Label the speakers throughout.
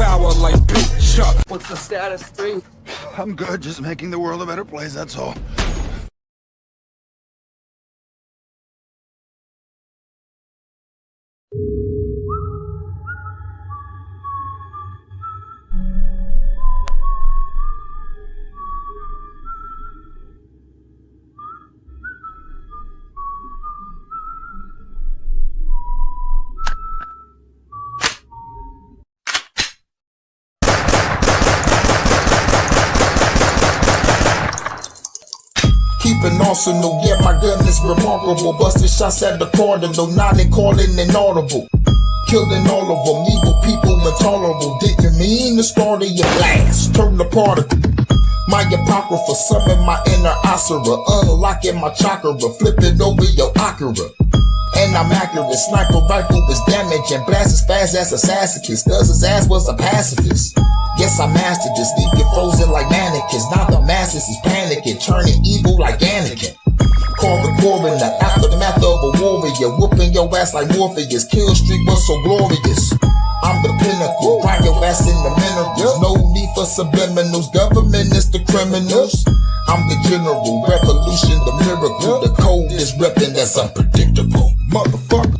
Speaker 1: power like Big Chuck. What's the status, Free?
Speaker 2: I'm good, just making the world a better place, that's all.
Speaker 3: Keeping arsenal, yeah, my gun is remarkable. Busting shots at the cardinal, now they calling inaudible. Killing all of them, evil people intolerable. Didn't mean to start of your blast, turn the particle. My apocrypha, summon my inner Asura. Unlocking my chakra, flipping over your Akira. And I'm accurate, sniper rifle was damaging. Blast as fast as a sassacus, cause his ass was a pacifist. Yes, I mastered this, leave you frozen like mannequins. Now the masses is panicking, turning evil like Anakin. Call the coroner, aftermath of a warrior. Whooping your ass like Morpheus, kill streak was so glorious. I'm the pinnacle, grind your ass in the minerals. No need for subliminals, government is the criminals. I'm the general, revolution, the miracle. The code is reppin', that's unpredictable. Motherfucker.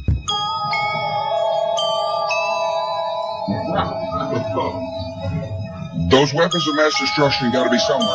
Speaker 4: Those weapons of mass destruction gotta be somewhere.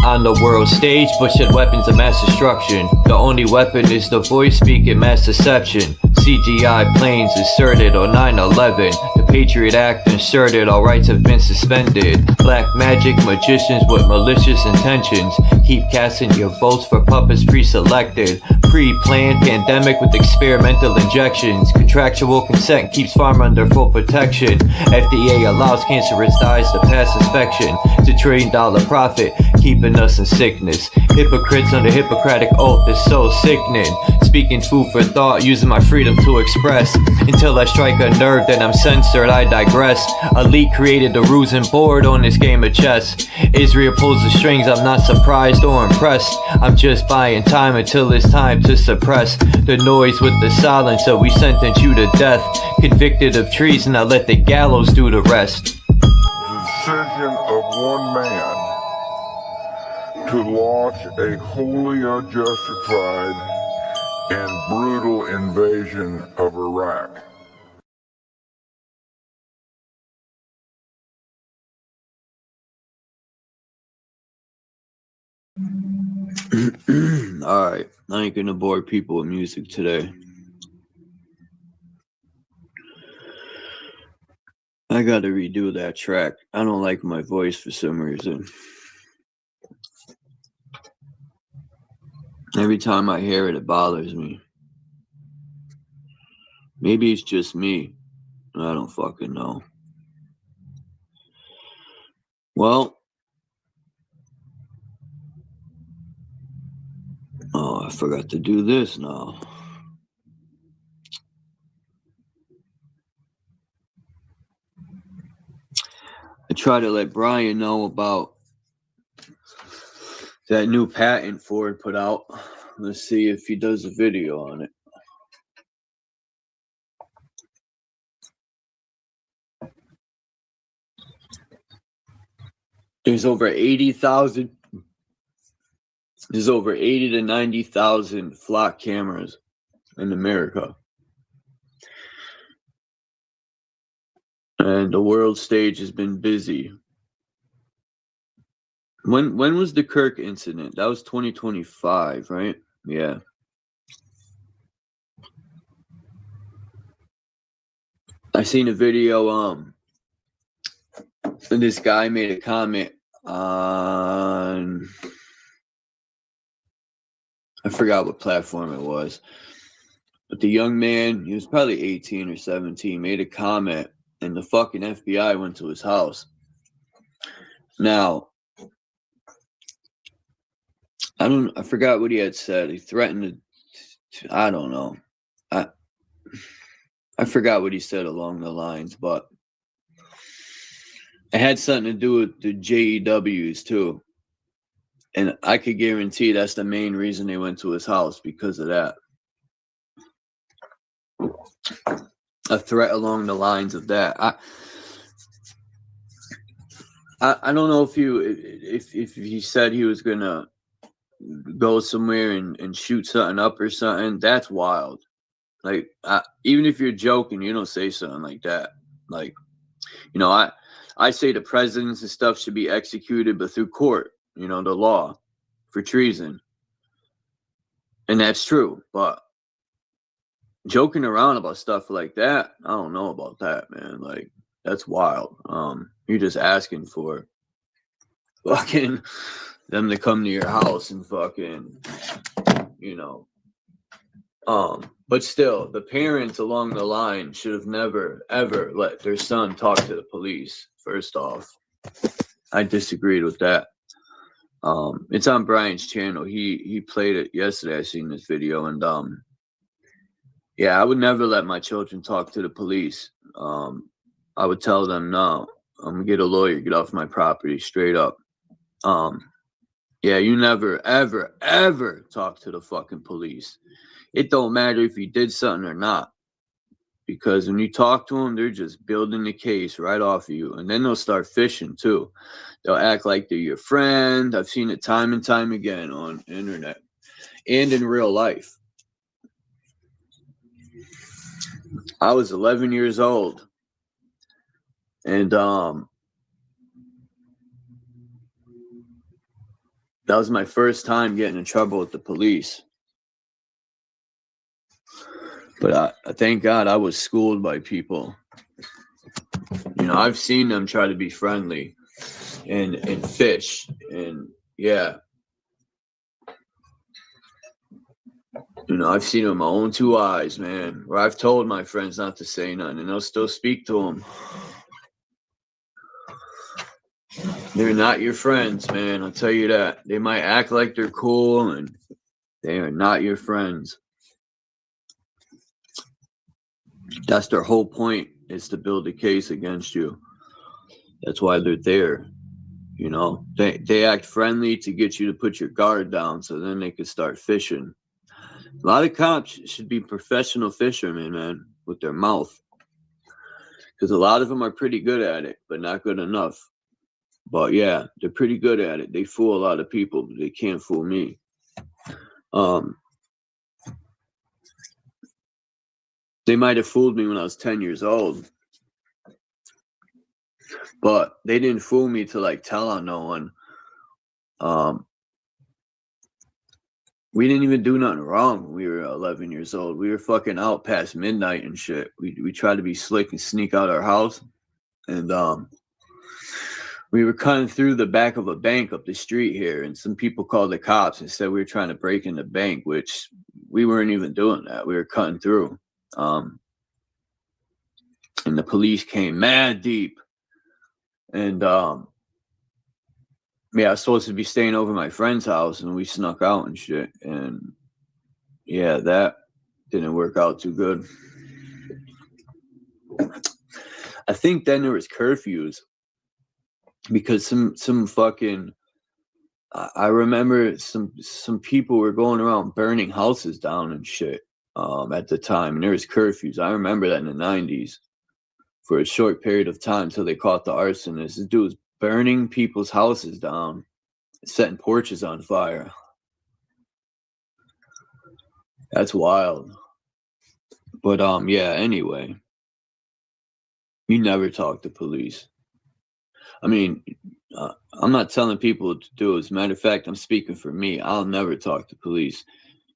Speaker 5: On the world stage, pushing weapons of mass destruction. The only weapon is the voice speaking mass deception. CGI planes inserted on 9/11. The Patriot Act inserted, all rights have been suspended. Black magic magicians with malicious intentions keep casting your votes for puppets pre-selected. Pre-planned pandemic with experimental injections. Contractual consent keeps farm under full protection. FDA allows cancerous dyes to pass inspection. It's $1 trillion profit, keeping us in sickness. Hypocrites under Hippocratic oath is so sickening. Speaking food for thought, using my freedom to express. Until I strike a nerve, then I'm censored, I digress. Elite created the rules and board on this game of chess. Israel pulls the strings, I'm not surprised or impressed. I'm just buying time until it's time to suppress the noise with the silence, so we sentence you to death. Convicted of treason, I let the gallows do the rest.
Speaker 4: The decision of one man to launch a wholly unjustified and brutal invasion of Iraq.
Speaker 5: Alright, I ain't gonna bore people with music today. I gotta redo that track. I don't like my voice for some reason. Every time I hear it, it bothers me. Maybe it's just me. I don't fucking know. Well, oh, I forgot to do this now. I try to let Brian know about that new patent Ford put out. Let's see if he does a video on it. There's over 80,000. There's over 80 to 90,000 flock cameras in America. And the world stage has been busy. When was the Kirk incident? That was 2025, right? Yeah. I seen a video, and this guy made a comment on, I forgot what platform it was, but the young man, he was probably 18 or 17, made a comment, and the fucking FBI went to his house. Now, I forgot what he had said. He threatened to I don't know. I forgot what he said along the lines, but it had something to do with the JEWs too. And I could guarantee that's the main reason they went to his house, because of that. a threat along the lines of that. I don't know if he said he was gonna go somewhere and shoot something up or something. That's wild. Like, even if you're joking, you don't say something like that. Like, you know, I say the presidents and stuff should be executed, but through court, you know, the law, for treason. And that's true, but joking around about stuff like that, I don't know about that, man. Like, that's wild. You're just asking for fucking them to come to your house and fucking, you know. But still, the parents along the line should have never, ever let their son talk to the police, first off. I disagreed with that. It's on Brian's channel. He played it yesterday. I seen this video, and yeah, I would never let my children talk to the police. I would tell them, no, I'm gonna get a lawyer, get off my property, straight up. Yeah, you never, ever, ever talk to the fucking police. It don't matter if you did something or not, because when you talk to them, they're just building the case right off of you, and then they'll start fishing too. They'll act like they're your friend. I've seen it time and time again on the internet and in real life. I was 11 years old, and that was my first time getting in trouble with the police. But I thank God I was schooled by people. You know, I've seen them try to be friendly and fish, and yeah. You know, I've seen it with my own two eyes, man, where I've told my friends not to say nothing, and they'll still speak to them. They're not your friends, man, I'll tell you that. They might act like they're cool, and they are not your friends. That's their whole point, is to build a case against you. That's why they're there. You know, they act friendly to get you to put your guard down, so then they can start fishing. A lot of cops should be professional fishermen, man, with their mouth. Because a lot of them are pretty good at it, but not good enough. But yeah, they're pretty good at it. They fool a lot of people, but they can't fool me. They might have fooled me when I was 10 years old. But they didn't fool me to, like, tell on no one. We didn't even do nothing wrong when we were 11 years old. We were fucking out past midnight and shit. We tried to be slick and sneak out our house. And we were cutting through the back of a bank up the street here. And some people called the cops and said we were trying to break in the bank, which we weren't even doing that. We were cutting through. And the police came mad deep. And yeah, I was supposed to be staying over my friend's house, and we snuck out and shit. And yeah, that didn't work out too good. I think then there was curfews, because some fucking, I remember some people were going around burning houses down and shit at the time, and there was curfews. I remember that in the 90s for a short period of time until they caught the arsonist. This dude was burning people's houses down, setting porches on fire. That's wild. But yeah, anyway, you never talk to police. I mean, I'm not telling people what to do. As a matter of fact, I'm speaking for me. I'll never talk to police.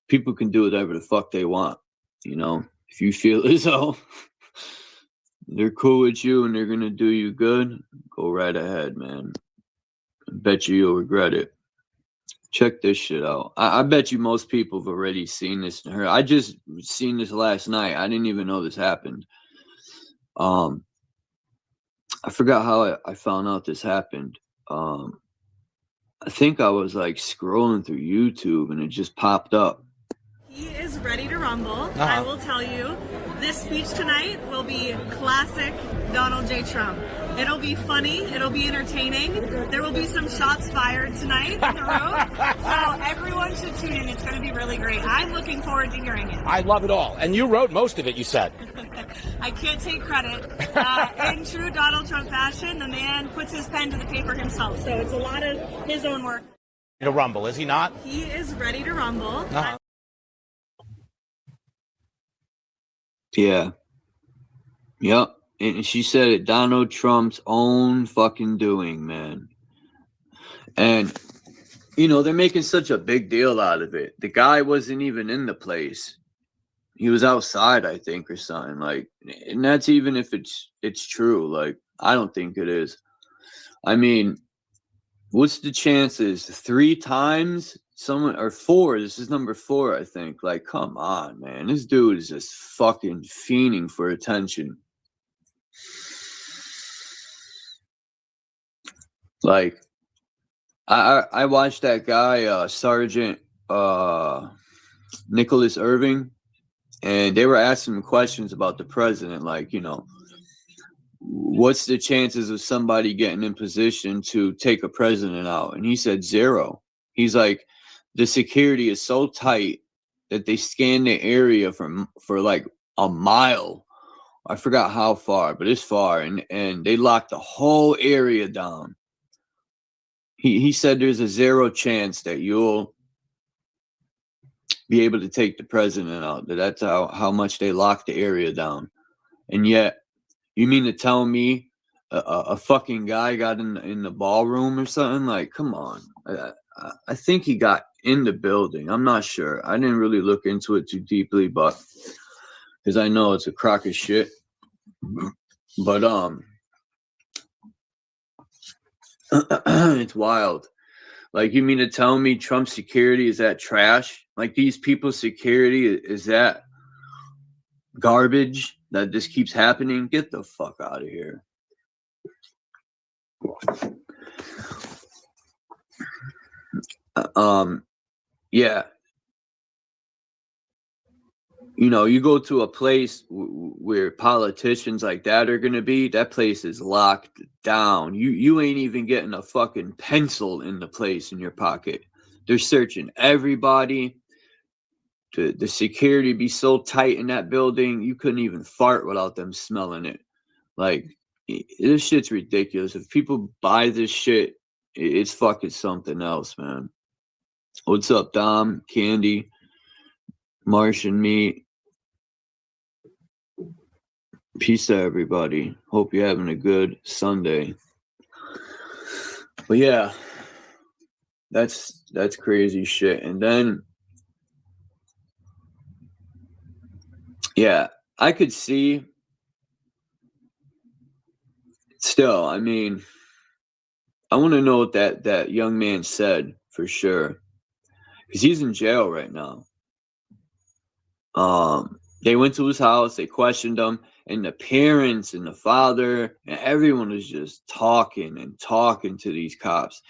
Speaker 5: People can do whatever the fuck they want. You know, if you feel as though they're cool with you and they're gonna do you good, go right ahead, man. I bet you'll regret it. Check this shit out. I bet you most people have already seen this and heard. I just seen this last night. I didn't even know this happened. I forgot how I found out this happened. I think I was like scrolling through YouTube and it just popped up.
Speaker 6: He is ready to rumble. I will tell you, this speech tonight will be classic Donald J. Trump. It'll be funny. It'll be entertaining. There will be some shots fired tonight in the room. So everyone should tune in. It's going to be really great. I'm looking forward to hearing it.
Speaker 7: I love it all. And you wrote most of it, you said.
Speaker 6: I can't take credit. In true Donald Trump fashion, the man puts his pen to the paper himself. So it's a lot of his own work.
Speaker 7: To rumble, is he not?
Speaker 6: He is ready to rumble.
Speaker 5: Yeah. Yep. And she said it, Donald Trump's own fucking doing, man. And, you know, they're making such a big deal out of it. The guy wasn't even in the place. He was outside, I think, or something. Like, and that's even if it's true. Like, I don't think it is. I mean, what's the chances? 3 times? Someone, or 4. This is number 4, I think. Like, come on, man. This dude is just fucking fiending for attention. Like, I watched that guy, Sergeant Nicholas Irving, and they were asking him questions about the president. Like, you know, what's the chances of somebody getting in position to take a president out? And he said 0. He's like, the security is so tight that they scan the area for like a mile. I forgot how far, but it's far. And they locked the whole area down. He said there's a 0 chance that you'll be able to take the president out. That's how much they locked the area down. And yet, you mean to tell me a fucking guy got in the ballroom or something? Like, come on. I think he got in the building. I'm not sure. I didn't really look into it too deeply, but because I know it's a crock of shit. But it's wild. Like, you mean to tell me Trump's security is that trash? Like, these people's security is that garbage that this keeps happening? Get the fuck out of here. Yeah. You know, you go to a place where politicians like that are going to be, that place is locked down. You ain't even getting a fucking pencil in the place in your pocket. They're searching everybody. The security be so tight in that building, you couldn't even fart without them smelling it. Like, this shit's ridiculous. If people buy this shit, it's fucking something else, man. What's up, Dom, Candy, Martian Meat? Peace to everybody. Hope you're having a good Sunday. But yeah, that's crazy shit. And then, yeah, I could see. Still, I mean, I want to know what that young man said for sure, because he's in jail right now. They went to his house, they questioned him, and the parents and the father and everyone was just talking to these cops.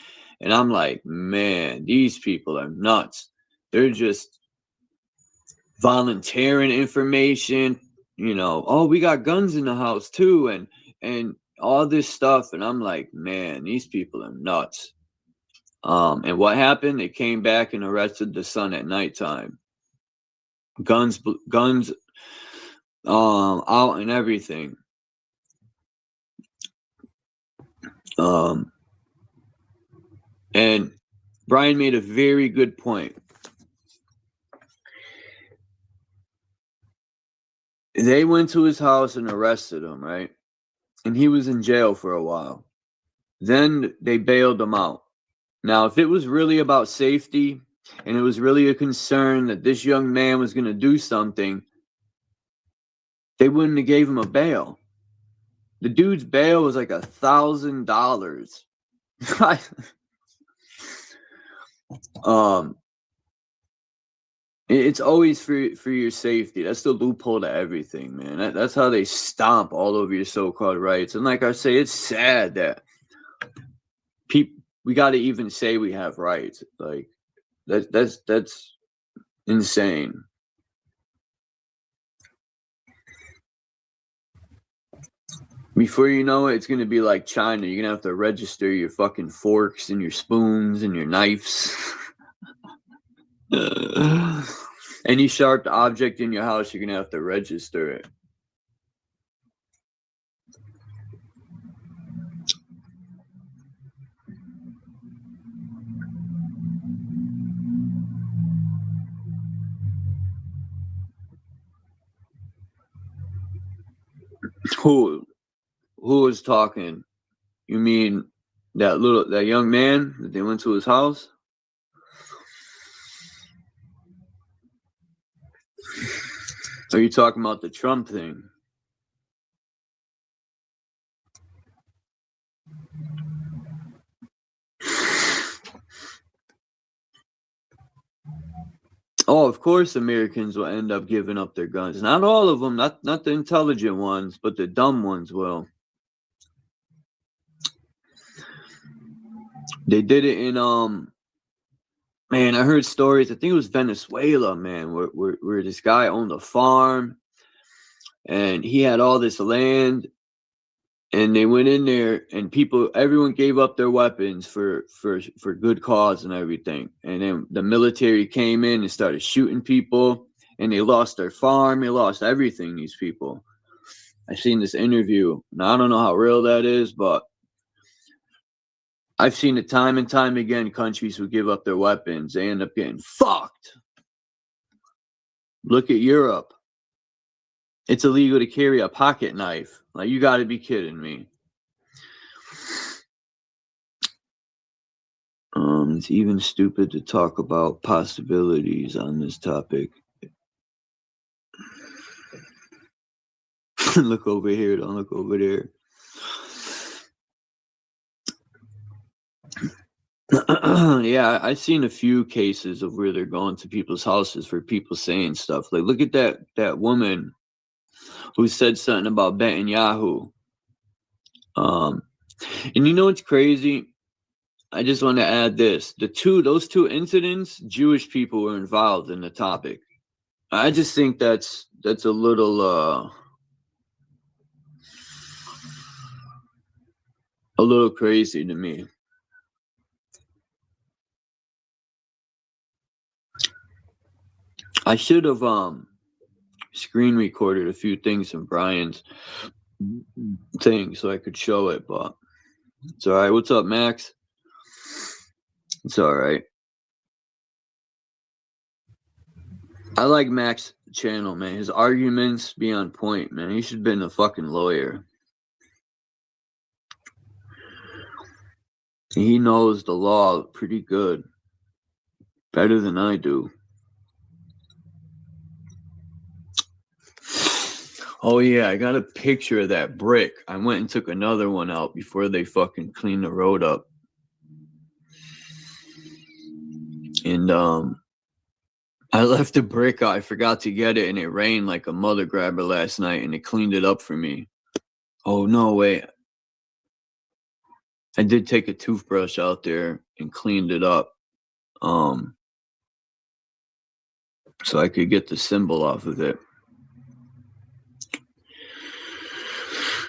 Speaker 5: And I'm like, man, these people are nuts. They're just volunteering information, you know, oh, we got guns in the house too, and all this stuff. And I'm like, man, these people are nuts. And what happened? They came back and arrested the son at nighttime. Guns out and everything. And Brian made a very good point. They went to his house and arrested him, right? And he was in jail for a while. Then they bailed him out. Now, if it was really about safety and it was really a concern that this young man was going to do something, they wouldn't have gave him a bail. The dude's bail was like $1,000. It's always for your safety. That's the loophole to everything, man. That's how they stomp all over your so-called rights. And like I say, it's sad that we got to even say we have rights. Like that's insane. Before you know it, it's going to be like China. You're going to have to register your fucking forks and your spoons and your knives. Any sharp object in your house, you're going to have to register it. Who was talking? You mean that young man that they went to his house? Are you talking about the Trump thing? Oh, of course Americans will end up giving up their guns. Not all of them, not the intelligent ones, but the dumb ones will. They did it in man, I heard stories, I think it was Venezuela, man, where this guy owned a farm and he had all this land. And they went in there, and everyone gave up their weapons for good cause and everything. And then the military came in and started shooting people, and they lost their farm, they lost everything. These people. I've seen this interview. Now I don't know how real that is, but I've seen it time and time again. Countries who give up their weapons, they end up getting fucked. Look at Europe. It's illegal to carry a pocket knife. Like, you got to be kidding me. It's even stupid to talk about possibilities on this topic. Look over here, don't look over there. Yeah, I've seen a few cases of where they're going to people's houses for people saying stuff. Like, look at that woman who said something about Netanyahu. And you know what's crazy? I just want to add this. Those two incidents, Jewish people were involved in the topic. I just think that's a little crazy to me. I should have screen recorded a few things from Brian's thing so I could show it, but it's all right. What's up, Max? It's all right. I like Max's channel, man. His arguments be on point, man. He should have been a fucking lawyer. He knows the law pretty good. Better than I do. Oh, yeah, I got a picture of that brick. I went and took another one out before they fucking cleaned the road up. And I left the brick out. I forgot to get it, and it rained like a mother grabber last night, and it cleaned it up for me. Oh, no, wait. I did take a toothbrush out there and cleaned it up. So I could get the symbol off of it.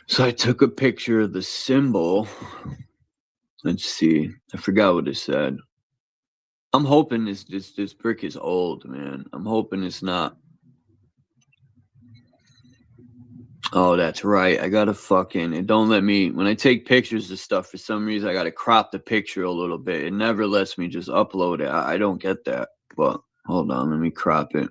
Speaker 5: So I took a picture of the symbol. Let's see. I forgot what it said. I'm hoping this brick is old, man. I'm hoping it's not. Oh, that's right. I gotta it don't let me, when I take pictures of stuff, for some reason I gotta crop the picture a little bit. It never lets me just upload it. I don't get that. But hold on, let me crop it.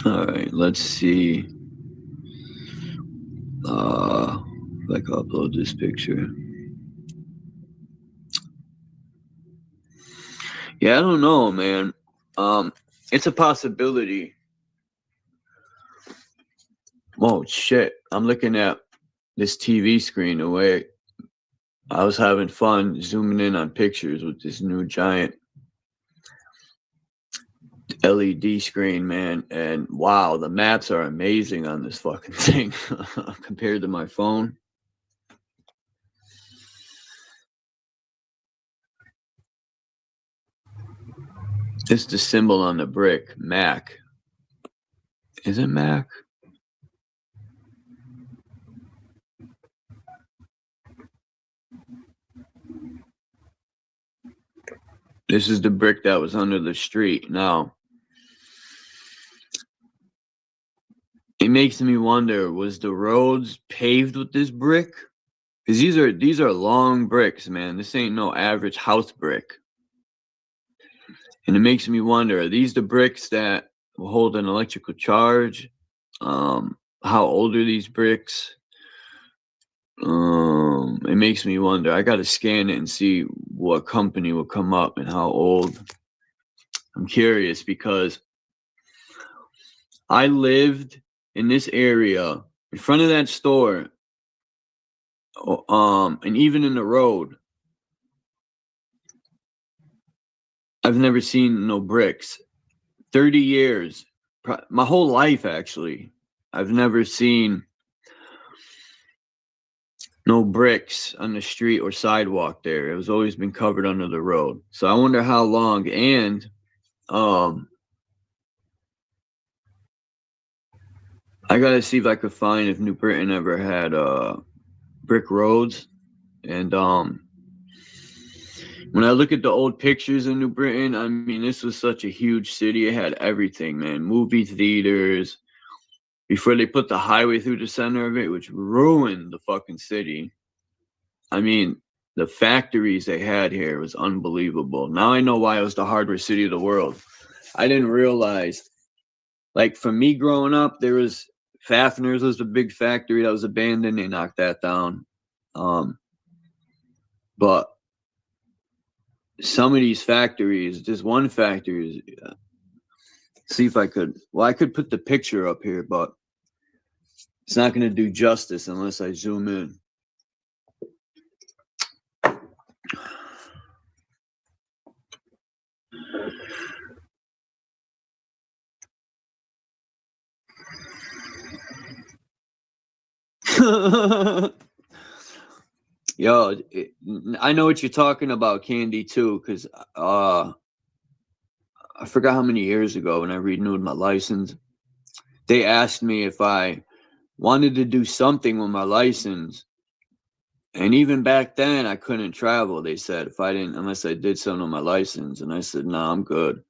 Speaker 5: All right, let's see. If I can upload this picture. Yeah, I don't know, man. It's a possibility. Oh shit! I'm looking at this TV screen away. I was having fun zooming in on pictures with this new giant LED screen, man. And wow, the maps are amazing on this fucking thing compared to my phone. It's the symbol on the brick, Mac. Is it Mac? This is the brick that was under the street. Now, it makes me wonder, was the roads paved with this brick? Because these are long bricks, man. This ain't no average house brick. And it makes me wonder, are these the bricks that will hold an electrical charge? How old are these bricks? It makes me wonder. I got to scan it and see what company will come up and how old. I'm curious because I lived in this area in front of that store, and even in the road, I've never seen no bricks. 30 years, my whole life actually, I've never seen no bricks on the street or sidewalk there. It was always been covered under the road. So I wonder how long. And I gotta see if I could find if New Britain ever had brick roads. And when I look at the old pictures of New Britain, I mean, this was such a huge city. It had everything, man. Movie theaters. Before they put the highway through the center of it, which ruined the fucking city. I mean, the factories they had here was unbelievable. Now I know why it was the hardware city of the world. I didn't realize, like, for me growing up, there was Fafner's was a big factory that was abandoned. They knocked that down. But some of these factories, just one factory is... see if I could, well, I could put the picture up here, but it's not going to do justice unless I zoom in. Yo, I know what you're talking about, Candy, too, because I forgot how many years ago when I renewed my license, they asked me if I wanted to do something with my license. And even back then, I couldn't travel. They said if I didn't, unless I did something with my license. And I said, no, I'm good.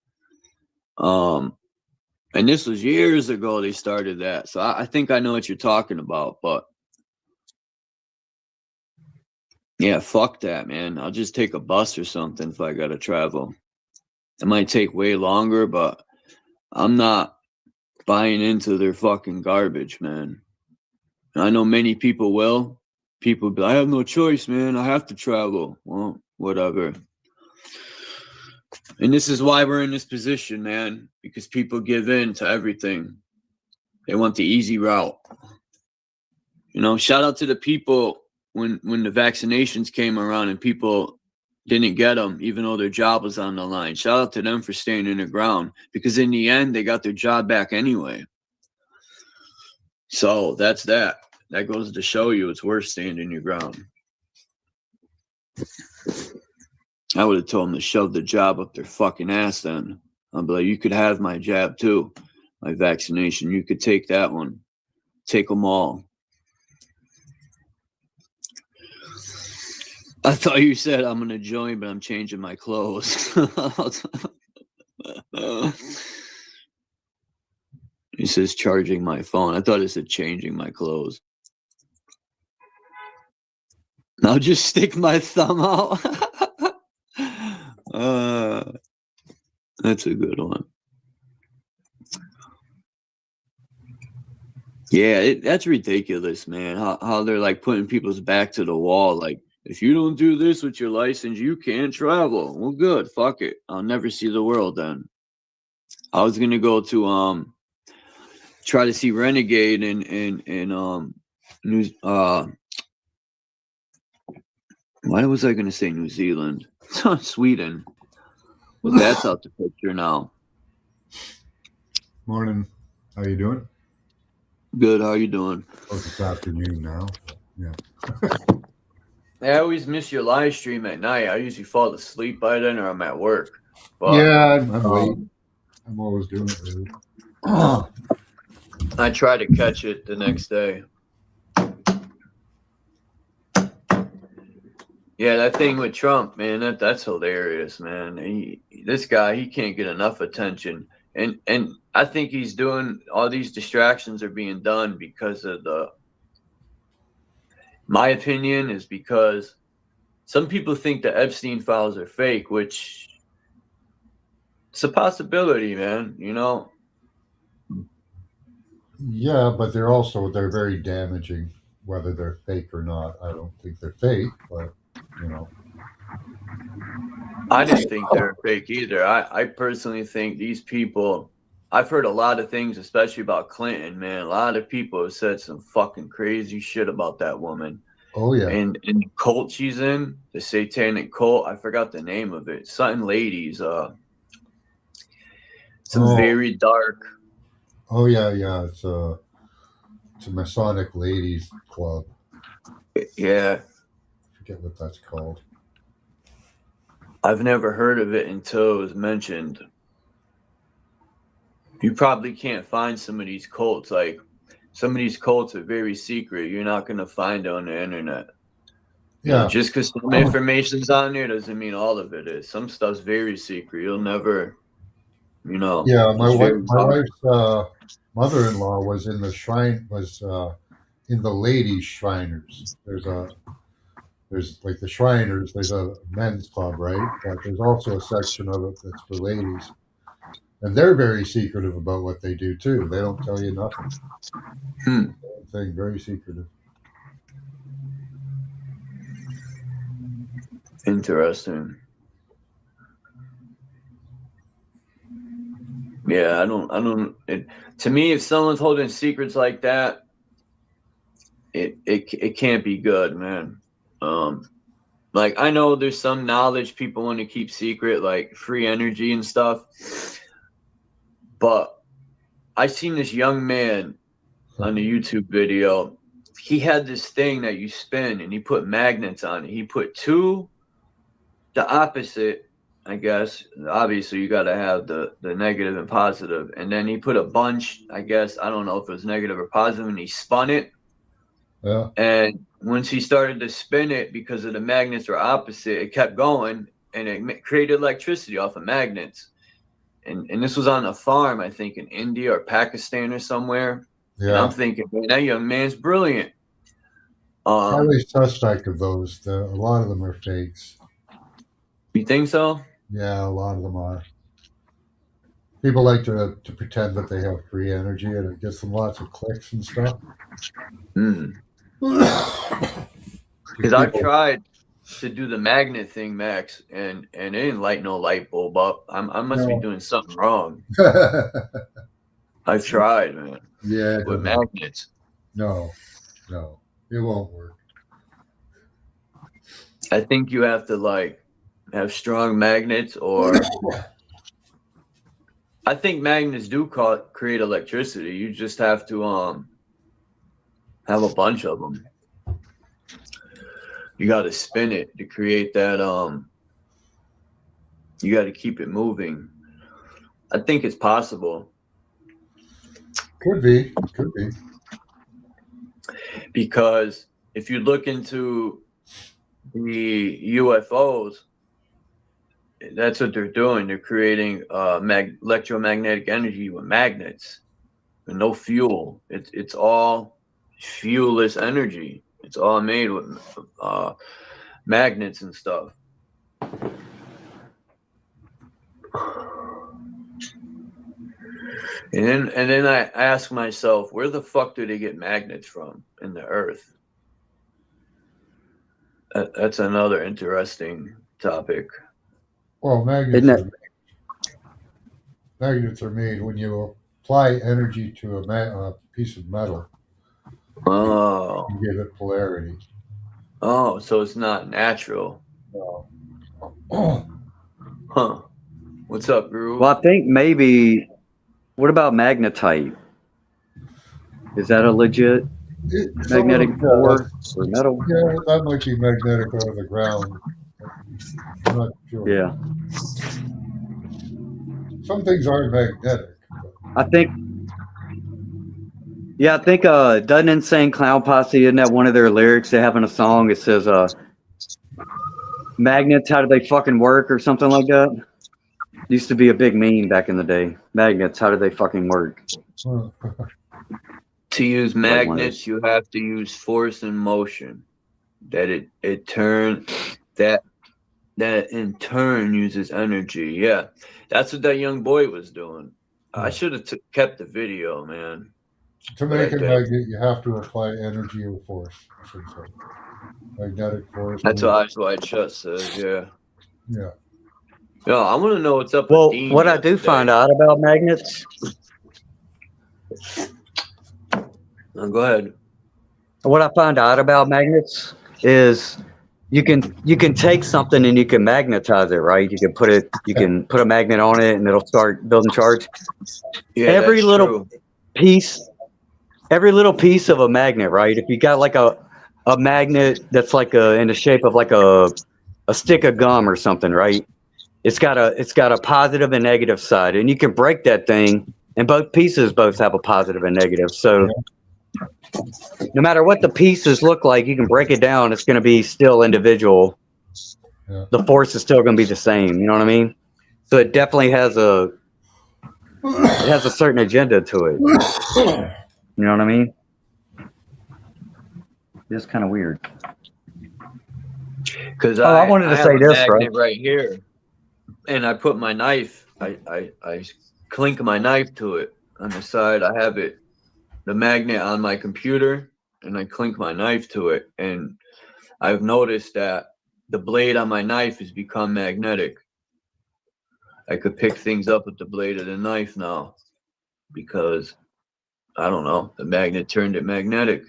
Speaker 5: And this was years ago they started that. So I think I know what you're talking about. But yeah, fuck that, man. I'll just take a bus or something if I got to travel. It might take way longer, but I'm not buying into their fucking garbage, man. And I know many people will. People be like, I have no choice, man. I have to travel. Well, whatever. And this is why we're in this position, man. Because people give in to everything. They want the easy route. You know, shout out to the people when the vaccinations came around and people didn't get them, even though their job was on the line. Shout out to them for staying in the ground, because in the end, they got their job back anyway. So that's that. That goes to show you it's worth standing your ground. I would have told them to shove the job up their fucking ass then. I'd be like, you could have my jab too, my vaccination. You could take that one. Take them all. I thought you said I'm going to join, but I'm changing my clothes. He says charging my phone. I thought it said changing my clothes. Now just stick my thumb out. That's a good one. Yeah, that's ridiculous, man. How they're like putting people's back to the wall. Like, if you don't do this with your license, you can't travel. Well, good. Fuck it. I'll never see the world then. I was gonna go to try to see Renegade in Why was I going to say New Zealand? Sweden. But that's out the picture now.
Speaker 7: Morning. How you doing?
Speaker 5: Good. How you doing?
Speaker 7: Oh, it's afternoon now. Yeah.
Speaker 5: I always miss your live stream at night. I usually fall asleep by then, or I'm at work. But,
Speaker 7: Yeah, I'm late. I'm always doing it late.
Speaker 5: I try to catch it the next day. Yeah, that thing with Trump, man, that's hilarious, man. This guy, he can't get enough attention. And I think he's doing all these distractions are being done because of my opinion is because some people think the Epstein files are fake, which it's a possibility, man, you know?
Speaker 7: Yeah, but they're very damaging, whether they're fake or not. I don't think they're fake, but you know.
Speaker 5: I didn't think they were fake either. I personally think these people, I've heard a lot of things, especially about Clinton, man. A lot of people have said some fucking crazy shit about that woman.
Speaker 7: Oh yeah.
Speaker 5: And the cult she's in, the satanic cult, I forgot the name of it. Something ladies, some very dark.
Speaker 7: Oh yeah. It's a Masonic ladies club.
Speaker 5: Yeah.
Speaker 7: I forget what that's called.
Speaker 5: I've never heard of it until it was mentioned. You probably can't find some of these cults. Like, some of these cults are very secret. You're not going to find it on the internet.
Speaker 7: Yeah.
Speaker 5: You know, just because some information's on there doesn't mean all of it is. Some stuff's very secret. You'll never, you know.
Speaker 7: Yeah, my wife's mother-in-law was in the shrine. In the ladies' Shriners. There's like the Shriners. There's a men's club, right? But there's also a section of it that's for ladies, and they're very secretive about what they do too. They don't tell you nothing. Thing very secretive.
Speaker 5: Interesting. Yeah, I don't. To me, if someone's holding secrets like that, it can't be good, man. Like, I know there's some knowledge people want to keep secret, like free energy and stuff. But I seen this young man on the YouTube video. He had this thing that you spin, and he put magnets on it. He put two, the opposite, I guess. Obviously, you got to have the negative and positive. And then he put a bunch, I guess, I don't know if it was negative or positive, and he spun it.
Speaker 7: Yeah.
Speaker 5: And once he started to spin it, because of the magnets were opposite, it kept going, and it created electricity off of magnets. And this was on a farm, I think, in India or Pakistan or somewhere. Yeah. And I'm thinking, man, that young man's brilliant.
Speaker 7: Highly suspect of those. A lot of them are fakes.
Speaker 5: You think so?
Speaker 7: Yeah, a lot of them are. People like to pretend that they have free energy, and it gets them lots of clicks and stuff.
Speaker 5: Because I've tried to do the magnet thing, Max, and it didn't light no light bulb up. I must be doing something wrong. I've tried, man.
Speaker 7: Yeah.
Speaker 5: With magnets.
Speaker 7: No, it won't work.
Speaker 5: I think you have to like have strong magnets, or I think magnets do create electricity. You just have to have a bunch of them. You got to spin it to create that. You got to keep it moving. I think it's possible.
Speaker 7: Could be.
Speaker 5: Because if you look into the UFOs, that's what they're doing. They're creating electromagnetic energy with magnets, with no fuel. It's all fuelless energy. It's all made with magnets and stuff. And then I ask myself, where the fuck do they get magnets from in the earth? That's another interesting topic.
Speaker 7: Well, magnets are made when you apply energy to a piece of metal.
Speaker 5: Oh.
Speaker 7: and give it polarity.
Speaker 5: Oh, so it's not natural.
Speaker 7: No.
Speaker 5: Huh. What's up, Groove?
Speaker 8: Well, I think maybe. What about magnetite? Is that a legit magnetic ore or metal?
Speaker 7: Yeah, that might be magnetic out of the ground. I'm not sure.
Speaker 8: Yeah.
Speaker 7: Some things aren't magnetic.
Speaker 8: I think. Yeah, I think doesn't Insane Clown Posse, isn't that one of their lyrics they have in a song? It says magnets, how do they fucking work or something like that? Used to be a big meme back in the day. Magnets, how do they fucking work?
Speaker 5: To use magnets, you have to use force and motion. That it turn that in turn uses energy. Yeah, that's what that young boy was doing. I should have kept the video, man.
Speaker 7: To make a magnet, you have to apply energy or force. I should say. Magnetic force.
Speaker 5: That's what Eyes Wide Shut says. Yeah.
Speaker 7: Yeah.
Speaker 5: Yo, I want to know what's up.
Speaker 8: Well,
Speaker 5: with Dean
Speaker 8: what I do find out about magnets.
Speaker 5: Go ahead.
Speaker 8: What I find out about magnets is you can take something and you can magnetize it, right? You can put a magnet on it and it'll start building charge.
Speaker 5: Yeah,
Speaker 8: every little piece of a magnet, right? If you got like a magnet that's like in the shape of like a stick of gum or something, right? It's got a positive and negative side, and you can break that thing, and both pieces have a positive and negative. So no matter what the pieces look like, you can break it down. It's going to be still individual.
Speaker 7: Yeah.
Speaker 8: The force is still going to be the same. You know what I mean? So it definitely has a certain agenda to it. You know what I mean? It's kind of weird.
Speaker 5: Because
Speaker 8: I wanted to say this,
Speaker 5: right here, and I put my knife. I clink my knife to it on the side. I have it, the magnet on my computer, and I clink my knife to it, and I've noticed that the blade on my knife has become magnetic. I could pick things up with the blade of the knife now because, I don't know, the magnet turned it magnetic.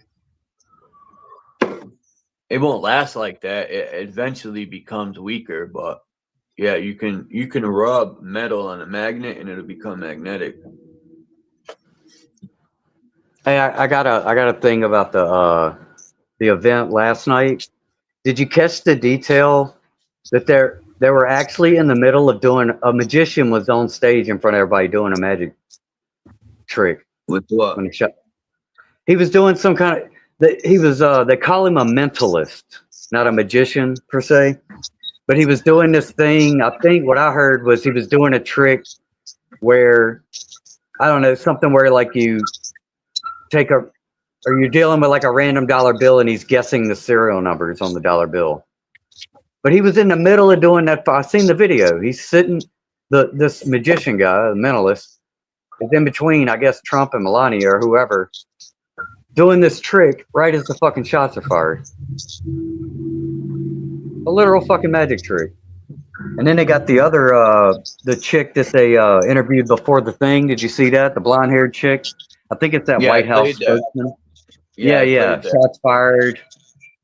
Speaker 5: It won't last like that. It eventually becomes weaker, but yeah, you can rub metal on a magnet and it'll become magnetic.
Speaker 8: Hey, I got a thing about the event last night. Did you catch the detail that they were actually in the middle of doing, a magician was on stage in front of everybody doing a magic trick.
Speaker 5: With what?
Speaker 8: When he was doing some kind of, they call him a mentalist, not a magician per se, but he was doing this thing. I think what I heard was he was doing a trick where, I don't know, something where like you take or you're dealing with like a random dollar bill and he's guessing the serial numbers on the dollar bill. But he was in the middle of doing that. I've seen the video. He's sitting, this magician guy, the mentalist, is in between, I guess, Trump and Melania or whoever, doing this trick right as the fucking shots are fired. A literal fucking magic trick. And then they got the other, the chick that they interviewed before the thing. Did you see that? The blonde-haired chick? I think it's that White House spokesman. Yeah. Shots fired.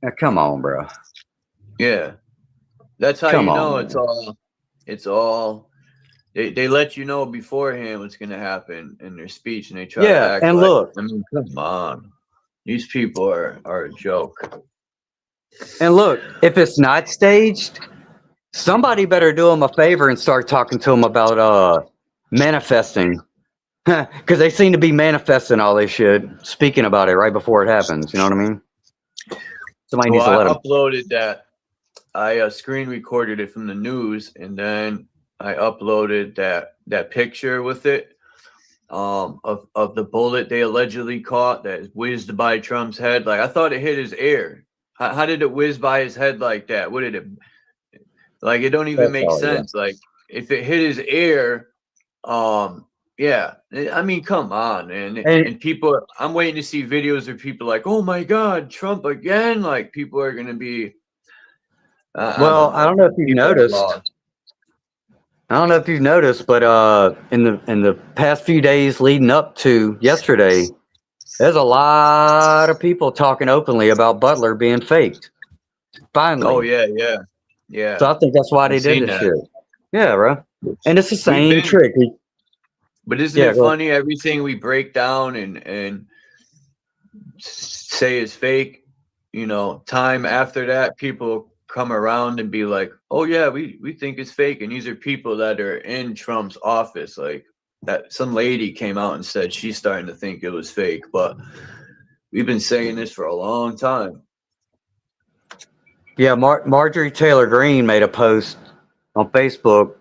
Speaker 8: Now, come on, bro.
Speaker 5: Yeah. That's how you know it's all. They let you know beforehand what's going to happen in their speech, and they try to act
Speaker 8: and
Speaker 5: like,
Speaker 8: look.
Speaker 5: I mean, come on. These people are a joke.
Speaker 8: And look, if it's not staged, somebody better do them a favor and start talking to them about manifesting. Because they seem to be manifesting all this shit, speaking about it right before it happens. You know what I mean? Somebody needs to let them.
Speaker 5: I uploaded that. I screen recorded it from the news, and then I uploaded that picture with it of the bullet they allegedly caught that whizzed by Trump's head. Like, I thought it hit his ear. How did it whiz by his head like that? What did it? Like, it don't even make sense. Like, if it hit his ear, yeah. I mean, come on, man. And people, I'm waiting to see videos of people like, oh my God, Trump again. Like, people are gonna be.
Speaker 8: I don't know if you've noticed. I don't know if you've noticed, but in the past few days leading up to yesterday, There's a lot of people talking openly about Butler being faked. Finally.
Speaker 5: Oh yeah, yeah, yeah.
Speaker 8: So I think that's why they
Speaker 5: I've
Speaker 8: did
Speaker 5: seen
Speaker 8: this
Speaker 5: that.
Speaker 8: shit. Yeah, bro. And it's the same
Speaker 5: been-
Speaker 8: trick.
Speaker 5: But isn't it funny? Everything we break down and say is fake, you know, time after that, people come around and be like, oh yeah, we think it's fake. And these are people that are in Trump's office. Like that some lady came out and said she's starting to think it was fake, but we've been saying this for a long time.
Speaker 8: Yeah, Marjorie Taylor Greene made a post on Facebook,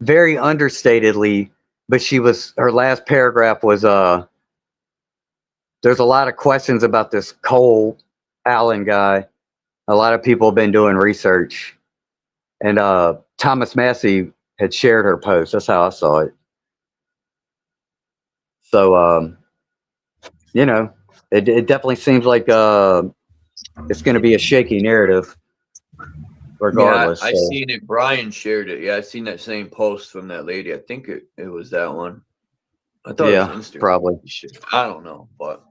Speaker 8: very understatedly, but her last paragraph was there's a lot of questions about this Cole Allen guy. A lot of people have been doing research, and Thomas Massey had shared her post. That's how I saw it. So you know, it definitely seems like it's going to be a shaky narrative regardless.
Speaker 5: Yeah, I seen it. Brian shared it. Yeah, I seen that same post from that lady. I think it was that one. I thought it was Instagram.
Speaker 8: Probably.
Speaker 5: I don't know, but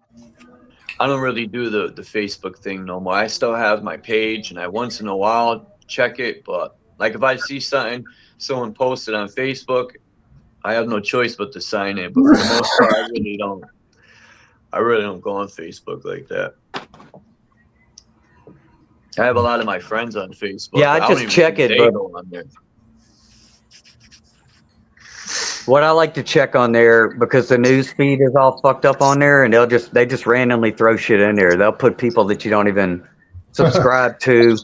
Speaker 5: I don't really do the Facebook thing no more. I still have my page, and I once in a while check it. But like if I see something someone posted on Facebook, I have no choice but to sign in. But for the most part, I really don't. I really don't go on Facebook like that. I have a lot of my friends on Facebook.
Speaker 8: Yeah, I just check it, but
Speaker 5: on there.
Speaker 8: What I like to check on there, because the news feed is all fucked up on there, and they just randomly throw shit in there. They'll put people that you don't even subscribe to,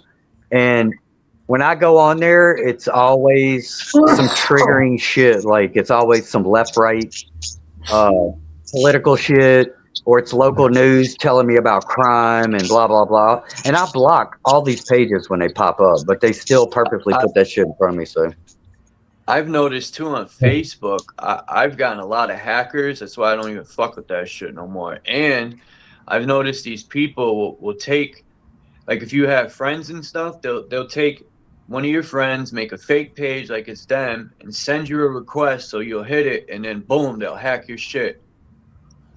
Speaker 8: and when I go on there, it's always some triggering shit. Like it's always some left-right political shit, or it's local news telling me about crime and blah blah blah. And I block all these pages when they pop up, but they still purposely put that shit in front of me. So
Speaker 5: I've noticed too on Facebook, I've gotten a lot of hackers. That's why I don't even fuck with that shit no more. And I've noticed these people will take, like if you have friends and stuff, they'll take one of your friends, make a fake page like it's them, and send you a request so you'll hit it, and then boom, they'll hack your shit.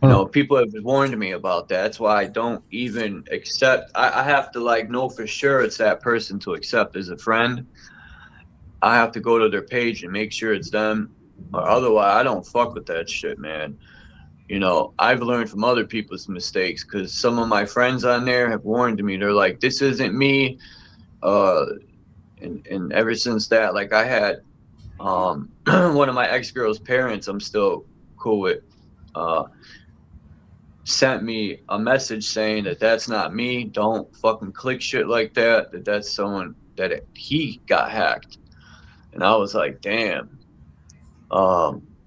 Speaker 5: You know, people have warned me about that. That's why I don't even accept. I have to like know for sure it's that person to accept as a friend. I have to go to their page and make sure it's them, or otherwise I don't fuck with that shit, man. You know, I've learned from other people's mistakes because some of my friends on there have warned me. They're like, this isn't me. And ever since that, like I had one of my ex-girl's parents I'm still cool with, sent me a message saying that that's not me. Don't fucking click shit like that. That's someone that he got hacked. And I was like, damn,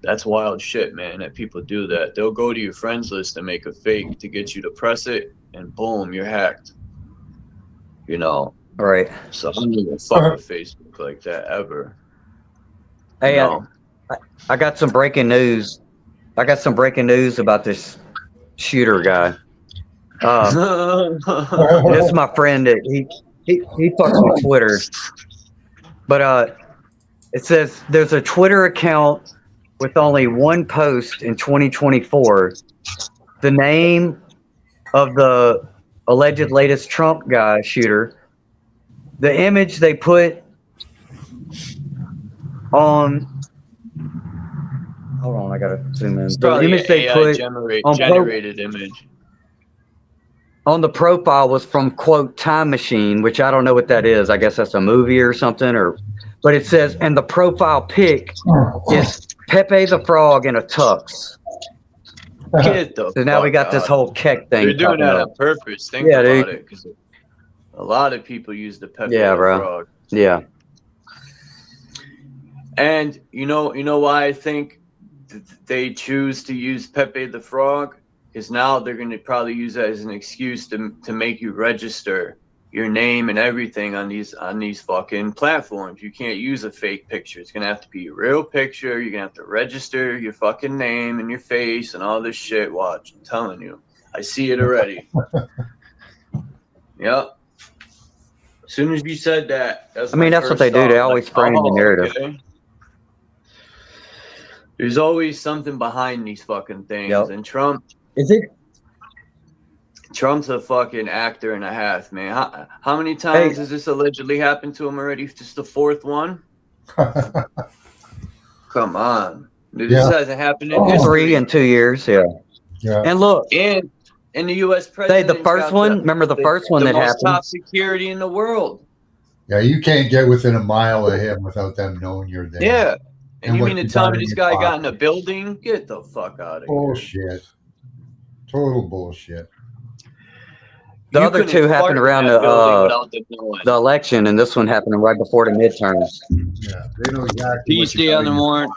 Speaker 5: that's wild shit, man, that people do that. They'll go to your friends list and make a fake to get you to press it, and boom, you're hacked. You know?
Speaker 8: Right.
Speaker 5: So I don't even fuck with Facebook like that ever.
Speaker 8: Hey, I got some breaking news. I got some breaking news about this shooter guy. This is my friend that he fucks with Twitter. But it says there's a Twitter account with only one post in 2024. The name of the alleged latest Trump guy shooter. The image they put on. Hold on, I gotta zoom in. The image they put
Speaker 5: generated image
Speaker 8: on the profile was from quote Time Machine, which I don't know what that is. I guess that's a movie or something, but it says, and the profile pic is Pepe the Frog in a tux. So now we got this whole Keck thing.
Speaker 5: They're doing that on purpose. Think about it, because a lot of people use the Pepe the Frog.
Speaker 8: Yeah.
Speaker 5: And you know why I think they choose to use Pepe the Frog? Because now they're going to probably use that as an excuse to make you register your name and everything on these fucking platforms. You can't use a fake picture. It's going to have to be a real picture. You're going to have to register your fucking name and your face and all this shit. Watch, I'm telling you. I see it already. Yep. As soon as you said that,
Speaker 8: that's what they do. They always frame the narrative.
Speaker 5: Okay. There's always something behind these fucking things.
Speaker 8: Yep.
Speaker 5: And Trump's a fucking actor and a half, man. How many times has this allegedly happened to him already? Just the fourth one? Come on. This hasn't happened in history.
Speaker 8: 3 in 2 years, yeah. And look.
Speaker 5: And the U.S. president.
Speaker 8: The first one, remember the first one that happened?
Speaker 5: The most top security in the world.
Speaker 7: Yeah, you can't get within a mile of him without them knowing you're there.
Speaker 5: Yeah. And you mean to tell me this guy got in a building? Get the fuck out of here.
Speaker 7: Bullshit. Total bullshit.
Speaker 8: The other two happened around the election, and this one happened right before the midterms.
Speaker 7: Yeah, they know exactly.
Speaker 5: Peace day on the warrant.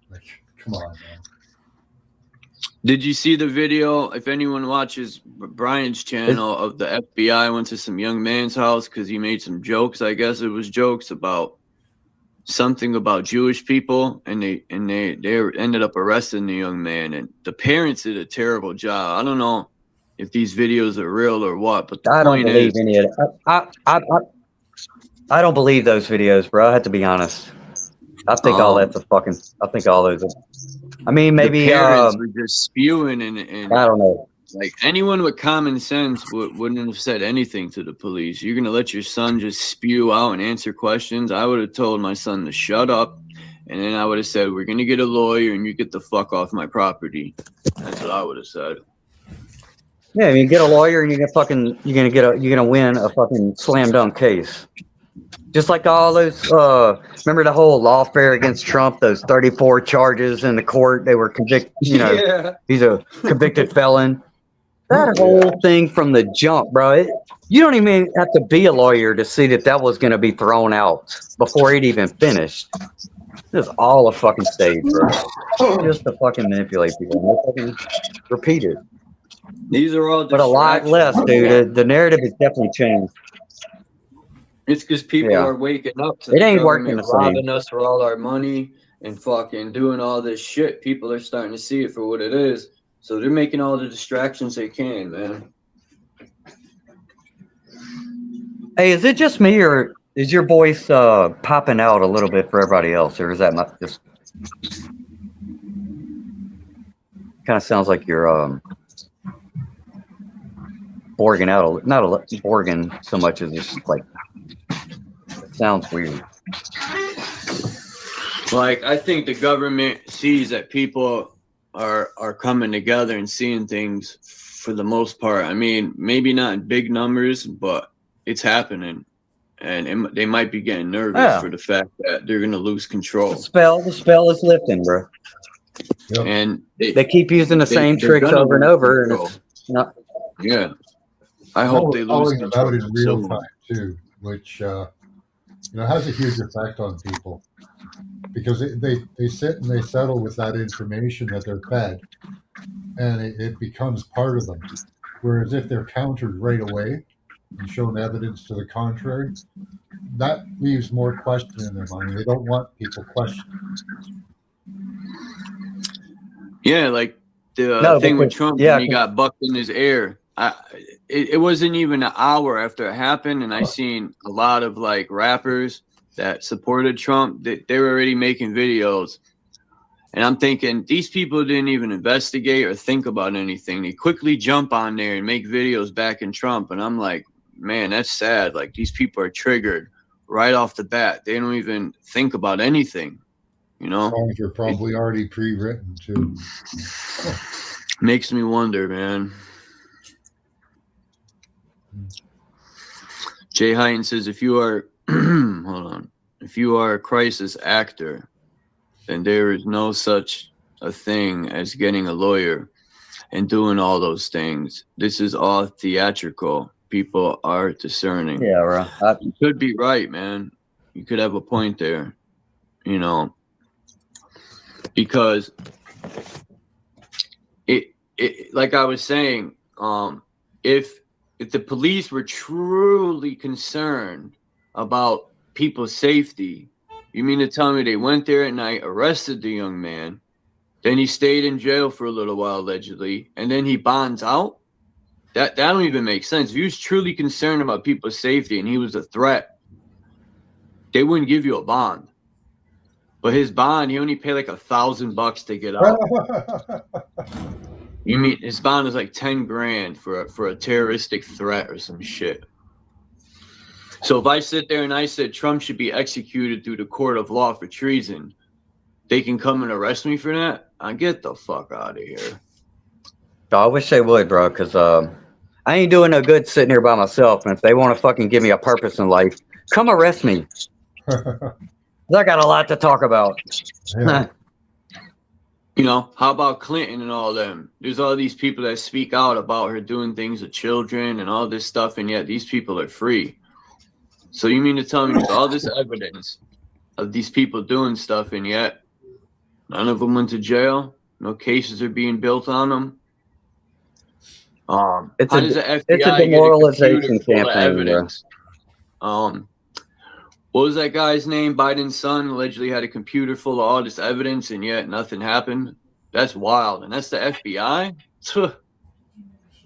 Speaker 7: Like, come on, man.
Speaker 5: Did you see the video? If anyone watches Brian's channel of the FBI went to some young man's house because he made some jokes. I guess it was jokes about something about Jewish people, and they ended up arresting the young man. And the parents did a terrible job. I don't know if these videos are real or what, but the
Speaker 8: I don't
Speaker 5: point
Speaker 8: believe
Speaker 5: is,
Speaker 8: any of it. I don't believe those videos, bro. I have to be honest. I think all that's a fucking. I think all those. I mean, maybe
Speaker 5: the parents were just spewing and
Speaker 8: I don't know.
Speaker 5: Like anyone with common sense wouldn't have said anything to the police. You're gonna let your son just spew out and answer questions? I would have told my son to shut up, and then I would have said, "We're gonna get a lawyer, and you get the fuck off my property." That's what I would have said.
Speaker 8: Yeah, I mean, get a lawyer, and you're gonna win a fucking slam dunk case. Just like all those, remember the whole lawfare against Trump? Those 34 charges in the court. They were convicted. You know, he's a convicted felon. That whole thing from the jump, bro. You don't even have to be a lawyer to see that was going to be thrown out before it even finished. This is all a fucking stage, bro. Just to fucking manipulate people. And fucking repeat it.
Speaker 5: These are all,
Speaker 8: but a lot less, dude. The narrative has definitely changed.
Speaker 5: It's because people are waking up to
Speaker 8: it ain't working the same.
Speaker 5: Robbing us for all our money and fucking doing all this shit. People are starting to see it for what it is. So they're making all the distractions they can, man.
Speaker 8: Hey, is it just me, or is your voice popping out a little bit for everybody else, or is that just kind of sounds like you're borging out not borging so much as just like it sounds weird.
Speaker 5: Like, I think the government sees that people are coming together and seeing things for the most part. I mean, maybe not in big numbers, but it's happening, and they might be getting nervous for the fact that they're gonna lose control.
Speaker 8: The spell is lifting, bro.
Speaker 7: Yep.
Speaker 5: And
Speaker 8: they keep using the same tricks over and over, and it's not.
Speaker 5: Yeah, I hope they lose control
Speaker 7: in real time too, which has a huge effect on people, because they sit and they settle with that information that they're fed, and it becomes part of them. Whereas if they're countered right away and shown evidence to the contrary, that leaves more question in their mind. They don't want people questioning.
Speaker 5: Yeah, like the thing with Trump when he got bucked in his ear. It wasn't even an hour after it happened, and I seen a lot of like rappers that supported Trump. They were already making videos, and I'm thinking these people didn't even investigate or think about anything. They quickly jump on there and make videos backing Trump, and I'm like, man, that's sad. Like, these people are triggered right off the bat. They don't even think about anything, you know?
Speaker 7: Songs are probably already pre-written too.
Speaker 5: Makes me wonder, man. Jay Heighton says, if you are if you are a crisis actor, then there is no such a thing as getting a lawyer and doing all those things. This is all theatrical. People are discerning.
Speaker 8: Yeah, right.
Speaker 5: You could be right, man. You could have a point there, you know, because it like I was saying, if the police were truly concerned about people's safety, you mean to tell me they went there at night, arrested the young man, then he stayed in jail for a little while allegedly, and then he bonds out? That don't even make sense. If he was truly concerned about people's safety and he was a threat, they wouldn't give you a bond. But his bond, he only paid like $1,000 to get out. You mean his bond is like 10 grand for a terroristic threat or some shit. So if I sit there and I said Trump should be executed through the court of law for treason, they can come and arrest me for that? I get the fuck out of here.
Speaker 8: I wish they would, bro, because I ain't doing no good sitting here by myself. And if they want to fucking give me a purpose in life, come arrest me. I got a lot to talk about.
Speaker 7: Yeah.
Speaker 5: You know, how about Clinton and all them? There's all these people that speak out about her doing things with children and all this stuff, and yet these people are free. So you mean to tell me there's all this evidence of these people doing stuff, and yet none of them went to jail? No cases are being built on them?
Speaker 8: It's
Speaker 5: how does the FBI
Speaker 8: it's a demoralization campaign, bro.
Speaker 5: What was that guy's name? Biden's son allegedly had a computer full of all this evidence, and yet nothing happened. That's wild, and that's the FBI.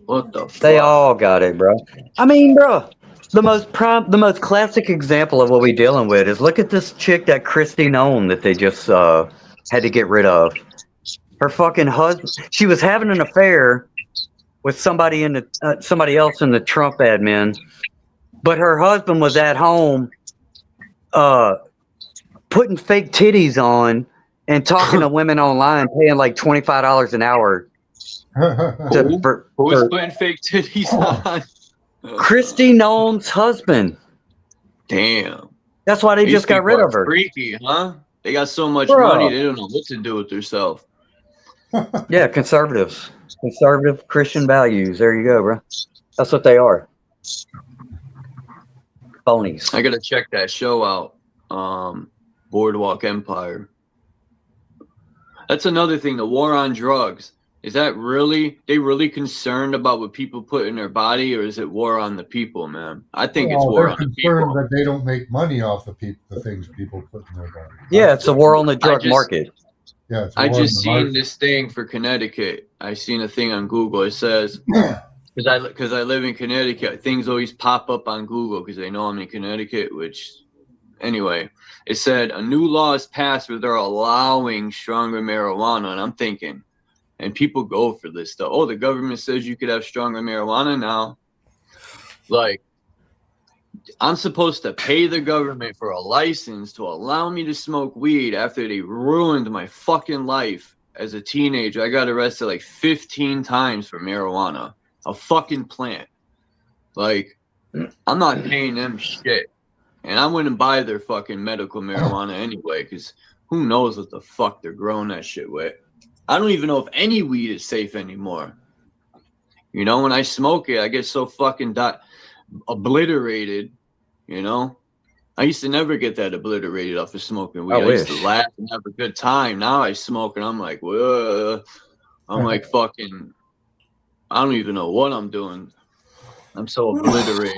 Speaker 5: What the fuck?
Speaker 8: They all got it, bro. I mean, bro, the most classic example of what we're dealing with is look at this chick, that Kristi Noem, that they just had to get rid of. Her fucking husband. She was having an affair with somebody in the somebody else in the Trump admin, but her husband was at home. Putting fake titties on and talking to women online, paying like $25 an hour.
Speaker 5: Who's putting fake titties on?
Speaker 8: Kristi Noem's husband.
Speaker 5: Damn.
Speaker 8: That's why they just got rid of her.
Speaker 5: Freaky, huh? They got so much money, they don't know what to do with themselves.
Speaker 8: Yeah, conservatives. Conservative Christian values. There you go, bro. That's what they are. Phonies.
Speaker 5: I gotta check that show out. Boardwalk Empire. That's another thing. The war on drugs. Is that really, they really concerned about what people put in their body, or is it war on the people, man? I think it's war on the people.
Speaker 7: They're concerned that they don't make money off the things people put in their body.
Speaker 8: Yeah, it's a war on the drug market.
Speaker 7: Yeah,
Speaker 5: I just seen this thing for Connecticut. I seen a thing on Google. It says, because I live in Connecticut, things always pop up on Google because they know I'm in Connecticut, which, anyway, it said a new law is passed where they're allowing stronger marijuana. And I'm thinking, and people go for this stuff. Oh, the government says you could have stronger marijuana now. Like, I'm supposed to pay the government for a license to allow me to smoke weed after they ruined my fucking life as a teenager. I got arrested like 15 times for marijuana. A fucking plant. Like, I'm not paying them shit. And I wouldn't buy their fucking medical marijuana anyway, because who knows what the fuck they're growing that shit with. I don't even know if any weed is safe anymore. You know, when I smoke it, I get so fucking obliterated, you know? I used to never get that obliterated off of smoking weed. I used to laugh and have a good time. Now I smoke and I'm like, whoa. I'm like fucking... I don't even know what I'm doing. I'm so obliterated.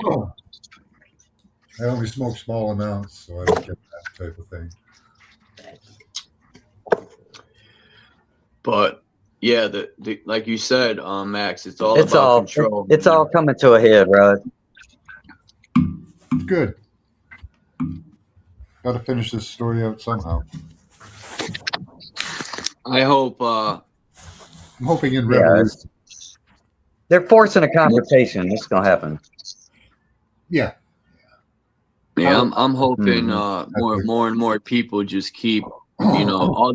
Speaker 7: I only smoke small amounts, so I don't get that type of thing.
Speaker 5: But yeah, the like you said, Max, it's all about control.
Speaker 8: It's all coming to a head, right?
Speaker 7: Good. Got to finish this story out somehow.
Speaker 5: I hope.
Speaker 7: I'm hoping in Revolution.
Speaker 8: They're forcing a confrontation. It's gonna happen.
Speaker 7: Yeah.
Speaker 5: Yeah, I'm hoping more and more people just keep, you know, all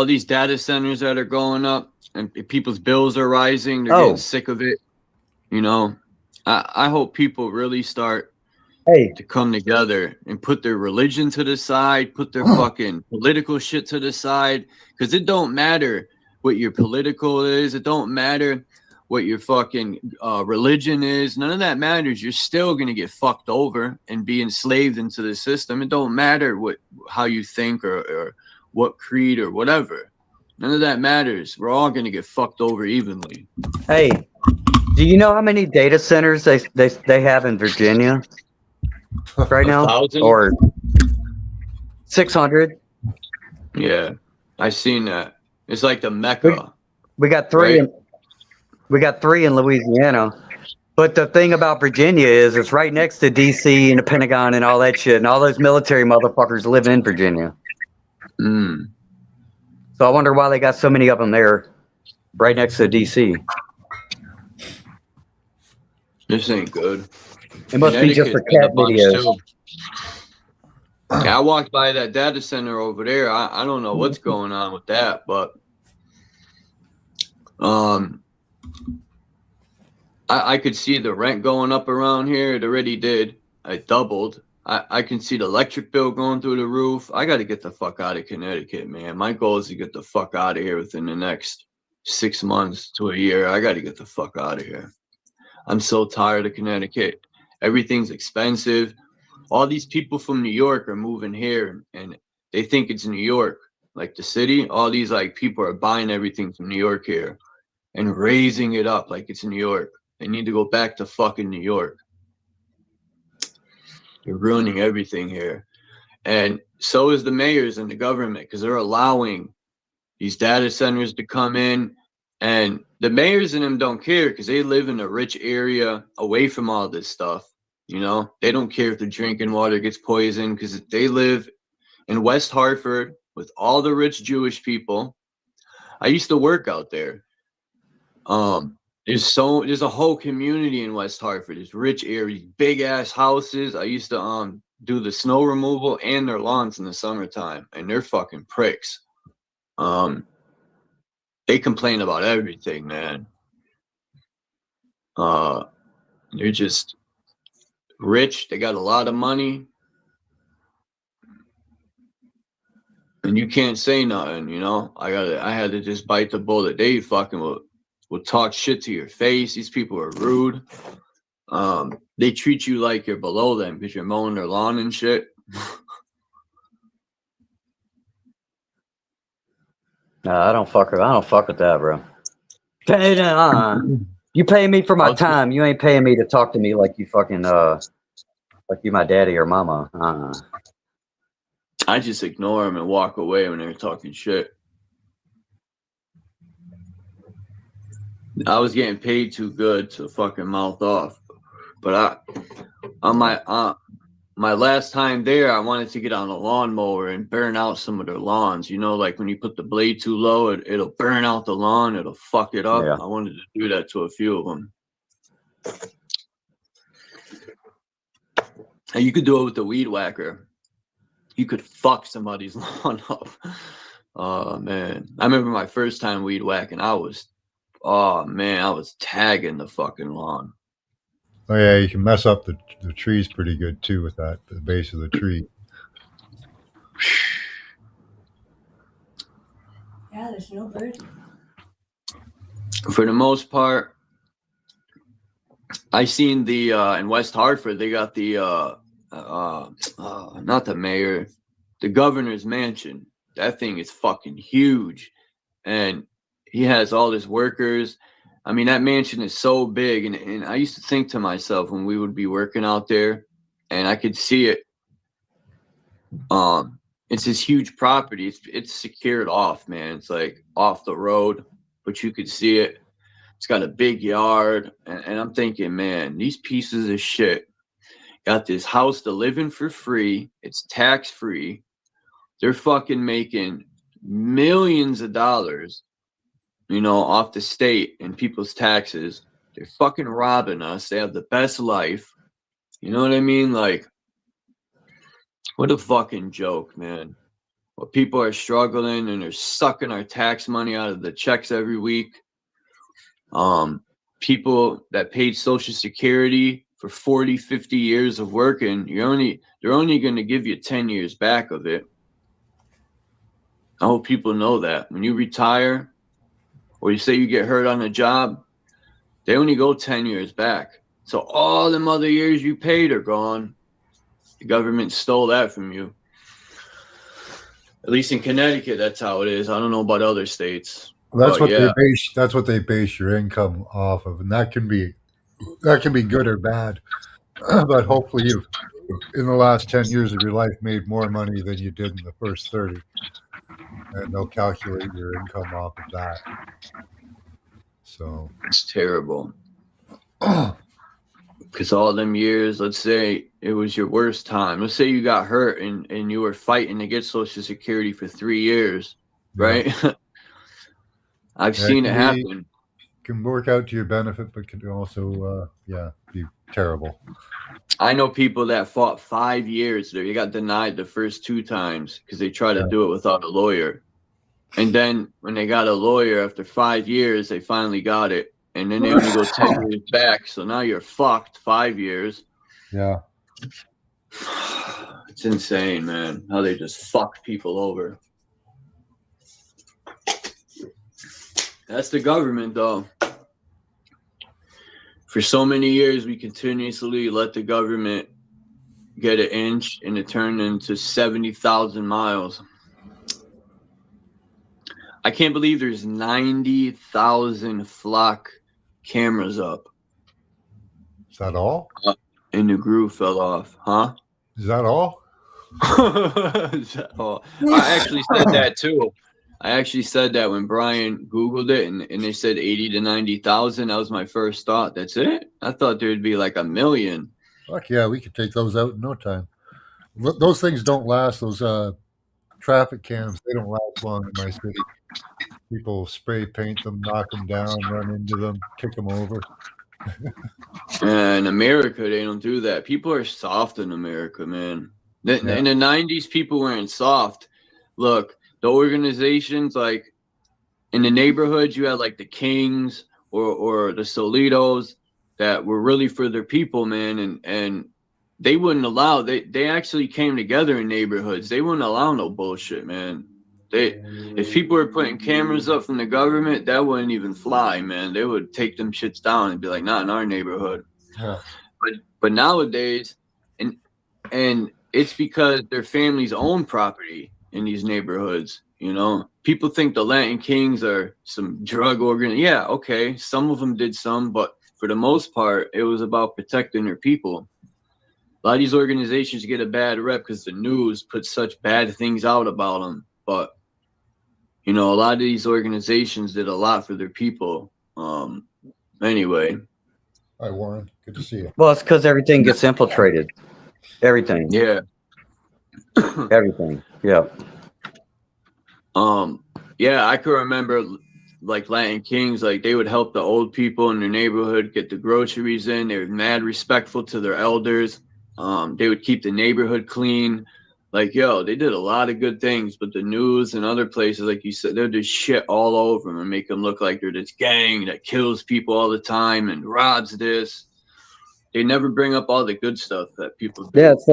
Speaker 5: these data centers that are going up and people's bills are rising. They're getting sick of it. You know, I hope people really start to come together and put their religion to the side, put their fucking political shit to the side, because it don't matter what your political is. It don't matter what your fucking religion is. None of that matters. You're still gonna get fucked over and be enslaved into the system. It don't matter how you think or what creed or whatever. None of that matters. We're all gonna get fucked over evenly.
Speaker 8: Hey, do you know how many data centers they have in Virginia right now?
Speaker 5: 1,000?
Speaker 8: Or 600?
Speaker 5: Yeah, I seen that. It's like the Mecca.
Speaker 8: We got three.
Speaker 5: Right?
Speaker 8: We got 3 in Louisiana. But the thing about Virginia is it's right next to DC and the Pentagon and all that shit. And all those military motherfuckers live in Virginia.
Speaker 5: Hmm.
Speaker 8: So I wonder why they got so many of them there, right next to DC.
Speaker 5: This ain't good.
Speaker 8: It must be just for
Speaker 5: Connecticut's got a
Speaker 8: cat
Speaker 5: bunch
Speaker 8: videos.
Speaker 5: too. Yeah, I walked by that data center over there. I don't know what's going on with that, but I could see the rent going up around here. It already did. It doubled. I can see the electric bill going through the roof. I got to get the fuck out of Connecticut, man. My goal is to get the fuck out of here within the next 6 months to a year. I got to get the fuck out of here. I'm so tired of Connecticut. Everything's expensive. All these people from New York are moving here and they think it's New York, like the city. All these like people are buying everything from New York here and raising it up like it's New York. They need to go back to fucking New York. You're ruining everything here. And so is the mayors and the government, because they're allowing these data centers to come in. And the mayors and them don't care because they live in a rich area away from all this stuff. You know, they don't care if the drinking water gets poisoned because they live in West Hartford with all the rich Jewish people. I used to work out there. There's a whole community in West Hartford. There's rich areas, big ass houses. I used to do the snow removal and their lawns in the summertime, and they're fucking pricks. They complain about everything, man. They're just rich. They got a lot of money, and you can't say nothing. You know, I had to just bite the bullet. They fucking will talk shit to your face. These people are rude. They treat you like you're below them because you're mowing their lawn and shit.
Speaker 8: No, I don't fuck with that, bro. You pay me for my time. You ain't paying me to talk to me like you fucking like you my daddy or mama.
Speaker 5: I just ignore them and walk away when they're talking shit. I was getting paid too good to fucking mouth off. But on my last time there, I wanted to get on a lawnmower and burn out some of their lawns. You know, like when you put the blade too low, it'll burn out the lawn. It'll fuck it up. Yeah. I wanted to do that to a few of them. And you could do it with the weed whacker. You could fuck somebody's lawn up. Oh, man. I remember my first time weed whacking. I was tagging the fucking lawn.
Speaker 7: Oh yeah, you can mess up the trees pretty good too with that, the base of the tree.
Speaker 6: Yeah, there's no bird.
Speaker 5: For the most part, I seen the in West Hartford, they got the not the mayor, the governor's mansion. That thing is fucking huge, and he has all his workers. I mean, that mansion is so big, and I used to think to myself when we would be working out there, and I could see it. It's this huge property. It's secured off, man. It's like off the road, but you could see it. It's got a big yard, and I'm thinking, man, these pieces of shit got this house to live in for free. It's tax free. They're fucking making millions of dollars, you know, off the state and people's taxes. They're fucking robbing us. They have the best life. You know what I mean? Like, what a fucking joke, man. Well, people are struggling and they're sucking our tax money out of the checks every week. People that paid Social Security for 40, 50 years of working, they're only going to give you 10 years back of it. I hope people know that. When you retire, or you say you get hurt on a job, they only go 10 years back. So all them other years you paid are gone. The government stole that from you. At least in Connecticut, that's how it is. I don't know about other states.
Speaker 7: That's what they base your income off of, and that can be good or bad. But hopefully you've, in the last 10 years of your life, made more money than you did in the first 30. And they'll calculate your income off of that. So
Speaker 5: it's terrible. Because all them years, let's say it was your worst time. Let's say you got hurt and you were fighting to get Social Security for 3 years, right? I've seen it happen.
Speaker 7: Can work out to your benefit, but can also, be terrible.
Speaker 5: I know people that fought 5 years. They got denied the first 2 times because they tried to do it without a lawyer. And then when they got a lawyer after 5 years, they finally got it. And then they only go 10 years back. So now you're fucked 5 years.
Speaker 7: Yeah.
Speaker 5: It's insane, man, how they just fuck people over. That's the government, though. For so many years, we continuously let the government get an inch, and it turned into 70,000 miles. I can't believe there's 90,000 flock cameras up.
Speaker 7: Is that all?
Speaker 5: And the groove fell off, huh?
Speaker 7: Is that all?
Speaker 5: Is that all? I actually said that too. I actually said that when Brian Googled it and they said 80 to 90,000. That was my first thought. That's it? I thought there'd be like 1 million.
Speaker 7: Fuck yeah, we could take those out in no time. Those things don't last. Those traffic cams, they don't last long in my city. People spray paint them, knock them down, run into them, kick them over.
Speaker 5: In America, they don't do that. People are soft in America, man. In the 90s, people weren't soft. Look, the organizations, like in the neighborhoods, you had like the Kings or the Solitos that were really for their people, man. And they wouldn't allow, they actually came together in neighborhoods. They wouldn't allow no bullshit, man. If people were putting cameras up from the government, that wouldn't even fly, man. They would take them shits down and be like, not in our neighborhood.
Speaker 7: Yeah.
Speaker 5: But nowadays, and it's because their families own property in these neighborhoods, you know. People think the Latin Kings are some drug organ. Yeah, okay, some of them did some, but for the most part, it was about protecting their people. A lot of these organizations get a bad rep because the news puts such bad things out about them, but you know, a lot of these organizations did a lot for their people. Anyway.
Speaker 7: Hi, Warren. Good to see you.
Speaker 8: Well, it's because everything gets infiltrated. Everything.
Speaker 5: Yeah.
Speaker 8: Everything. Yeah.
Speaker 5: Yeah, I can remember like Latin Kings, like they would help the old people in their neighborhood get the groceries in. They were mad respectful to their elders. They would keep the neighborhood clean. Like, yo, they did a lot of good things, but the news and other places, like you said, they're just shit all over them and make them look like they're this gang that kills people all the time and robs this. They never bring up all the good stuff that people do.
Speaker 8: Yeah, it's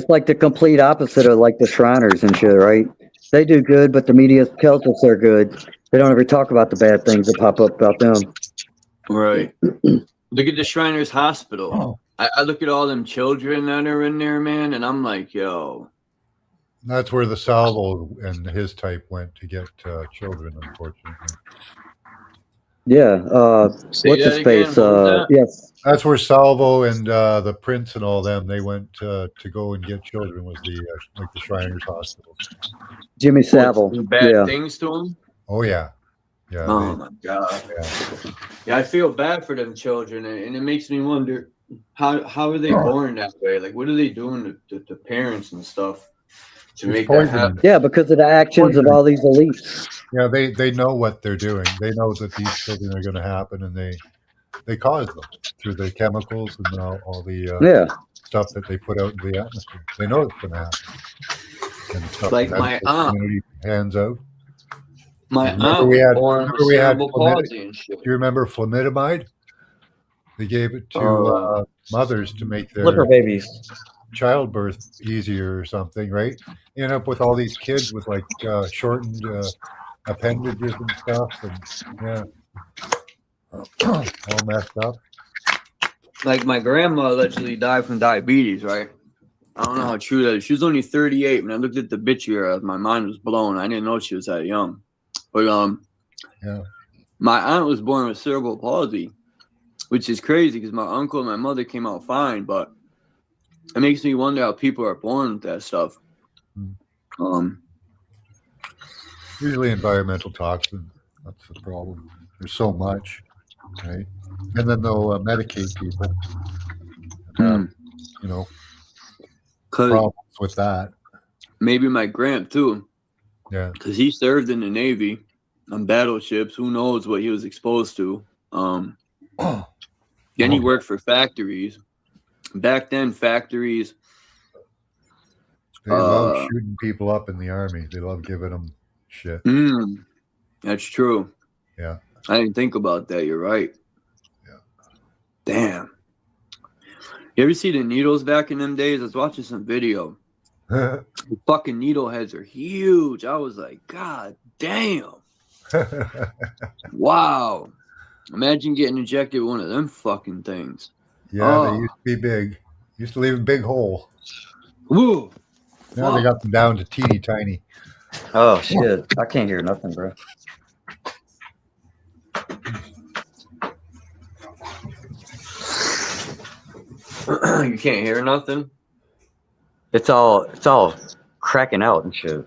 Speaker 8: like the complete opposite of like the Shriners and shit, right? They do good, but the media tells us they're good. They don't ever talk about the bad things that pop up about them.
Speaker 5: Right. Look at the Shriners Hospital.
Speaker 7: Oh.
Speaker 5: I look at all them children that are in there, man, and I'm like, yo.
Speaker 7: That's where the Salvo and his type went to get children, unfortunately.
Speaker 8: Yeah. What's his face? Yes.
Speaker 7: That's where Salvo and the Prince and all them, they went to go and get children, was the like the Shriners Hospital.
Speaker 8: Jimmy Savile.
Speaker 5: Bad things to him?
Speaker 7: Oh, yeah. Yeah.
Speaker 5: Oh, my God. Yeah, I feel bad for them children, and it makes me wonder, how are they born that way? Like, what are they doing to parents and stuff to make that happen?
Speaker 8: Yeah, because of the actions of all these elites.
Speaker 7: Yeah, they know what they're doing. They know that these children are going to happen, and they cause them through the chemicals and all the stuff that they put out into the atmosphere. They know it's going to happen. And stuff
Speaker 5: like my aunt
Speaker 7: hands out.
Speaker 5: My aunt was born with cerebral palsy and shit.
Speaker 7: Do you remember flutamide? They gave it to mothers to make their
Speaker 8: flipper babies
Speaker 7: childbirth easier or something, right? You end up with all these kids with like shortened appendages and stuff, and all messed up.
Speaker 5: Like my grandma allegedly died from diabetes, right? I don't know how true that is. She was only 38 when I looked at the obituary. My mind was blown. I didn't know she was that young. But my aunt was born with cerebral palsy, which is crazy because my uncle and my mother came out fine, but it makes me wonder how people are born with that stuff.
Speaker 7: Usually environmental toxins. That's the problem. There's so much, right? And then they'll medicate people. You know, problems with that.
Speaker 5: Maybe my gramp too.
Speaker 7: Yeah.
Speaker 5: Because he served in the Navy on battleships. Who knows what he was exposed to? Then he worked for factories. Back then, factories.
Speaker 7: They love shooting people up in the Army. They love giving them shit.
Speaker 5: That's true.
Speaker 7: Yeah.
Speaker 5: I didn't think about that. You're right.
Speaker 7: Yeah.
Speaker 5: Damn. You ever see the needles back in them days? I was watching some video. The fucking needle heads are huge. I was like, God damn. Wow. Imagine getting injected with one of them fucking things.
Speaker 7: Yeah, they used to be big. Used to leave a big hole.
Speaker 5: Woo.
Speaker 7: Now they got them down to teeny tiny.
Speaker 8: Oh shit! I can't hear nothing, bro.
Speaker 5: You can't hear nothing?
Speaker 8: It's all cracking out and shit.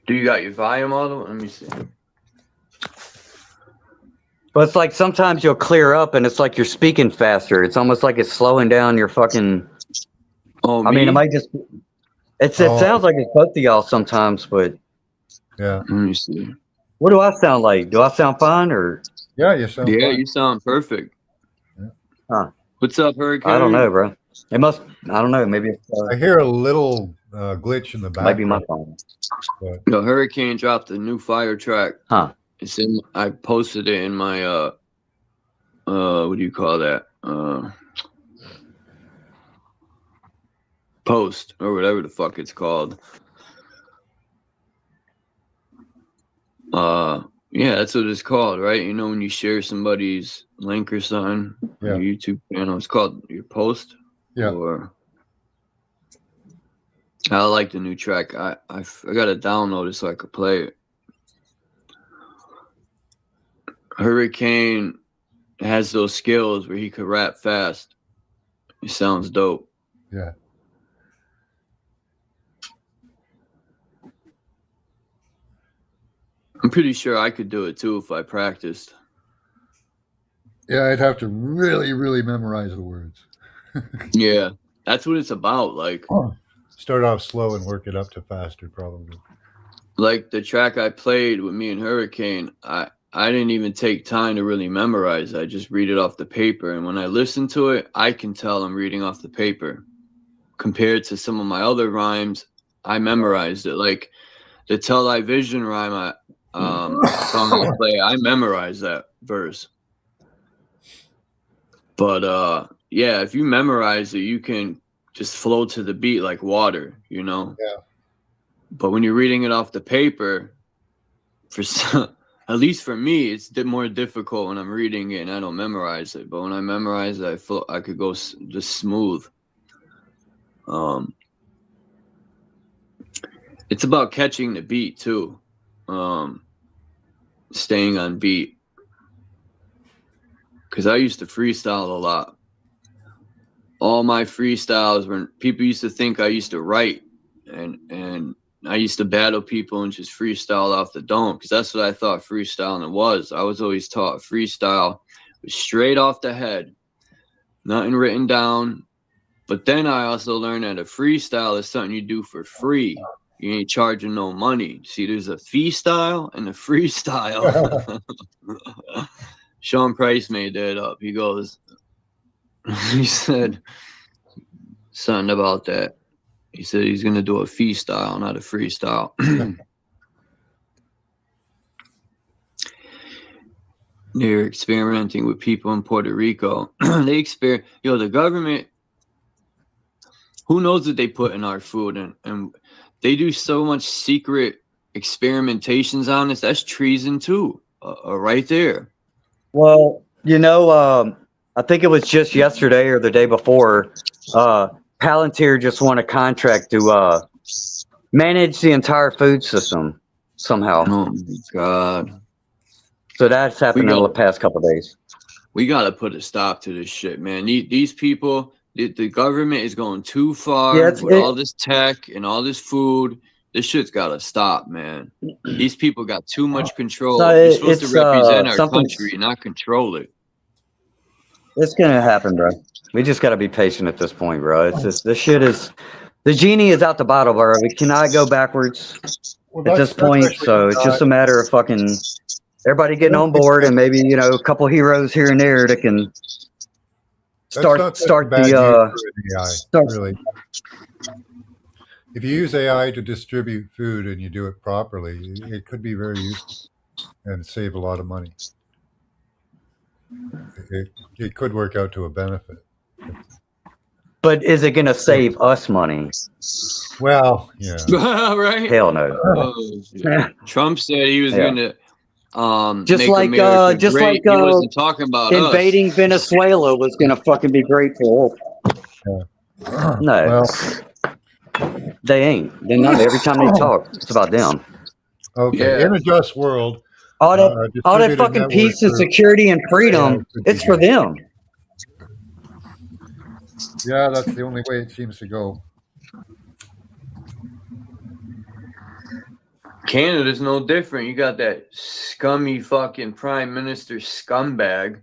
Speaker 5: Do you got your volume on? Let me see.
Speaker 8: But it's like sometimes you'll clear up and it's like you're speaking faster. It's almost like it's slowing down your fucking.
Speaker 5: Oh,
Speaker 8: I mean, it might just. It sounds like it's both of y'all sometimes, but.
Speaker 7: Yeah.
Speaker 5: Let me see.
Speaker 8: What do I sound like? Do I sound fine or?
Speaker 7: Yeah, you sound.
Speaker 5: Yeah,
Speaker 7: fine.
Speaker 5: you sound perfect.
Speaker 8: Yeah. Huh.
Speaker 5: What's up, Hurricane?
Speaker 8: I don't know, bro. It must. I don't know. Maybe it's.
Speaker 7: I hear a little glitch in the background.
Speaker 8: Might be my phone.
Speaker 5: Yo, Hurricane dropped a new fire track.
Speaker 8: Huh.
Speaker 5: It's in. I posted it in my what do you call that? Post or whatever the fuck it's called. Yeah, that's what it's called, right? You know, when you share somebody's link or something on your YouTube channel, it's called your post.
Speaker 7: Yeah.
Speaker 5: Or I like the new track. I gotta download it so I could play it. Hurricane has those skills where he could rap fast. It sounds dope.
Speaker 7: Yeah.
Speaker 5: I'm pretty sure I could do it too if I practiced.
Speaker 7: Yeah, I'd have to really, really memorize the words.
Speaker 5: Yeah, that's what it's about. Like,
Speaker 7: start off slow and work it up to faster, probably.
Speaker 5: Like the track I played with me and Hurricane, I didn't even take time to really memorize. I just read it off the paper, and when I listen to it, I can tell I'm reading off the paper. Compared to some of my other rhymes, I memorized it. Like the Tell Thy Vision rhyme, song I play, I memorized that verse. But yeah, if you memorize it, you can just flow to the beat like water, you know?
Speaker 7: Yeah.
Speaker 5: But when you're reading it off the paper, at least for me, it's more difficult when I'm reading it and I don't memorize it. But when I memorize it, I could go just smooth. It's about catching the beat too. Staying on beat. Because I used to freestyle a lot. All my freestyles, when people used to think I used to write, and I used to battle people and just freestyle off the dome, because that's what I thought freestyling was. I was always taught freestyle was straight off the head, nothing written down. But then I also learned that a freestyle is something you do for free. You ain't charging no money. See, there's a fee style and a freestyle. Sean Price made that up. He goes, he said something about that. He said he's going to do a fee style, not a freestyle. They're experimenting with people in Puerto Rico. The government, who knows what they put in our food, and they do so much secret experimentations on us. That's treason too, right there.
Speaker 8: Well, you know, I think it was just yesterday or the day before, Palantir just won a contract to manage the entire food system somehow.
Speaker 5: Oh my God.
Speaker 8: So that's happened in the past couple of days.
Speaker 5: We got to put a stop to this shit, man. These people, the government is going too far with all this tech and all this food. This shit's got to stop, man. These people got too much control. They're supposed to represent our country, not control it.
Speaker 8: It's gonna happen, bro. We just gotta be patient at this point, bro. It's just this shit is the genie is out the bottle, bro. We cannot go backwards at this point.
Speaker 7: actually
Speaker 8: So it's just a matter of fucking everybody getting on board, and maybe a couple heroes here and there that can start the
Speaker 7: AI, really. If you use AI to distribute food and you do it properly, it could be very useful and save a lot of money. It could work out to a benefit.
Speaker 8: But is it gonna save us money?
Speaker 7: Well, yeah.
Speaker 5: Right?
Speaker 8: Hell no.
Speaker 5: Trump said he was gonna
Speaker 8: just
Speaker 5: make
Speaker 8: like
Speaker 5: America
Speaker 8: just
Speaker 5: great.
Speaker 8: like
Speaker 5: he wasn't talking about
Speaker 8: invading
Speaker 5: us.
Speaker 8: Venezuela was gonna fucking be great for us. No.
Speaker 7: Well,
Speaker 8: they ain't. They're not. Every time they talk, it's about them.
Speaker 7: Okay. In a just world,
Speaker 8: all that fucking peace and security and freedom, it's for them.
Speaker 7: Yeah, that's the only way it seems to go.
Speaker 5: Canada's no different. You got that scummy fucking prime minister scumbag.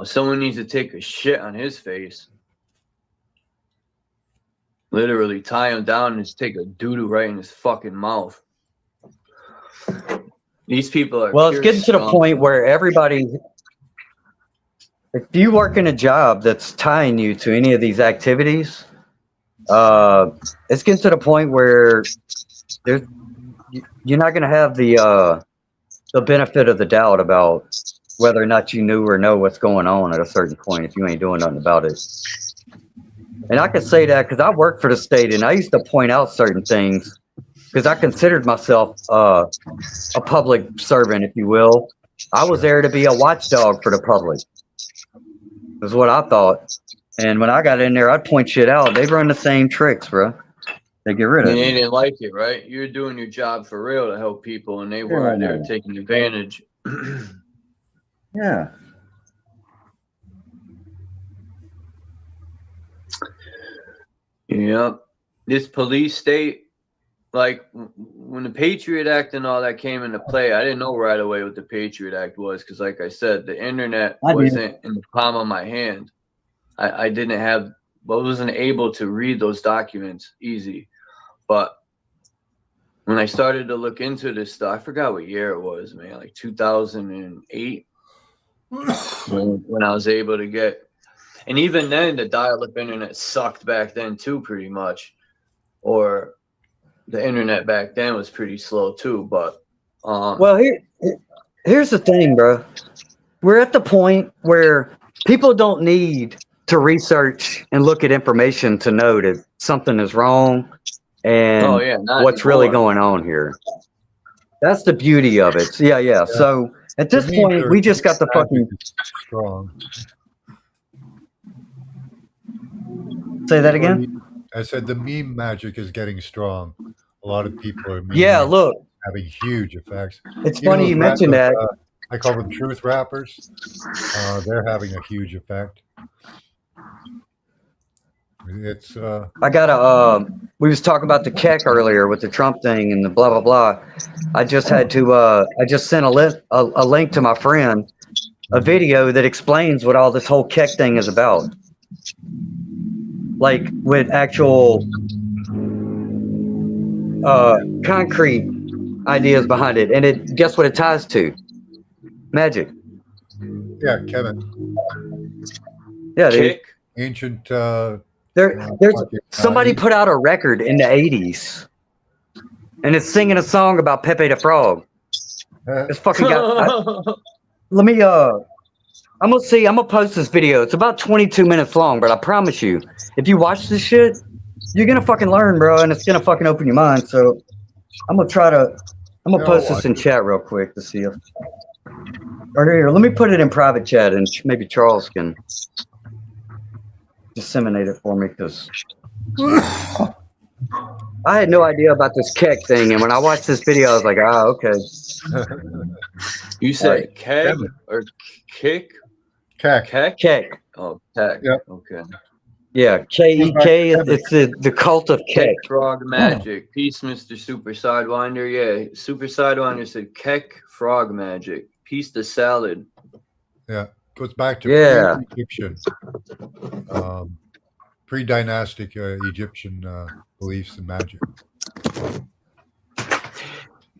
Speaker 5: Someone needs to take a shit on his face. Literally tie him down and just take a doo-doo right in his fucking mouth. These people are
Speaker 8: Well, it's getting to the point where everybody, if you work in a job that's tying you to any of these activities, it's getting to the point where you're not going to have the benefit of the doubt about whether or not you knew or know what's going on at a certain point if you ain't doing nothing about it. And I can say that because I worked for the state and I used to point out certain things because I considered myself a public servant, if you will. I was there to be a watchdog for the public. Is what I thought. And when I got in there, I'd point shit out. They run the same tricks, bro. They get rid of it.
Speaker 5: They didn't like it, right? You're doing your job for real to help people, and they were there taking advantage.
Speaker 8: Yeah.
Speaker 5: Yep. This police state, like when the Patriot Act and all that came into play, I didn't know right away what the Patriot Act was because, like I said, the internet wasn't in the palm of my hand. I wasn't able to read those documents easy. But when I started to look into this stuff, I forgot what year it was, man, like 2008, when I was able to get. And even then, the dial-up internet sucked back then too, pretty much. Or the internet back then was pretty slow too. But
Speaker 8: well, here's the thing, bro. We're at the point where people don't need to research and look at information to know that something is wrong and what's really going on here. That's the beauty of it. Yeah. So at this point, we just got the fucking
Speaker 7: strong.
Speaker 8: Say that again?
Speaker 7: I said the meme magic is getting strong. A lot of people are
Speaker 8: look,
Speaker 7: having huge effects.
Speaker 8: It's funny you mentioned that.
Speaker 7: I call them truth rappers. They're having a huge effect. It's
Speaker 8: I got we was talking about the Keck earlier with the Trump thing and the blah blah blah. I just had to I just sent a link to my friend, a video that explains what all this whole Keck thing is about. Like with actual concrete ideas behind it. And guess what it ties to? Magic.
Speaker 7: Yeah, Kevin.
Speaker 8: Yeah, dude.
Speaker 7: Ancient
Speaker 8: there's somebody put out a record in the 80s and it's singing a song about Pepe the Frog. It's fucking got let me I'm gonna post this video. It's about 22 minutes long, but I promise you, if you watch this shit, you're gonna fucking learn, bro, and it's gonna fucking open your mind. So I'm gonna post this in chat real quick to see if right here, let me put it in private chat and maybe Charles can disseminate it for me because I had no idea about this Keck thing, and when I watched this video, I was like, okay.
Speaker 5: You said Keck or Kick?
Speaker 7: Keck.
Speaker 8: Keck.
Speaker 5: Oh, Keck.
Speaker 7: Yep.
Speaker 5: Okay.
Speaker 8: Yeah, K-E-K. It's the cult of Keck.
Speaker 5: Frog magic. Peace, Mr. Super Sidewinder. Yeah, Super Sidewinder said Keck frog magic. Peace the salad.
Speaker 7: Yeah. Goes back to pre-Egyptian, pre-dynastic Egyptian beliefs and magic.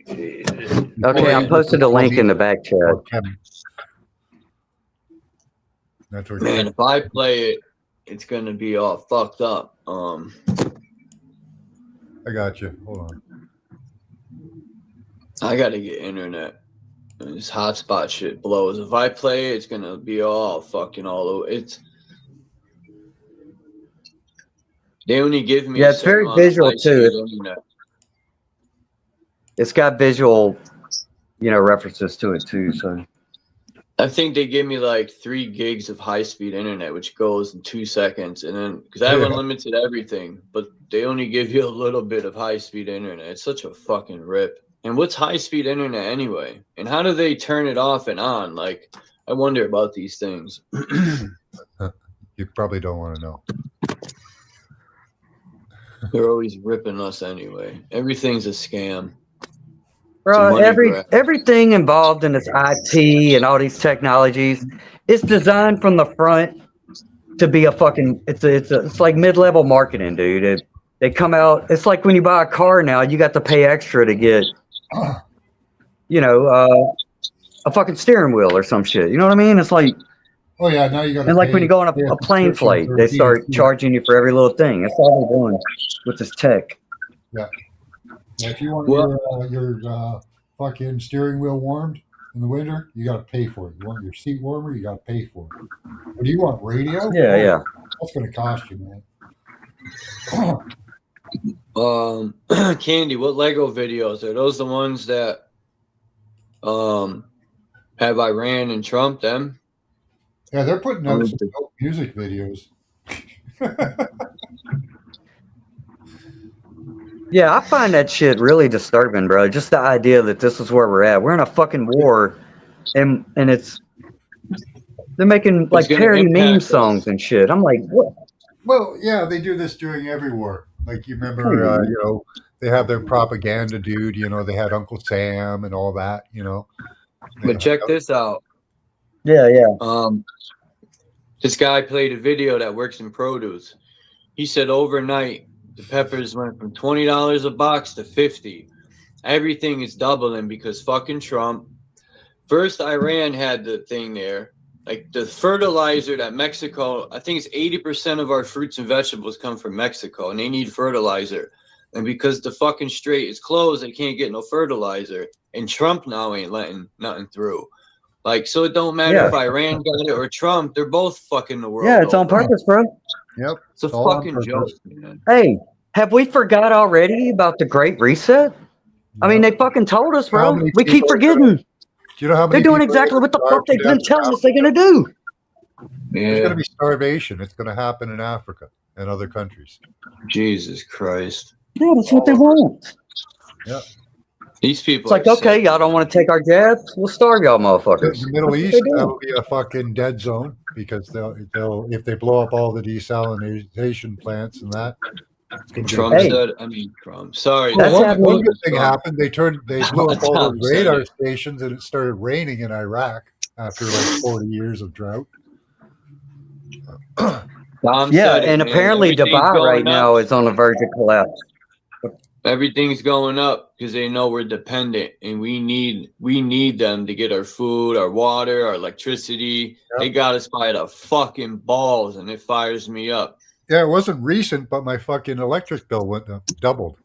Speaker 8: Okay, I posted a link in the back chat.
Speaker 7: That's what
Speaker 5: Man, if I play it, it's gonna be all fucked up.
Speaker 7: I got you. Hold on.
Speaker 5: I gotta get internet. This hotspot shit blows. If I play it, it's gonna be all fucking all over. They only give me
Speaker 8: it's very visual too. It's got visual, references to it too. So
Speaker 5: I think they give me like 3 gigs of high-speed internet, which goes in 2 seconds, and then because I have unlimited everything, but they only give you a little bit of high-speed internet. It's such a fucking rip. And what's high-speed internet anyway? And how do they turn it off and on? Like, I wonder about these things.
Speaker 7: You probably don't want to know.
Speaker 5: They're always ripping us anyway. Everything's a scam.
Speaker 8: Bro, everything involved in this IT and all these technologies is designed from the front to be a fucking. It's like mid-level marketing, dude. They come out. It's like when you buy a car now, you got to pay extra to get, a fucking steering wheel or some shit. You know what I mean? It's like.
Speaker 7: Oh yeah, now you got.
Speaker 8: And like when you go on a plane flight, they start charging you for every little thing. That's all they're doing with this tech.
Speaker 7: Yeah. If you want your fucking steering wheel warmed in the winter, you got to pay for it. You want your seat warmer, you got to pay for it. But do you want radio?
Speaker 8: Yeah.
Speaker 7: That's going to cost you, man.
Speaker 5: Candy, what Lego videos are those? The ones that have Iran and Trump? Them?
Speaker 7: Yeah, they're putting out some music videos.
Speaker 8: Yeah, I find that shit really disturbing, bro. Just the idea that this is where we're at. We're in a fucking war, and they're making like parody meme songs and shit. I'm like, what?
Speaker 7: Well, yeah, they do this during every war. Like you remember, they have their propaganda dude. They had Uncle Sam and all that.
Speaker 5: But check this out.
Speaker 8: Yeah.
Speaker 5: This guy played a video that works in produce. He said overnight the peppers went from $20 a box to $50. Everything is doubling because fucking Trump. First, Iran had the thing there. Like the fertilizer that Mexico, I think it's 80% of our fruits and vegetables come from Mexico, and they need fertilizer. And because the fucking strait is closed, they can't get no fertilizer. And Trump now ain't letting nothing through. Like, so it don't matter if Iran got it or Trump. They're both fucking the world.
Speaker 8: Yeah, it's on purpose, bro.
Speaker 7: Yep.
Speaker 5: It's a fucking joke, man.
Speaker 8: Hey, have we forgot already about the Great Reset? I mean, they fucking told us, bro. We keep forgetting.
Speaker 7: Do you know how many
Speaker 8: they're doing exactly what the fuck they've been telling us they're going to do.
Speaker 7: There's going to be starvation. It's going to happen in Africa and other countries.
Speaker 5: Jesus Christ.
Speaker 8: Yeah, that's what they want.
Speaker 7: Yeah.
Speaker 5: These people.
Speaker 8: It's like, okay, y'all don't want to take our jabs? We'll starve y'all motherfuckers.
Speaker 7: The Middle East, that'll be a fucking dead zone because they'll if they blow up all the desalination plants and that.
Speaker 5: Trump said, Trump. Sorry.
Speaker 7: One good thing happened. They blew up all the radar stations and it started raining in Iraq after like 40 years of drought.
Speaker 8: And apparently Dubai right now is on the verge of collapse.
Speaker 5: Everything's going up because they know we're dependent, and we need them to get our food, our water, our electricity. Yep. They got us by the fucking balls, and it fires me up.
Speaker 7: Yeah, it wasn't recent, but my fucking electric bill went up, doubled.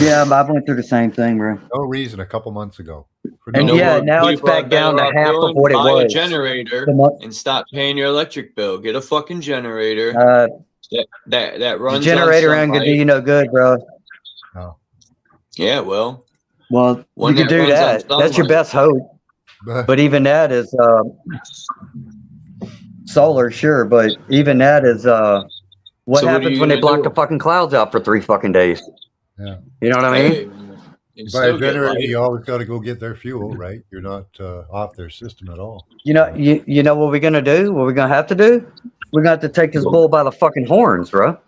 Speaker 8: Yeah, I went through the same thing, bro.
Speaker 7: No reason, a couple months ago.
Speaker 8: Now it's back down to half of what it was.
Speaker 5: Buy a generator and stop paying your electric bill. Get a fucking generator that runs.
Speaker 8: The generator ain't gonna do you no good, bro.
Speaker 7: No.
Speaker 5: Yeah, well,
Speaker 8: you can do that. That's your best hope. But even that is solar, sure. But even that is what happens when they block the fucking clouds out for 3 fucking days.
Speaker 7: Yeah.
Speaker 8: You know what I mean?
Speaker 7: By a generator, you always got to go get their fuel, right? You're not off their system at all.
Speaker 8: You know what we're gonna do? What we're gonna have to do? We're gonna have to take this bull by the fucking horns, bro.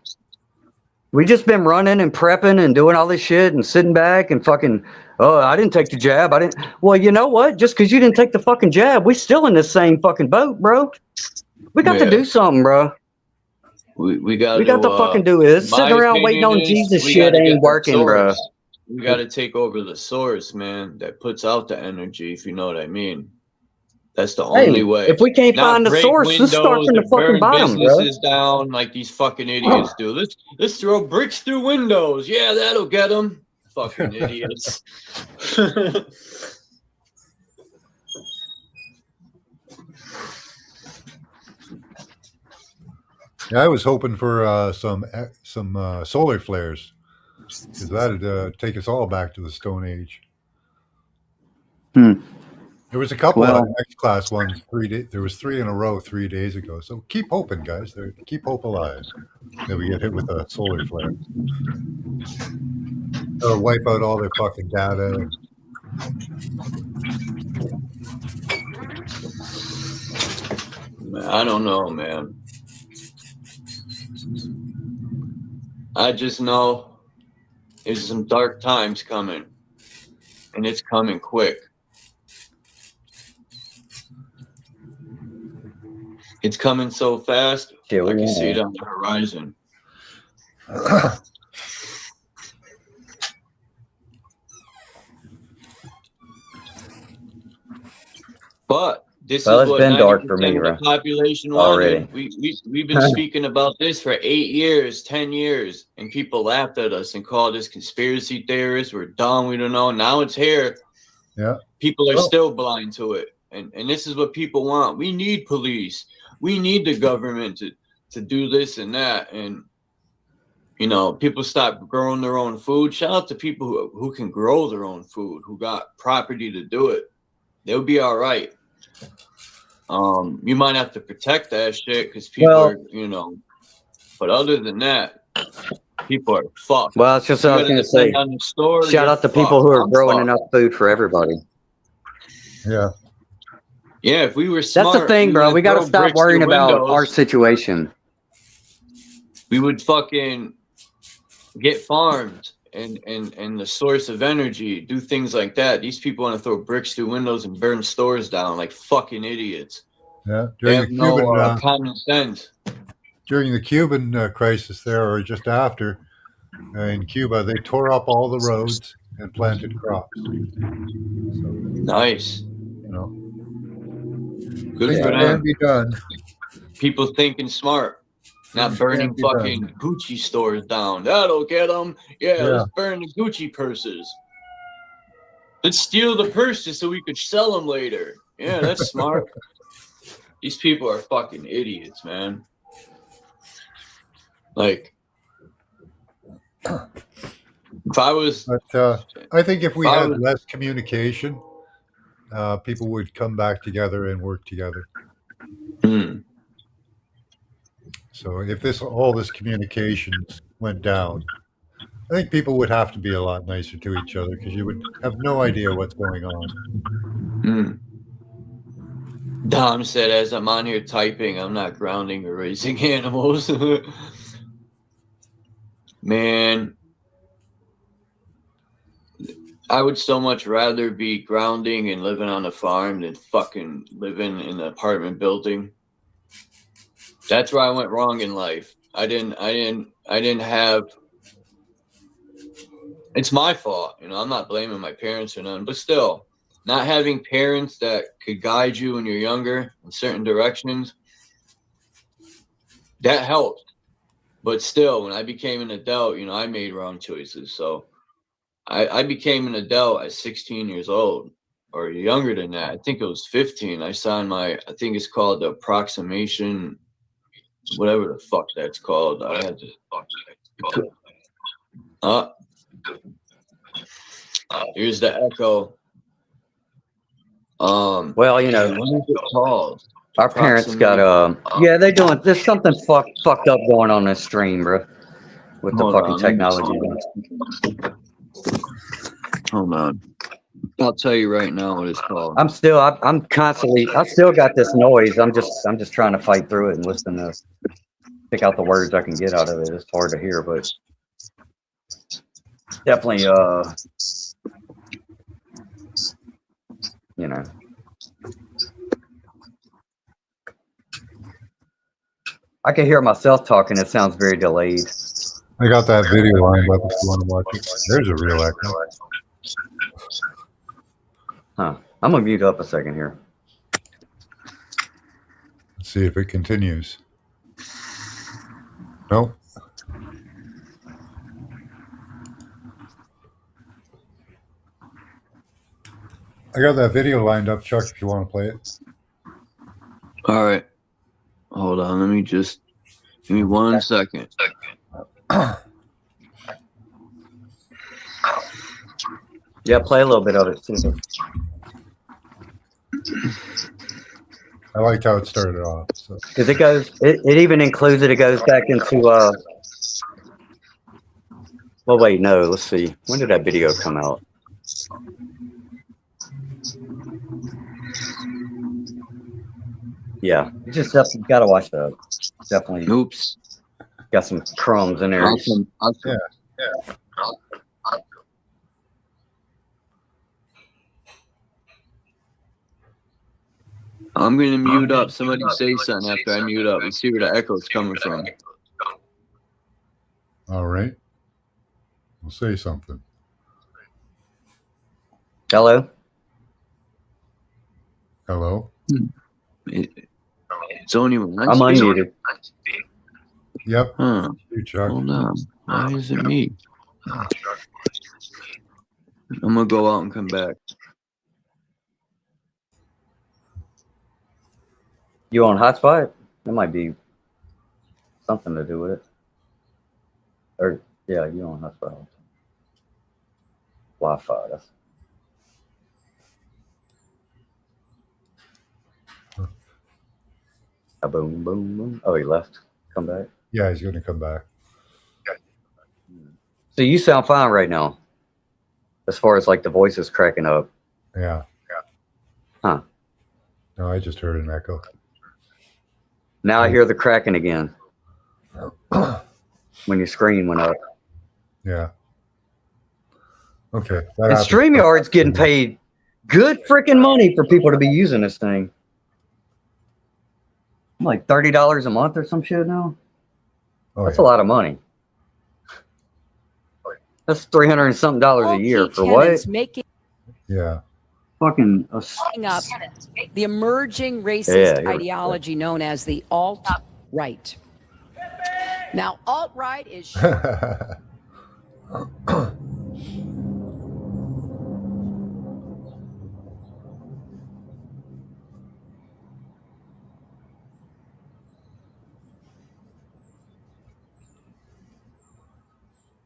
Speaker 8: We just been running and prepping and doing all this shit and sitting back and fucking Oh, I didn't take the jab. I didn't. Well, you know what? Just because you didn't take the fucking jab, we still in the same fucking boat, bro. We got to do something, bro.
Speaker 5: We got
Speaker 8: to fucking do it. Sitting around waiting on Jesus shit ain't working, bro.
Speaker 5: We got to take over the source, man, that puts out the energy, if you know what I mean. That's the only way.
Speaker 8: If we can't find the source, let's start from the fucking bottom, bro.
Speaker 5: Businesses down like these fucking idiots do. Let's throw bricks through windows. Yeah, that'll get them. Fucking idiots.
Speaker 7: Yeah, I was hoping for some solar flares, because that'd take us all back to the Stone Age. There was a couple of X-Class ones 3 days. There was 3 in a row 3 days ago. So keep hoping, guys. Keep hope alive that we get hit with a solar flare. Or wipe out all their fucking data.
Speaker 5: I don't know, man. I just know there's some dark times coming, and it's coming quick. It's coming so fast, I can see it on the horizon. But this is what
Speaker 8: been dark for
Speaker 5: 90%
Speaker 8: me,
Speaker 5: of the population wanted. We've been speaking about this for 8 years, 10 years, and people laughed at us and called us conspiracy theorists. We're dumb. We don't know. Now it's here.
Speaker 7: Yeah.
Speaker 5: People are still blind to it. And this is what people want. We need police. We need the government to do this and that. And, you know, people stop growing their own food. Shout out to people who can grow their own food, who got property to do it. They'll be all right. You might have to protect that shit because people are, you know, but other than that, people are fucked.
Speaker 8: Well, it's just what I was going to say. Shout out to people who are growing enough food for everybody.
Speaker 7: Yeah.
Speaker 5: Yeah, if we were smart.
Speaker 8: That's the thing, bro. We got to stop worrying about our situation.
Speaker 5: We would fucking get farmed and the source of energy, do things like that. These people want to throw bricks through windows and burn stores down like fucking idiots.
Speaker 7: Yeah,
Speaker 5: they have no common sense.
Speaker 7: During the Cuban crisis there, or just after, in Cuba, they tore up all the roads and planted crops. So,
Speaker 5: nice.
Speaker 7: You know,
Speaker 5: good for them.
Speaker 7: Can be done.
Speaker 5: People thinking smart. Not burning fucking Gucci stores down. That'll get them. Yeah, let's burn the Gucci purses. Let's steal the purses so we could sell them later. Yeah, that's smart. These people are fucking idiots, man. Like, if I was...
Speaker 7: But I think if we had less communication, people would come back together and work together. So if all this communications went down, I think people would have to be a lot nicer to each other because you would have no idea what's going on.
Speaker 5: Dom said, as I'm on here typing, I'm not grounding or raising animals. Man, I would so much rather be grounding and living on a farm than fucking living in an apartment building. That's where I went wrong in life. I didn't have. It's my fault, you know. I'm not blaming my parents or none, but still, not having parents that could guide you when you're younger in certain directions, that helped. But still, when I became an adult, you know, I made wrong choices. So I became an adult at 16 years old, or younger than that. I think it was 15. I signed I think it's called the approximation. Whatever the fuck that's called. I had to. Here's the echo.
Speaker 8: Well, you know, our parents got yeah, they're doing. There's something fucked up going on this stream, bro, with the fucking technology.
Speaker 5: Hold on. I'll tell you right now what it's called.
Speaker 8: I'm constantly. I still got this noise. I'm just trying to fight through it and listen to pick out the words I can get out of it. It's hard to hear, but definitely you know. I can hear myself talking. It sounds very delayed.
Speaker 7: I got that video lined up if you want to watch it. There's a real echo.
Speaker 8: Huh. I'm going to mute up a second here.
Speaker 7: Let's see if it continues. Nope. I got that video lined up, Chuck, if you want to play it.
Speaker 5: All right. Hold on. Let me just give me 1 second.
Speaker 8: Yeah, play a little bit of it too.
Speaker 7: I liked how it started off. So.
Speaker 8: Because it even includes it. It goes back into, well, wait, no, let's see. When did that video come out? Yeah, you just got to watch that. Definitely.
Speaker 5: Oops.
Speaker 8: Got some crumbs in there.
Speaker 5: Awesome.
Speaker 7: Yeah.
Speaker 5: I'm going to mute up. Somebody say something after I mute up and see where the echo's coming from.
Speaker 7: All right. We'll say something.
Speaker 8: Hello?
Speaker 7: Hello?
Speaker 5: It's only when
Speaker 8: I'm unmuted.
Speaker 7: Yep.
Speaker 5: Huh.
Speaker 7: You, Chuck.
Speaker 5: Hold on. Why is it me? I'm going to go out and come back.
Speaker 8: You on hotspot? That might be something to do with it. Or, yeah, you on hotspot. Wi-Fi. That's... Boom, boom, boom. Oh, he left. Come back.
Speaker 7: Yeah, he's going to come back.
Speaker 8: So you sound fine right now, as far as like the voice is cracking up.
Speaker 7: Yeah.
Speaker 8: Huh.
Speaker 7: No, I just heard an echo.
Speaker 8: Now I hear the cracking again when your screen went up.
Speaker 7: Yeah. Okay.
Speaker 8: And StreamYard's getting paid good freaking money for people to be using this thing. Like $30 a month or some shit now.
Speaker 7: Oh,
Speaker 8: that's a lot of money. That's $300 and something a year for what?
Speaker 7: Yeah.
Speaker 8: Fucking
Speaker 9: up the emerging racist ideology known as the alt-right. Now, alt-right is...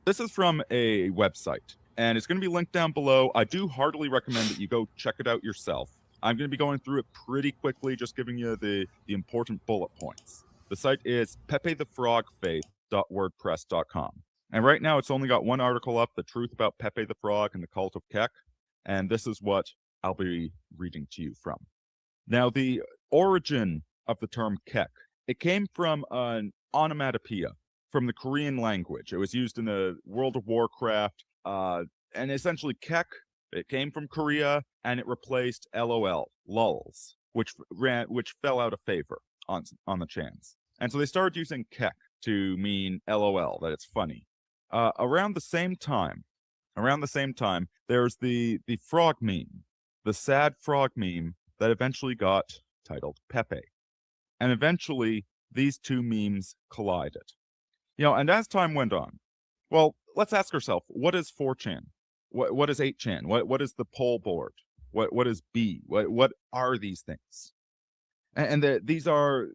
Speaker 10: This is from a website, and it's going to be linked down below. I do heartily recommend that you go check it out yourself. I'm going to be going through it pretty quickly, just giving you the important bullet points. The site is pepethefrogfaith.wordpress.com. And right now, it's only got one article up, The Truth About Pepe the Frog and the Cult of Kek. And this is what I'll be reading to you from. Now, the origin of the term Kek, it came from an onomatopoeia from the Korean language. It was used in the World of Warcraft, and essentially Kek, it came from Korea, and it replaced LOL, lulls, which fell out of favor on the chans. And so they started using Kek to mean LOL, that it's funny. Around the same time, there's the frog meme, the sad frog meme that eventually got titled Pepe. And eventually, these two memes collided. You know, and as time went on, well, let's ask ourselves, what is 4chan? What is 8chan? What is the poll board? What is B? What are these things? And these are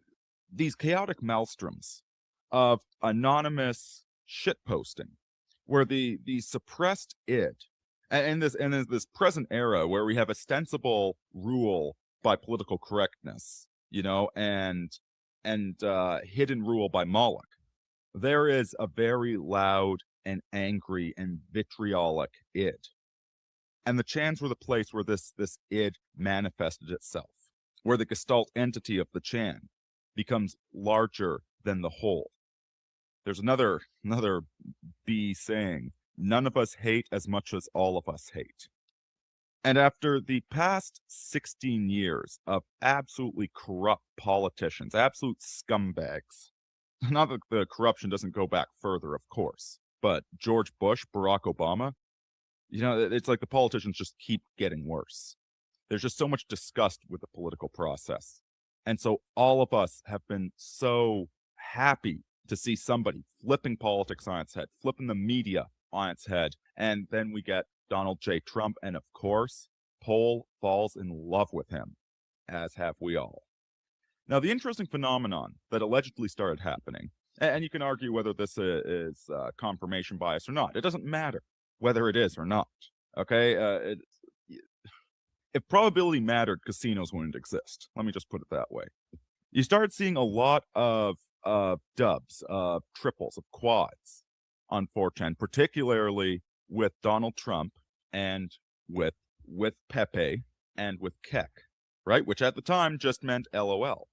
Speaker 10: these chaotic maelstroms of anonymous shitposting, where the suppressed id, and in this present era where we have ostensible rule by political correctness, you know, and hidden rule by Moloch, there is a very loud and angry and vitriolic id. And the chans were the place where this id manifested itself, where the gestalt entity of the chan becomes larger than the whole. There's another B saying, none of us hate as much as all of us hate. And after the past 16 years of absolutely corrupt politicians, absolute scumbags, not that the corruption doesn't go back further, of course, but George Bush, Barack Obama, it's like the politicians just keep getting worse. There's just so much disgust with the political process. And so all of us have been so happy to see somebody flipping politics on its head, flipping the media on its head. And then we get Donald J. Trump, and of course, Paul falls in love with him, as have we all. Now, the interesting phenomenon that allegedly started happening, and you can argue whether this is confirmation bias or not. It doesn't matter whether it is or not, okay? If probability mattered, casinos wouldn't exist. Let me just put it that way. You started seeing a lot of dubs, triples, of quads on 4chan, particularly with Donald Trump and with Pepe and with Kek, right? Which at the time just meant LOL.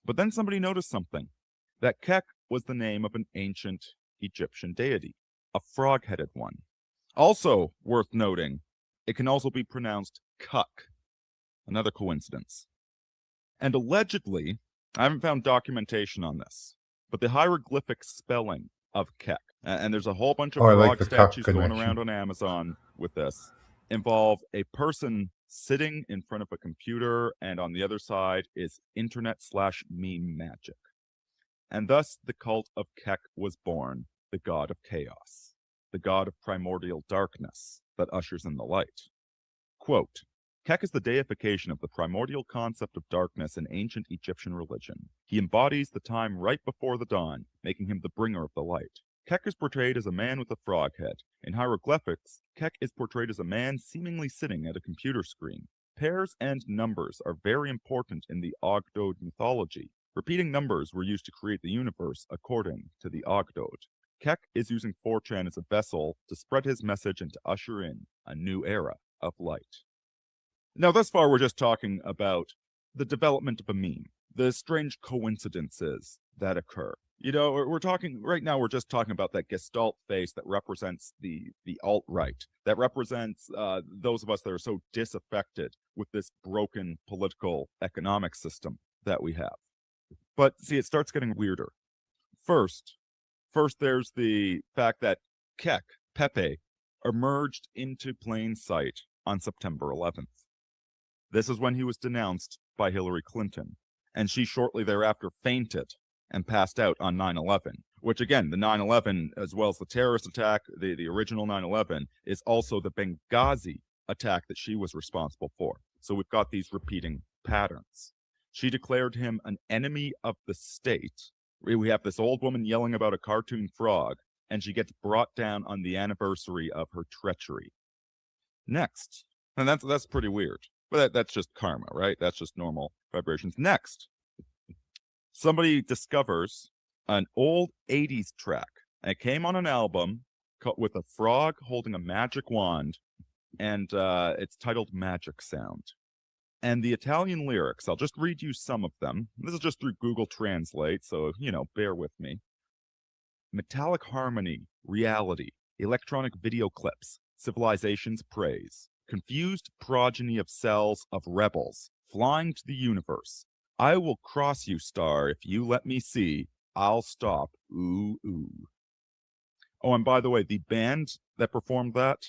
Speaker 10: But then somebody noticed something, that Kek was the name of an ancient Egyptian deity, a frog-headed one. Also worth noting, it can also be pronounced Kuk, another coincidence. And allegedly, I haven't found documentation on this, but the hieroglyphic spelling of Kek, and there's a whole bunch of frog statues going around on Amazon with this, involve a person sitting in front of a computer, and on the other side is internet/meme magic. And thus the cult of Kek was born, the god of chaos, the god of primordial darkness that ushers in the light. Quote, Kek is the deification of the primordial concept of darkness in ancient Egyptian religion. He embodies the time right before the dawn, making him the bringer of the light. Kek is portrayed as a man with a frog head. In hieroglyphics, Kek is portrayed as a man seemingly sitting at a computer screen. Pairs and numbers are very important in the Ogdode mythology. Repeating numbers were used to create the universe according to the Ogdode. Kek is using 4chan as a vessel to spread his message and to usher in a new era of light. Now, thus far, we're just talking about the development of a meme, the strange coincidences that occur. We're talking, right now, we're just talking about that Gestalt face that represents the alt-right, that represents those of us that are so disaffected with this broken political economic system that we have. But see, it starts getting weirder. First, there's the fact that Kek, Pepe, emerged into plain sight on September 11th. This is when he was denounced by Hillary Clinton, and she shortly thereafter fainted and passed out on 9/11, which again, the 9/11, as well as the terrorist attack, the original 9/11, is also the Benghazi attack that she was responsible for. So we've got these repeating patterns. She declared him an enemy of the state. We have this old woman yelling about a cartoon frog, and she gets brought down on the anniversary of her treachery. Next, and that's pretty weird, but that's just karma, right? That's just normal vibrations. Next, somebody discovers an old 80s track, and it came on an album with a frog holding a magic wand, and it's titled Magic Sound. And the Italian lyrics, I'll just read you some of them. This is just through Google Translate, so, bear with me. Metallic harmony, reality, electronic video clips, civilization's praise, confused progeny of cells of rebels, flying to the universe. I will cross you, star, if you let me see. I'll stop. Ooh, ooh. Oh, and by the way, the band that performed that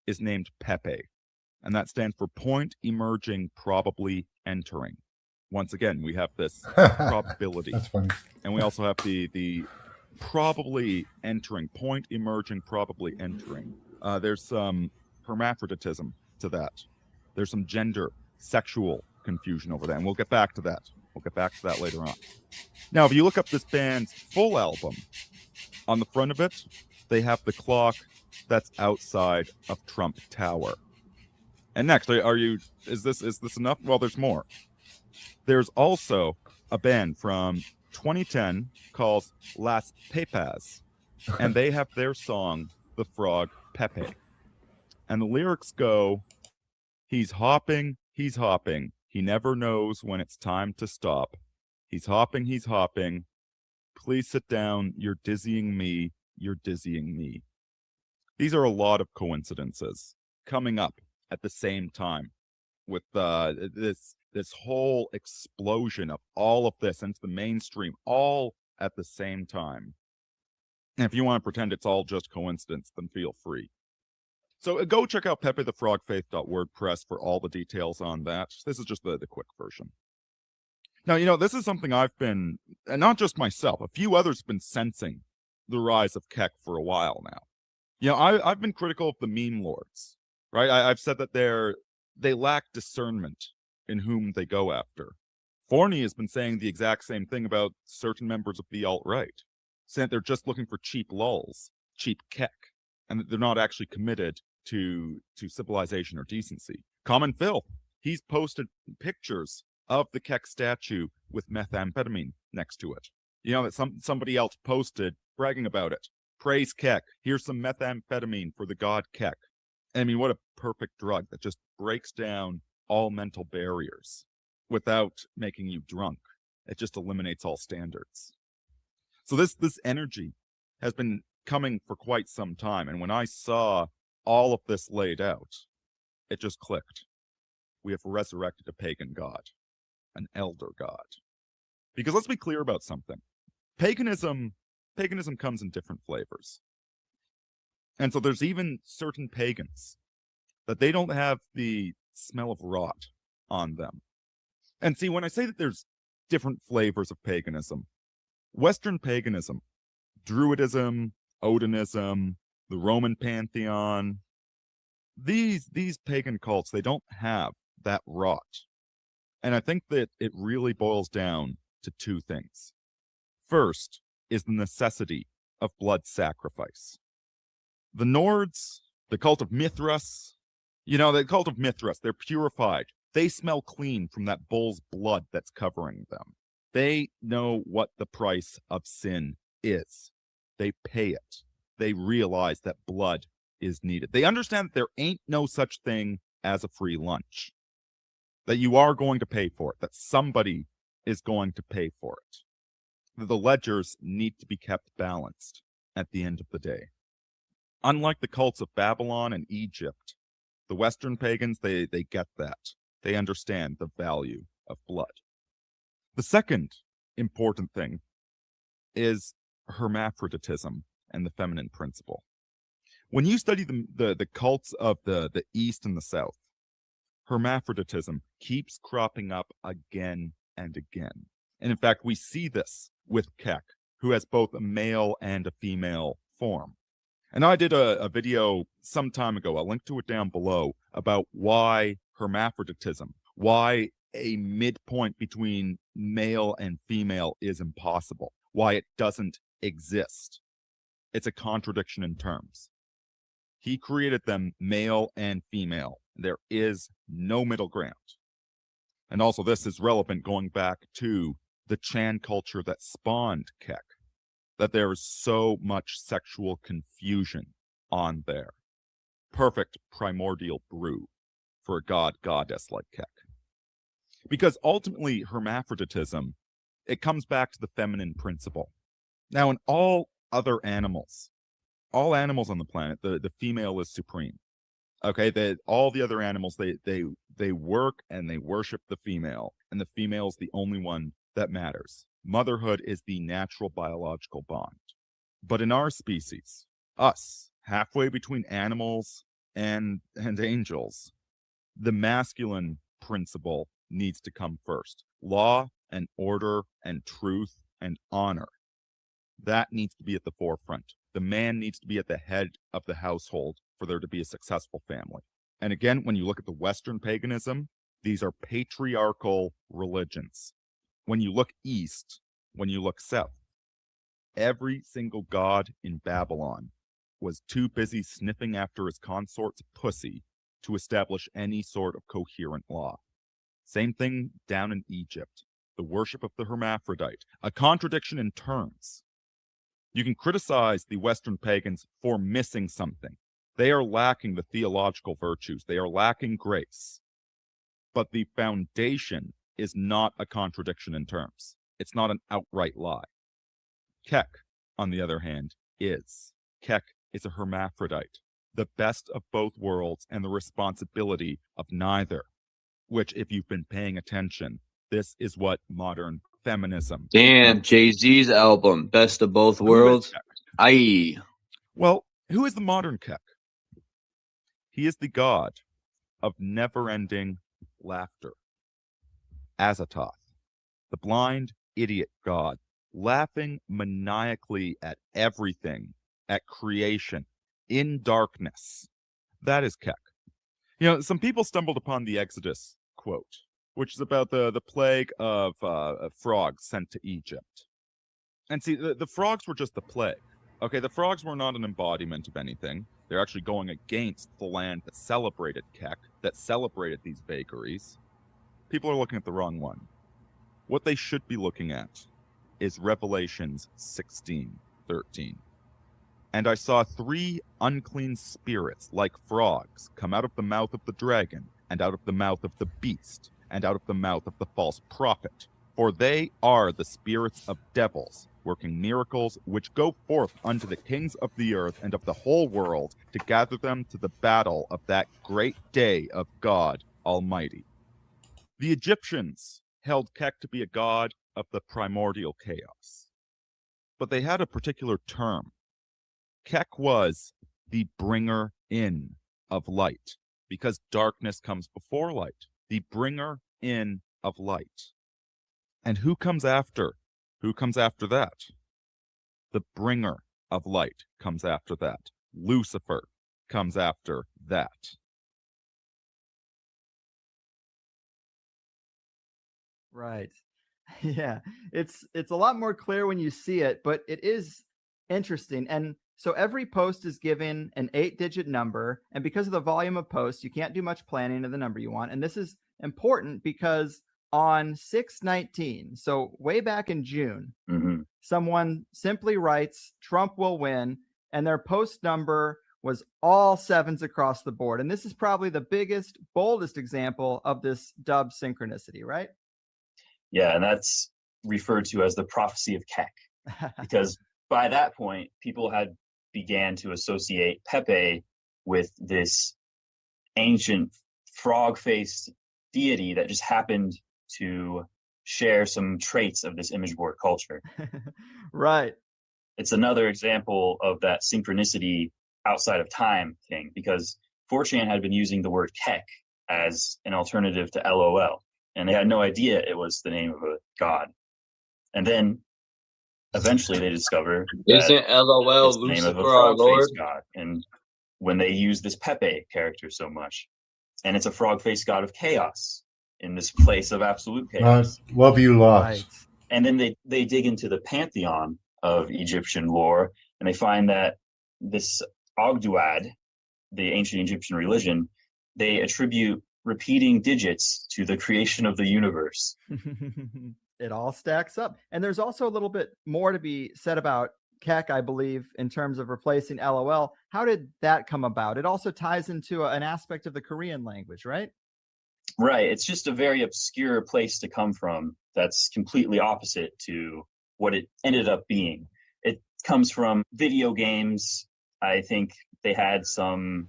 Speaker 10: is named Pepe, and that stands for Point Emerging Probably Entering. Once again, we have this probability.
Speaker 7: That's funny.
Speaker 10: And we also have the probably entering, point emerging, probably entering. There's some hermaphroditism to that. There's some gender, sexual confusion over that, and we'll get back to that. We'll get back to that later on. Now, if you look up this band's full album, on the front of it, they have the clock that's outside of Trump Tower. And next, is this enough? Well, there's more. There's also a band from 2010 called Las Pepas, and they have their song, The Frog Pepe. And the lyrics go, he's hopping, he never knows when it's time to stop. He's hopping, please sit down, you're dizzying me. These are a lot of coincidences. Coming up, at the same time with this whole explosion of all of this into the mainstream, all at the same time. And if you want to pretend it's all just coincidence, then feel free. So go check out pepethefrogfaith.wordpress for all the details on that. This is just the quick version. Now, this is something I've been, and not just myself, a few others have been sensing the rise of Kek for a while now. I've been critical of the meme lords, right? I've said that they lack discernment in whom they go after. Forney has been saying the exact same thing about certain members of the alt-right, saying that they're just looking for cheap lulz, cheap Kek, and that they're not actually committed to civilization or decency. Common Phil, he's posted pictures of the Kek statue with methamphetamine next to it. That somebody else posted bragging about it. Praise Kek. Here's some methamphetamine for the god Kek. I mean, what a perfect drug that just breaks down all mental barriers without making you drunk. It just eliminates all standards. So this energy has been coming for quite some time, and when I saw all of this laid out, it just clicked. We have resurrected a pagan god, an elder god. Because let's be clear about something. Paganism comes in different flavors. And so there's even certain pagans that they don't have the smell of rot on them. And see, when I say that there's different flavors of paganism, Western paganism, Druidism, Odinism, the Roman pantheon, these pagan cults, they don't have that rot. And I think that it really boils down to two things. First is the necessity of blood sacrifice. The Nords, the cult of Mithras, they're purified. They smell clean from that bull's blood that's covering them. They know what the price of sin is. They pay it. They realize that blood is needed. They understand that there ain't no such thing as a free lunch. That you are going to pay for it. That somebody is going to pay for it. That the ledgers need to be kept balanced at the end of the day. Unlike the cults of Babylon and Egypt, the Western pagans, they get that. They understand the value of blood. The second important thing is hermaphroditism and the feminine principle. When you study the cults of the East and the South, hermaphroditism keeps cropping up again and again. And in fact, we see this with Kek, who has both a male and a female form. And I did a video some time ago, I'll link to it down below, about why hermaphroditism, why a midpoint between male and female is impossible, why it doesn't exist. It's a contradiction in terms. He created them male and female. There is no middle ground. And also this is relevant going back to the Chan culture that spawned Kek, that there is so much sexual confusion on there. Perfect primordial brew for a goddess like Kek. Because ultimately, hermaphroditism, it comes back to the feminine principle. Now, in all other animals, all animals on the planet, the female is supreme. Okay, all the other animals, they work and they worship the female, and the female is the only one that matters. Motherhood is the natural biological bond. But in our species, us, halfway between animals and angels, the masculine principle needs to come first. Law and order and truth and honor. That needs to be at the forefront. The man needs to be at the head of the household for there to be a successful family. And again, when you look at the Western paganism, these are patriarchal religions. When you look east, when you look south, every single god in Babylon was too busy sniffing after his consort's pussy to establish any sort of coherent law. Same thing down in Egypt, the worship of the hermaphrodite, a contradiction in terms. You can criticize the Western pagans for missing something. They are lacking the theological virtues. They are lacking grace. But the foundation is not a contradiction in terms. It's not an outright lie. Kek, on the other hand, is. Kek is a hermaphrodite. the best of both worlds and the responsibility of neither, which, if you've been paying attention, this is what modern feminism.
Speaker 5: Damn, Jay-Z's album, Best of Both Worlds. Aye.
Speaker 10: Well, who is the modern Keck? He is the god of never-ending laughter. Azathoth, the blind idiot god, laughing maniacally at everything, at creation, in darkness. That is Keck. You know, some people stumbled upon the Exodus quote, which is about the plague of frogs sent to Egypt. And see, the frogs were just the plague. Okay, the frogs were not an embodiment of anything. They're actually going against the land that celebrated Keck, that celebrated these bakeries. People are looking at the wrong one. What they should be looking at is Revelations 16:13. And I saw 3 unclean spirits like frogs come out of the mouth of the dragon, and out of the mouth of the beast, and out of the mouth of the false prophet. For they are the spirits of devils, working miracles, which go forth unto the kings of the earth and of the whole world, to gather them to the battle of that great day of God Almighty. The Egyptians held Keck to be a god of the primordial chaos. But they had a particular term. Keck was the bringer in of light, because darkness comes before light. The bringer in of light. And who comes after? Who comes after that? The bringer of light comes after that. Lucifer comes after that.
Speaker 11: Right. Yeah. It's a lot more clear when you see it, but it is interesting. And so every post is given an 8-digit number, and because of the volume of posts, you can't do much planning of the number you want. And this is important because on 6/19, so way back in June, someone simply writes, "Trump will win," and their post number was all 7s across the board. And this is probably the biggest, boldest example of this dub synchronicity, right?
Speaker 12: Yeah, and that's referred to as the prophecy of Keck, because by that point, people had began to associate Pepe with this ancient frog-faced deity that just happened to share some traits of this image board culture.
Speaker 11: Right.
Speaker 12: It's another example of that synchronicity outside of time thing, because 4chan had been using the word Keck as an alternative to LOL, and they had no idea it was the name of a god. And then eventually they discover
Speaker 5: Isn't LOL Lucifer our Lord?
Speaker 12: God. And when they use this Pepe character so much, and it's a frog-faced god of chaos in this place of absolute chaos.
Speaker 7: Love you lots.
Speaker 11: Right.
Speaker 12: And then they dig into the pantheon of Egyptian lore, and they find that this Ogdoad, the ancient Egyptian religion, they attribute repeating digits to the creation of the universe.
Speaker 11: It all stacks up. And there's also a little bit more to be said about Keck, I believe, in terms of replacing LOL. How did that come about? It also ties into an aspect of the Korean language, right?
Speaker 12: Right. It's just a very obscure place to come from that's completely opposite to what it ended up being. It comes from video games. I think they had some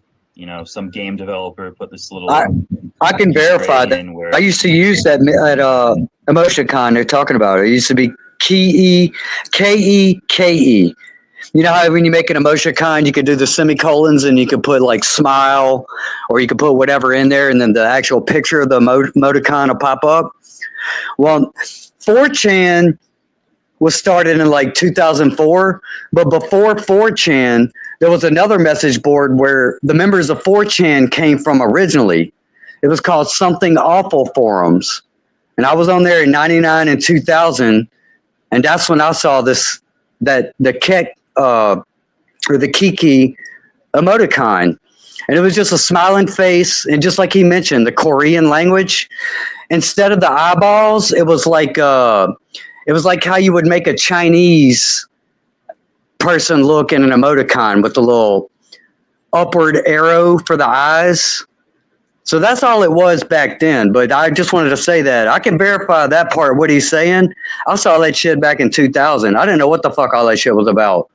Speaker 12: game developer put this little...
Speaker 8: I can verify that. I used to use that at EmotionCon. They're talking about it. It used to be K-E-K-E. You know how when you make an EmotionCon, you could do the semicolons and you could put like smile, or you could put whatever in there, and then the actual picture of the emoticon will pop up. Well, 4chan was started in like 2004, but before 4chan, there was another message board where the members of 4chan came from originally. It was called Something Awful Forums. And I was on there in 99 and 2000. And that's when I saw this, that the Keck, or the Kiki emoticon. And it was just a smiling face. And just like he mentioned, the Korean language, instead of the eyeballs, it was like how you would make a Chinese person look in an emoticon with the little upward arrow for the eyes. So that's all it was back then. But I just wanted to say that I can verify that part, what he's saying. I saw that shit back in 2000. I didn't know what the fuck all that shit was about.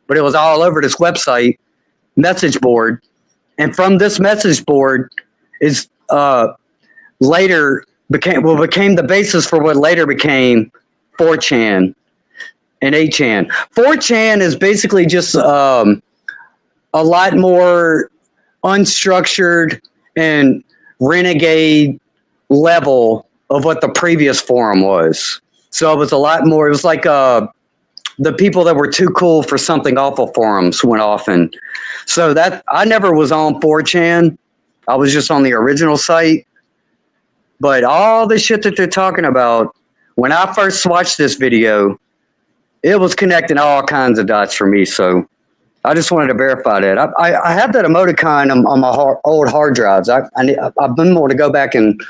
Speaker 8: But it was all over this website, message board, And from this message board is later became the basis for what later became 4chan and 8chan. 4chan is basically just a lot more unstructured and renegade level of what the previous forum was. So it was a lot more, it was like the people that were too cool for something awful forums went off. And so that I never was on 4chan. I was just on the original site. But all the shit that they're talking about, when I first watched this video, it was connecting all kinds of dots for me. So I just wanted to verify that. I have that emoticon on my old hard drives. I've been wanting to go back and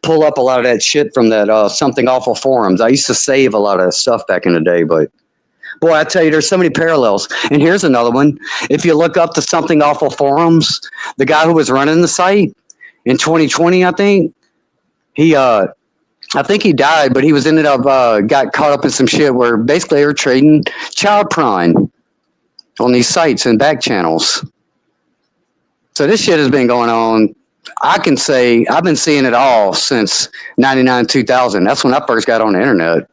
Speaker 8: pull up a lot of that shit from that something awful forums. I used to save a lot of that stuff back in the day, but boy, I tell you, there's so many parallels. And here's another one. If you look up the something awful forums, the guy who was running the site in 2020, I think he died, but he was ended up got caught up in some shit where basically they were trading child porn on these sites and back channels. So this shit has been going on. I can say I've been seeing it all since 99, 2000. That's when I first got on the internet.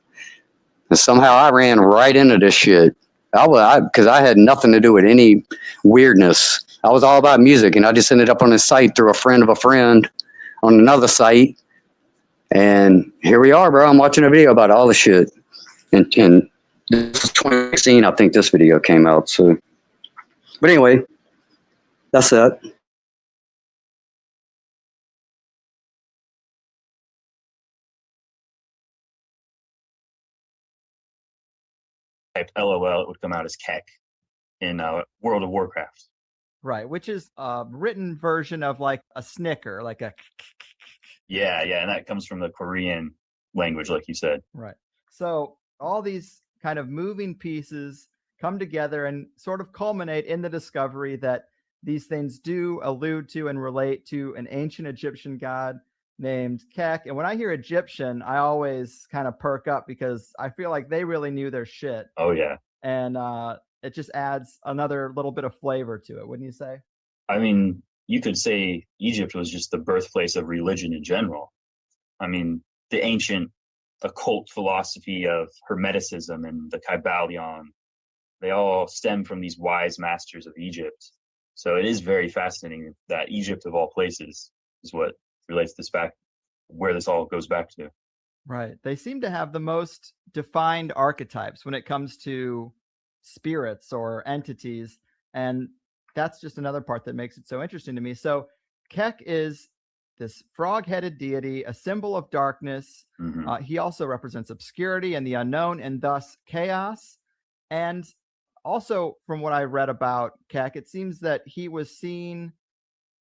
Speaker 8: And somehow I ran right into this shit. Because I had nothing to do with any weirdness. I was all about music, and I just ended up on this site through a friend of a friend on another site. And here we are, bro. I'm watching a video about all the shit. And this is 2016, I think this video came out. So, but anyway, that's that.
Speaker 12: Typed LOL, it would come out as Kek in World of Warcraft.
Speaker 11: Right, which is a written version of like a snicker, like a.
Speaker 12: Yeah, and that comes from the Korean language, like you said.
Speaker 11: Right. So all these kind of moving pieces come together and sort of culminate in the discovery that these things do allude to and relate to an ancient Egyptian god named Kek. And when I hear Egyptian, I always kind of perk up because I feel like they really knew their shit.
Speaker 12: Oh, yeah.
Speaker 11: And it just adds another little bit of flavor to it, wouldn't you say?
Speaker 12: I mean, you could say Egypt was just the birthplace of religion in general. I mean, the ancient occult philosophy of Hermeticism and the Kybalion, they all stem from these wise masters of Egypt. So it is very fascinating that Egypt, of all places, is what relates this back, where this all goes back to.
Speaker 11: Right. They seem to have the most defined archetypes when it comes to spirits or entities. And that's just another part that makes it so interesting to me. So Kek is this frog-headed deity, a symbol of darkness.
Speaker 12: Mm-hmm.
Speaker 11: He also represents obscurity and the unknown, and thus chaos. And also, from what I read about Kek, it seems that he was seen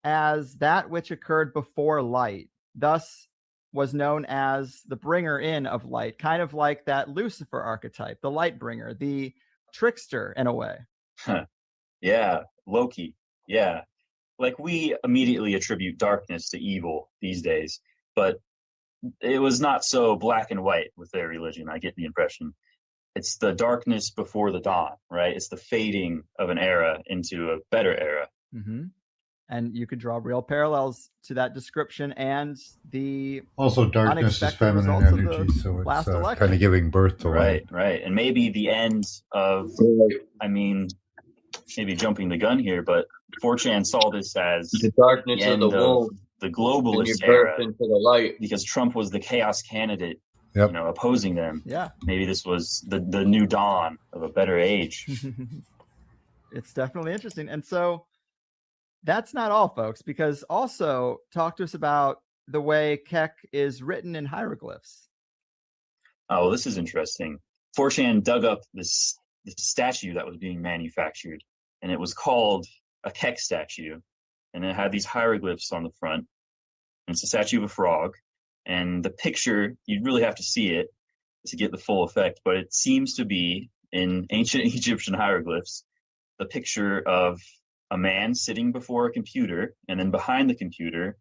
Speaker 11: as that which occurred before light, thus was known as the bringer in of light, kind of like that Lucifer archetype, the light bringer, the trickster in a way.
Speaker 12: Yeah, Loki. Yeah. Like, we immediately attribute darkness to evil these days, but it was not so black and white with their religion. I get the impression it's the darkness before the dawn, right? It's the fading of an era into a better era.
Speaker 11: Mm-hmm. And you could draw real parallels to that description and the
Speaker 7: also darkness is feminine energy, so it's kind of giving birth to light.
Speaker 12: Right. And maybe the end of, I mean, maybe jumping the gun here, but 4chan saw this as
Speaker 5: the darkness of the womb,
Speaker 12: the globalist era, into the light, because Trump was the chaos candidate,
Speaker 7: yep,
Speaker 12: you know, opposing them.
Speaker 11: Yeah.
Speaker 12: Maybe this was the new dawn of a better age.
Speaker 11: It's definitely interesting. And so that's not all, folks, because also talk to us about the way Kek is written in hieroglyphs.
Speaker 12: Oh, this is interesting. 4chan dug up this statue that was being manufactured, and it was called a Kek statue, and it had these hieroglyphs on the front. And it's a statue of a frog, and the picture, you'd really have to see it to get the full effect, but it seems to be, in ancient Egyptian hieroglyphs, the picture of a man sitting before a computer, and then behind the computer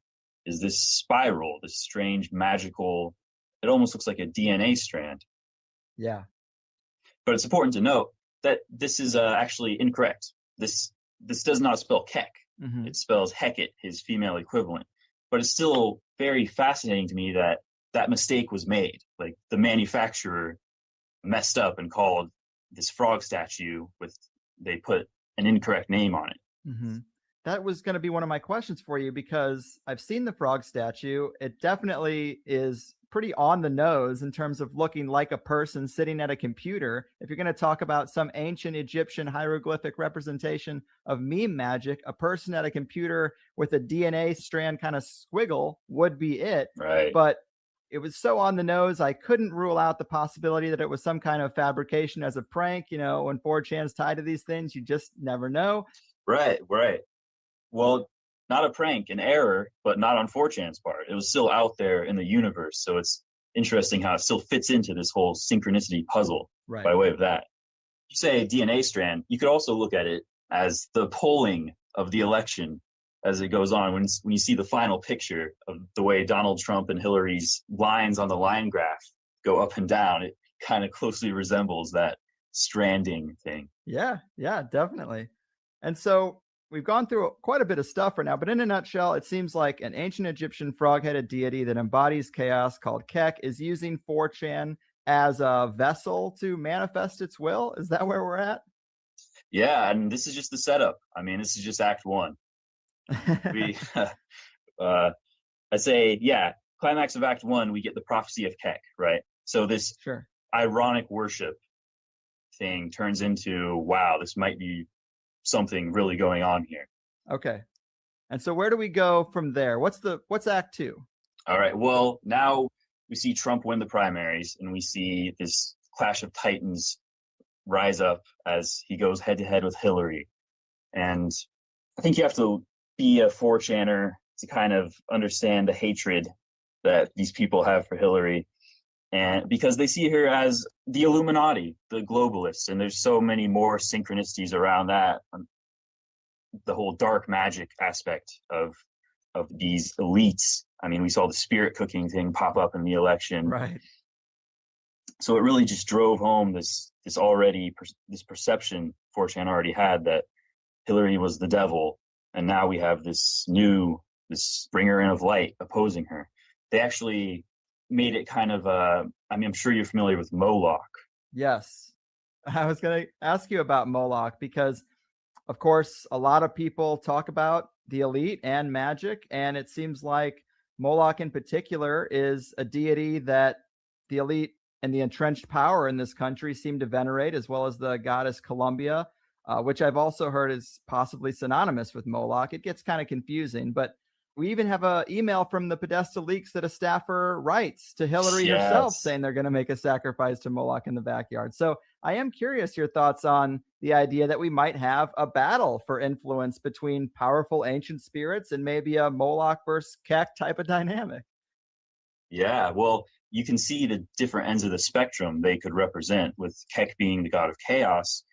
Speaker 12: is this spiral, this strange magical, it almost looks like a DNA strand.
Speaker 11: Yeah.
Speaker 12: But it's important to note that this is actually incorrect. This does not spell Kek. It spells Hecate, his female equivalent. But it's still very fascinating to me that that mistake was made. Like the manufacturer messed up and called this frog statue they put an incorrect name on it.
Speaker 11: That was going to be one of my questions for you, because I've seen the frog statue. It definitely is pretty on the nose in terms of looking like a person sitting at a computer. If you're going to talk about some ancient Egyptian hieroglyphic representation of meme magic, a person at a computer with a DNA strand kind of squiggle would be it.
Speaker 12: Right.
Speaker 11: But it was so on the nose, I couldn't rule out the possibility that it was some kind of fabrication as a prank. You know, when 4chan's tied to these things, you just never know.
Speaker 12: Right. Well, not a prank, an error, but not on 4chan's part. It was still out there in the universe. So it's interesting how it still fits into this whole synchronicity puzzle by way of that. You say DNA strand, you could also look at it as the polling of the election as it goes on. When you see the final picture of the way Donald Trump and Hillary's lines on the line graph go up and down, it kind of closely resembles that stranding thing.
Speaker 11: Yeah, definitely. And so we've gone through quite a bit of stuff right now, but in a nutshell, it seems like an ancient Egyptian frog-headed deity that embodies chaos called Kek is using 4chan as a vessel to manifest its will. Is that where we're at?
Speaker 12: Yeah, and this is just the setup. I mean, this is just Act 1. I say, yeah, climax of Act 1, we get the prophecy of Kek, right? So this ironic worship thing turns into, wow, this might be something really going on here.
Speaker 11: Okay. And so where do we go from there? What's Act 2?
Speaker 12: All right. Well, now we see Trump win the primaries, and we see this clash of titans rise up as he goes head to head with Hillary. And I think you have to be a 4chaner to kind of understand the hatred that these people have for Hillary, and because they see her as the Illuminati, the globalists, and there's so many more synchronicities around that. The whole dark magic aspect of these elites. I mean, we saw the spirit cooking thing pop up in the election,
Speaker 11: right?
Speaker 12: So it really just drove home this perception 4chan already had, that Hillary was the devil, and now we have this bringer in of light opposing her. They actually made it kind of I'm sure you're familiar with Moloch.
Speaker 11: Yes. I was going to ask you about Moloch because, of course, a lot of people talk about the elite and magic, and it seems like Moloch in particular is a deity that the elite and the entrenched power in this country seem to venerate, as well as the goddess Columbia, which I've also heard is possibly synonymous with Moloch. It gets kind of confusing, but we even have an email from the Podesta leaks that a staffer writes to Hillary herself saying they're going to make a sacrifice to Moloch in the backyard. So I am curious your thoughts on the idea that we might have a battle for influence between powerful ancient spirits and maybe a Moloch versus Kek type of dynamic.
Speaker 12: Yeah, well, you can see the different ends of the spectrum they could represent, with Kek being the god of chaos.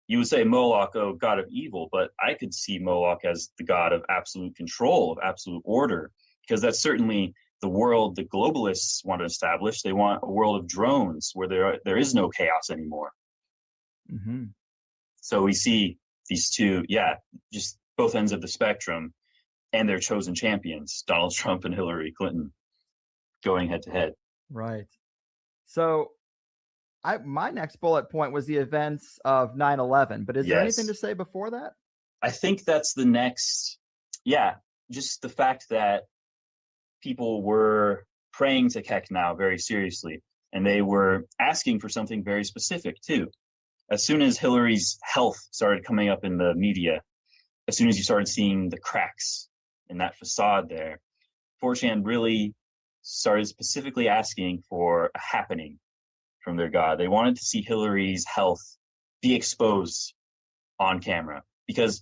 Speaker 12: You would say Moloch, oh, god of evil, but I could see Moloch as the god of absolute control, of absolute order, because that's certainly the world the globalists want to establish. They want a world of drones where there is no chaos anymore.
Speaker 11: Mm-hmm.
Speaker 12: So we see these two, just both ends of the spectrum, and their chosen champions, Donald Trump and Hillary Clinton, going head to head.
Speaker 11: Right. So my next bullet point was the events of 9/11, but is there anything to say before that?
Speaker 12: I think that's the next, just the fact that people were praying to Kek now very seriously, and they were asking for something very specific too. As soon as Hillary's health started coming up in the media, as soon as you started seeing the cracks in that facade there, 4chan really started specifically asking for a happening from their god. They wanted to see Hillary's health be exposed on camera, because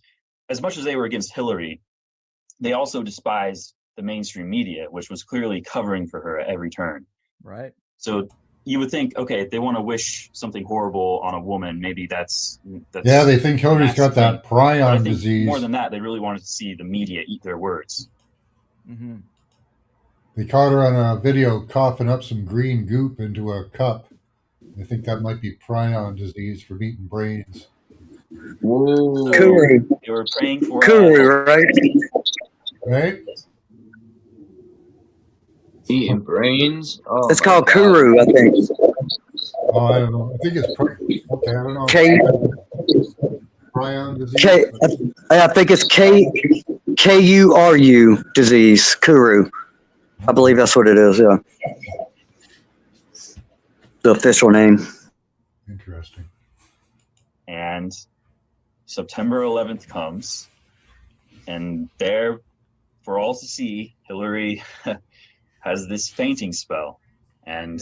Speaker 12: as much as they were against Hillary, they also despised the mainstream media, which was clearly covering for her at every turn.
Speaker 11: Right.
Speaker 12: So you would think, okay, if they want to wish something horrible on a woman, maybe that's
Speaker 7: they think Hillary's got that prion disease.
Speaker 12: More than that, they really wanted to see the media eat their words.
Speaker 11: Mm-hmm.
Speaker 7: They caught her on a video coughing up some green goop into a cup. I think that might be prion disease from eating brains.
Speaker 12: So
Speaker 8: Kuru.
Speaker 12: they were praying for
Speaker 8: Kuru, right?
Speaker 7: Right?
Speaker 5: Eating brains. Oh,
Speaker 8: It's
Speaker 5: my
Speaker 8: called
Speaker 5: God.
Speaker 8: Kuru, I think.
Speaker 7: Oh, I don't know. I think it's okay. I don't know. Prion disease.
Speaker 8: I think it's KURU disease. Kuru. I believe that's what it is. Yeah. The official name.
Speaker 7: Interesting.
Speaker 12: And September 11th comes, and there, for all to see, Hillary has this fainting spell, and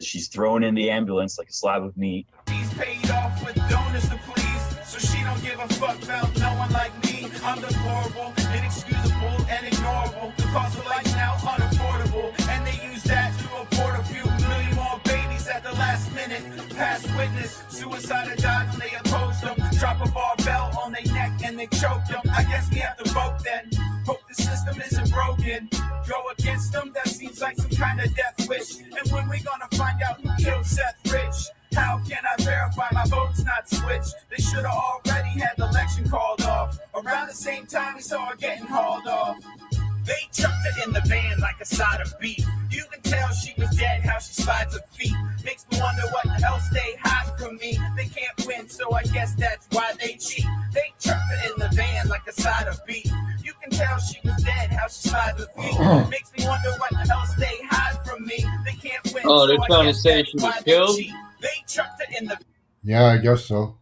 Speaker 12: she's thrown in the ambulance like a slab of meat.
Speaker 13: He's paid off with donors to please, so she don't give a fuck about no one like me. I'm deplorable, inexcusable, and ignorable. The cost of life now unaffordable, and they use that to abort a few million more babies at the last minute. Past witness, suicide or died when they opposed them. Drop a barbell on their neck and they choke them. I guess we have to vote then. Hope the system isn't broken. Go against them, that seems like some kind of death wish. And when we gonna find out who killed Seth Rich? How can I verify my vote's not switched? They should have already had the election called off. Around the same time we saw her getting hauled off. They chucked her in the van like a side of beef. You can tell she was dead, how she slides her feet. Makes me wonder what else they hide from me. They can't win, so I guess that's why they cheat. They chucked her in the van like a side of beef. You can tell she was dead, how she slides her feet. Makes me wonder what else they hide from me. They can't win,
Speaker 5: Oh, they're
Speaker 13: so
Speaker 5: trying
Speaker 13: I
Speaker 5: to
Speaker 13: guess
Speaker 5: say
Speaker 13: that's
Speaker 5: she was
Speaker 13: why they
Speaker 5: killed?
Speaker 13: cheat. They chucked her in the
Speaker 7: Yeah, I guess so.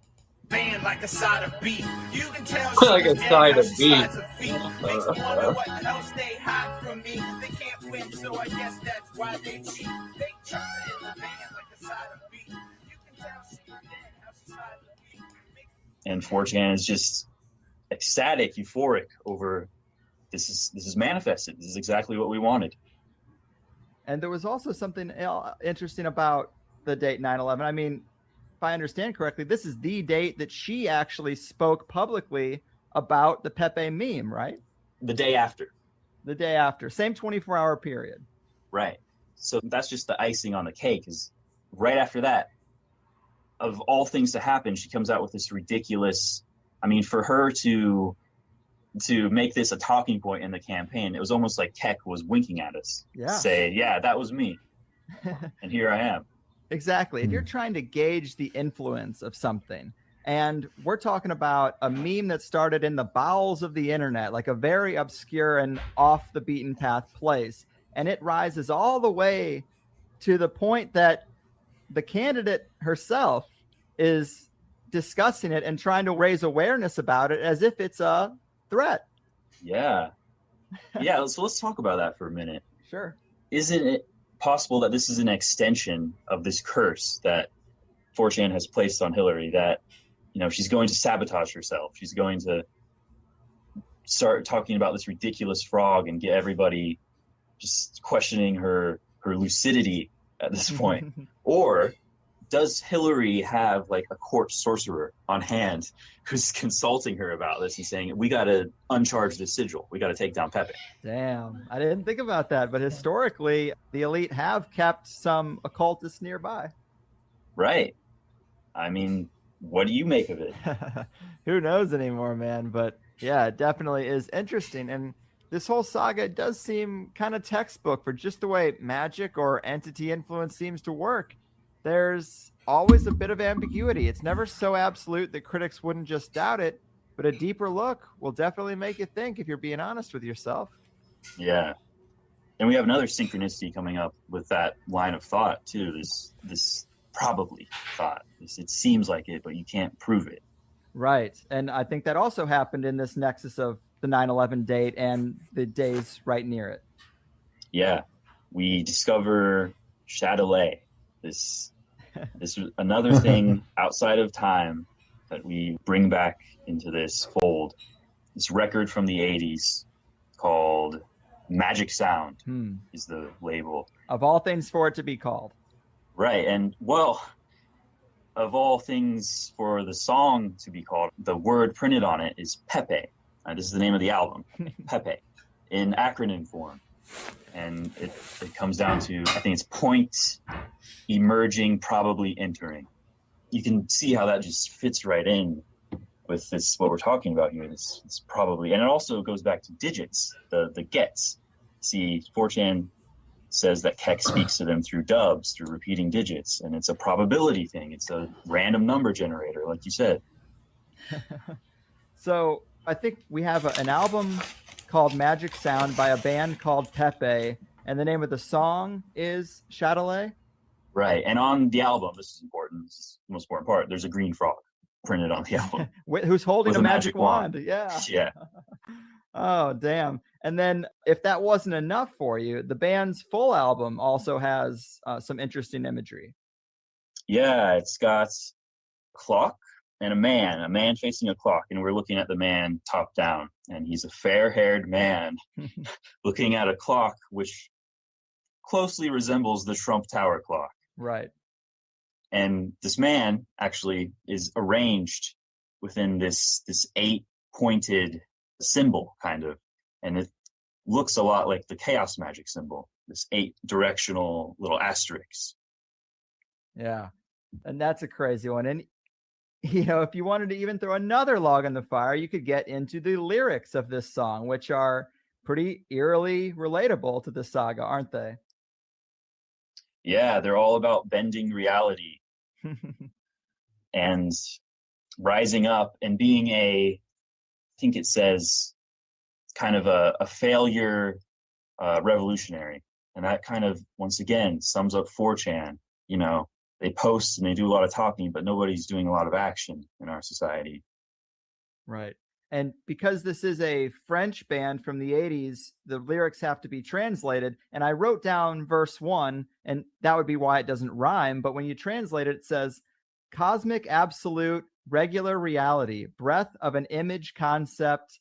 Speaker 13: van like a side of beef. You can tell she
Speaker 5: Like a
Speaker 13: was dead,
Speaker 5: side
Speaker 13: how
Speaker 5: of
Speaker 13: she
Speaker 5: beef.
Speaker 13: slides her feet. Makes me wonder what else they hide from me. They can't win, so I guess that's why they cheat. They chucked her in the van like a side of beef. You can tell she was dead, how she slides her feet.
Speaker 12: And 4chan is just ecstatic, euphoric over this is manifested. This is exactly what we wanted.
Speaker 11: And there was also something interesting about the date 9/11. I mean, if I understand correctly, this is the date that she actually spoke publicly about the Pepe meme, right?
Speaker 12: The day after.
Speaker 11: The day after. Same 24-hour period.
Speaker 12: Right. So that's just the icing on the cake, is right after that, of all things to happen, she comes out with this ridiculous, I mean, for her to make this a talking point in the campaign, it was almost like Keck was winking at us.
Speaker 11: Yeah.
Speaker 12: Say, yeah, that was me. And here I am.
Speaker 11: Exactly. If you're trying to gauge the influence of something, and we're talking about a meme that started in the bowels of the internet, like a very obscure and off the beaten path place, and it rises all the way to the point that the candidate herself is discussing it and trying to raise awareness about it as if it's a threat.
Speaker 12: Yeah. Yeah, so let's talk about that for a minute.
Speaker 11: Sure.
Speaker 12: Isn't it possible that this is an extension of this curse that 4chan has placed on Hillary, that, you know, she's going to sabotage herself. She's going to start talking about this ridiculous frog and get everybody just questioning her lucidity at this point. Or does Hillary have like a court sorcerer on hand who's consulting her about this and saying, we got to uncharge this sigil, we got to take down Pepe?
Speaker 11: Damn, I didn't think about that, but historically the elite have kept some occultists nearby.
Speaker 12: Right. I mean, what do you make of it?
Speaker 11: Who knows anymore, man? But yeah, it definitely is interesting. And this whole saga does seem kind of textbook for just the way magic or entity influence seems to work. There's always a bit of ambiguity. It's never so absolute that critics wouldn't just doubt it, but a deeper look will definitely make you think if you're being honest with yourself.
Speaker 12: Yeah. And we have another synchronicity coming up with that line of thought too. This probably thought. It seems like it, but you can't prove it.
Speaker 11: Right. And I think that also happened in this nexus of the 9/11 date and the days right near it.
Speaker 12: Yeah. We discover Chatelet, this is another thing outside of time that we bring back into this fold. This record from the 80s called Magic Sound is the label.
Speaker 11: Of all things for it to be called.
Speaker 12: Right. And well, of all things for the song to be called, the word printed on it is Pepe. This is the name of the album, Pepe, in acronym form. And it comes down to, I think it's point, emerging, probably entering. you can see how that just fits right in with this, what we're talking about here. This probably, and it also goes back to digits, the gets. See, 4chan says that Keck speaks to them through dubs, through repeating digits, and it's a probability thing. It's a random number generator, like you said.
Speaker 11: So I think we have an album called Magic Sound by a band called Pepe, and the name of the song is Chatelet.
Speaker 12: Right, and on the album, this is important, this is the most important part, there's a green frog printed on the album.
Speaker 11: Who's holding a magic wand. Yeah.
Speaker 12: Yeah.
Speaker 11: Oh, damn. And then if that wasn't enough for you, the band's full album also has some interesting imagery.
Speaker 12: Yeah, it's got a clock and a man facing a clock, and we're looking at the man top down, and he's a fair-haired man looking at a clock which closely resembles the Trump Tower clock.
Speaker 11: Right.
Speaker 12: And this man actually is arranged within this 8-pointed symbol, kind of, and it looks a lot like the chaos magic symbol, this 8-directional little asterisks.
Speaker 11: Yeah, and that's a crazy one. And you know, if you wanted to even throw another log on the fire, you could get into the lyrics of this song, which are pretty eerily relatable to the saga, aren't they?
Speaker 12: Yeah, they're all about bending reality and rising up and being I think it says, kind of a failure revolutionary. And that kind of, once again, sums up 4chan. You know, they post and they do a lot of talking, but nobody's doing a lot of action in our society.
Speaker 11: Right. And because this is a French band from the 80s, the lyrics have to be translated. And I wrote down verse 1, and that would be why it doesn't rhyme. But when you translate it, it says, cosmic absolute regular reality, breath of an image concept,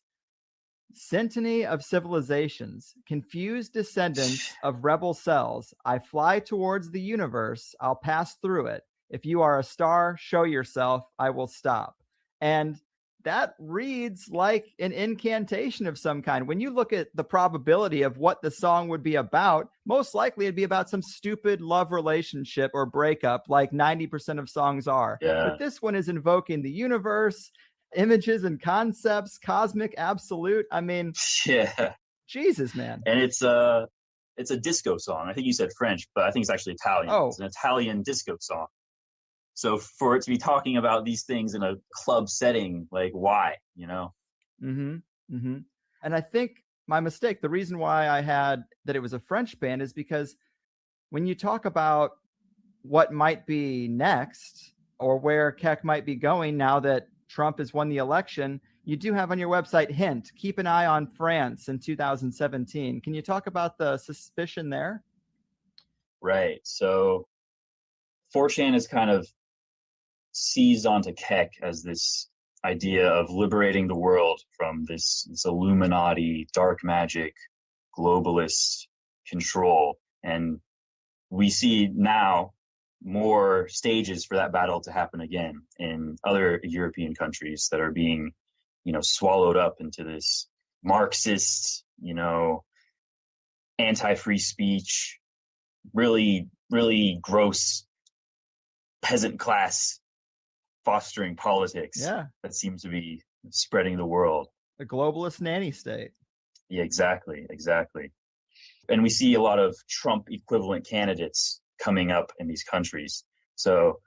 Speaker 11: syntony of civilizations, confused descendants of rebel cells. I fly towards the universe. I'll pass through it. If you are a star, show yourself. I will stop. And that reads like an incantation of some kind. When you look at the probability of what the song would be about, most likely it'd be about some stupid love relationship or breakup, like 90% of songs are.
Speaker 12: Yeah.
Speaker 11: But this one is invoking the universe, images and concepts, cosmic absolute. I mean,
Speaker 12: yeah,
Speaker 11: Jesus, man.
Speaker 12: And it's a disco song. I think you said French, but I think it's actually Italian.
Speaker 11: Oh.
Speaker 12: It's an Italian disco song. So for it to be talking about these things in a club setting, like, why, you know?
Speaker 11: Mm-hmm. Mm-hmm. And I think my mistake, the reason why I had that it was a French band is because when you talk about what might be next or where Keck might be going now that Trump has won the election, you do have on your website, hint, keep an eye on France in 2017. Can you talk about the suspicion there?
Speaker 12: Right. So 4chan is kind of seized onto Keck as this idea of liberating the world from this Illuminati, dark magic, globalist control. And we see now more stages for that battle to happen again in other European countries that are being, you know, swallowed up into this Marxist, you know, anti-free speech, really, really gross peasant class fostering politics that seems to be spreading the world.
Speaker 11: A globalist nanny state.
Speaker 12: Yeah, exactly. And we see a lot of Trump equivalent candidates coming up in these countries. So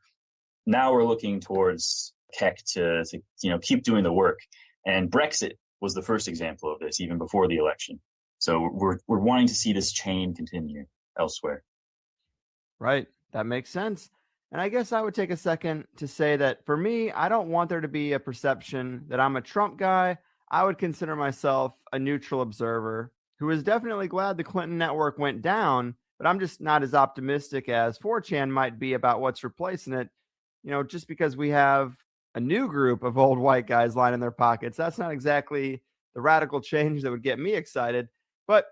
Speaker 12: now we're looking towards Keck to you know, keep doing the work. And Brexit was the first example of this, even before the election. So we're wanting to see this chain continue elsewhere.
Speaker 11: Right. That makes sense. And I guess I would take a second to say that for me, I don't want there to be a perception that I'm a Trump guy. I would consider myself a neutral observer who is definitely glad the Clinton network went down, but I'm just not as optimistic as 4chan might be about what's replacing it. You know, just because we have a new group of old white guys lining their pockets, that's not exactly the radical change that would get me excited. But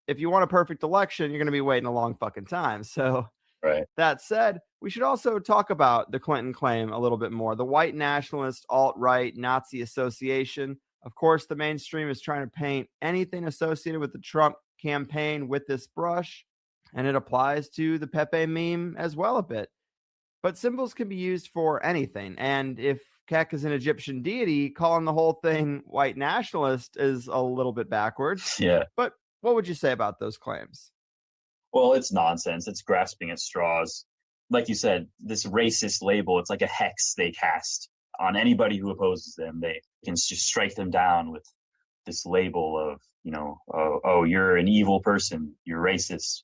Speaker 11: if you want a perfect election, you're going to be waiting a long fucking time. So
Speaker 12: right.
Speaker 11: That said, we should also talk about the Clinton claim a little bit more. The white nationalist, alt-right, Nazi association. Of course, the mainstream is trying to paint anything associated with the Trump campaign with this brush, and it applies to the Pepe meme as well a bit. But symbols can be used for anything. And if Kek is an Egyptian deity, calling the whole thing white nationalist is a little bit backwards.
Speaker 12: Yeah.
Speaker 11: But what would you say about those claims?
Speaker 12: Well, it's nonsense. It's grasping at straws. Like you said, this racist label, it's like a hex they cast on anybody who opposes them. They can just strike them down with this label of, oh, you're an evil person, you're racist.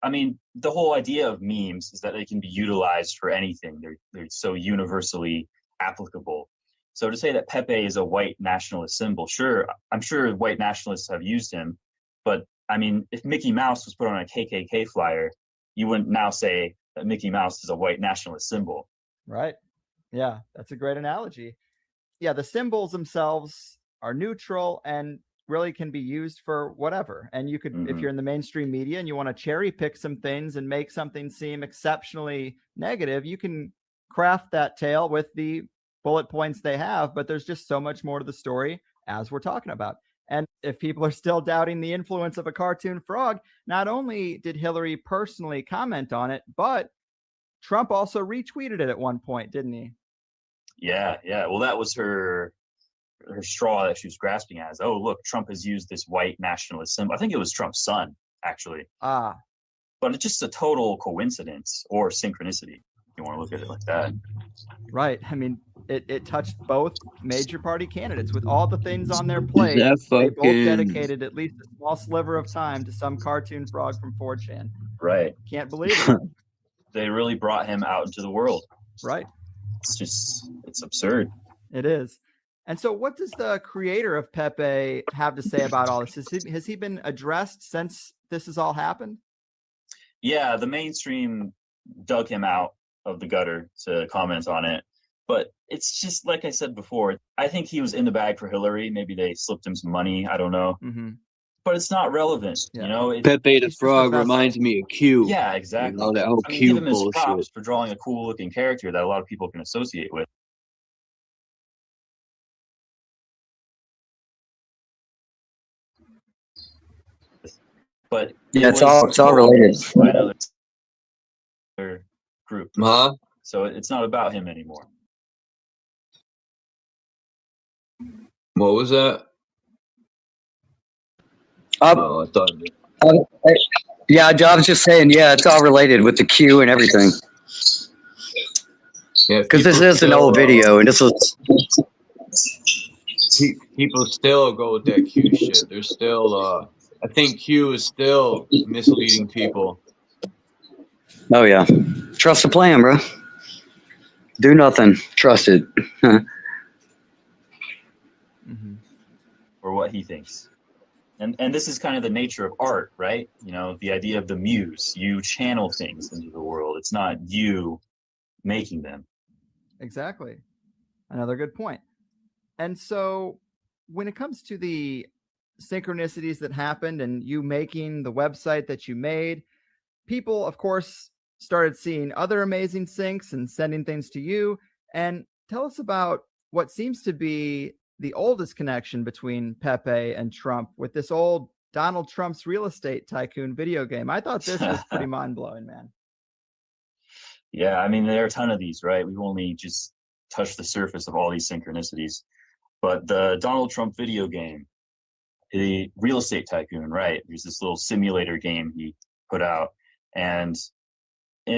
Speaker 12: I mean, the whole idea of memes is that they can be utilized for anything. They're so universally applicable. So to say that Pepe is a white nationalist symbol, sure, I'm sure white nationalists have used him, but I mean, if Mickey Mouse was put on a KKK flyer, you wouldn't now say that Mickey Mouse is a white nationalist symbol.
Speaker 11: Right. Yeah, that's a great analogy. Yeah, the symbols themselves are neutral and really can be used for whatever. And you could, if you're in the mainstream media and you want to cherry pick some things and make something seem exceptionally negative, you can craft that tale with the bullet points they have, but there's just so much more to the story as we're talking about. And if people are still doubting the influence of a cartoon frog, not only did Hillary personally comment on it, but Trump also retweeted it at one point, didn't he?
Speaker 12: Yeah. Well, that was her straw that she was grasping at. Oh, look, Trump has used this white nationalist symbol. I think it was Trump's son, actually.
Speaker 11: But
Speaker 12: it's just a total coincidence or synchronicity, if you want to look at it like that.
Speaker 11: Right. I mean, it touched both major party candidates with all the things on their plate. They both dedicated at least a small sliver of time to some cartoon frog from 4chan.
Speaker 12: Right.
Speaker 11: Can't believe it.
Speaker 12: They really brought him out into the world.
Speaker 11: Right.
Speaker 12: It's absurd.
Speaker 11: It is. And so what does the creator of Pepe have to say about all this? Has he been addressed since this has all happened?
Speaker 12: Yeah, the mainstream dug him out of the gutter to comment on it. But it's just like I said before, I think he was in the bag for Hillary. Maybe they slipped him some money. I don't know. But it's not relevant.
Speaker 5: Pepe the Frog reminds me of Q.
Speaker 12: Yeah, exactly.
Speaker 5: That whole
Speaker 12: I mean,
Speaker 5: Q
Speaker 12: give him his
Speaker 5: bullshit.
Speaker 12: props for drawing a cool looking character that a lot of people can associate with. But
Speaker 8: yeah, it's all related.
Speaker 12: By another group. So it's not about him anymore.
Speaker 5: What was that?
Speaker 8: I was just saying, yeah, it's all related with the Q and everything.
Speaker 5: Yeah,
Speaker 8: because this is an old video, and this was.
Speaker 5: People still go with that Q shit. They're still. I think Q is still misleading people.
Speaker 8: Oh yeah, trust the plan, bro. Do nothing. Trust it.
Speaker 12: Or what he thinks. And this is kind of the nature of art, right? The idea of the muse. You channel things into the world. It's not you making them.
Speaker 11: Exactly. Another good point. And so when it comes to the synchronicities that happened and you making the website that you made, people, of course, started seeing other amazing syncs and sending things to you. And tell us about what seems to be the oldest connection between Pepe and Trump with this old Donald Trump's real estate tycoon video game. I thought this was pretty mind-blowing, man.
Speaker 12: Yeah, I mean, there are a ton of these, right? We've only just touched the surface of all these synchronicities. But the Donald Trump video game, the real estate tycoon, right? There's this little simulator game he put out. And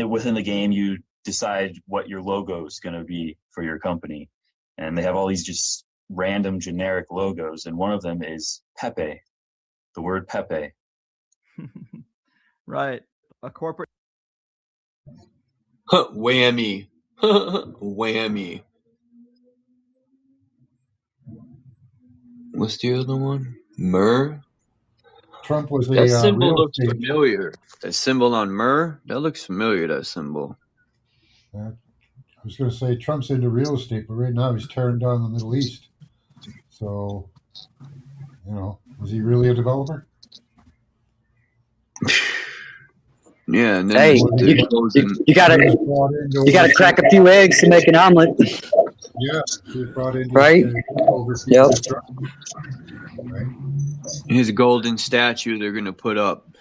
Speaker 12: within the game, you decide what your logo is going to be for your company. And they have all these just random generic logos. And one of them is Pepe, the word Pepe.
Speaker 11: Right. A corporate.
Speaker 5: Whammy. Whammy. What's the other one? Myrrh?
Speaker 7: Trump was
Speaker 5: that symbol looks familiar. That symbol on Myrrh? That looks familiar, that symbol.
Speaker 7: I was going to say Trump's into real estate, but right now he's tearing down the Middle East. So, was he really a developer?
Speaker 5: Yeah, and then
Speaker 8: hey, you gotta crack a few eggs to make an omelet.
Speaker 7: Yeah, he was brought in,
Speaker 8: right? Yep.
Speaker 7: Right.
Speaker 5: His golden statue they're gonna put up,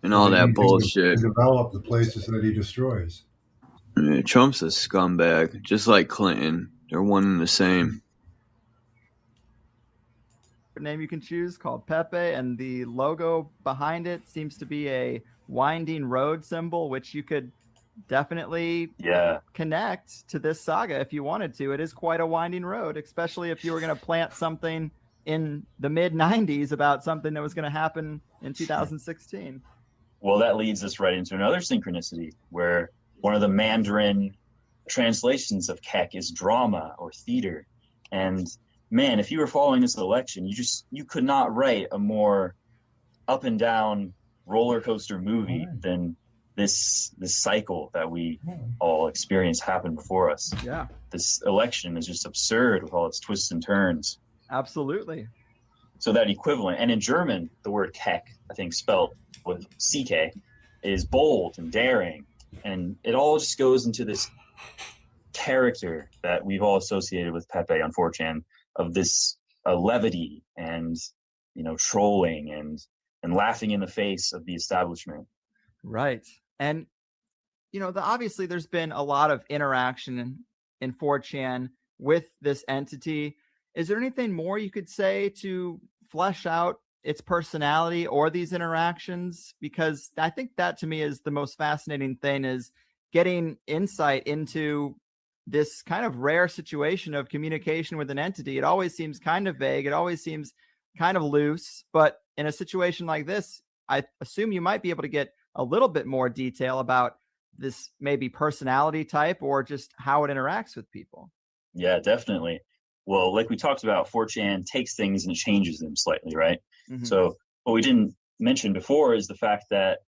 Speaker 5: and all that bullshit.
Speaker 7: To develop the places that he destroys.
Speaker 14: Yeah, Trump's a scumbag, just like Clinton. They're one and the same.
Speaker 11: Name you can choose called Pepe, and the logo behind it seems to be a winding road symbol, which you could definitely connect to this saga if you wanted to. It is quite a winding road, especially if you were going to plant something in the mid 90s about something that was going to happen in 2016.
Speaker 12: Well, that leads us right into another synchronicity where one of the Mandarin translations of Keck is drama or theater. And man, if you were following this election, you could not write a more up and down roller coaster movie than this cycle that we all experienced happen before us.
Speaker 11: Yeah.
Speaker 12: This election is just absurd with all its twists and turns.
Speaker 11: Absolutely.
Speaker 12: So that equivalent, and in German, the word Keck, I think spelled with CK, is bold and daring. And it all just goes into this character that we've all associated with Pepe on 4chan, of this levity and, trolling and laughing in the face of the establishment.
Speaker 11: Right. And, obviously there's been a lot of interaction in 4chan with this entity. Is there anything more you could say to flesh out its personality or these interactions? Because I think that to me is the most fascinating thing, is getting insight into this kind of rare situation of communication with an entity. It always seems kind of vague. It always seems kind of loose. But in a situation like this, I assume you might be able to get a little bit more detail about this maybe personality type or just how it interacts with people.
Speaker 12: Yeah, definitely. Well, like we talked about, 4chan takes things and changes them slightly, right?
Speaker 11: Mm-hmm.
Speaker 12: So what we didn't mention before is the fact that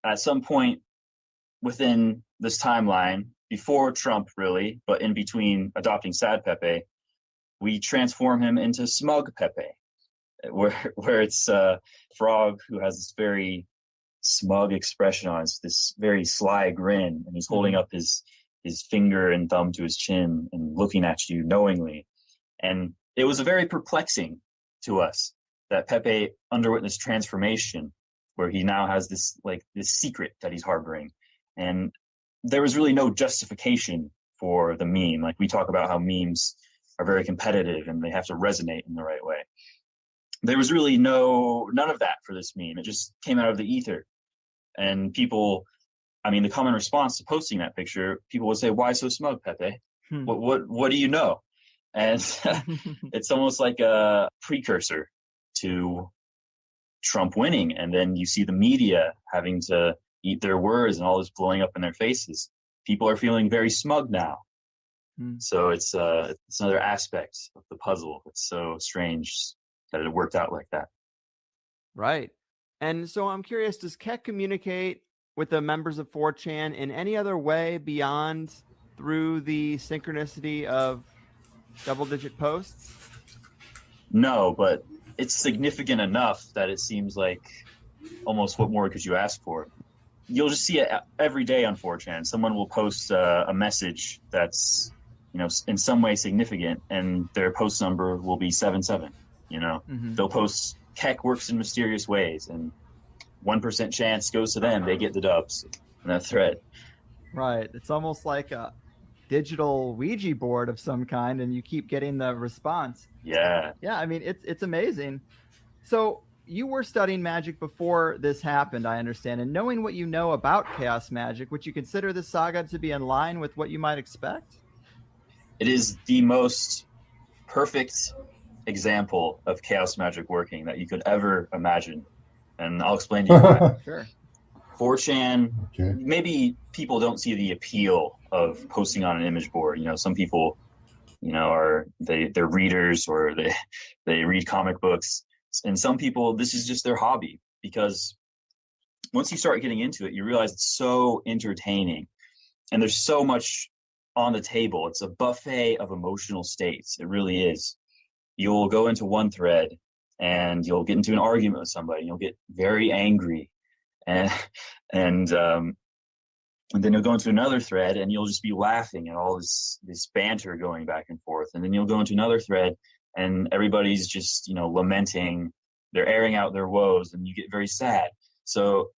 Speaker 12: at some point within this timeline, before Trump really, but in between adopting Sad Pepe, we transform him into Smug Pepe, where it's a frog who has this very smug expression on it, this very sly grin, and he's holding up his finger and thumb to his chin and looking at you knowingly. And it was very perplexing to us that Pepe underwent this transformation where he now has this secret that he's harboring. And there was really no justification for the meme. Like we talk about how memes are very competitive and they have to resonate in the right way. There was really none of that for this meme. It just came out of the ether. And people, the common response to posting that picture, people would say, "Why so smug, Pepe? What do you know?" And it's almost like a precursor to Trump winning. And then you see the media having to eat their words and all this blowing up in their faces. People are feeling very smug now. So it's another aspect of the puzzle. It's so strange that it worked out like that.
Speaker 11: Right. And so I'm curious, does Keck communicate with the members of 4chan in any other way beyond through the synchronicity of double-digit posts?
Speaker 12: No, but it's significant enough that it seems like almost what more could you ask for? You'll just see it every day on 4chan. Someone will post a message that's, in some way significant, and their post number will be 77. They'll post Keck works in mysterious ways, and 1% chance goes to them. They get the dubs in that thread.
Speaker 11: Right. It's almost like a digital Ouija board of some kind, and you keep getting the response.
Speaker 12: Yeah.
Speaker 11: Yeah, it's amazing. So you were studying magic before this happened, I understand, and knowing what you know about chaos magic, would you consider this saga to be in line with what you might expect?
Speaker 12: It is the most perfect example of chaos magic working that you could ever imagine, and I'll explain to you why.
Speaker 11: Sure.
Speaker 12: 4chan, maybe people don't see the appeal of posting on an image board. Some people, they're readers, or they read comic books, and some people, this is just their hobby, because once you start getting into it, you realize it's so entertaining, and there's so much on the table. It's a buffet of emotional states. It really is. You'll go into one thread and you'll get into an argument with somebody. You'll get very angry, and then you'll go into another thread and you'll just be laughing at all this banter going back and forth. And then you'll go into another thread and everybody's just, lamenting. They're airing out their woes, and you get very sad. So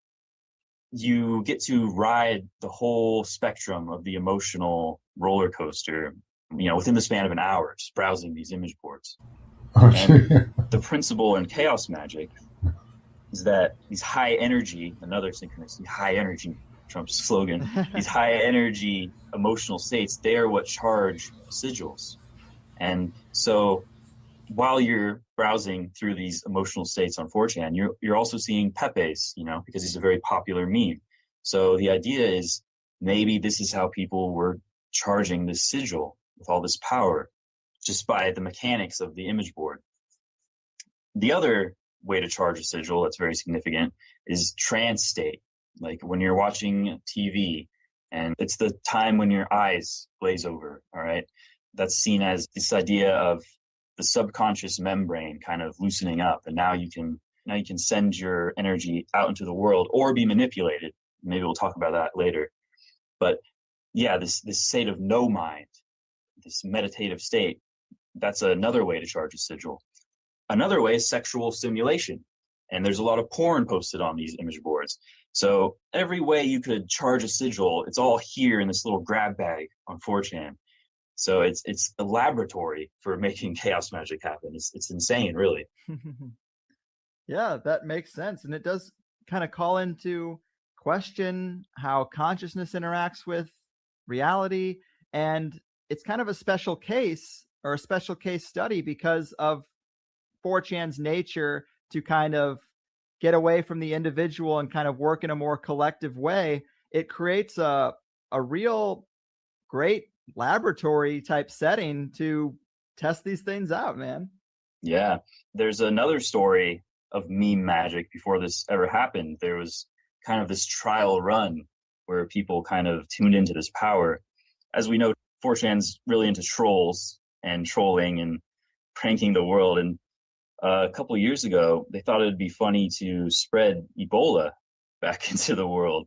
Speaker 12: you get to ride the whole spectrum of the emotional roller coaster, within the span of an hour, just browsing these image boards. And the principle in chaos magic is that these high energy, another synchronicity, high energy, Trump's slogan, these high energy emotional states, they are what charge sigils. And so while you're browsing through these emotional states on 4chan, you're also seeing Pepe's, because he's a very popular meme. So the idea is maybe this is how people were charging this sigil with all this power, just by the mechanics of the image board. The other way to charge a sigil that's very significant is trance state. Like when you're watching TV and it's the time when your eyes glaze over, all right? That's seen as this idea of the subconscious membrane kind of loosening up, and now you can send your energy out into the world or be manipulated. Maybe we'll talk about that later. But yeah, this state of no mind, this meditative state, that's another way to charge a sigil. Another way is sexual stimulation, and there's a lot of porn posted on these image boards. So every way you could charge a sigil, it's all here in this little grab bag on 4chan. So it's a laboratory for making chaos magic happen. It's insane, really.
Speaker 11: Yeah, that makes sense. And it does kind of call into question how consciousness interacts with reality. And it's kind of a special case, or a special case study, because of 4chan's nature to kind of get away from the individual and kind of work in a more collective way. It creates a real great laboratory type setting to test these things out, man.
Speaker 12: Yeah, there's another story of meme magic. Before this ever happened, there was kind of this trial run where people kind of tuned into this power. As we know, 4chan's really into trolls and trolling and pranking the world. And a couple of years ago, they thought it'd be funny to spread Ebola back into the world.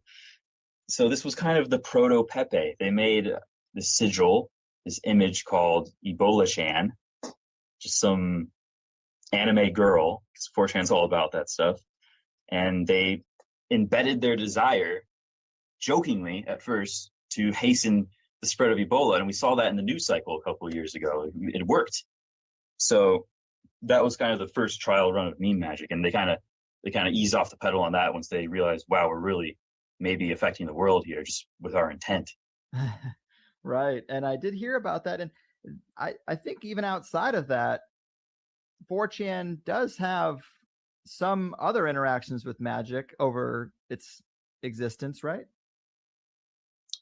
Speaker 12: So this was kind of the proto Pepe. They made this sigil, this image called Ebola-chan, just some anime girl, because 4chan's all about that stuff. And they embedded their desire, jokingly at first, to hasten the spread of Ebola. And we saw that in the news cycle a couple of years ago. It worked. So that was kind of the first trial run of meme magic. And they kind of eased off the pedal on that once they realized, wow, we're really maybe affecting the world here just with our intent.
Speaker 11: Right. And I did hear about that. And I think even outside of that, 4chan does have some other interactions with magic over its existence, right?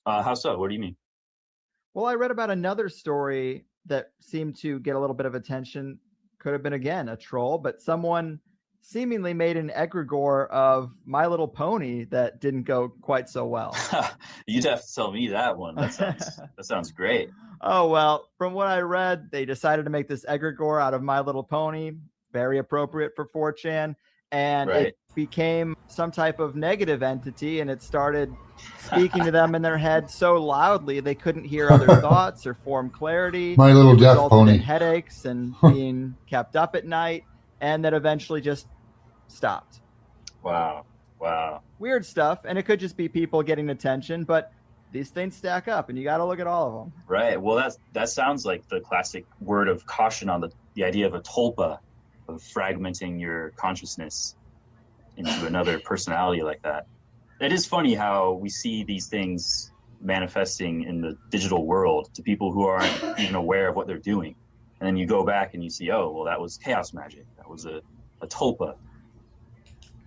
Speaker 12: How so? What do you mean?
Speaker 11: Well, I read about another story that seemed to get a little bit of attention. Could have been, again, a troll, but someone seemingly made an egregore of My Little Pony that didn't go quite so well.
Speaker 12: You'd have to tell me that one. That sounds great.
Speaker 11: Oh, well, from what I read, they decided to make this egregore out of My Little Pony, very appropriate for 4chan, and
Speaker 12: Right.
Speaker 11: It became some type of negative entity, and it started speaking to them in their head so loudly they couldn't hear other thoughts or form clarity.
Speaker 7: My Little
Speaker 11: It
Speaker 7: Death
Speaker 11: resulted
Speaker 7: Pony.
Speaker 11: in headaches and being kept up at night, and that eventually just stopped.
Speaker 12: Wow.
Speaker 11: Weird stuff, and it could just be people getting attention, but these things stack up, and you got to look at all of them.
Speaker 12: Right. Well, that sounds like the classic word of caution on the idea of a tulpa, of fragmenting your consciousness into another personality like that. It is funny how we see these things manifesting in the digital world to people who aren't even aware of what they're doing. And then you go back and you see, oh, well, that was chaos magic. That was a tulpa.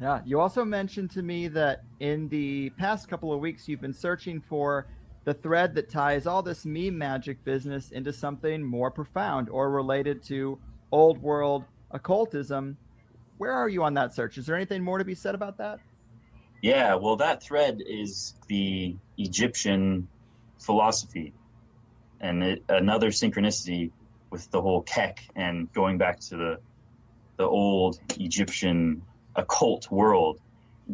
Speaker 11: Yeah. You also mentioned to me that in the past couple of weeks, you've been searching for the thread that ties all this meme magic business into something more profound or related to old world occultism. Where are you on that search? Is there anything more to be said about that?
Speaker 12: Yeah, well, that thread is the Egyptian philosophy, and another synchronicity with the whole Kek and going back to the old Egyptian occult world.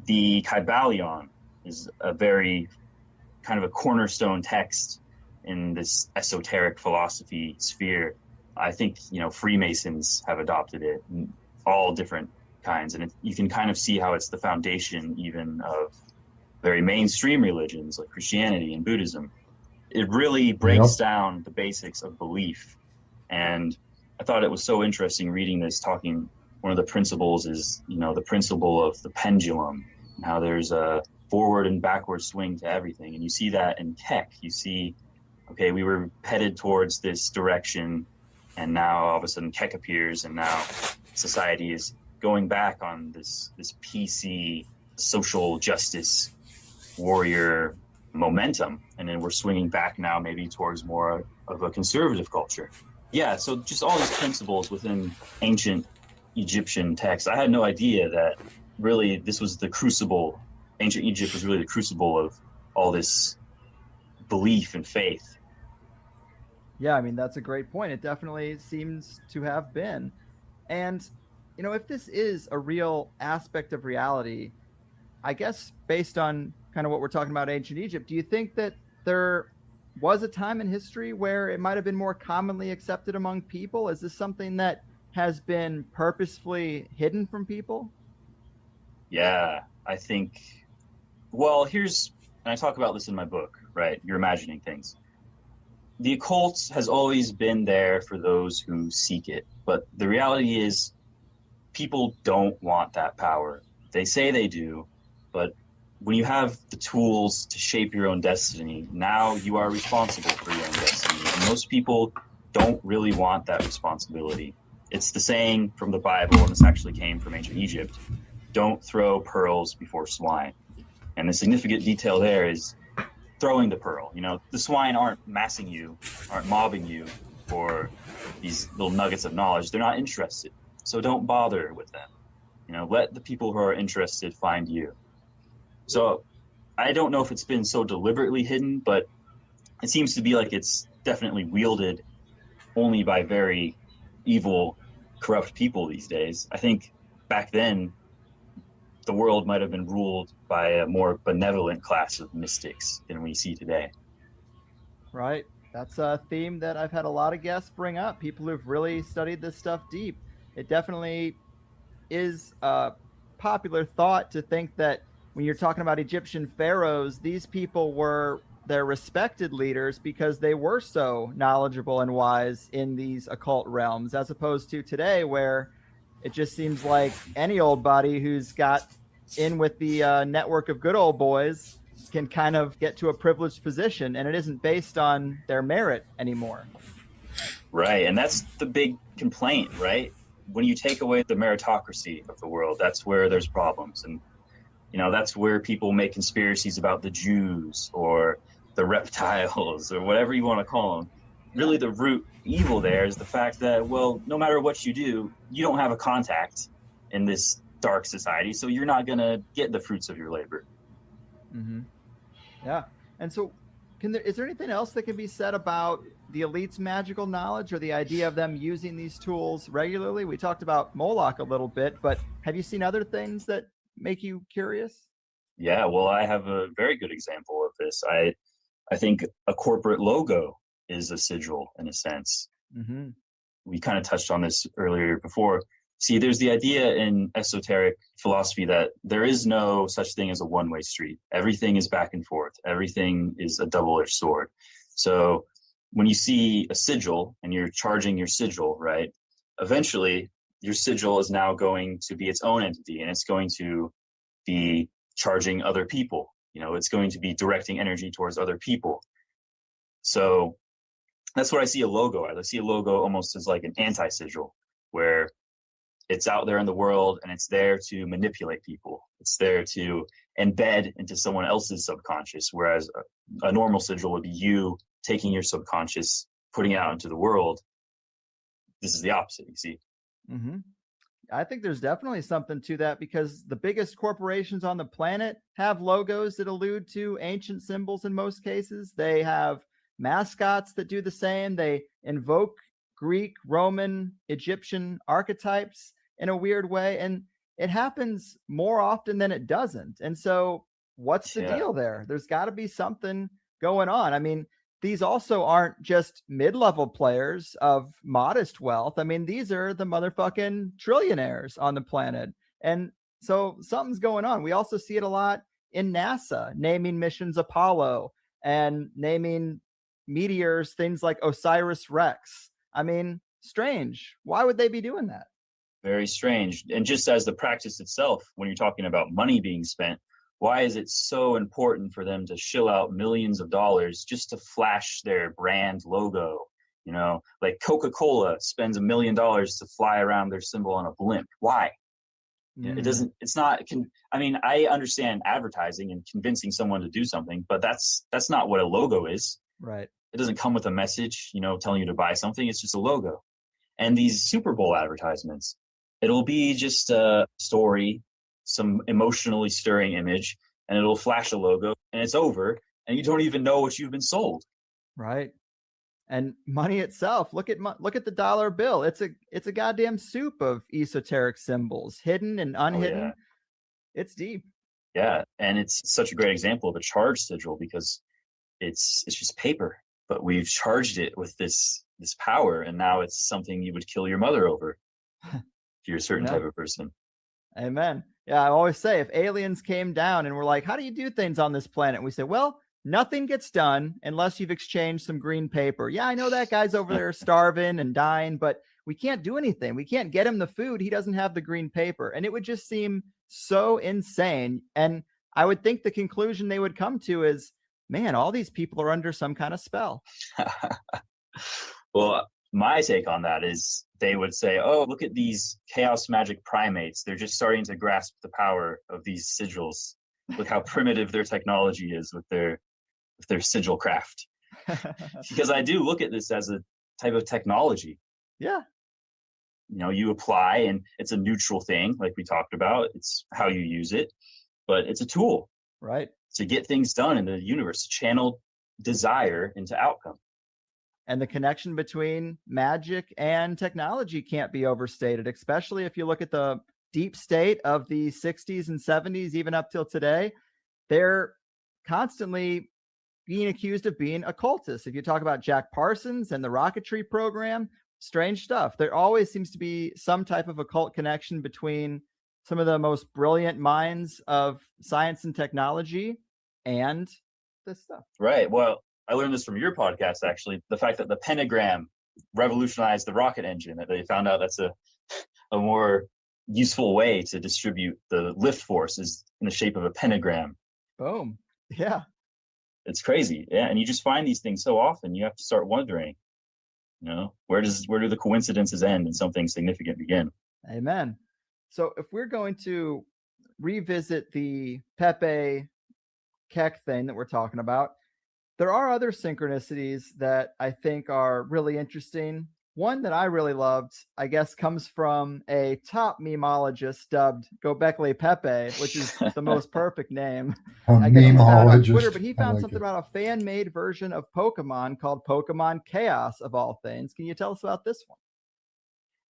Speaker 12: The Kybalion is a very kind of a cornerstone text in this esoteric philosophy sphere. I think, Freemasons have adopted it, all different kinds, and you can kind of see how it's the foundation even of very mainstream religions like Christianity and Buddhism. It really breaks down the basics of belief. And I thought it was so interesting reading this, talking, one of the principles is, the principle of the pendulum, and how there's a forward and backward swing to everything. And you see that in Keck. You see, okay, we were headed towards this direction, and now all of a sudden Keck appears, and now society is going back on this PC social justice warrior momentum, and then we're swinging back now maybe towards more of a conservative culture. Yeah, so just all these principles within ancient Egyptian texts. I had no idea that really this was the crucible. Ancient Egypt was really the crucible of all this belief and faith.
Speaker 11: Yeah, I mean, that's a great point. It definitely seems to have been. And, if this is a real aspect of reality, I guess based on kind of what we're talking about ancient Egypt, do you think that there was a time in history where it might have been more commonly accepted among people? Is this something that has been purposefully hidden from people?
Speaker 12: Yeah, I think, well, and I talk about this in my book, right? You're imagining things. The occult has always been there for those who seek it, but the reality is people don't want that power. They say they do, but when you have the tools to shape your own destiny, now you are responsible for your own destiny. And most people don't really want that responsibility. It's the saying from the Bible, and this actually came from ancient Egypt: don't throw pearls before swine. And the significant detail there is throwing the pearl. The swine aren't massing you, aren't mobbing you for these little nuggets of knowledge. They're not interested. So don't bother with them. Let the people who are interested find you. So I don't know if it's been so deliberately hidden, but it seems to be like it's definitely wielded only by very evil, corrupt people these days. I think back then, the world might have been ruled by a more benevolent class of mystics than we see today.
Speaker 11: Right. That's a theme that I've had a lot of guests bring up, people who've really studied this stuff deep. It definitely is a popular thought to think that when you're talking about Egyptian pharaohs, these people were their respected leaders because they were so knowledgeable and wise in these occult realms, as opposed to today where it just seems like any old body who's got in with the network of good old boys can kind of get to a privileged position, and it isn't based on their merit anymore.
Speaker 12: Right, and that's the big complaint, right? When you take away the meritocracy of the world, that's where there's problems. And, that's where people make conspiracies about the Jews or the reptiles or whatever you want to call them. Really, the root evil there is the fact that, well, no matter what you do, you don't have a contact in this dark society, so you're not going to get the fruits of your labor.
Speaker 11: Mm-hmm. Yeah. And so is there anything else that can be said about the elite's magical knowledge or the idea of them using these tools regularly? We talked about Moloch a little bit, but have you seen other things that make you curious?
Speaker 12: Yeah, well, I have a very good example of this. I think a corporate logo is a sigil in a sense.
Speaker 11: Mm-hmm.
Speaker 12: We kind of touched on this earlier before. See, there's the idea in esoteric philosophy that there is no such thing as a one-way street. Everything is back and forth. Everything is a double-edged sword. So when you see a sigil and you're charging your sigil, right, eventually your sigil is now going to be its own entity, and it's going to be charging other people. It's going to be directing energy towards other people. So that's what I see a logo as. I see a logo almost as like an anti-sigil, where it's out there in the world and it's there to manipulate people. It's there to embed into someone else's subconscious, whereas a normal sigil would be you taking your subconscious, putting it out into the world. This is the opposite, you see.
Speaker 11: Mm-hmm. I think there's definitely something to that, because the biggest corporations on the planet have logos that allude to ancient symbols in most cases. They have mascots that do the same. They invoke Greek, Roman, Egyptian archetypes in a weird way, and it happens more often than it doesn't. And so what's the deal there? There's got to be something going on. I mean, these also aren't just mid-level players of modest wealth. I mean, these are the motherfucking trillionaires on the planet. And so something's going on. We also see it a lot in NASA, naming missions Apollo and naming meteors things like OSIRIS-REx. I mean, strange. Why would they be doing that?
Speaker 12: Very strange. And just as the practice itself, when you're talking about money being spent, why is it so important for them to shill out millions of dollars just to flash their brand logo? You know, like Coca-Cola spends $1 million to fly around their symbol on a blimp. Why? You know, it doesn't, it's not, I mean, I understand advertising and convincing someone to do something, but that's not what a logo is.
Speaker 11: Right.
Speaker 12: It doesn't come with a message, you know, telling you to buy something. It's just a logo. And these Super Bowl advertisements, it'll be just a story, some emotionally stirring image, and it'll flash a logo and it's over, and you don't even know what you've been sold.
Speaker 11: Right. And money itself, look at the dollar bill. It's a goddamn soup of esoteric symbols, hidden and unhidden.
Speaker 12: Oh, yeah.
Speaker 11: It's deep.
Speaker 12: Yeah, and it's such a great example of a charged sigil because it's just paper, but we've charged it with this power, and now it's something you would kill your mother over if you're a certain type of person.
Speaker 11: Amen. Yeah, I always say if aliens came down and were like, "How do you do things on this planet?" And we say, "Well, nothing gets done unless you've exchanged some green paper." Yeah, I know that guy's over there starving and dying, but we can't do anything. We can't get him the food. He doesn't have the green paper. And it would just seem so insane. And I would think the conclusion they would come to is, man, all these people are under some kind of spell.
Speaker 12: Well, my take on that is they would say, oh, look at these chaos magic primates. They're just starting to grasp the power of these sigils. Look how primitive their technology is with their sigil craft. Because I do look at this as a type of technology.
Speaker 11: Yeah.
Speaker 12: You know, you apply and it's a neutral thing, like we talked about. It's how you use it, but it's a tool.
Speaker 11: Right.
Speaker 12: To get things done in the universe, to channel desire into outcome.
Speaker 11: And the connection between magic and technology can't be overstated, especially if you look at the deep state of the 60s and 70s, even up till today. They're constantly being accused of being occultists. If you talk about Jack Parsons and the rocketry program, strange stuff. There always seems to be some type of occult connection between some of the most brilliant minds of science and technology and this stuff.
Speaker 12: Right. Well, I learned this from your podcast, actually. The fact that the pentagram revolutionized the rocket engine, that they found out that's a more useful way to distribute the lift force is in the shape of a pentagram.
Speaker 11: Boom. Yeah.
Speaker 12: It's crazy. Yeah. And you just find these things so often, you have to start wondering, you know, where do the coincidences end and something significant begin?
Speaker 11: Amen. So if we're going to revisit the Pepe Keck thing that we're talking about, there are other synchronicities that I think are really interesting. One that I really loved, I guess, comes from a top memeologist dubbed Gobekli Pepe, which is the most perfect name. I guess he's found on Twitter, but he found something about a fan-made version of Pokemon called Pokemon Chaos, of all things. Can you tell us about this one?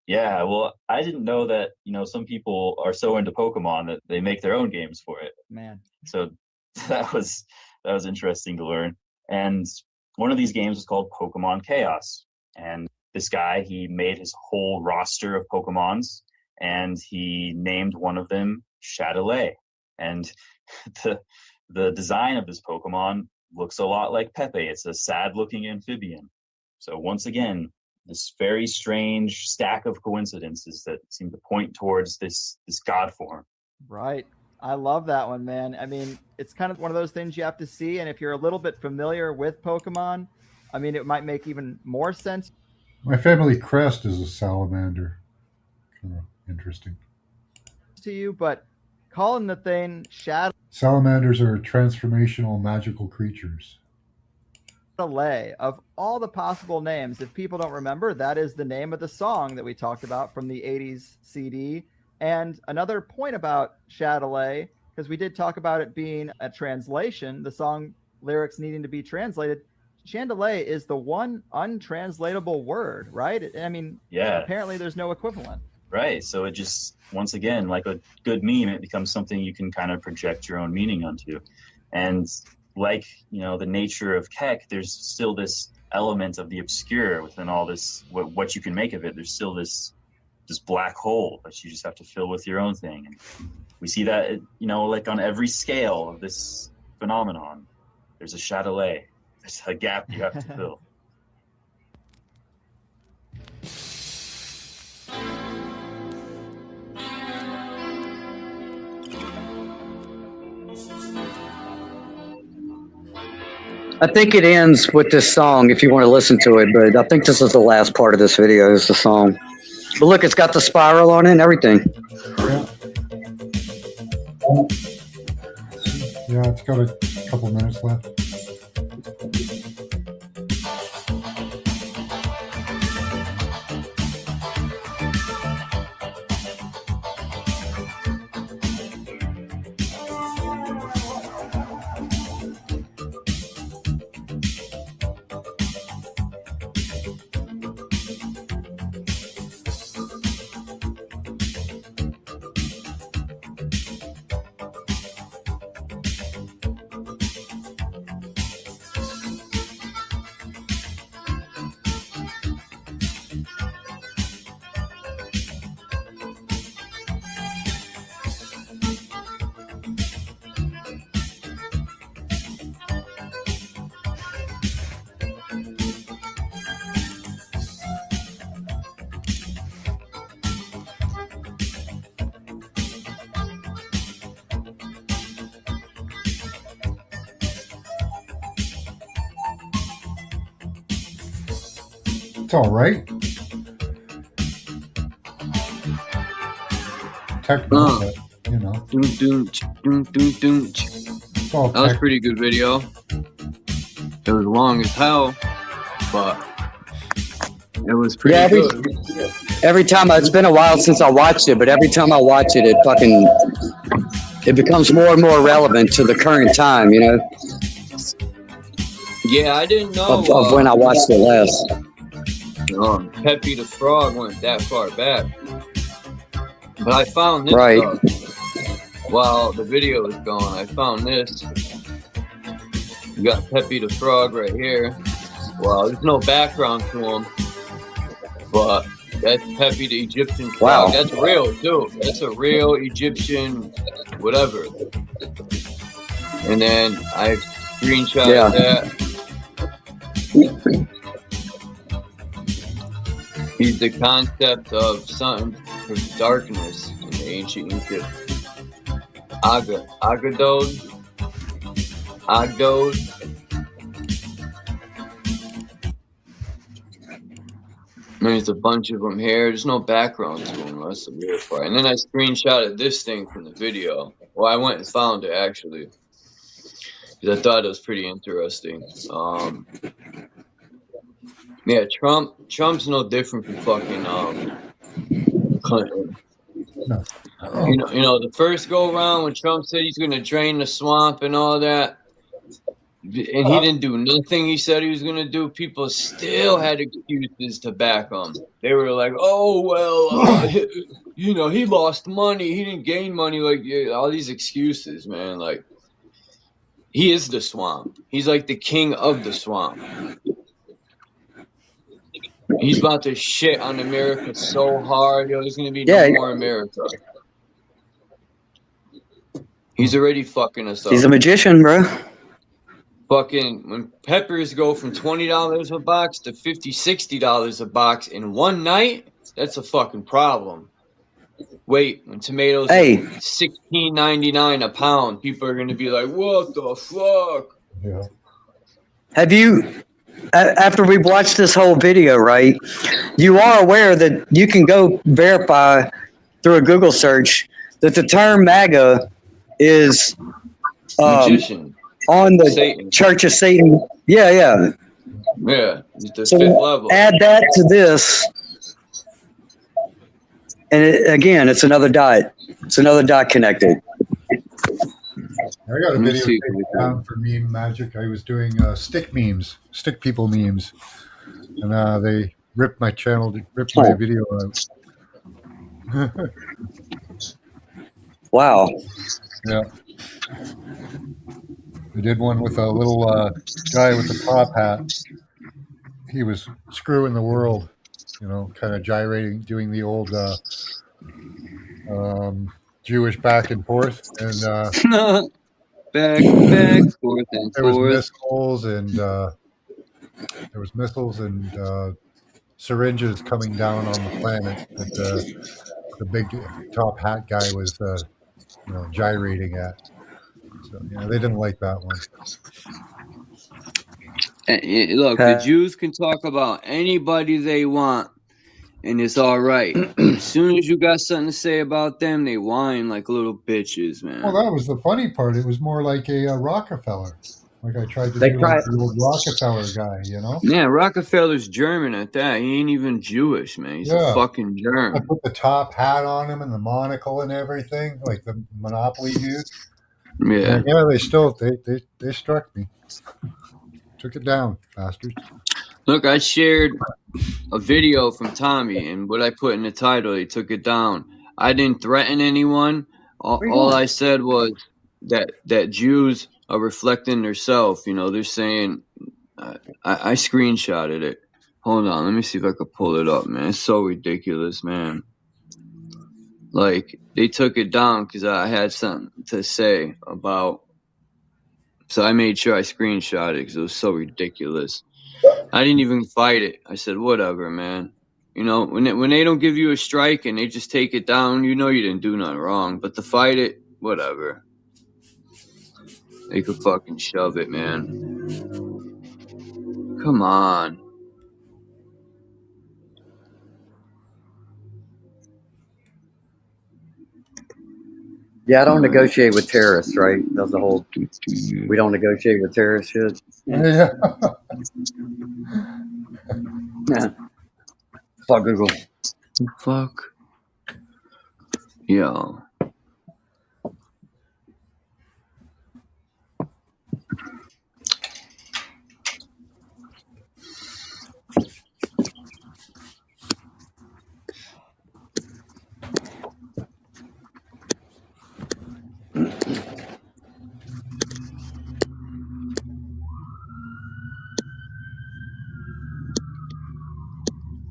Speaker 12: Yeah, well, I didn't know that, you know, some people are so into Pokemon that they make their own games for it.
Speaker 11: Man.
Speaker 12: So that was interesting to learn. And one of these games was called Pokemon Chaos. And this guy, he made his whole roster of Pokemons, and he named one of them Shadowlay. And the design of this Pokemon looks a lot like Pepe. It's a sad-looking amphibian. So once again, this very strange stack of coincidences that seem to point towards this god form.
Speaker 11: Right. I love that one, man. I mean, it's kind of one of those things you have to see. And if you're a little bit familiar with Pokemon, I mean, it might make even more sense.
Speaker 7: My family crest is a salamander. Kind of interesting.
Speaker 11: To you, but calling the thing Shadow
Speaker 7: Salamanders are transformational magical creatures.
Speaker 11: Shadowlay, of all the possible names, if people don't remember, that is the name of the song that we talked about from the 80s CD. And another point about Shadowlay, because we did talk about it being a translation, the song lyrics needing to be translated, Chandelier is the one untranslatable word, right? I mean,
Speaker 12: yeah.
Speaker 11: Apparently there's no equivalent.
Speaker 12: Right. So it just, once again, like a good meme, it becomes something you can kind of project your own meaning onto. And like, you know, the nature of Keck, there's still this element of the obscure within all this, what you can make of it. There's still this black hole that you just have to fill with your own thing. We see that, you know, like on every scale of this phenomenon, there's a Chatelet. There's a gap you have to fill.
Speaker 8: I think it ends with this song if you want to listen to it, but I think this is the last part of this video is the song. But look, it's got the spiral on it and everything.
Speaker 7: Yeah, it's got a couple minutes left. It's all right. Technical, but, you know.
Speaker 14: That was a pretty good video. It was long as hell, but it was pretty good.
Speaker 8: Every time, it's been a while since I watched it, but every time I watch it, it becomes more and more relevant to the current time, you know?
Speaker 14: Yeah, I didn't know
Speaker 8: Of when I watched it last.
Speaker 14: Peppy the Frog went that far back. But I found this while the video was going. I found this. You got Peppy the Frog right here. Well, there's no background to him, but that's Peppy the Egyptian frog. That's real too. That's a real Egyptian whatever. And then I screenshotted that. He's the concept of something for darkness in the ancient Egypt. Agdod. There's a bunch of them here. There's no background to them. That's the weird part. And then I screenshotted this thing from the video. Well, I went and found it actually, because I thought it was pretty interesting. Yeah, Trump's no different from fucking Clinton.
Speaker 7: No.
Speaker 14: You know, the first go around when Trump said he's gonna drain the swamp and all that, and he didn't do nothing he said he was gonna do, people still had excuses to back him. They were like, oh well, you know, he lost money, he didn't gain money, like all these excuses, man. Like, he is the swamp. He's like the king of the swamp. He's about to shit on America so hard. Yo, there's going to be no more America. He's already fucking us up.
Speaker 8: He's a magician, bro.
Speaker 14: Fucking, when peppers go from $20 a box to $50, $60 a box in one night, that's a fucking problem. Wait, when tomatoes are $16.99 a pound, people are going to be like, what the fuck?
Speaker 7: Yeah.
Speaker 8: Have you... After we've watched this whole video, right, you are aware that you can go verify through a Google search that the term MAGA is on the
Speaker 14: Satan.
Speaker 8: Church of Satan. Yeah.
Speaker 14: Yeah, it's the fifth level.
Speaker 8: Add that to this, and again, it's another dot. It's another dot connected.
Speaker 7: I got a video taken down for meme magic. I was doing stick people memes, and they ripped my channel, ripped my video out.
Speaker 8: Wow.
Speaker 7: Yeah. We did one with a little guy with a top hat. He was screwing the world, you know, kind of gyrating, doing the old Jewish back and forth, and
Speaker 14: back, forth and
Speaker 7: there was
Speaker 14: forth.
Speaker 7: missiles and syringes coming down on the planet that the big top hat guy was, gyrating at. So yeah, they didn't like that one.
Speaker 14: Look, the Jews can talk about anybody they want, and it's all right. As soon as you got something to say about them, they whine like little bitches, man.
Speaker 7: Well, that was the funny part. It was more like a Rockefeller. Like I tried to do like the old Rockefeller guy,
Speaker 14: Yeah, Rockefeller's German at that. He ain't even Jewish, man. He's a fucking
Speaker 7: I
Speaker 14: German.
Speaker 7: put the top hat on him and the monocle and everything, like the Monopoly dude.
Speaker 14: Yeah.
Speaker 7: Yeah, they still they struck me. Took it down, bastards.
Speaker 14: Look, I shared a video from Tommy, and what I put in the title, they took it down. I didn't threaten anyone. All I said was that Jews are reflecting themselves. They're saying, I screenshotted it. Hold on, let me see if I could pull it up, man. It's so ridiculous, man. Like, they took it down because I had something to say about. So I made sure I screenshot it because it was so ridiculous. I didn't even fight it. I said, whatever, man. When they don't give you a strike and they just take it down, you didn't do nothing wrong. But to fight it, whatever. They could fucking shove it, man. Come on.
Speaker 8: Yeah, I don't negotiate with terrorists, right? That's the whole. We don't negotiate with terrorist shit.
Speaker 7: Yeah.
Speaker 8: Yeah. Fuck Google.
Speaker 14: Fuck. Yo.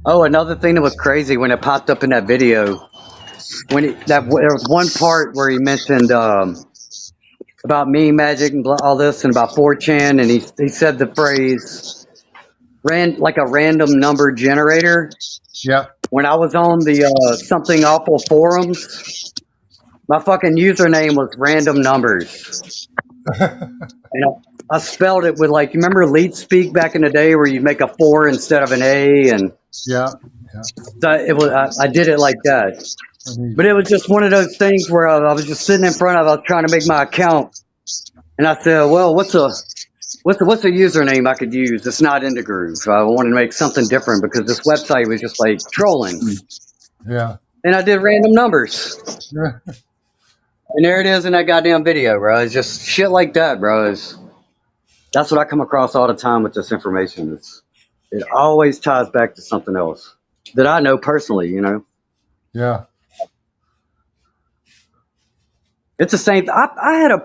Speaker 8: Oh, another thing that was crazy when it popped up in that video, there was one part where he mentioned about me, magic, and all this, and about 4chan, and he said the phrase like a random number generator.
Speaker 7: Yeah.
Speaker 8: When I was on the Something Awful forums, my fucking username was random numbers. And I spelled it with, like, you remember Lead Speak back in the day where you make a 4 instead of an A, and
Speaker 7: yeah.
Speaker 8: So it was. I did it like that, but it was just one of those things where I was just sitting in front of. I was trying to make my account, and I said, "Well, what's a username I could use that's not in the groove?" I wanted to make something different because this website was just like trolling.
Speaker 7: Yeah.
Speaker 8: And I did random numbers,
Speaker 7: Yeah.
Speaker 8: and there it is in that goddamn video, bro. It's just shit like that, bro. That's what I come across all the time with this information. It always ties back to something else that I know personally,
Speaker 7: Yeah.
Speaker 8: It's the same. I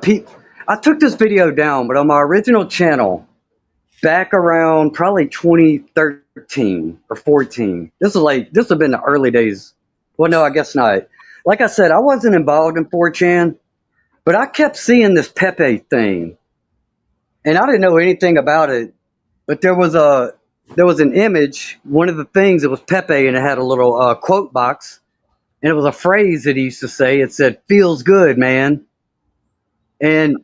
Speaker 8: took this video down, but on my original channel, back around probably 2013 or 14. This would have been the early days. Well, no, I guess not. Like I said, I wasn't involved in 4chan, but I kept seeing this Pepe thing, and I didn't know anything about it. But there was an image. One of the things, it was Pepe, and it had a little quote box. And it was a phrase that he used to say. It said, "Feels good, man." And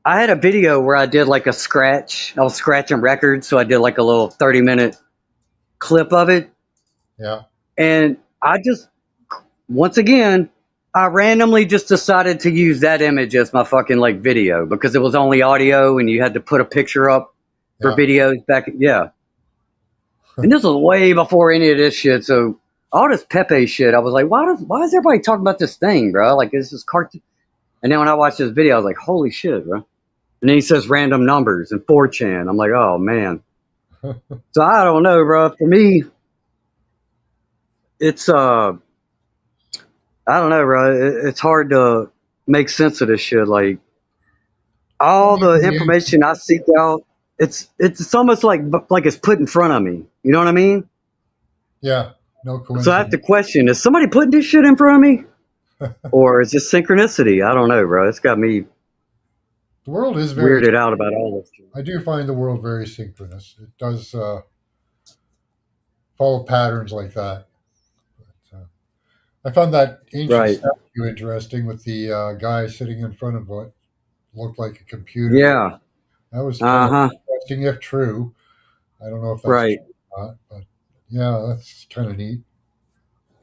Speaker 8: I had a video where I did like a scratch. I was scratching records, so I did like a little 30-minute clip of it.
Speaker 7: Yeah.
Speaker 8: And once again, I randomly just decided to use that image as my fucking like video because it was only audio and you had to put a picture up for videos back. Yeah. And this was way before any of this shit. So all this Pepe shit, I was like, why is everybody talking about this thing, bro? Like, this is cartoon. And then when I watched this video, I was like, holy shit, bro. And then he says random numbers and 4chan. I'm like, oh, man. So I don't know, bro. For me, it's, I don't know, bro. It's hard to make sense of this shit. Like, all the information I seek out, it's almost like it's put in front of me. You know what I mean?
Speaker 7: Yeah. No coincidence.
Speaker 8: So I have to question, is somebody putting this shit in front of me? Or is this synchronicity? I don't know, bro. It's got me
Speaker 7: The world is very
Speaker 8: weirded out about all this.
Speaker 7: I do find the world very synchronous. It does follow patterns like that. But, I found that ancient
Speaker 8: Right.
Speaker 7: statue interesting with the guy sitting in front of what looked like a computer.
Speaker 8: Yeah.
Speaker 7: That was kind
Speaker 8: Uh-huh.
Speaker 7: of interesting if true. I don't know if that's
Speaker 8: Right.
Speaker 7: true or not, but yeah, that's kind of neat.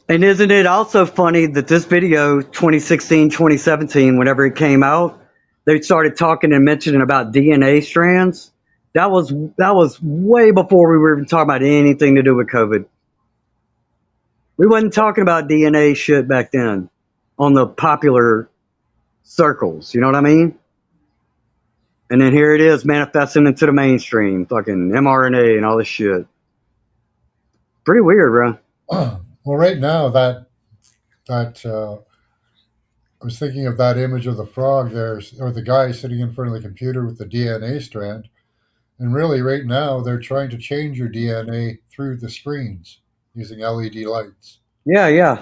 Speaker 8: And isn't it also funny that this video, 2016, 2017, whenever it came out, they started talking and mentioning about DNA strands. That was way before we were even talking about anything to do with COVID. We wasn't talking about DNA shit back then on the popular circles. You know what I mean? And then here it is manifesting into the mainstream, fucking mRNA and all this shit. Pretty weird, bro.
Speaker 7: Well, right now that I was thinking of that image of the frog there, or the guy sitting in front of the computer with the DNA strand. And really, right now, they're trying to change your DNA through the screens using LED lights.
Speaker 8: Yeah, yeah.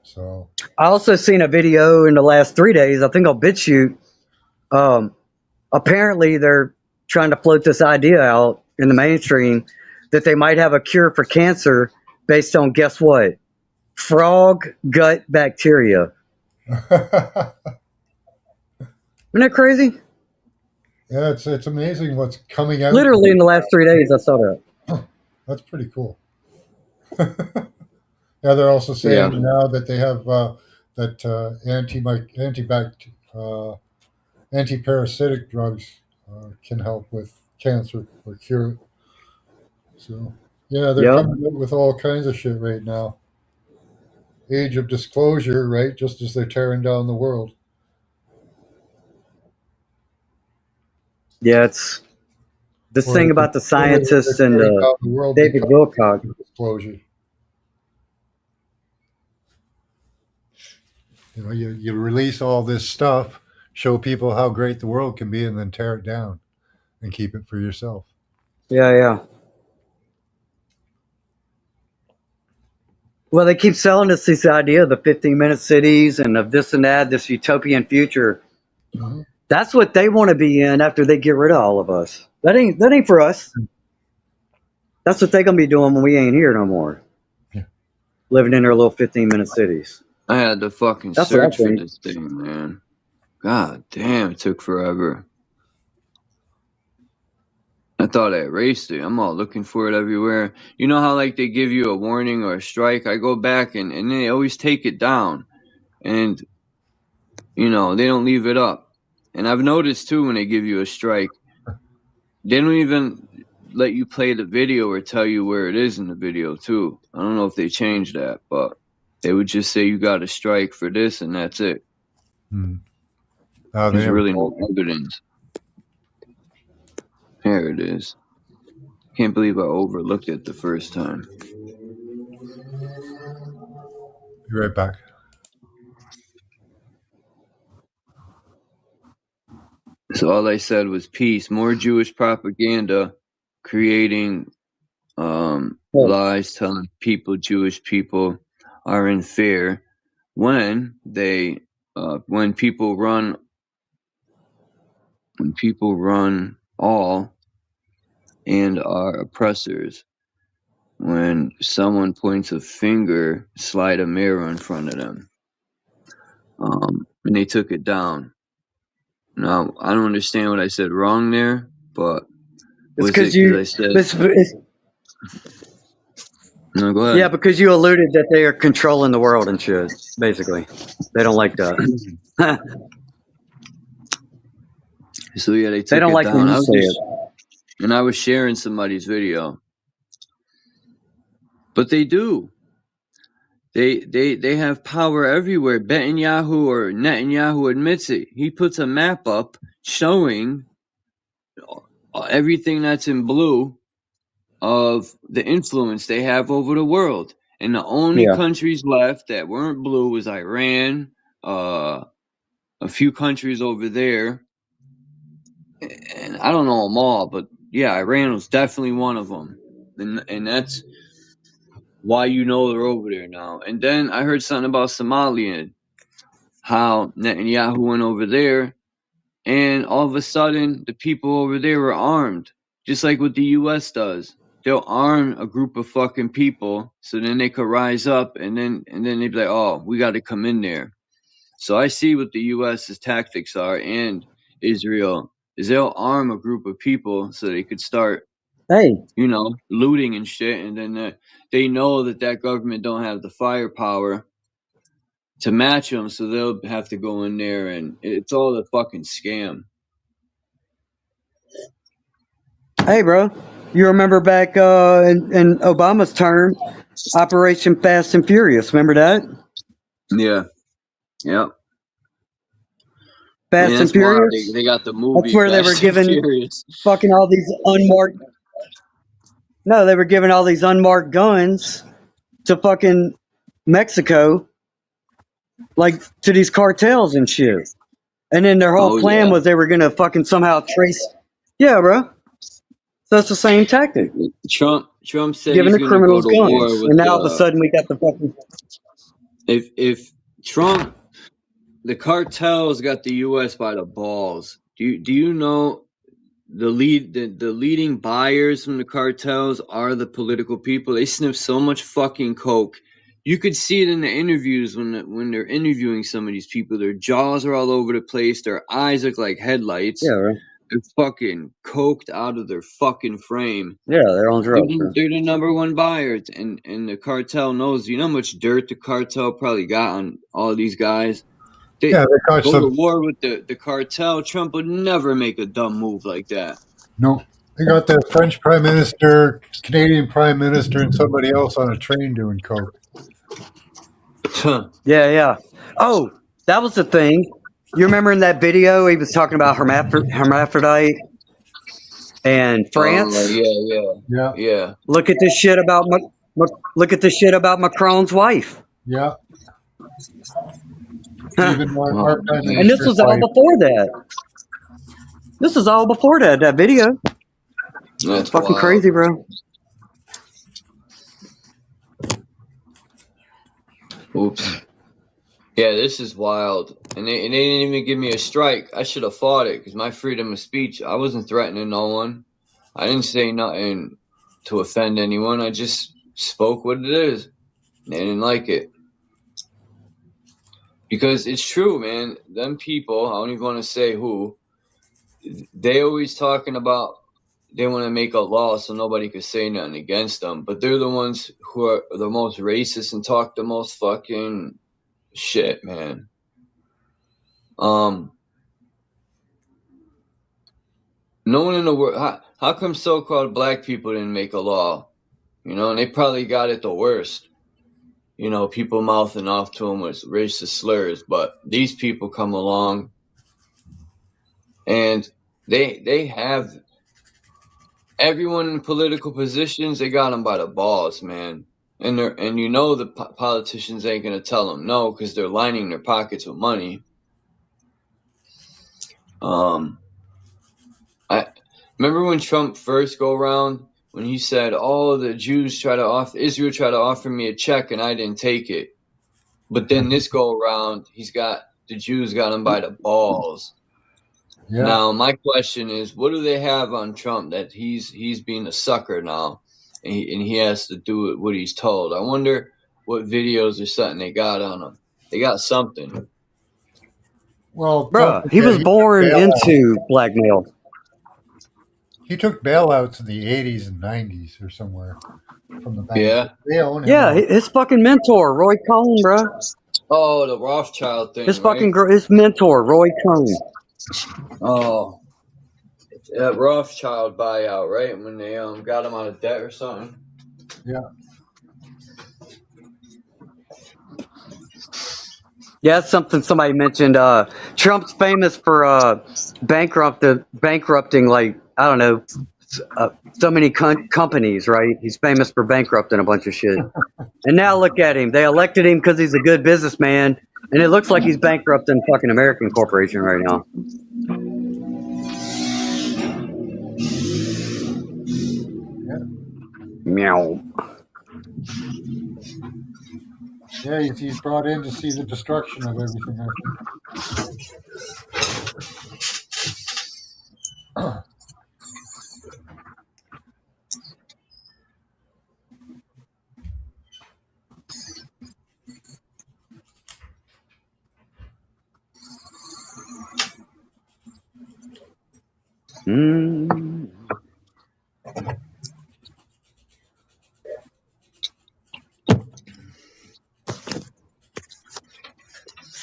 Speaker 7: So
Speaker 8: I also seen a video in the last 3 days. I think on BitChute. Apparently, they're trying to float this idea out in the mainstream that they might have a cure for cancer based on, guess what? Frog gut bacteria. Isn't that crazy?
Speaker 7: yeah, it's amazing what's coming out.
Speaker 8: Literally in the last 3 days, I saw that.
Speaker 7: That's pretty cool. Yeah, they're also saying now that they have that antiparasitic drugs can help with cancer or cure it. So yeah, they're coming out with all kinds of shit right now. Age of disclosure, right? Just as they're tearing down the world.
Speaker 8: Yeah, it's this thing about the scientists and David Wilcock.
Speaker 7: Disclosure. You know, you release all this stuff, show people how great the world can be, and then tear it down and keep it for yourself.
Speaker 8: Yeah, yeah. Well, they keep selling us this idea of the 15-minute cities and of this and that, this utopian future.
Speaker 7: Mm-hmm.
Speaker 8: That's what they want to be in after they get rid of all of us. That ain't for us. That's what they're gonna be doing when we ain't here no more.
Speaker 7: Yeah.
Speaker 8: Living in their little 15-minute cities.
Speaker 14: I had to fucking search for this thing, man. God damn, it took forever. I thought I erased it. I'm all looking for it everywhere. You know how like they give you a warning or a strike? I go back and they always take it down. And, you know, they don't leave it up. And I've noticed too when they give you a strike, they don't even let you play the video or tell you where it is in the video too. I don't know if they changed that, but they would just say you got a strike for this and that's it. There's really no evidence. Here it is. Can't believe I overlooked it the first time.
Speaker 7: Be right back.
Speaker 14: So all I said was peace. More Jewish propaganda creating lies, telling people Jewish people are in fear when they when people run all and are oppressors. When someone points a finger, slide a mirror in front of them. And they took it down. Now, I don't understand what I said wrong there, but
Speaker 8: it's because you.
Speaker 14: No, go ahead.
Speaker 8: Yeah, because you alluded that they are controlling the world and shit. Basically, they don't like that.
Speaker 14: So yeah, they
Speaker 8: don't
Speaker 14: it
Speaker 8: like
Speaker 14: down.
Speaker 8: when you say it.
Speaker 14: And I was sharing somebody's video, but they do. They have power everywhere. Netanyahu or Netanyahu admits it. He puts a map up showing everything that's in blue of the influence they have over the world. And the only countries left that weren't blue was Iran, a few countries over there. And I don't know them all, but yeah, Iran was definitely one of them. And that's why you know they're over there now. And then I heard something about Somalia, how Netanyahu went over there, and all of a sudden the people over there were armed, just like what the U.S. does. They'll arm a group of fucking people, so then they could rise up, and then they'd be like, "Oh, we got to come in there." So I see what the U.S.'s tactics are, and Israel is they'll arm a group of people so they could start, looting and shit, and then they know that government don't have the firepower to match them, so they'll have to go in there, and it's all a fucking scam.
Speaker 8: Hey, bro, you remember back in Obama's term, Operation Fast and Furious? Remember that?
Speaker 14: Yeah. Yep.
Speaker 8: Fast and Furious.
Speaker 14: They got the movie.
Speaker 8: That's where
Speaker 14: Fast
Speaker 8: they were giving
Speaker 14: Furious.
Speaker 8: fucking all these unmarked. No, they were giving all these unmarked guns to fucking Mexico, like to these cartels and shit. And then their whole plan was they were gonna fucking somehow trace. Yeah, bro. So that's the same tactic.
Speaker 14: Trump said
Speaker 8: giving
Speaker 14: he's
Speaker 8: the criminals
Speaker 14: go to war
Speaker 8: guns,
Speaker 14: with
Speaker 8: and now all of a sudden we got the fucking.
Speaker 14: If Trump, the cartels got the U.S. by the balls. Do you know the leading buyers from the cartels are the political people? They sniff so much fucking coke. You could see it in the interviews when they're interviewing some of these people. Their jaws are all over the place. Their eyes look like headlights.
Speaker 8: Yeah, right.
Speaker 14: They're fucking coked out of their fucking frame.
Speaker 8: Yeah, they're on drugs.
Speaker 14: They're the number one buyers, and the cartel knows. You know how much dirt the cartel probably got on all of these guys? They go to war with the cartel. Trump would never make a dumb move like that.
Speaker 7: No. They got the French Prime Minister, Canadian Prime Minister, and somebody else on a train doing coke.
Speaker 8: Yeah. Oh, that was the thing. You remember in that video he was talking about hermaphrodite and France?
Speaker 14: Yeah.
Speaker 8: Look at this shit about Macron's wife.
Speaker 7: Yeah.
Speaker 8: And this was all before that. This is all before that video.
Speaker 14: That's
Speaker 8: fucking
Speaker 14: wild.
Speaker 8: crazy, bro.
Speaker 14: Oops. Yeah, this is wild. And they didn't even give me a strike. I should have fought it because my freedom of speech, I wasn't threatening no one. I didn't say nothing to offend anyone. I just spoke what it is. They didn't like it. Because it's true, man. Them people, I don't even want to say who, they always talking about they want to make a law so nobody could say nothing against them. But they're the ones who are the most racist and talk the most fucking shit, man. No one in the world. How come so-called black people didn't make a law? And they probably got it the worst. People mouthing off to them with racist slurs, but these people come along and they have everyone in political positions. They got them by the balls, man. And the politicians ain't gonna tell them no because they're lining their pockets with money. I remember when Trump first go around when he said, "Oh, the Jews Israel tried to offer me a check and I didn't take it." But then this go around, the Jews got him by the balls. Yeah. Now my question is, what do they have on Trump that he's being a sucker now? And he has to do what he's told. I wonder what videos or something they got on him. They got something.
Speaker 7: Well,
Speaker 8: bro, he was born into blackmail.
Speaker 7: He took bailouts in the 80s and 90s or somewhere from the bank.
Speaker 14: Yeah.
Speaker 7: They own him.
Speaker 8: Yeah, his fucking mentor, Roy Cohn, bro.
Speaker 14: Oh, the Rothschild thing.
Speaker 8: His fucking his mentor, Roy Cohn.
Speaker 14: Oh. That Rothschild buyout, right? When they got him out of debt or something.
Speaker 7: Yeah.
Speaker 8: Yeah, that's something somebody mentioned. Trump's famous for bankrupting, like, I don't know, so many companies, right? He's famous for bankrupting a bunch of shit. And now look at him. They elected him because he's a good businessman, and it looks like he's bankrupting fucking American corporation right now. Meow.
Speaker 7: Yeah, he's brought in to see the destruction of everything, I think.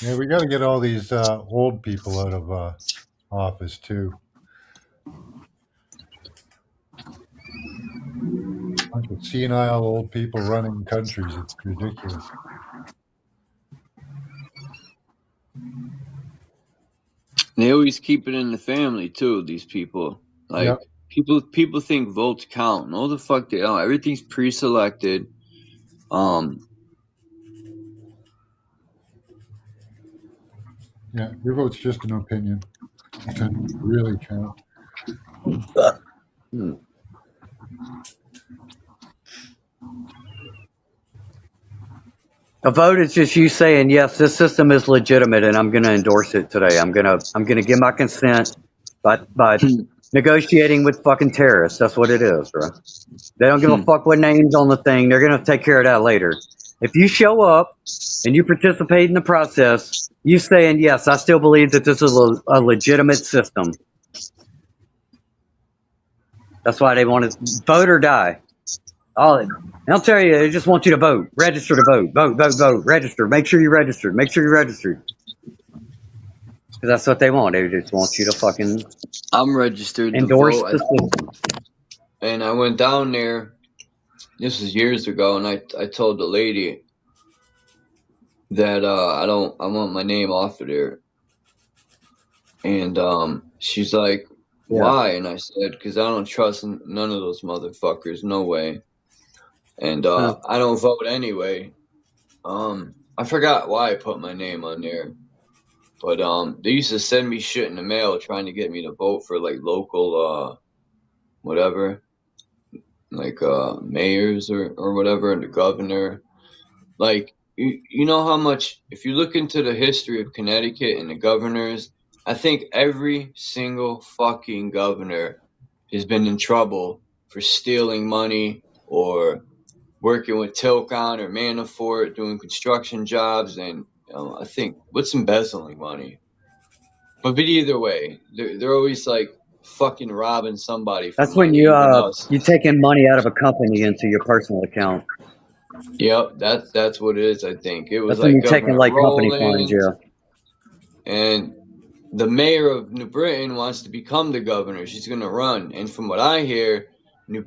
Speaker 7: Yeah, we got to get all these old people out of office too. Bunch of senile old people running countries. It's ridiculous.
Speaker 14: They always keep it in the family too. These people, like
Speaker 7: Yep.
Speaker 14: people think votes count. No, the fuck they don't. Everything's pre-selected.
Speaker 7: Yeah, your vote's just an opinion. It doesn't really count.
Speaker 8: A vote is just you saying, yes, this system is legitimate and I'm going to endorse it today. I'm going to give my consent by negotiating with fucking terrorists. That's what it is, bro. They don't give a fuck what name's on the thing. They're going to take care of that later. If you show up and you participate in the process, you saying, yes, I still believe that this is a legitimate system. That's why they want to vote or die. They'll tell you, they just want you to vote. Register to vote. Vote. Register. Make sure you're registered. Make sure you're registered. Because that's what they want. They just want you to fucking
Speaker 14: I'm registered
Speaker 8: endorse
Speaker 14: to vote.
Speaker 8: the system.
Speaker 14: And I went down there. This was years ago, and I told the lady that I want my name off of there. And she's like, why? And I said, because I don't trust none of those motherfuckers. No way. And I don't vote anyway. I forgot why I put my name on there. But they used to send me shit in the mail trying to get me to vote for like local whatever. Like mayors or whatever, and the governor. Like you know how much, if you look into the history of Connecticut and the governors, I think every single fucking governor has been in trouble for stealing money or working with Tilcon or Manafort, doing construction jobs, and I think what's embezzling money. But either way, they're always like fucking robbing somebody.
Speaker 8: That's when you taking money out of a company into your personal account.
Speaker 14: Yep, that's what it is. I think it was
Speaker 8: that's when
Speaker 14: like
Speaker 8: you're taking like company funds, yeah.
Speaker 14: And the mayor of New Britain wants to become the governor. She's going to run. And from what I hear, New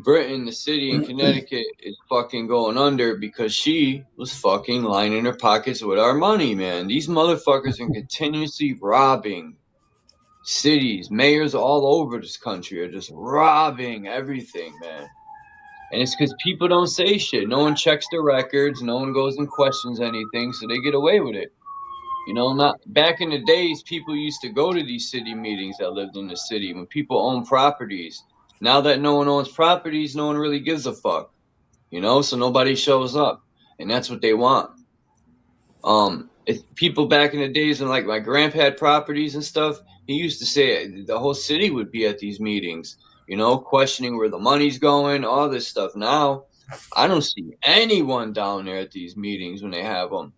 Speaker 14: Britain, the city in Connecticut, is fucking going under because she was fucking lining her pockets with our money, man. These motherfuckers are continuously robbing cities. Mayors all over this country are just robbing everything, man. And it's because people don't say shit. No one checks their records. No one goes and questions anything, so they get away with it. You know, not back in the days, people used to go to these city meetings that lived in the city when people own properties. Now that no one owns properties, no one really gives a fuck. You know, so nobody shows up, and that's what they want. If people back in the days when like my grandpa had properties and stuff, he used to say the whole city would be at these meetings, you know, questioning where the money's going, all this stuff. Now, I don't see anyone down there at these meetings when they have them.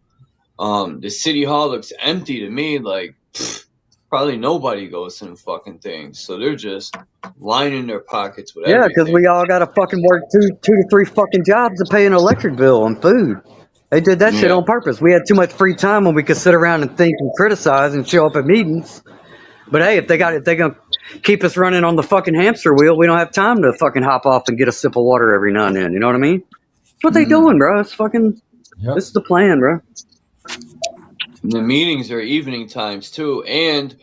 Speaker 14: The city hall looks empty to me, like probably nobody goes to them fucking things. So they're just lining their pockets with everything.
Speaker 8: Yeah, because we all got to fucking work two to three fucking jobs to pay an electric bill and food. They did that shit on purpose. We had too much free time when we could sit around and think and criticize and show up at meetings. But hey, if they're gonna keep us running on the fucking hamster wheel, we don't have time to fucking hop off and get a sip of water every now and then. You know what I mean? That's what they doing, bro. It's fucking. Yep. This is the plan, bro.
Speaker 14: The meetings are evening times too, and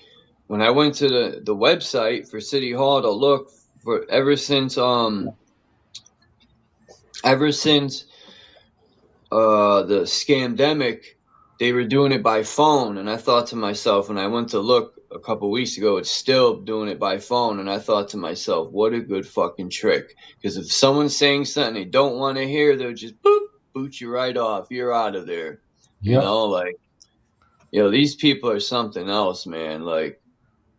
Speaker 14: when I went to the website for City Hall to look for ever since the scamdemic, they were doing it by phone, and I thought to myself when I went to look a couple weeks ago, it's still doing it by phone, and I thought to myself, what a good fucking trick, because if someone's saying something they don't want to hear, they'll just boop, boot you right off. You're out of there. You
Speaker 7: Yep.
Speaker 14: know, like, these people are something else, man. Like,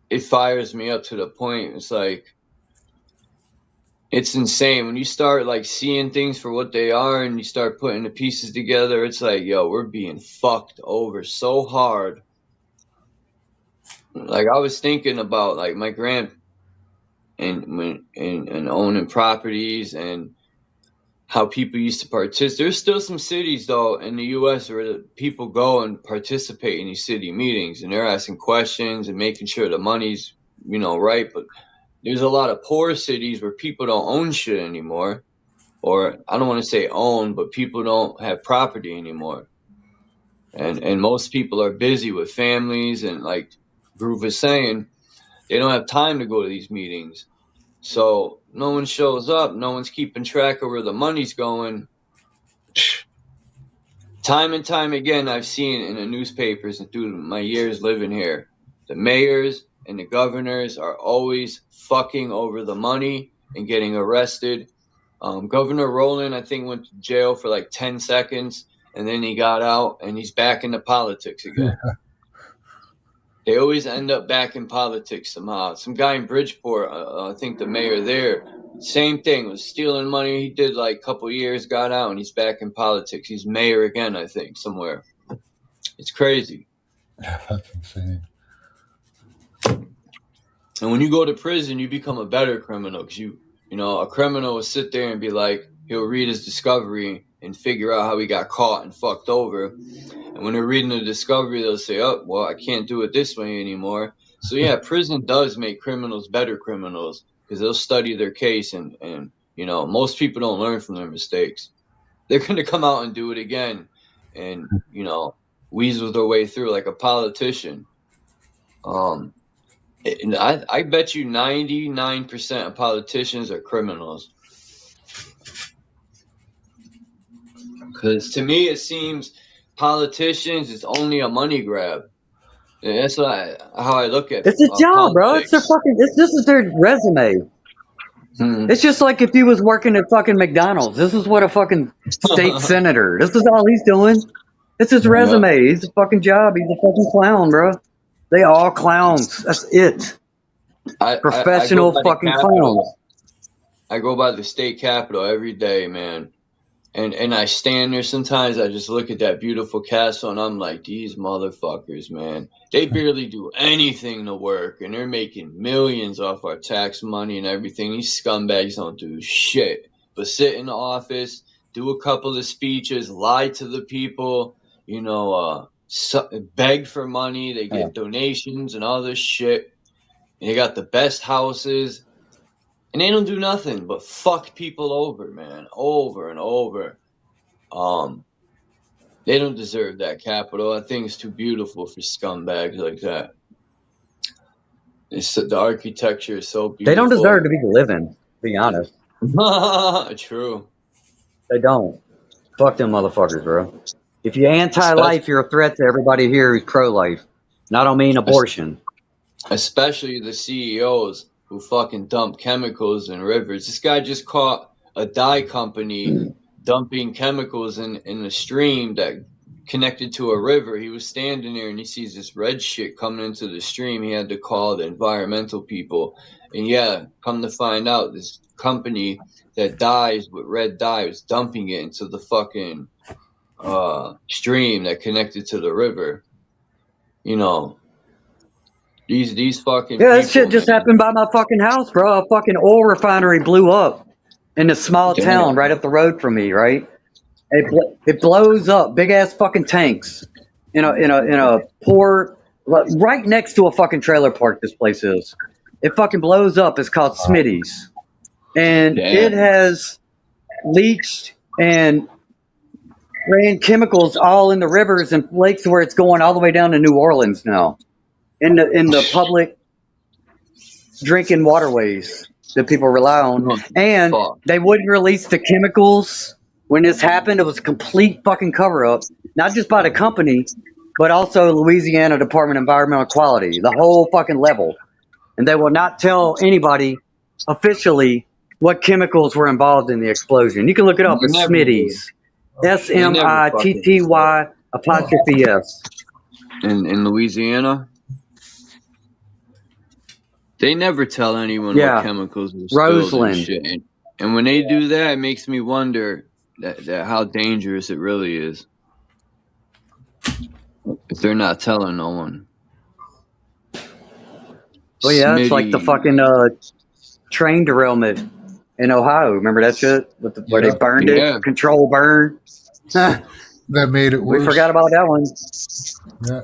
Speaker 14: it fires me up to the point. It's like, it's insane when you start like seeing things for what they are and you start putting the pieces together. It's like, yo, we're being fucked over so hard. Like, I was thinking about like my grand and owning properties and how people used to participate. There's still some cities though in the U.S. where the people go and participate in these city meetings and they're asking questions and making sure the money's right, but there's a lot of poor cities where people don't own shit anymore. Or I don't want to say own, but people don't have property anymore. And most people are busy with families. And like Groove was saying, they don't have time to go to these meetings. So no one shows up. No one's keeping track of where the money's going. Time and time again, I've seen in the newspapers and through my years living here, the mayors and the governors are always fucking over the money and getting arrested. Governor Rowland, I think, went to jail for like 10 seconds and then he got out and he's back into politics again. They always end up back in politics somehow. Some guy in Bridgeport, I think the mayor there, same thing, was stealing money. He did like a couple years, got out, and he's back in politics. He's mayor again, I think, somewhere. It's crazy.
Speaker 7: That's insane.
Speaker 14: And when you go to prison, you become a better criminal because a criminal will sit there and be like, he'll read his discovery and figure out how he got caught and fucked over. And when they're reading the discovery, they'll say, oh, well, I can't do it this way anymore. So, yeah, prison does make criminals better criminals because they'll study their case. And most people don't learn from their mistakes. They're going to come out and do it again and, weasel their way through like a politician. And I bet you 99% of politicians are criminals. Because to me, it seems politicians is only a money grab. And that's how I look at it.
Speaker 8: It's a job, bro. It's their fucking. This is their resume. It's just like if he was working at fucking McDonald's. This is what a fucking state senator. This is all he's doing. It's his resume. He's a fucking job. He's a fucking clown, bro. They all clowns. That's it. Professional fucking clowns.
Speaker 14: I go by the state capitol every day, man. And I stand there sometimes. I just look at that beautiful castle and I'm like, these motherfuckers, man. They barely do anything to work and they're making millions off our tax money and everything. These scumbags don't do shit but sit in the office, do a couple of speeches, lie to the people, beg for money. They get donations and all this shit. And they got the best houses. And they don't do nothing but fuck people over, man, over and over. They don't deserve that capital. I think it's too beautiful for scumbags like that. The architecture is so beautiful.
Speaker 8: They don't deserve to be living, to be honest.
Speaker 14: True.
Speaker 8: They don't. Fuck them motherfuckers, bro. If you're anti-life, you're a threat to everybody here who's pro-life. And I don't mean abortion.
Speaker 14: Especially the CEOs who fucking dump chemicals in rivers. This guy just caught a dye company dumping chemicals in a stream that connected to a river. He was standing there and he sees this red shit coming into the stream. He had to call the environmental people. And yeah, come to find out, this company that dyes with red dye was dumping it into the fucking stream that connected to the river. These fucking
Speaker 8: that shit just happened by my fucking house, bro. A fucking oil refinery blew up in a small town right up the road from me, right? It blows up, big ass fucking tanks in a port right next to a fucking trailer park. This place is. It fucking blows up. It's called Smitty's, and it has leached and ran chemicals all in the rivers and lakes where it's going all the way down to New Orleans now. In the public drinking waterways that people rely on. And they wouldn't release the chemicals when this happened. It was a complete fucking cover-up, not just by the company, but also Louisiana Department of Environmental Quality, the whole fucking level. And they will not tell anybody officially what chemicals were involved in the explosion. You can look it up at Smitty's. SMITTY apostrophe S.
Speaker 14: In Louisiana, they never tell anyone what
Speaker 8: Yeah.
Speaker 14: chemicals are spilled and
Speaker 8: Roseland.
Speaker 14: shit. And when they do that, it makes me wonder that how dangerous it really is. If they're not telling no one.
Speaker 8: Well, yeah, it's like the fucking train derailment in Ohio. Remember that shit? Where they burned it? Control burn.
Speaker 7: That made it worse.
Speaker 8: We forgot about that one.
Speaker 7: Yeah.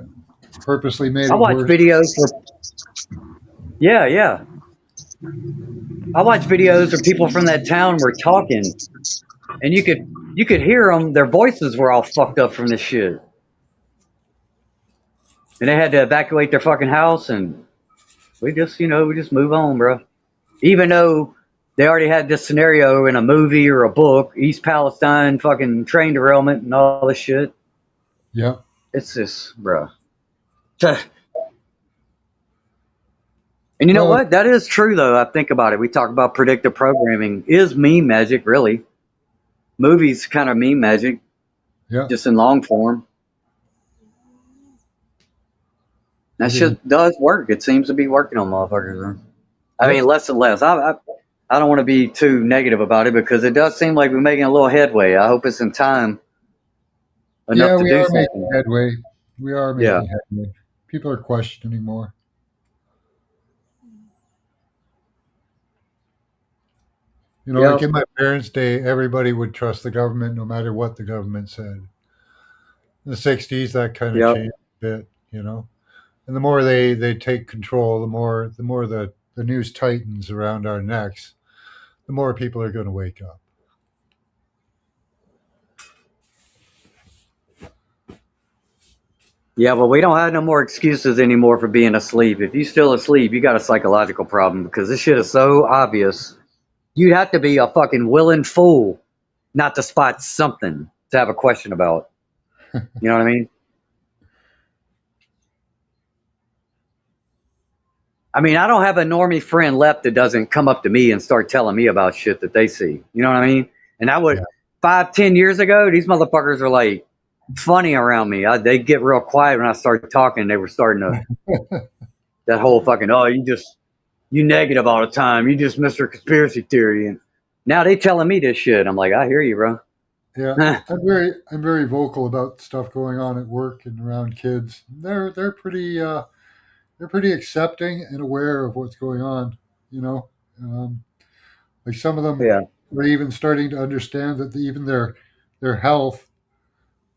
Speaker 7: Purposely made
Speaker 8: I
Speaker 7: it
Speaker 8: watch
Speaker 7: worse.
Speaker 8: videos for. Yeah. I watch videos where people from that town were talking, and you could hear them. Their voices were all fucked up from this shit, and they had to evacuate their fucking house. And we just move on, bro. Even though they already had this scenario in a movie or a book, East Palestine fucking train derailment and all this shit.
Speaker 7: Yeah.
Speaker 8: It's just, bro. And you know what? That is true, though. I think about it. We talk about predictive programming. Is meme magic, really? Movies kind of meme magic.
Speaker 7: Yeah.
Speaker 8: Just in long form. That shit does work. It seems to be working on motherfuckers. I mean, less and less. I don't want to be too negative about it because it does seem like we're making a little headway. I hope it's in time enough to do something.
Speaker 7: Making headway. We are making headway. People are questioning more. You know, like in my parents' day, everybody would trust the government no matter what the government said. In the 60s, that kind of changed a bit, you know. And the more they take control, the more the noose tightens around our necks, the more people are going to wake up.
Speaker 8: Yeah, but we don't have no more excuses anymore for being asleep. If you're still asleep, you got a psychological problem because this shit is so obvious. You'd have to be a fucking willing fool not to spot something to have a question about. You know what I mean? I mean, I don't have a normie friend left that doesn't come up to me and start telling me about shit that they see. You know what I mean? And I would 5-10 years ago, these motherfuckers are like funny around me. They get real quiet when I start talking. They were starting to that whole fucking you negative all the time. You just Mr. Conspiracy Theory. And now they telling me this shit. I'm like, I hear you, bro.
Speaker 7: Yeah, I'm very vocal about stuff going on at work and around kids. They're pretty accepting and aware of what's going on. You know, like some of them are even starting to understand that even their health,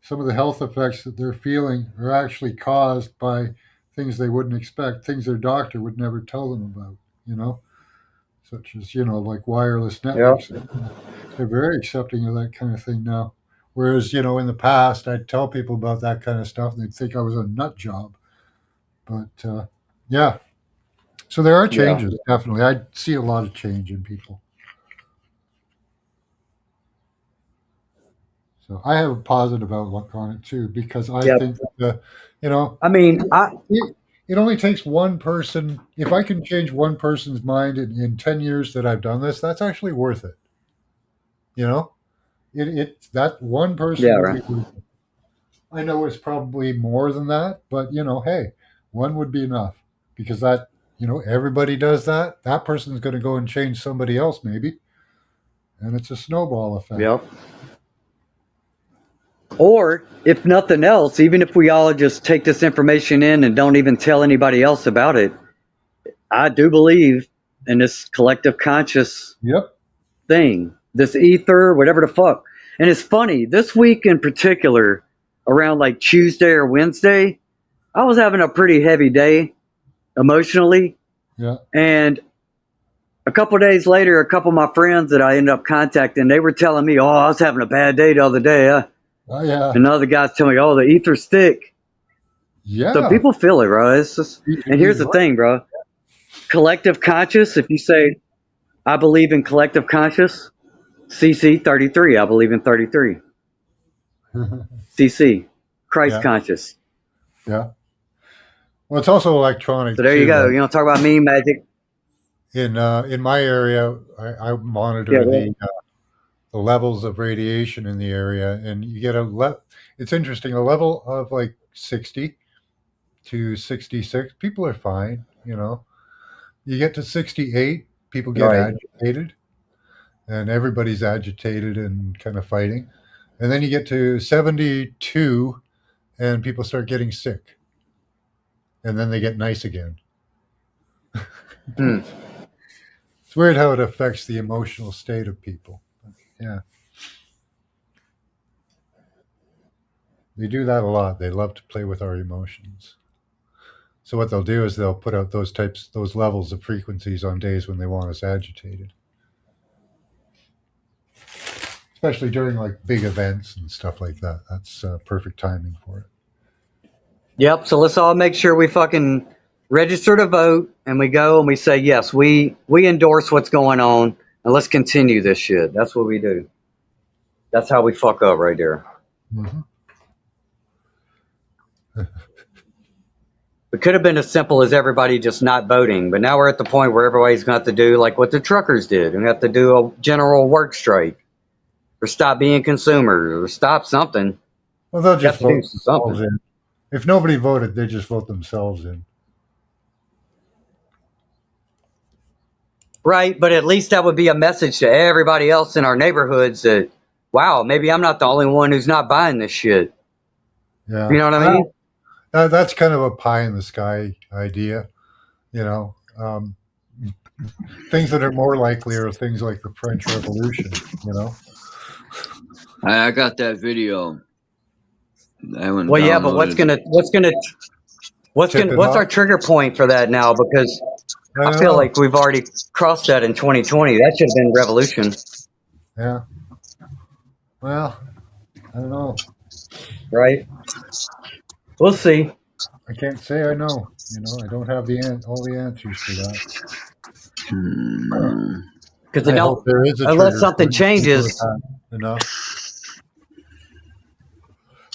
Speaker 7: some of the health effects that they're feeling are actually caused by things they wouldn't expect, things their doctor would never tell them about. You know, such as like wireless networks. They're very accepting of that kind of thing now. Whereas in the past, I'd tell people about that kind of stuff and they'd think I was a nut job. But yeah. So there are changes, definitely. I see a lot of change in people. So I have a positive outlook on it too, because I think that,
Speaker 8: I mean,
Speaker 7: it only takes one person. If I can change one person's mind in 10 years that I've done this, that's actually worth it. You know, it's that one person.
Speaker 8: Yeah, right.
Speaker 7: I know it's probably more than that, but hey, one would be enough because that, everybody does that. That person's going to go and change somebody else maybe. And it's a snowball effect.
Speaker 8: Yep. Or if nothing else, even if we all just take this information in and don't even tell anybody else about it, I do believe in this collective conscious thing, this ether, whatever the fuck. And it's funny, this week in particular, around like Tuesday or Wednesday, I was having a pretty heavy day emotionally.
Speaker 7: Yeah.
Speaker 8: And a couple of days later, a couple of my friends that I ended up contacting, they were telling me, I was having a bad day the other day.
Speaker 7: Oh, yeah.
Speaker 8: And other guys tell me, the ether's thick.
Speaker 7: Yeah.
Speaker 8: So people feel it, bro. It's just, and here's the thing, bro. Collective conscious, if you say, I believe in collective conscious, CC 33, I believe in 33. CC, Christ conscious.
Speaker 7: Yeah. Well, it's also electronic.
Speaker 8: So there you go. Talk about meme magic.
Speaker 7: In my area, I monitor the levels of radiation in the area, and you get it's interesting, a level of like 60 to 66, people are fine, you know. You get to 68, people get
Speaker 8: Right.
Speaker 7: agitated, and everybody's agitated and kind of fighting. And then you get to 72, and people start getting sick. And then they get nice again.
Speaker 8: Hmm.
Speaker 7: It's weird how it affects the emotional state of people. Yeah. They do that a lot. They love to play with our emotions. So what they'll do is they'll put out those levels of frequencies on days when they want us agitated. Especially during like big events and stuff like that. That's perfect timing for it.
Speaker 8: Yep. So let's all make sure we fucking register to vote, and we go and we say yes, we endorse what's going on, and let's continue this shit. That's what we do. That's how we fuck up right there.
Speaker 7: Mm-hmm.
Speaker 8: It could have been as simple as everybody just not voting, but now we're at the point where everybody's going to have to do like what the truckers did, and have to do a general work strike, or stop being consumers, or stop something.
Speaker 7: Well, they'll
Speaker 8: You
Speaker 7: just
Speaker 8: have to do
Speaker 7: vote themselves
Speaker 8: something.
Speaker 7: in. If nobody voted, they just vote themselves in.
Speaker 8: Right, but at least that would be a message to everybody else in our neighborhoods that, wow, maybe I'm not the only one who's not buying this shit.
Speaker 7: Yeah.
Speaker 8: You know what I mean?
Speaker 7: That's kind of a pie in the sky idea, you know. Things that are more likely are things like the French Revolution, you know.
Speaker 14: I got that video.
Speaker 8: Well, yeah, but what's our trigger point for that now? Because I feel like we've already crossed that in 2020. That should have been revolution.
Speaker 7: Yeah. Well, I don't know.
Speaker 8: Right. We'll see.
Speaker 7: I can't say I know. You know, I don't have all the answers to that.
Speaker 8: Because
Speaker 7: I hope there is a
Speaker 8: unless
Speaker 7: trigger
Speaker 8: something
Speaker 7: point
Speaker 8: changes,
Speaker 7: enough.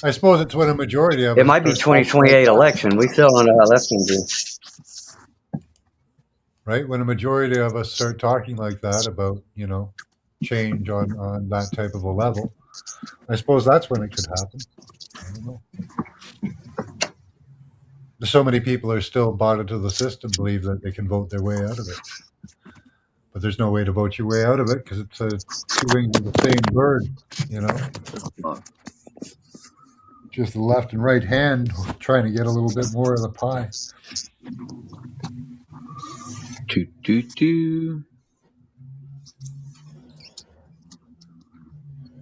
Speaker 7: I suppose it's when a majority of
Speaker 8: it might be 2028 election. We still don't know how that's going to be.
Speaker 7: Right? When a majority of us start talking like that about, you know, change on that type of a level, I suppose that's when it could happen. I don't know. So many people are still bought into the system, believe that they can vote their way out of it. But there's no way to vote your way out of it because it's two wings of the same bird, you know. Just the left and right hand trying to get a little bit more of the pie.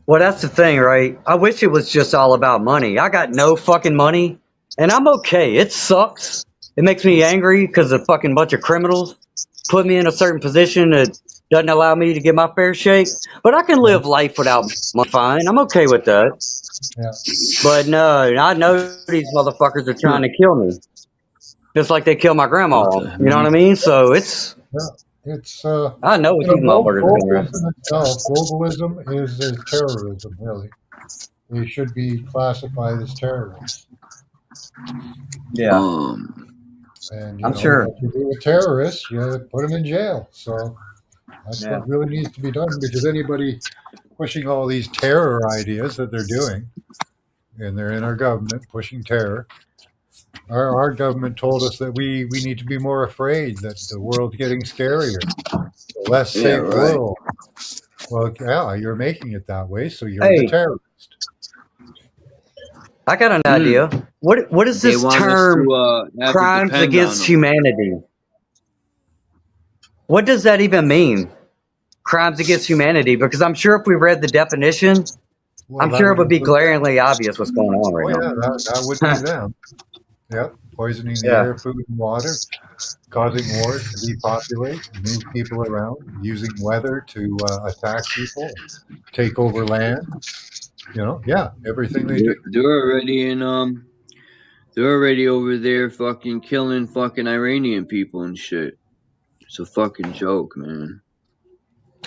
Speaker 8: Well, that's the thing, right? I wish it was just all about money. I got no fucking money, and I'm okay. It sucks. It makes me angry because a fucking bunch of criminals put me in a certain position that doesn't allow me to get my fair shake. But I can live life without money fine. I'm okay with that.
Speaker 7: Yeah.
Speaker 8: But no, I know these motherfuckers are trying to kill me. Just like they killed my grandma. You know what I mean? So it's...
Speaker 7: It's
Speaker 8: I know what these motherfuckers are doing.
Speaker 7: Globalism is terrorism, really. They should be classified as terrorists.
Speaker 8: Yeah.
Speaker 7: And
Speaker 8: I'm sure.
Speaker 7: If you do with terrorists, you put them in jail. So that's what really needs to be done, because anybody pushing all these terror ideas that they're doing, and they're in our government pushing terror. Our government told us that we need to be more afraid, that the world's getting scarier, a less safe world. Well, yeah, you're making it that way, so you're the terrorist.
Speaker 8: I got an idea. What is this term, crimes against humanity? What does that even mean? Crimes against humanity? Because I'm sure if we read the definition, I'm sure it would be glaringly obvious what's going on right now.
Speaker 7: That would be them. Yep, poisoning the air, food, and water, causing wars to depopulate, move people around, using weather to attack people, take over land. You know, everything they do.
Speaker 14: They're already in they're already over there fucking killing fucking Iranian people and shit. It's a fucking joke, man.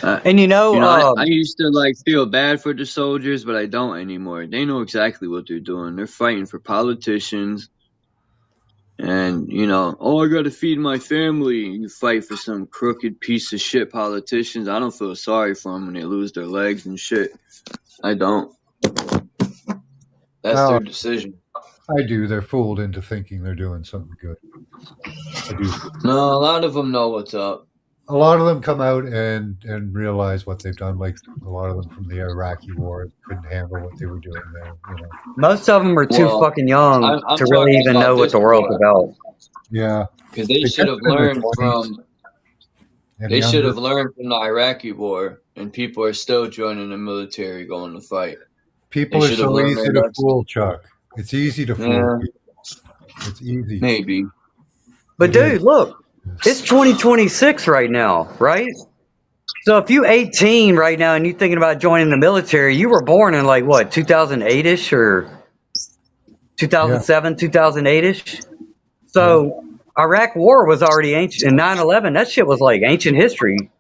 Speaker 8: And
Speaker 14: I used to like feel bad for the soldiers, but I don't anymore. They know exactly what they're doing. They're fighting for politicians. And, you know, oh, I gotta feed my family. You fight for some crooked piece of shit politicians. I don't feel sorry for them when they lose their legs and shit. I don't. That's their decision.
Speaker 7: I do. They're fooled into thinking they're doing something good. I do.
Speaker 14: No, a lot of them know what's up.
Speaker 7: A lot of them come out and realize what they've done. Like a lot of them from the Iraqi war couldn't handle what they were doing there. You know.
Speaker 8: Most of them are too fucking young
Speaker 14: I'm
Speaker 8: to really
Speaker 14: talking
Speaker 8: even
Speaker 14: about
Speaker 8: know what
Speaker 14: this
Speaker 8: the world's
Speaker 14: part.
Speaker 8: about.
Speaker 7: Yeah,
Speaker 14: Because they should have learned from. They should have learned from the Iraqi war, and people are still joining the military, going to fight.
Speaker 7: People are so easy to fool, Chuck. It's easy to fool people. It's easy.
Speaker 14: Maybe.
Speaker 8: But dude, look, it's 2026 right now, right? So if you 18 right now and you're thinking about joining the military, you were born in like what, 2008ish or 2007, 2008ish? So Iraq war was already ancient, and 9/11, that shit was like ancient history.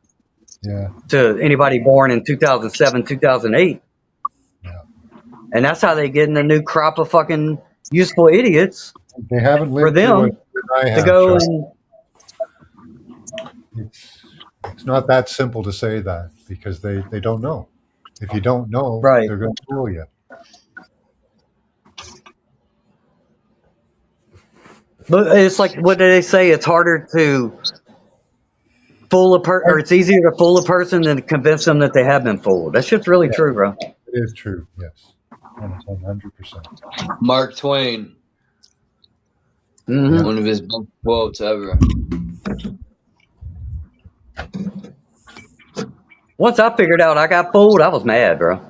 Speaker 7: Yeah.
Speaker 8: To anybody born in 2007, 2008.
Speaker 7: Yeah.
Speaker 8: And that's how they get in the new crop of fucking useful idiots.
Speaker 7: They haven't lived
Speaker 8: for them
Speaker 7: to
Speaker 8: go
Speaker 7: Chuck.
Speaker 8: and
Speaker 7: It's not that simple to say that because they don't know. If you don't know,
Speaker 8: right,
Speaker 7: they're going to fool you.
Speaker 8: but it's like, what do they say? It's harder to fool a person, or it's easier to fool a person than to convince them that they have been fooled. That shit's really true, bro.
Speaker 7: It is true, yes. 100%.
Speaker 14: Mark Twain.
Speaker 8: Mm-hmm.
Speaker 14: One of his best quotes ever.
Speaker 8: Once I figured out I got fooled, I was mad, bro.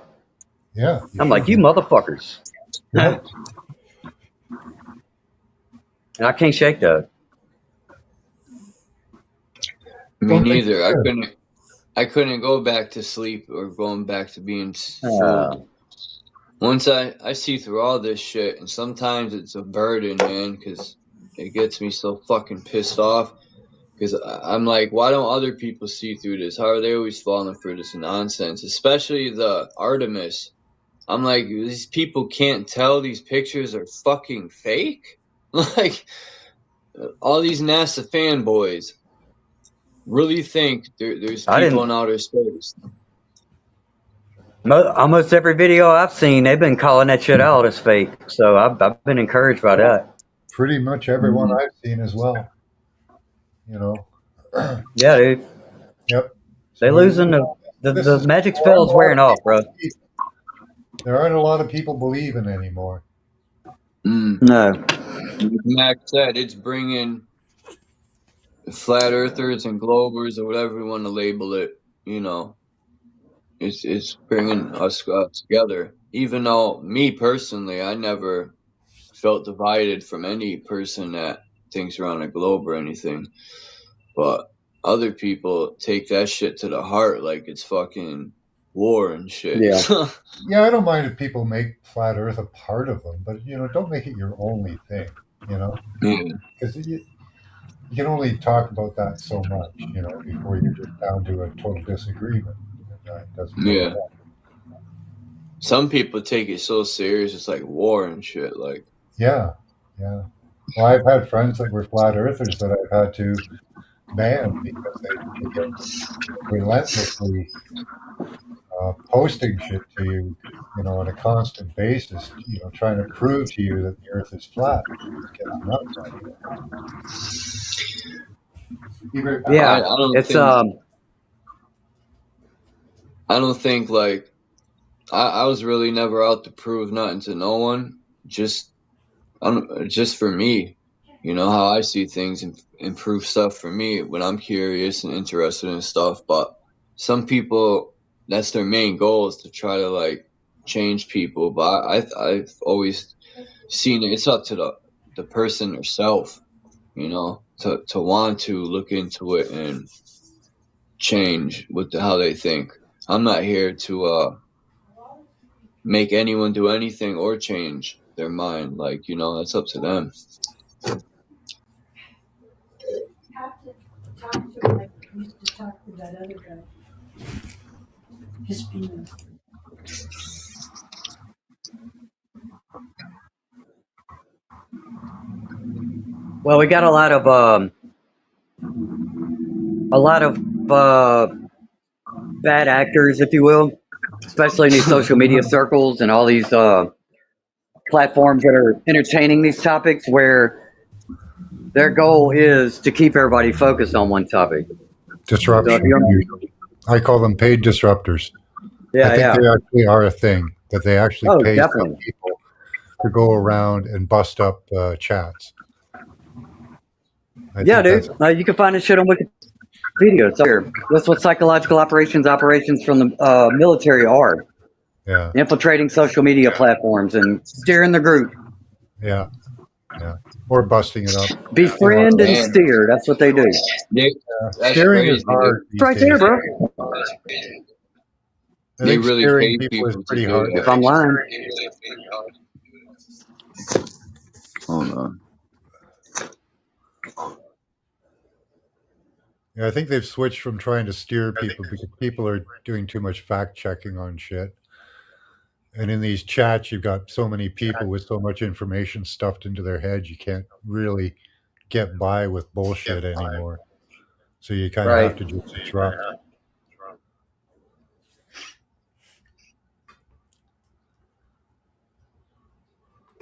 Speaker 7: Yeah.
Speaker 8: I'm like, you motherfuckers.
Speaker 7: Yeah.
Speaker 8: And I can't shake that.
Speaker 14: Me neither. I couldn't go back to sleep or going back to being fooled. Once I see through all this shit, and sometimes it's a burden, man, because it gets me so fucking pissed off. Because I'm like, why don't other people see through this? How are they always falling for this nonsense? Especially the Artemis. I'm like, these people can't tell these pictures are fucking fake? Like, all these NASA fanboys really think there's people in outer space.
Speaker 8: Almost every video I've seen, they've been calling that shit out as fake. So I've been encouraged by that.
Speaker 7: Pretty much everyone I've seen as well. You know.
Speaker 8: Yeah, dude.
Speaker 7: Yep.
Speaker 8: They losing the magic spell is wearing off, bro.
Speaker 7: There aren't a lot of people believing anymore.
Speaker 8: No.
Speaker 14: Mac said it's bringing flat earthers and globers or whatever we want to label it. You know, it's bringing us together. Even though me personally, I never felt divided from any person that thinks we're on a globe or anything. But other people take that shit to the heart like it's fucking war and shit.
Speaker 7: Yeah. Yeah, I don't mind if people make flat Earth a part of them, but you know, don't make it your only thing. You know, because you can only talk about that so much. You know, before you get down to a total disagreement.
Speaker 14: Yeah. Some people take it so serious, it's like war and shit. Like.
Speaker 7: Yeah, yeah. Well, I've had friends that were flat earthers that I've had to ban because they get relentlessly posting shit to you, you know, on a constant basis, you know, trying to prove to you that the Earth is flat. It gets nuts out of you.
Speaker 8: Yeah,
Speaker 14: I don't think like I was really never out to prove nothing to no one. Just for me, you know, how I see things and improve stuff for me when I'm curious and interested in stuff. But some people, that's their main goal, is to try to like change people. But I've always seen it's up to the person herself, you know, to want to look into it and change with how they think. I'm not here to make anyone do anything or change their mind. Like, you know, that's up to them.
Speaker 8: Well, we got a lot of bad actors, if you will, especially in these social media circles and all these platforms that are entertaining these topics, where their goal is to keep everybody focused on one topic.
Speaker 7: Disruption. I call them paid disruptors.
Speaker 8: Yeah,
Speaker 7: I think they actually are a thing, that they actually pay some people to go around and bust up chats.
Speaker 8: Yeah, dude. You can find this shit on Wikipedia. It's up here. That's what psychological operations from the military are.
Speaker 7: Yeah.
Speaker 8: Infiltrating social media platforms and steering the group.
Speaker 7: Yeah. Yeah. Or busting it up.
Speaker 8: Befriend and steer. That's what they do.
Speaker 7: Steering is hard.
Speaker 8: It's right there, bro.
Speaker 14: They really pay people
Speaker 7: is pretty hard.
Speaker 8: If I'm lying.
Speaker 14: Hold on.
Speaker 7: Yeah, I think they've switched from trying to steer people because people are doing too much fact checking on shit. And in these chats, you've got so many people with so much information stuffed into their heads, you can't really get by with bullshit anymore. So you kind of have to just disrupt.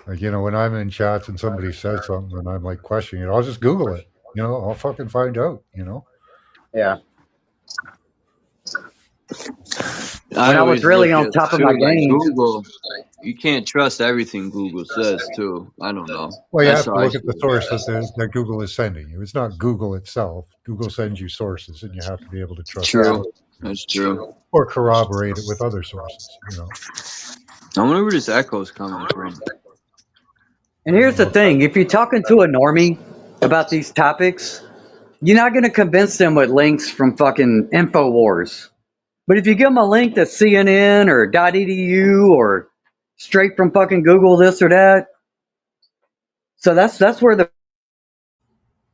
Speaker 7: Like, you know, when I'm in chats and somebody says something and I'm like questioning it, I'll just Google it. You know, I'll fucking find out, you know?
Speaker 8: Yeah. I was really on top of my game.
Speaker 14: Google, you can't trust everything Google says, too. I don't know.
Speaker 7: Well, you have to look at the sources that Google is sending you. It's not Google itself. Google sends you sources, and you have to be able to trust them.
Speaker 14: That's true.
Speaker 7: Or corroborate it with other sources, you know?
Speaker 14: I wonder where this echo's coming from.
Speaker 8: And here's the thing. If you're talking to a normie about these topics, you're not going to convince them with links from fucking InfoWars. But if you give them a link to CNN or .edu or straight from fucking Google this or that, so that's where the...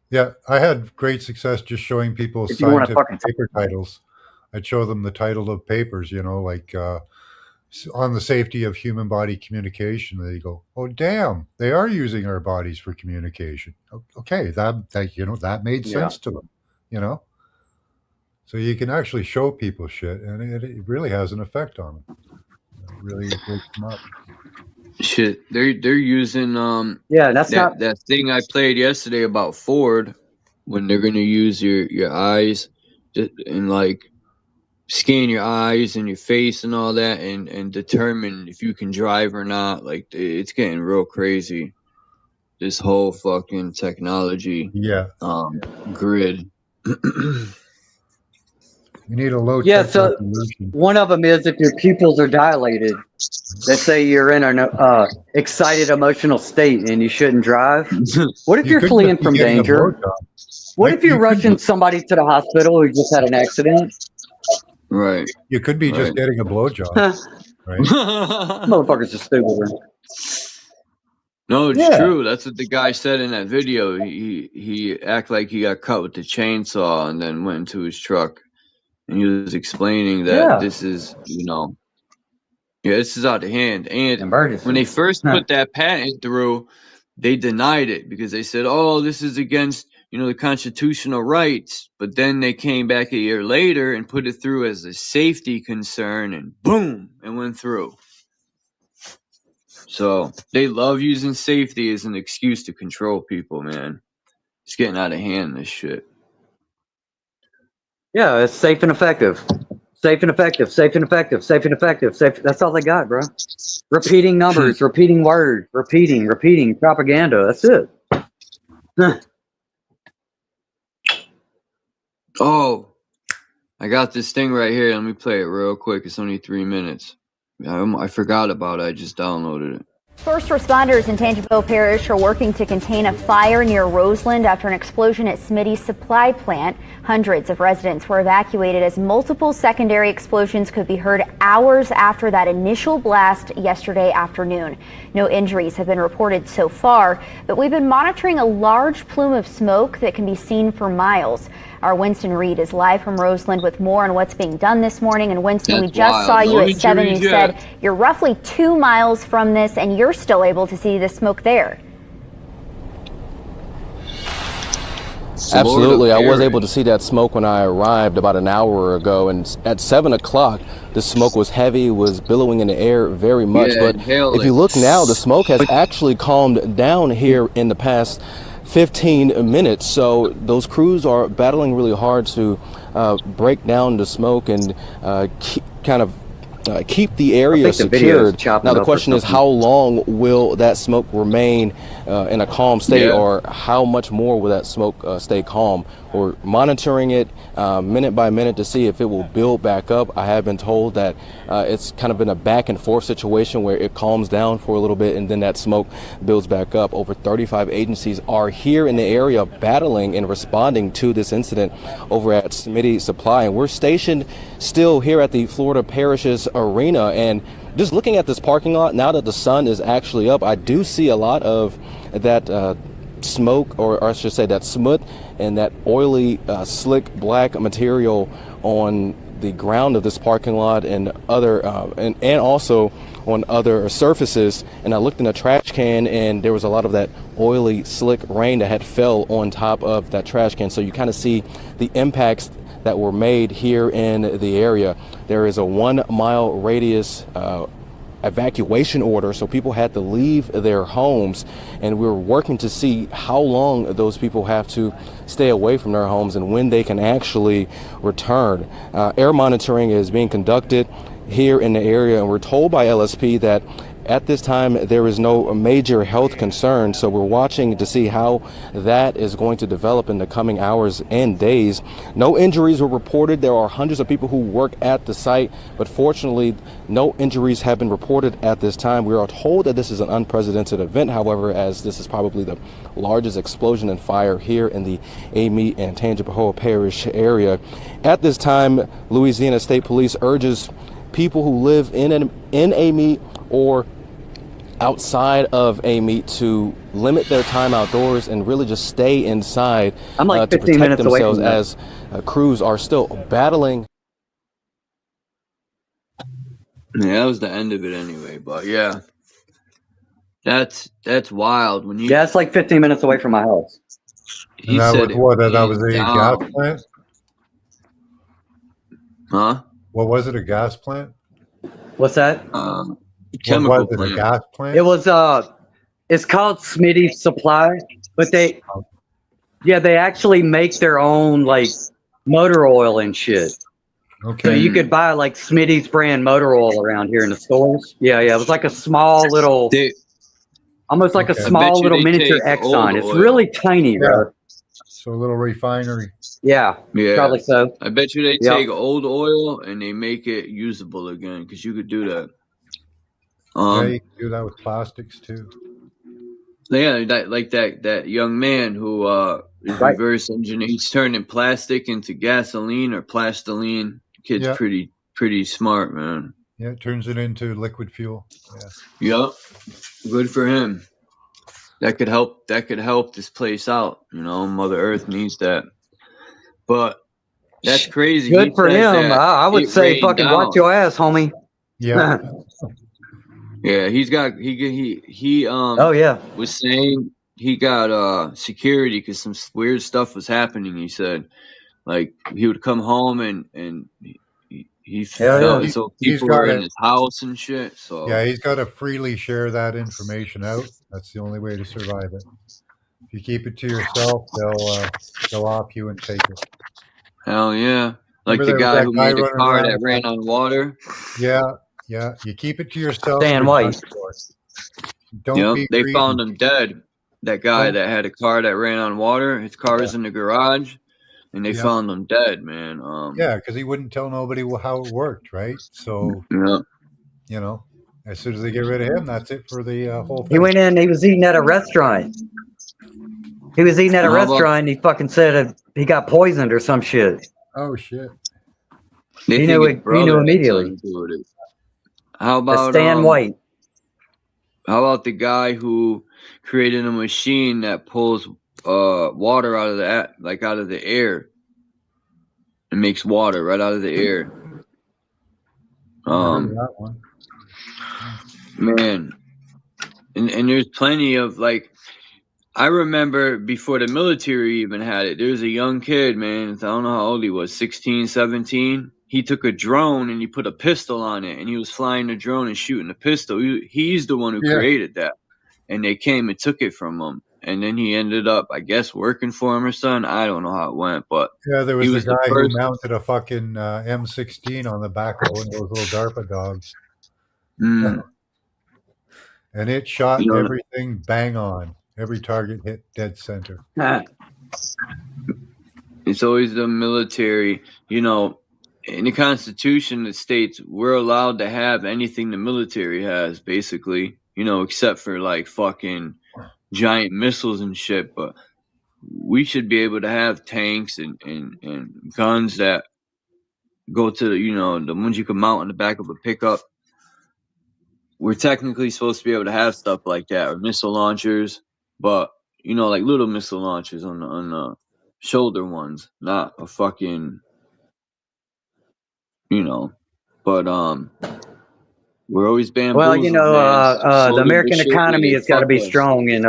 Speaker 7: Yeah, I had great success just showing people scientific paper titles. I'd show them the title of papers, you know, like on the safety of human body communication. They go, oh, damn, they are using our bodies for communication. Okay, that you know, that made sense to them, you know? So you can actually show people shit, and it really has an effect on them. It really wakes them up.
Speaker 14: Shit, they're using that thing I played yesterday about Ford, when they're gonna use your eyes and like scan your eyes and your face and all that, and determine if you can drive or not. Like, it's getting real crazy. This whole fucking technology, grid.
Speaker 7: You need a low.
Speaker 8: Yeah, so one of them is if your pupils are dilated. Let's say you're in an excited emotional state and you shouldn't drive. What if you're fleeing from danger? What if you're rushing somebody to the hospital who just had an accident?
Speaker 14: Right.
Speaker 7: You could be just getting a blowjob. Right?
Speaker 8: Motherfuckers are stupid.
Speaker 14: No, it's true. That's what the guy said in that video. He acted like he got cut with the chainsaw and then went into his truck. And he was explaining that this is, you know, this is out of hand. And when they first put that patent through, they denied it because they said, oh, this is against, you know, the constitutional rights. But then they came back a year later and put it through as a safety concern, and boom, it went through. So they love using safety as an excuse to control people, man. It's getting out of hand, this shit.
Speaker 8: Yeah, it's safe and effective. Safe and effective, safe and effective, safe and effective, safe. That's all they got, bro. Repeating numbers, repeating words, repeating propaganda. That's it.
Speaker 14: Oh, I got this thing right here. Let me play it real quick. It's only 3 minutes. I forgot about it. I just downloaded it.
Speaker 15: First responders in Tangipahoa Parish are working to contain a fire near Roseland after an explosion at Smitty's supply plant. Hundreds of residents were evacuated as multiple secondary explosions could be heard hours after that initial blast yesterday afternoon. No injuries have been reported so far, but we've been monitoring a large plume of smoke that can be seen for miles. Our Winston Reed is live from Roseland with more on what's being done this morning. And Winston, we just saw you at 7. You said you're roughly 2 miles from this and you're still able to see the smoke there.
Speaker 16: Absolutely. I was able to see that smoke when I arrived about an hour ago, and at 7 o'clock, the smoke was heavy, was billowing in the air very much.
Speaker 14: Yeah,
Speaker 16: But
Speaker 14: inhale
Speaker 16: if you
Speaker 14: it.
Speaker 16: look now, the smoke has actually calmed down here in the past 15 minutes. So those crews are battling really hard to break down the smoke and keep the area secured. Now the question is, how long will that smoke remain in a calm state, or how much more will that smoke stay calm? We're monitoring it minute by minute to see if it will build back up. I have been told that it's kind of been a back and forth situation where it calms down for a little bit and then that smoke builds back up. Over 35 agencies are here in the area battling and responding to this incident over at Smitty Supply, and we're stationed still here at the Florida Parishes Arena. And just looking at this parking lot now that the sun is actually up, I do see a lot of that smoke, or I should say that smut and that oily slick black material on the ground of this parking lot and other and also on other surfaces. And I looked in a trash can and there was a lot of that oily slick rain that had fell on top of that trash can. So you kind of see the impacts that were made here in the area. There is a 1 mile radius evacuation order, so people had to leave their homes, and we're working to see how long those people have to stay away from their homes and when they can actually return. Air monitoring is being conducted here in the area, and we're told by LSP that at this time there is no major health concern, so we're watching to see how that is going to develop in the coming hours and days. No injuries were reported. There are hundreds of people who work at the site, but fortunately no injuries have been reported at this time. We are told that this is an unprecedented event, however, as this is probably the largest explosion and fire here in the Amite and Tangipahoa Parish area. At this time, Louisiana State Police urges people who live in Amite or outside of Amite to limit their time outdoors and really just stay inside
Speaker 8: I'm like
Speaker 16: to
Speaker 8: 15
Speaker 16: protect
Speaker 8: minutes away
Speaker 16: themselves
Speaker 8: from
Speaker 16: as crews are still battling.
Speaker 14: Yeah, that was the end of it anyway. But yeah, that's wild. When you
Speaker 8: it's like 15 minutes away from my house.
Speaker 14: he
Speaker 7: that
Speaker 14: said
Speaker 7: was what? That
Speaker 14: rained
Speaker 7: was a
Speaker 14: down.
Speaker 7: gas plant?
Speaker 14: Huh?
Speaker 7: What was it? A gas plant?
Speaker 8: What's that?
Speaker 14: Chemical
Speaker 7: what was it?
Speaker 14: plant.
Speaker 7: A gas plant?
Speaker 8: It was it's called Smitty Supply, but they actually make their own like motor oil and shit.
Speaker 7: Okay.
Speaker 8: So you could buy like Smitty's brand motor oil around here in the stores. Yeah, it was like a small little, almost like a small little miniature Exxon. It's really tiny, bro.
Speaker 7: So a little refinery.
Speaker 8: Yeah, probably so.
Speaker 14: I bet you they take old oil and they make it usable again, because you could do that.
Speaker 7: Yeah, you can do that with plastics too.
Speaker 14: Yeah, that young man who is reverse engineering. He's turning plastic into gasoline or plastoline. Kid's pretty smart, man.
Speaker 7: Yeah, it turns it into liquid fuel. Yeah.
Speaker 14: Yep. Good for him. That could help this place out. You know, Mother Earth needs that. But that's crazy.
Speaker 8: Good for him. I would say fucking watch your ass, homie.
Speaker 7: Yeah.
Speaker 14: Yeah, he was saying he got security because some weird stuff was happening. He said, like, he would come home and he felt as though people were in his house and shit. So
Speaker 7: yeah, he's got to freely share that information out. That's the only way to survive it. If you keep it to yourself, they'll off you and take it.
Speaker 14: Hell yeah. Like the guy who made a car that ran on water.
Speaker 7: Yeah. Yeah, you keep it to yourself.
Speaker 8: Dan White.
Speaker 7: Don't be
Speaker 14: they
Speaker 7: greedy.
Speaker 14: found him dead. That guy that had a car that ran on water. His car was in the garage, and they found him dead, man.
Speaker 7: Yeah, because he wouldn't tell nobody how it worked, right? So, you know, as soon as they get rid of him, that's it for the whole thing.
Speaker 8: He went in. He was eating at a restaurant. And he fucking said he got poisoned or some shit.
Speaker 7: Oh shit!
Speaker 8: He knew immediately.
Speaker 14: How about
Speaker 8: Stan White?
Speaker 14: How about the guy who created a machine that pulls water out of the air and makes water right out of the air?
Speaker 7: That one.
Speaker 14: Man, and there's plenty of like I remember before the military even had it, there was a young kid, man. I don't know how old he was, 16, 17. He took a drone and he put a pistol on it, and he was flying the drone and shooting the pistol. He's the one who created that. And they came and took it from him. And then he ended up, I guess, working for him or something. I don't know how it went, but
Speaker 7: yeah, there was,
Speaker 14: he was
Speaker 7: the guy
Speaker 14: the
Speaker 7: who
Speaker 14: first.
Speaker 7: mounted a fucking M16 on the back of one of those little DARPA dogs.
Speaker 14: Mm.
Speaker 7: And it shot
Speaker 14: You know,
Speaker 7: everything bang on. Every target hit dead center.
Speaker 14: it's always the military. You know, in the Constitution, it states we're allowed to have anything the military has, basically. You know, except for like fucking giant missiles and shit. But we should be able to have tanks and guns that go to, you know, the ones you can mount on the back of a pickup. We're technically supposed to be able to have stuff like that, or missile launchers, but you know, like little missile launchers on the shoulder ones, not a fucking, you know. But we're alwaed bamboozled.
Speaker 8: Well, you know, the American economy has got to be strong, and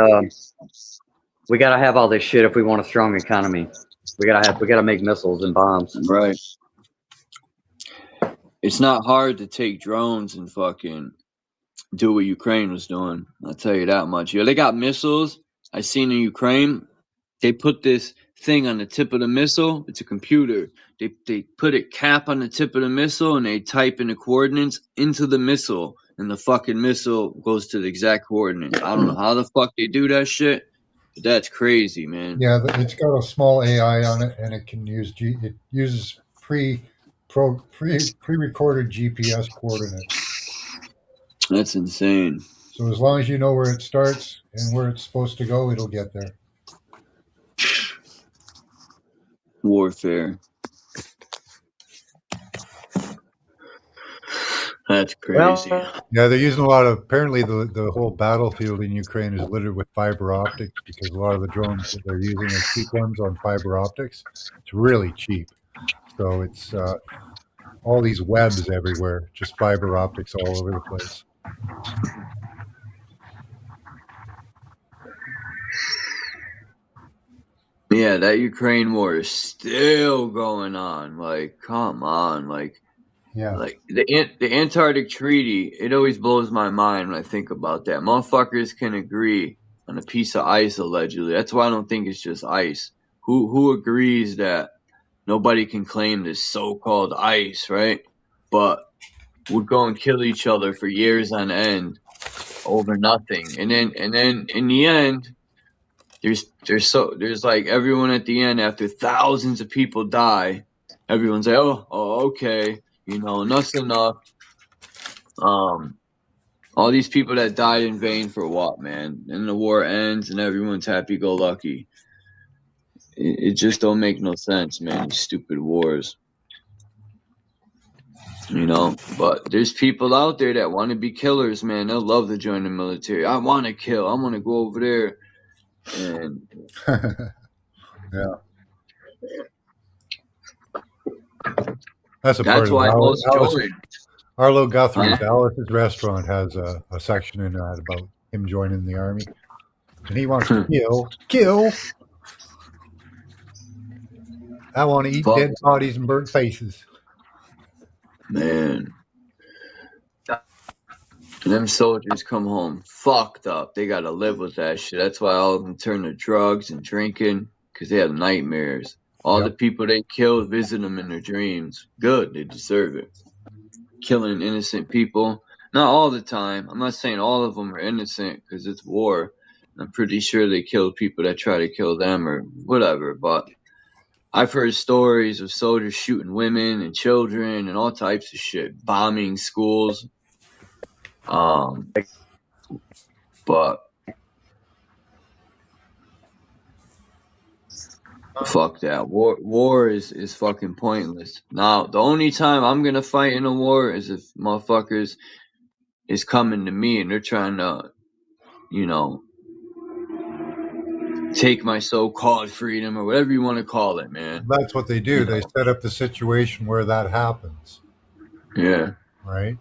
Speaker 8: we got to have all this shit if we want a strong economy. We gotta make missiles and bombs.
Speaker 14: Right. It's not hard to take drones and fucking do what Ukraine was doing. I'll tell you that much. Yeah, they got missiles. I seen in Ukraine, they put this thing on the tip of the missile. It's a computer. They put a cap on the tip of the missile and they type in the coordinates into the missile, and the fucking missile goes to the exact coordinates. I don't know how the fuck they do that shit, but that's crazy, man.
Speaker 7: Yeah, it's got a small AI on it, and it can use it uses pre-recorded GPS coordinates.
Speaker 14: That's insane.
Speaker 7: So as long as you know where it starts and where it's supposed to go, it'll get there.
Speaker 14: Warfare. That's crazy.
Speaker 7: Yeah, they're using a lot of. Apparently, the whole battlefield in Ukraine is littered with fiber optics because a lot of the drones that they're using are cheap ones on fiber optics. It's really cheap, so it's all these webs everywhere, just fiber optics all over the place.
Speaker 14: Yeah, that Ukraine war is still going on. Like, come on, like.
Speaker 7: Yeah.
Speaker 14: Like the Antarctic Treaty, it always blows my mind when I think about that. Motherfuckers can agree on a piece of ice allegedly. That's why I don't think it's just ice. Who agrees that nobody can claim this so-called ice, right? But would go and kill each other for years on end over nothing. And then in the end, there's like everyone at the end, after thousands of people die, everyone's like, oh okay. You know, enough's enough. All these people that died in vain for what, man? And the war ends and everyone's happy-go-lucky. It just don't make no sense, man. These stupid wars. You know, but there's people out there that want to be killers, man. They'll love to join the military. I want to kill. I want to go over there. And
Speaker 7: yeah. That's
Speaker 14: why most join.
Speaker 7: Arlo Guthrie, Dallas's restaurant, has a section in that about him joining the army, and he wants to kill. I want to eat dead bodies and burnt faces.
Speaker 14: Man, them soldiers come home fucked up. They gotta live with that shit. That's why all of them turn to drugs and drinking, because they have nightmares. All the people they killed visit them in their dreams. Good, they deserve it. Killing innocent people. Not all the time. I'm not saying all of them are innocent because it's war. I'm pretty sure they killed people that try to kill them or whatever. But I've heard stories of soldiers shooting women and children and all types of shit. Bombing schools. But fuck that. War is fucking pointless. Now, the only time I'm gonna fight in a war is if motherfuckers is coming to me and they're trying to, you know, take my so-called freedom or whatever you want to call it, man.
Speaker 7: That's what they do. You they set up the situation where that happens.
Speaker 14: Yeah.
Speaker 7: Right?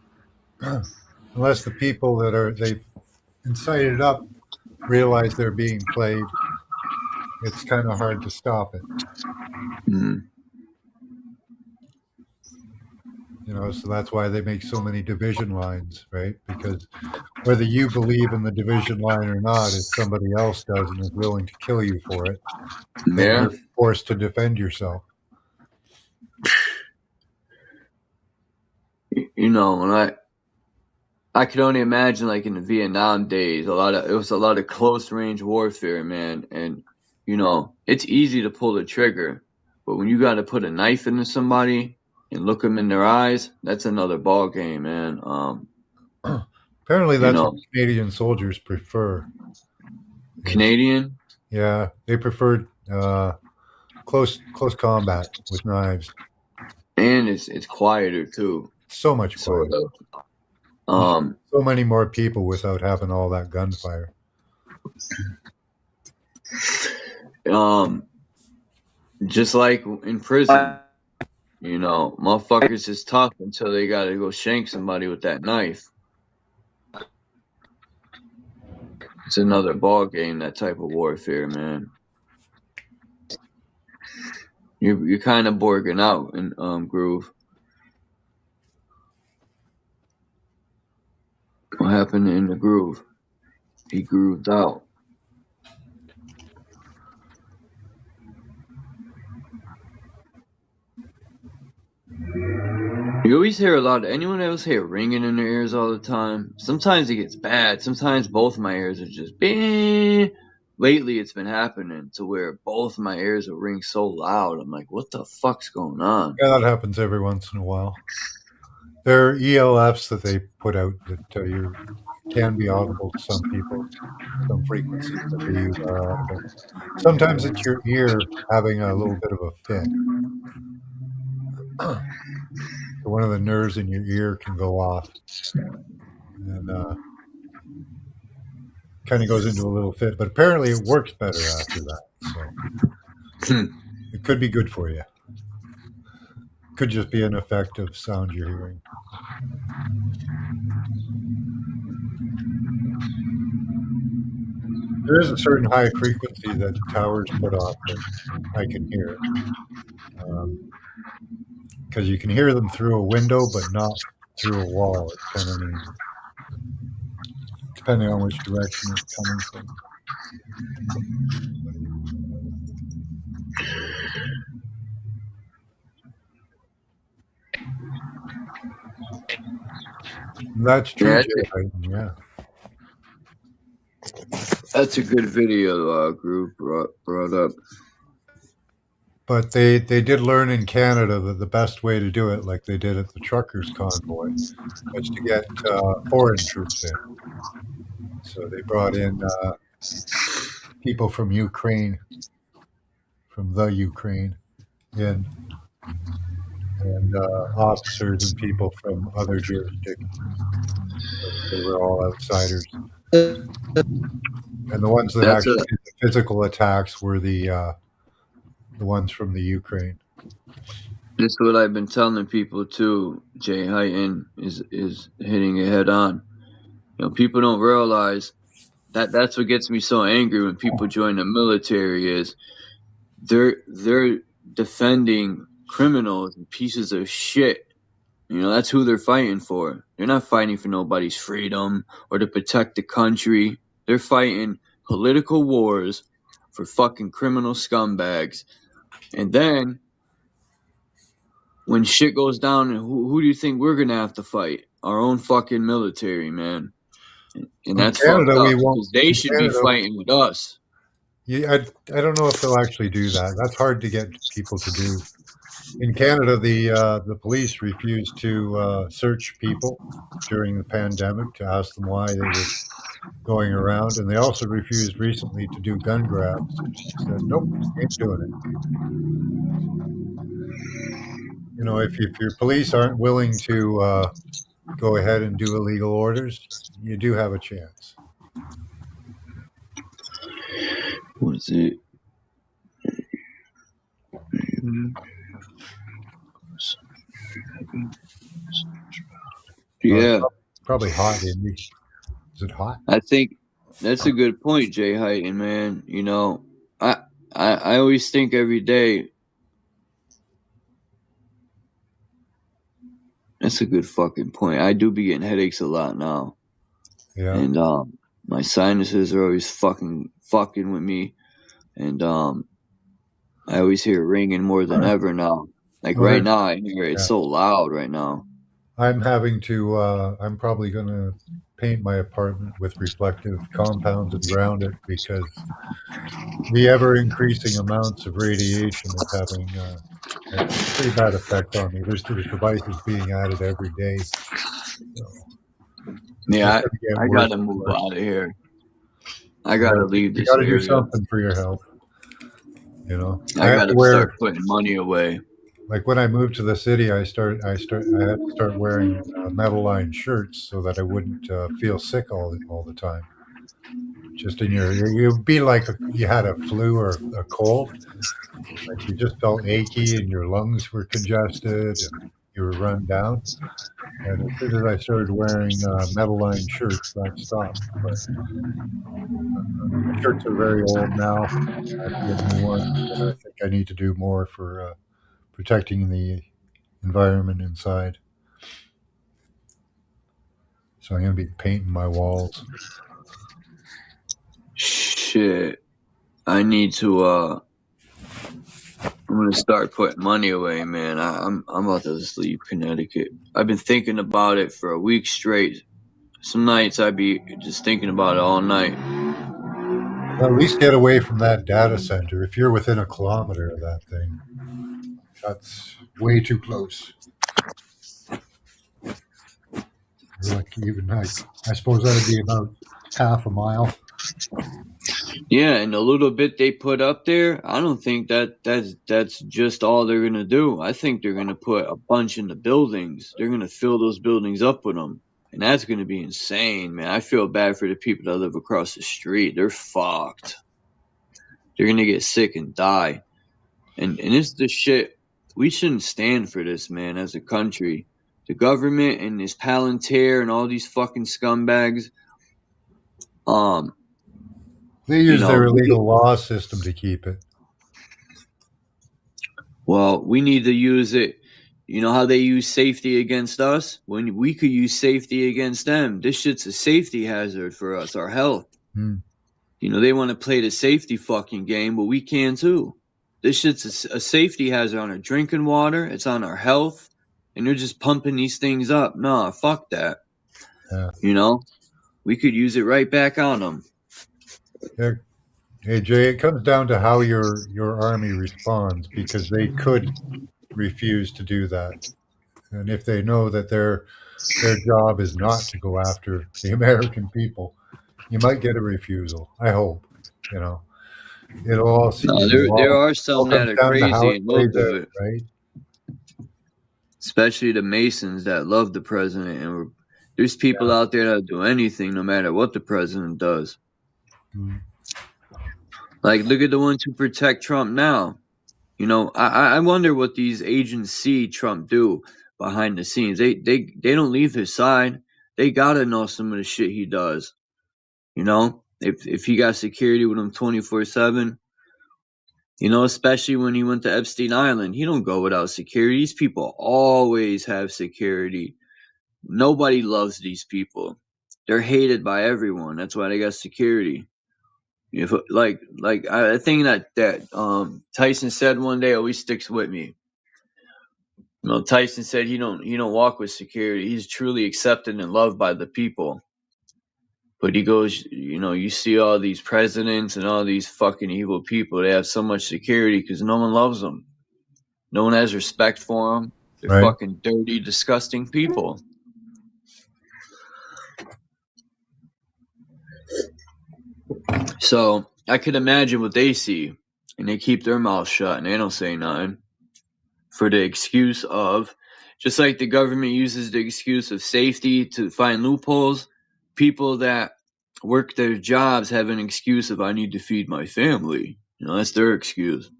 Speaker 7: Unless the people that they've incited up realize they're being played, it's kind of hard to stop it.
Speaker 14: Mm.
Speaker 7: You know, so that's why they make so many division lines, right? Because whether you believe in the division line or not, if somebody else does and is willing to kill you for it, then
Speaker 14: Yeah.
Speaker 7: you're forced to defend yourself.
Speaker 14: You know, when I could only imagine, like in the Vietnam days, it was a lot of close range warfare, man. And you know, it's easy to pull the trigger, but when you got to put a knife into somebody and look them in their eyes, that's another ball game, man.
Speaker 7: Apparently, that's what Canadian soldiers prefer.
Speaker 14: Canadian?
Speaker 7: Yeah, they prefer close combat with knives.
Speaker 14: And it's quieter too.
Speaker 7: So much quieter. So many more people without having all that gunfire.
Speaker 14: Just like in prison, you know, motherfuckers is tough until they gotta go shank somebody with that knife. It's another ball game, that type of warfare, man. You're kind of borging out in Groove. What happened in the Groove? He grooved out. You always hear a lot. Anyone else hear ringing in their ears all the time? Sometimes it gets bad. Sometimes both my ears are just bing. Lately, it's been happening to where both my ears will ring so loud. I'm like, what the fuck's going on?
Speaker 7: Yeah, that happens every once in a while. There are ELFs that they put out that you can be audible to some people, some frequencies that they use are audible. Sometimes it's your ear having a little bit of a fit. So one of the nerves in your ear can go off, and kind of goes into a little fit. But apparently, it works better after that. So it could be good for you. Could just be an effect of sound you're hearing. There is a certain high frequency that towers put off that I can hear. Because you can hear them through a window, but not through a wall. It's kind of neat. Depending on which direction it's coming from. That's true, yeah.
Speaker 14: That's a good video Groove brought up.
Speaker 7: But they did learn in Canada that the best way to do it, like they did at the truckers' convoy, was to get foreign troops in. So they brought in people from Ukraine, from the Ukraine, in, and officers and people from other jurisdictions. So they were all outsiders. And the ones that actually did the physical attacks were the ones from the Ukraine.
Speaker 14: This is what I've been telling people too. Jay Hyten is hitting it head on. You know, people don't realize that's what gets me so angry when people join the military is they're defending criminals and pieces of shit. You know, that's who they're fighting for. They're not fighting for nobody's freedom or to protect the country. They're fighting political wars for fucking criminal scumbags. And then when shit goes down, who do you think we're gonna have to fight? Our own fucking military, man. And that's fucked up because they should be fighting with us.
Speaker 7: Yeah, I don't know if they'll actually do that. That's hard to get people to do. In Canada, the police refused to search people during the pandemic to ask them why they were going around, and they also refused recently to do gun grabs. They said, nope, ain't doing it. You know, if your police aren't willing to go ahead and do illegal orders, you do have a chance.
Speaker 14: What is it? Yeah.
Speaker 7: Probably hot, Indy. Is it hot?
Speaker 14: I think That's a good point, Jay Heighton, man. You know, I always think every day. That's a good fucking point. I do be getting headaches a lot now.
Speaker 7: Yeah.
Speaker 14: And my sinuses are always fucking with me. And I always hear it ringing more than ever now. Like
Speaker 7: Well,
Speaker 14: right now, I hear it. It's
Speaker 7: yeah.
Speaker 14: so loud right now.
Speaker 7: I'm having to. I'm probably going to paint my apartment with reflective compounds and ground it because the ever increasing amounts of radiation is having a pretty bad effect on me. There's devices being added every day. So it's just
Speaker 14: Yeah,
Speaker 7: going to get
Speaker 14: I
Speaker 7: worse
Speaker 14: gotta
Speaker 7: and
Speaker 14: move
Speaker 7: worse.
Speaker 14: out of here. I
Speaker 7: You
Speaker 14: gotta
Speaker 7: gotta,
Speaker 14: leave
Speaker 7: you
Speaker 14: this
Speaker 7: gotta do
Speaker 14: area.
Speaker 7: something for your health. You know, I
Speaker 14: I
Speaker 7: have to
Speaker 14: gotta
Speaker 7: wear.
Speaker 14: start putting money away.
Speaker 7: Like when I moved to the city, I had to start wearing metal lined shirts so that I wouldn't feel sick all the time. Just in you'd be like you had a flu or a cold, like you just felt achy and your lungs were congested and you were run down. And as soon as I started wearing metal lined shirts, that stopped. But my shirts are very old now. I have to get new ones, and I think I need to do more for protecting the environment inside. So I'm going to be painting my walls.
Speaker 14: Shit. I need to I'm gonna start putting money away, man. I'm about to just leave Connecticut. I've been thinking about it for a week straight. Some nights I'd be just thinking about it all night.
Speaker 7: Well, at least get away from that data center. If you're within a kilometer of that thing, that's way too close. You're like even I suppose that'd be about half a mile.
Speaker 14: Yeah, and the little bit they put up there, I don't think that's just all they're gonna do. I think they're gonna put a bunch in the buildings. They're gonna fill those buildings up with them, and that's gonna be insane, man. I feel bad for the people that live across the street. They're fucked. They're gonna get sick and die, and it's the shit. We shouldn't stand for this, man. As a country, the government and this Palantir and all these fucking scumbags.
Speaker 7: They use their illegal law system to keep it.
Speaker 14: Well, we need to use it. You know how they use safety against us? When we could use safety against them. This shit's a safety hazard for us, our health. You know, they want to play the safety fucking game, but we can too. This shit's a safety hazard on our drinking water. It's on our health. And they're just pumping these things up. Nah, fuck that.
Speaker 7: Yeah.
Speaker 14: You know, we could use it right back on them.
Speaker 7: Yeah. Hey Jay, it comes down to how your army responds because they could refuse to do that, and if they know that their job is not to go after the American people, you might get a refusal. I hope. You know, it'll all see.
Speaker 14: No, there are some that are crazy and will do it,
Speaker 7: right?
Speaker 14: Especially the Masons that love the president, and there's people out there that do anything, no matter what the president does. Like, look at the ones who protect Trump now. You know, I wonder what these agents see Trump do behind the scenes. They don't leave his side. They gotta know some of the shit he does. You know, if he got security with him 24/7. You know, especially when he went to Epstein Island, he don't go without security. These people always have security. Nobody loves these people. They're hated by everyone. That's why they got security. If like I think that Tyson said one day always sticks with me. You know, Tyson said he don't walk with security. He's truly accepted and loved by the people. But he goes, you know, you see all these presidents and all these fucking evil people. They have so much security because no one loves them. No one has respect for them. They're fucking dirty, disgusting people. So I could imagine what they see, and they keep their mouths shut and they don't say nothing for the excuse of, just like the government uses the excuse of safety to find loopholes, people that work their jobs have an excuse of, I need to feed my family. You know, that's their excuse.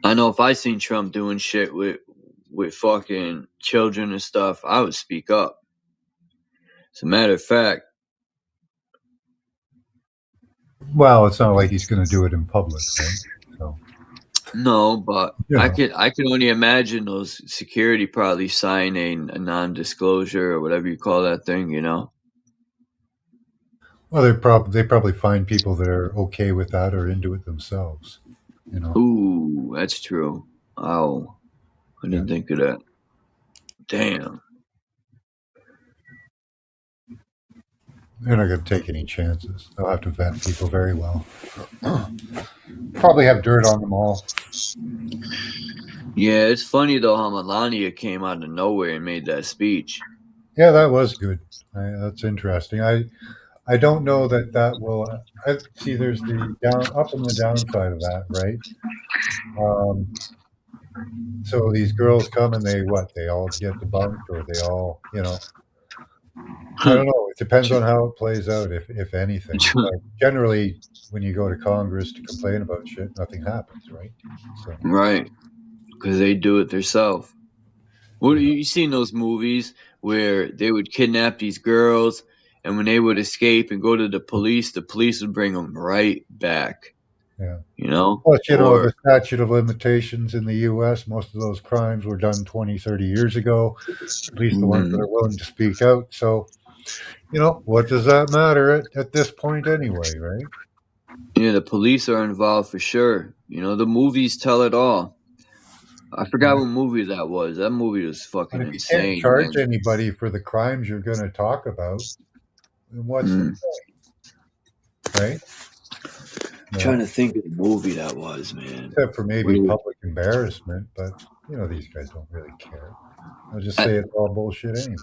Speaker 14: I know if I seen Trump doing shit with with fucking children and stuff, I would speak up. As a matter of fact,
Speaker 7: Well, it's not like he's going to do it in public, right? So,
Speaker 14: no, but
Speaker 7: you
Speaker 14: I
Speaker 7: know.
Speaker 14: can only imagine those security probably signing a non-disclosure or whatever you call that thing, you know.
Speaker 7: Well, they probably find people that are okay with that or into it themselves, you know.
Speaker 14: Ooh, that's true. Oh, I didn't think of that. Damn.
Speaker 7: They're not going to take any chances. They'll have to vet people very well. Probably have dirt on them all.
Speaker 14: Yeah, it's funny though how Melania came out of nowhere and made that speech.
Speaker 7: Yeah, that was good. That's interesting. I don't know that will. I see. There's the up and the downside of that, right? So these girls come and they all get debunked, or they all, you know. I don't know. It depends on how it plays out, if anything. But generally, when you go to Congress to complain about shit, nothing happens, right? So.
Speaker 14: Right, because they do it themselves. What you seen those movies where they would kidnap these girls, and when they would escape and go to the police would bring them right back.
Speaker 7: Yeah.
Speaker 14: You know?
Speaker 7: Plus, you know, the statute of limitations in the U.S., most of those crimes were done 20, 30 years ago, at least the ones that are willing to speak out. So, you know, what does that matter at this point anyway, right?
Speaker 14: Yeah, the police are involved for sure. You know, the movies tell it all. I forgot what movie that was. That movie was fucking insane.
Speaker 7: You can't charge anybody for the crimes you're going to talk about. Then what's the point? Right?
Speaker 14: I'm trying to think of the movie that was, man.
Speaker 7: Except for maybe public embarrassment, but, you know, these guys don't really care. I'll just say it's all bullshit anyway.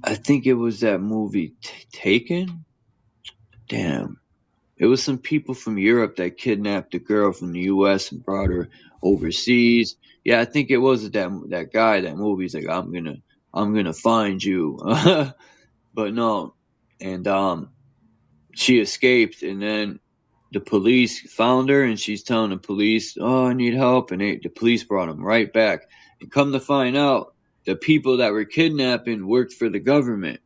Speaker 14: I think it was that movie Taken? Damn. It was some people from Europe that kidnapped a girl from the U.S. and brought her overseas. Yeah, I think it was that guy. That movie's like, I'm gonna find you, but no. And she escaped, and then the police found her, and she's telling the police, "Oh, I need help," and the police brought them right back. And come to find out, the people that were kidnapping worked for the government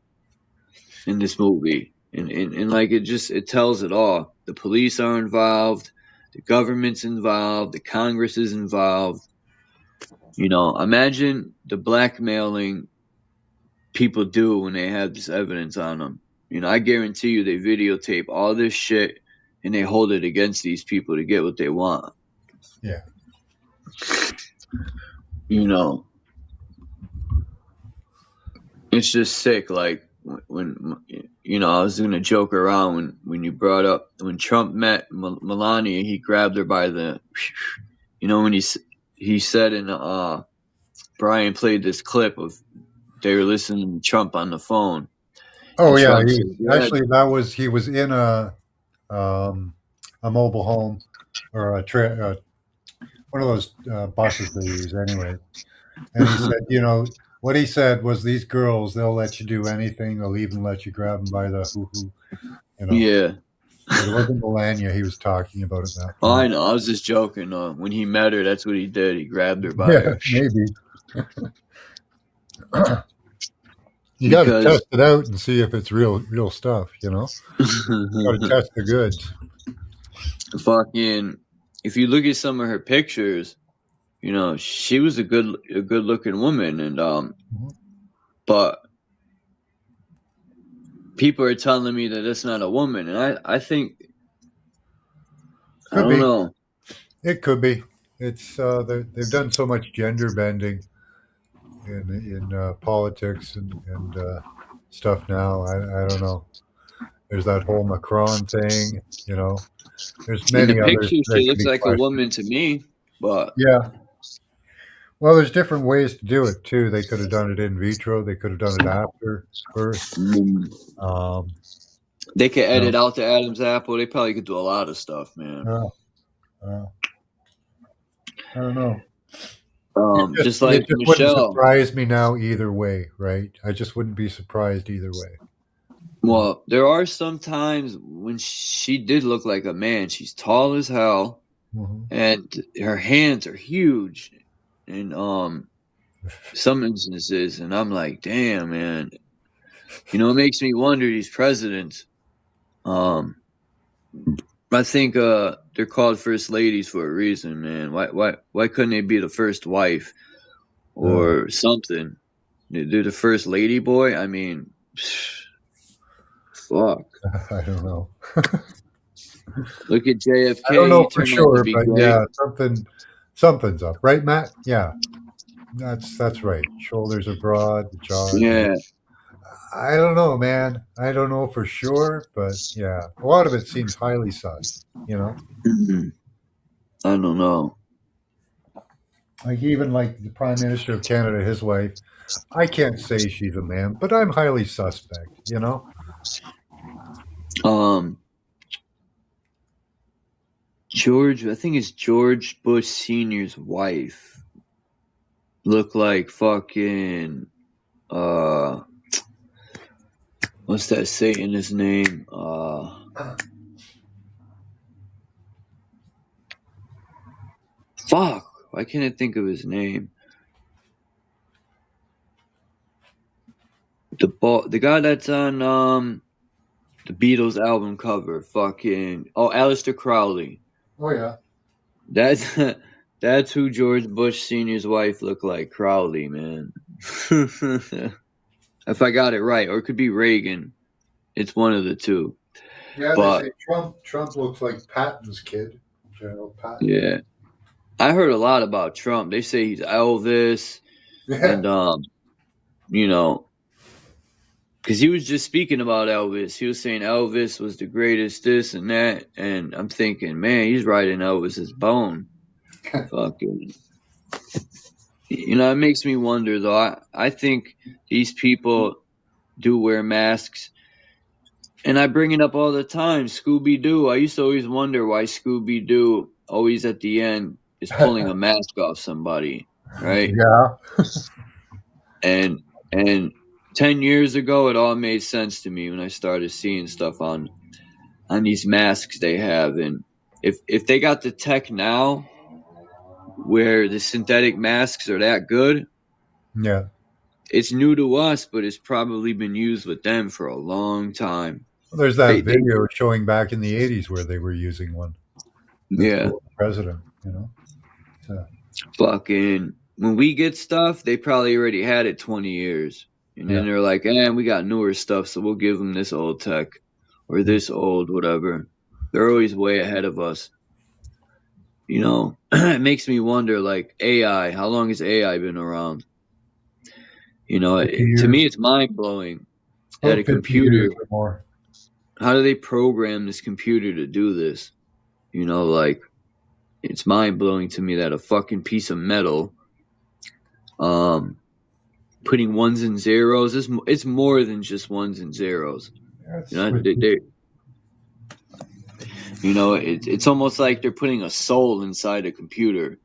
Speaker 14: in this movie. And like it tells it all. The police are involved, the government's involved, the Congress is involved. You know, imagine the blackmailing people do when they have this evidence on them. You know, I guarantee you they videotape all this shit and they hold it against these people to get what they want.
Speaker 7: Yeah.
Speaker 14: You know, it's just sick. Like, when you know, I was gonna joke around when you brought up when Trump met Melania, he grabbed her by the, you know, when he said in Brian played this clip of they were listening to Trump on the phone.
Speaker 7: Oh yeah, actually he was in a mobile home or one of those buses they use anyway, and he said, you know. What he said was, these girls, they'll let you do anything. They'll even let you grab them by the hoo-hoo. You know? Yeah. It wasn't Melania he was talking about at that point.
Speaker 14: Oh, I know. I was just joking. When he met her, that's what he did. He grabbed her by her.
Speaker 7: Maybe. You got to test it out and see if it's real stuff, you know? You got to test the goods.
Speaker 14: Fucking, if you look at some of her pictures, you know, she was a good looking woman, and but people are telling me that it's not a woman, and I think I don't know.
Speaker 7: It could be. It's they've done so much gender bending in politics and stuff now. I don't know. There's that whole Macron thing, you know. There's many
Speaker 14: in the
Speaker 7: others.
Speaker 14: Picture, she looks like a woman to me, but
Speaker 7: yeah. Well, there's different ways to do it too. They could have done it in vitro. They could have done it after birth.
Speaker 14: They could edit out the Adam's apple. They probably could do a lot of stuff, man.
Speaker 7: I don't know.
Speaker 14: Just like
Speaker 7: it just
Speaker 14: Michelle.
Speaker 7: Wouldn't surprise me now either way, right? I just wouldn't be surprised either way.
Speaker 14: Well, there are some times when she did look like a man. She's tall as hell, and her hands are huge. And some instances, and I'm like, damn, man. You know, it makes me wonder, these presidents. I think they're called first ladies for a reason, man. Why couldn't they be the first wife or something? They're the first lady boy. I mean, fuck.
Speaker 7: I don't know.
Speaker 14: Look at JFK.
Speaker 7: I don't know
Speaker 14: He
Speaker 7: for
Speaker 14: turned out to
Speaker 7: sure,
Speaker 14: be
Speaker 7: but
Speaker 14: great.
Speaker 7: yeah, something's up, right, Matt? Yeah, that's right. Shoulders are broad, the jaws.
Speaker 14: Yeah.
Speaker 7: I don't know, man. I don't know for sure, but yeah, a lot of it seems highly sus. You know,
Speaker 14: I don't know.
Speaker 7: like even like the Prime Minister of Canada, his wife. I can't say she's a man, but I'm highly suspect. You know.
Speaker 14: I think it's George Bush Sr.'s wife. Look like fucking what's that Satanist name? Fuck. Why can't I think of his name? The guy that's on the Beatles album cover. Fucking Aleister Crowley.
Speaker 7: Oh yeah.
Speaker 14: That's who George Bush Sr.'s wife looked like. Crowley, man. If I got it right, or it could be Reagan. It's one of the two.
Speaker 7: Yeah,
Speaker 14: but
Speaker 7: they say Trump looks like Patton's kid, General Patton.
Speaker 14: Yeah, I heard a lot about Trump. They say he's Elvis, and you know, because he was just speaking about Elvis. He was saying Elvis was the greatest, this and that, and I'm thinking, man, he's riding Elvis's bone. Fucking, you know, it makes me wonder though. I think these people do wear masks. And I bring it up all the time, Scooby-Doo. I used to always wonder why Scooby-Doo always at the end is pulling a mask off somebody, right?
Speaker 7: Yeah.
Speaker 14: And 10 years ago, it all made sense to me when I started seeing stuff on these masks they have. And if they got the tech now where the synthetic masks are that good,
Speaker 7: yeah,
Speaker 14: it's new to us, but it's probably been used with them for a long time.
Speaker 7: Well, there's that video showing back in the 80s where they were using one.
Speaker 14: Yeah.
Speaker 7: President, you know. So.
Speaker 14: Fucking, when we get stuff, they probably already had it 20 years. And then they're like, we got newer stuff, so we'll give them this old tech or this old whatever. They're always way ahead of us. You know, it makes me wonder, like, AI, how long has AI been around? You know, to me, it's mind-blowing that a computer, how do they program this computer to do this? You know, like, it's mind-blowing to me that a fucking piece of metal, putting ones and zeros, it's more than just ones and zeros. You know, it's almost like they're putting a soul inside a computer.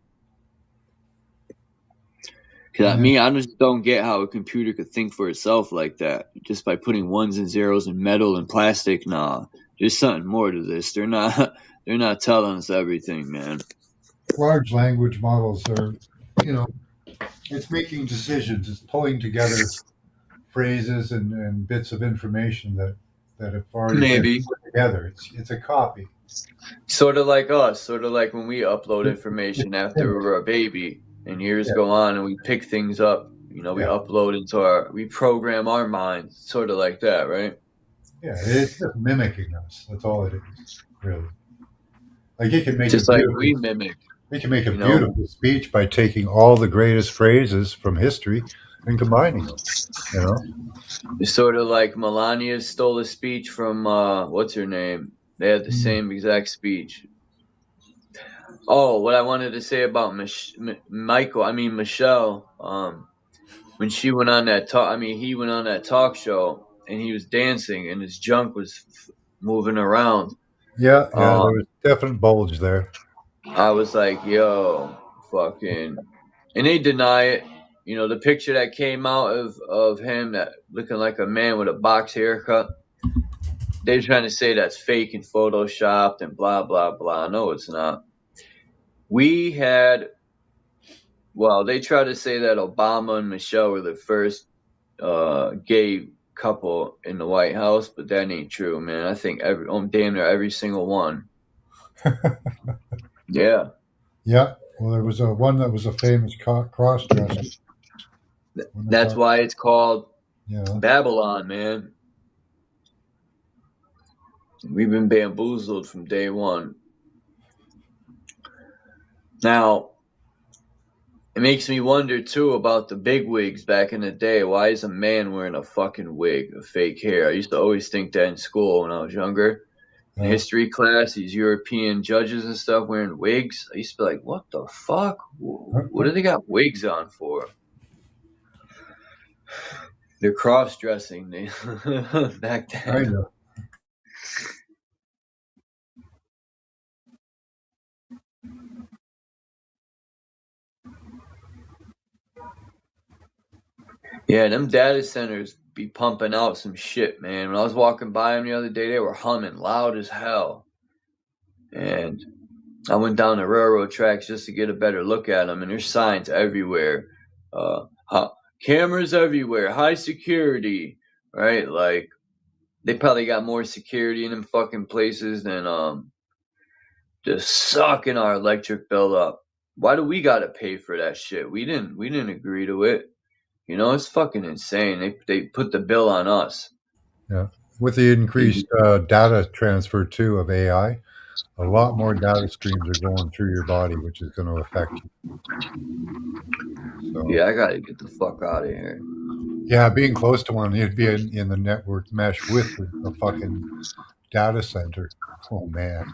Speaker 14: Because I just don't get how a computer could think for itself like that, just by putting ones and zeros in metal and plastic. Nah, there's something more to this. They're not telling us everything, man.
Speaker 7: Large language models are, you know, it's making decisions. It's pulling together phrases and bits of information that have already been put together. It's a copy.
Speaker 14: Sort of like us. Sort of like when we upload information after we're a baby. And years go on and we pick things up, you know, we upload we program our minds, sort of like that, right?
Speaker 7: Yeah, it's just mimicking us. That's all it is, really. Like it can make
Speaker 14: just like we mimic.
Speaker 7: We can make a beautiful speech by taking all the greatest phrases from history and combining them, you know?
Speaker 14: It's sort of like Melania stole a speech from, what's her name? They had the same exact speech. Oh, what I wanted to say about Michelle, when she went on that he went on that talk show and he was dancing and his junk was moving around.
Speaker 7: Yeah, there was definite bulge there.
Speaker 14: I was like, yo, fucking, and they deny it. You know, the picture that came out of him that looking like a man with a box haircut, they're trying to say that's fake and photoshopped and blah, blah, blah. No, it's not. We had Well, they try to say that Obama and Michelle were the first gay couple in the White House, but that ain't true, man. I think damn near every single one. Yeah.
Speaker 7: Yeah. Well, there was one that was a famous cross-dresser.
Speaker 14: That's why it's called
Speaker 7: Yeah.
Speaker 14: Babylon, man. We've been bamboozled from day one. Now, it makes me wonder, too, about the big wigs back in the day. Why is a man wearing a fucking wig, a fake hair? I used to always think that in school when I was younger. In history class, these European judges and stuff wearing wigs. I used to be like, what the fuck? What do they got wigs on for? They're cross-dressing back then.
Speaker 7: I know.
Speaker 14: Yeah, them data centers be pumping out some shit, man. When I was walking by them the other day, they were humming loud as hell. And I went down the railroad tracks just to get a better look at them, and there's signs everywhere. Cameras everywhere, high security, right? Like, they probably got more security in them fucking places than just sucking our electric bill up. Why do we gotta pay for that shit? We didn't agree to it. You know, it's fucking insane. They put the bill on us.
Speaker 7: Yeah. With the increased data transfer, too, of AI, a lot more data streams are going through your body, which is going to affect you. So,
Speaker 14: yeah, I got to get the fuck out of here.
Speaker 7: Yeah, being close to one, you'd be in the network mesh with a fucking data center. Oh, man.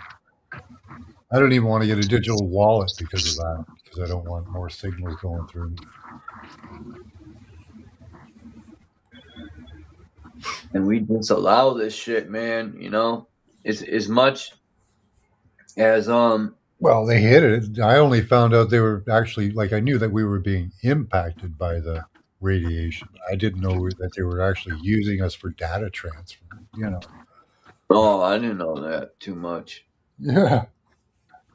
Speaker 7: I don't even want to get a digital wallet because of that, because I don't want more signals going through me.
Speaker 14: And we disallow this shit, man. You know, as much as
Speaker 7: Well, they hit it. I only found out they were actually, like, I knew that we were being impacted by the radiation. I didn't know that they were actually using us for data transfer, you know.
Speaker 14: Oh, I didn't know that too much.
Speaker 7: Yeah.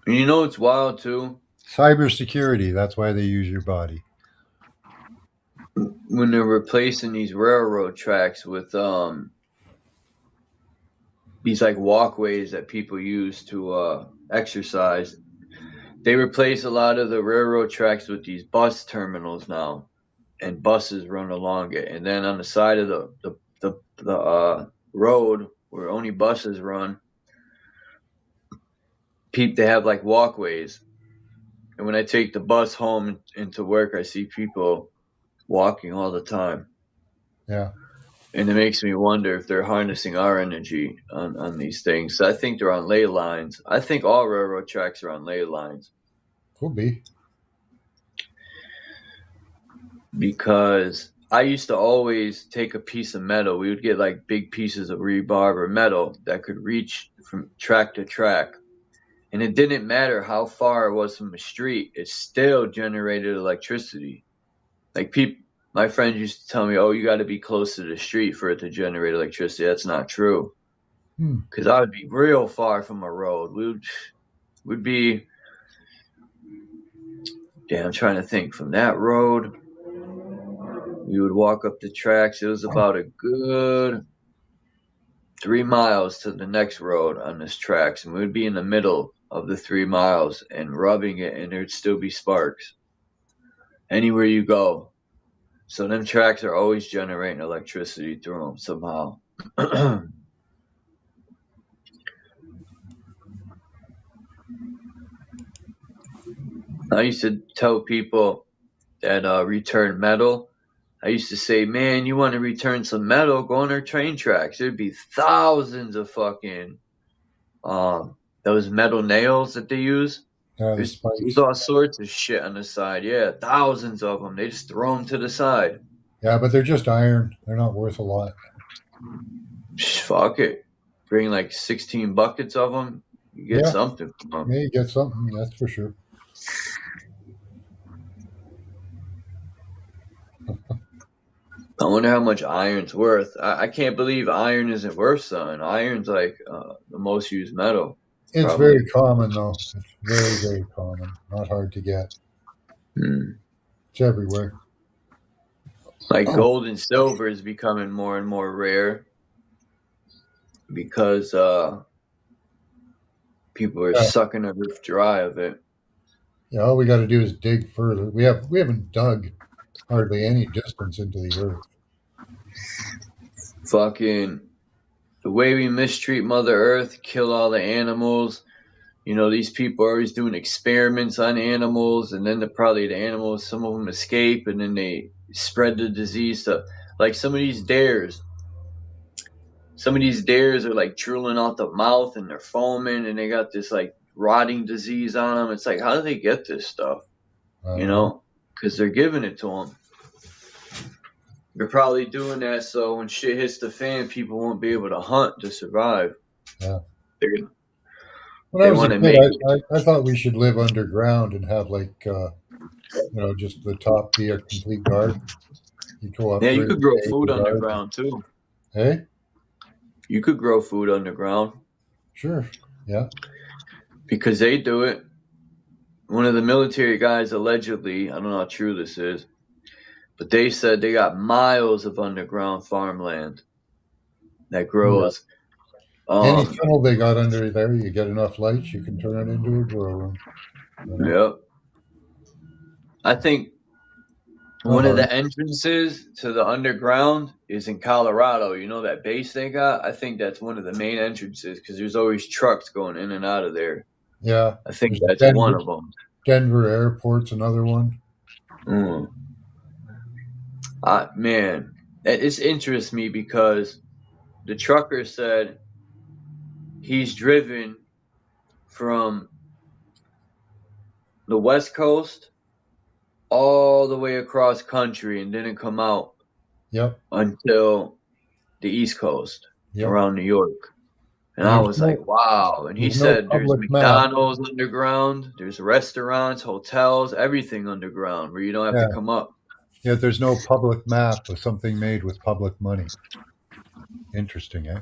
Speaker 14: And you know it's wild too?
Speaker 7: Cybersecurity, that's why they use your body.
Speaker 14: When they're replacing these railroad tracks with these like walkways that people use to exercise, they replace a lot of the railroad tracks with these bus terminals now, and buses run along it. And then on the side of the road where only buses run, they have like walkways. And when I take the bus home into work, I see people walking all the time.
Speaker 7: Yeah.
Speaker 14: And it makes me wonder if they're harnessing our energy on these things. So I think they're on ley lines. I think all railroad tracks are on ley lines.
Speaker 7: Could be.
Speaker 14: Because I used to always take a piece of metal. We would get like big pieces of rebar or metal that could reach from track to track. And it didn't matter how far it was from the street. It still generated electricity. Like my friends used to tell me, oh, you got to be close to the street for it to generate electricity. That's not true. Because I would be real far from a road. Would be, I'm trying to think. From that road, we would walk up the tracks. It was about a good 3 miles to the next road on this tracks. And we would be in the middle of the 3 miles and rubbing it, and there'd still be sparks anywhere you go. So them tracks are always generating electricity through them somehow. I used to tell people that return metal. I used to say, man, you want to return some metal, go on our train tracks. There'd be thousands of fucking those metal nails that they use. There's all sorts of shit on the side. Yeah, thousands of them. They just throw them to the side.
Speaker 7: Yeah, but they're just iron. They're not worth a lot.
Speaker 14: Fuck it. Bring like 16 buckets of them. You get something from them.
Speaker 7: Yeah, you get something. That's for sure.
Speaker 14: I wonder how much iron's worth. I can't believe iron isn't worth something. Iron's like the most used metal.
Speaker 7: It's very common, though. It's very, very common. Not hard to get. It's everywhere.
Speaker 5: Like gold and silver is becoming more and more rare because people are sucking the roof dry of it.
Speaker 7: Yeah, all we got to do is dig further. We haven't dug hardly any distance into the earth.
Speaker 5: Fucking the way we mistreat Mother Earth, kill all the animals. You know, these people are always doing experiments on animals, and then the animals, some of them escape, and then they spread the disease to, like, some of these dares. Some of these dares are like drooling out the mouth, and they're foaming, and they got this like rotting disease on them. It's like, how do they get this stuff? You know, because they're giving it to them. They're probably doing that so when shit hits the fan, people won't be able to hunt to survive.
Speaker 7: Yeah.
Speaker 5: When
Speaker 7: I was a kid, I thought we should live underground and have like, just the top be a complete garden. You go up.
Speaker 5: Yeah, you could grow food underground too.
Speaker 7: Hey?
Speaker 5: You could grow food underground.
Speaker 7: Sure. Yeah.
Speaker 5: Because they do it. One of the military guys allegedly, I don't know how true this is, but they said they got miles of underground farmland that grows.
Speaker 7: Any tunnel they got under there, you get enough lights, you can turn it into a grow room.
Speaker 5: Yep. I think one of the entrances to the underground is in Colorado. You know that base they got? I think that's one of the main entrances because there's always trucks going in and out of there.
Speaker 7: Yeah.
Speaker 5: I think that's one of them.
Speaker 7: Denver Airport's another one.
Speaker 5: Man, it interests me because the trucker said he's driven from the West Coast all the way across country and didn't come out until the East Coast around New York. And I was like, wow. And he said there's McDonald's underground, there's restaurants, hotels, everything underground where you don't have to come up.
Speaker 7: Yeah, there's no public map of something made with public money. Interesting, eh?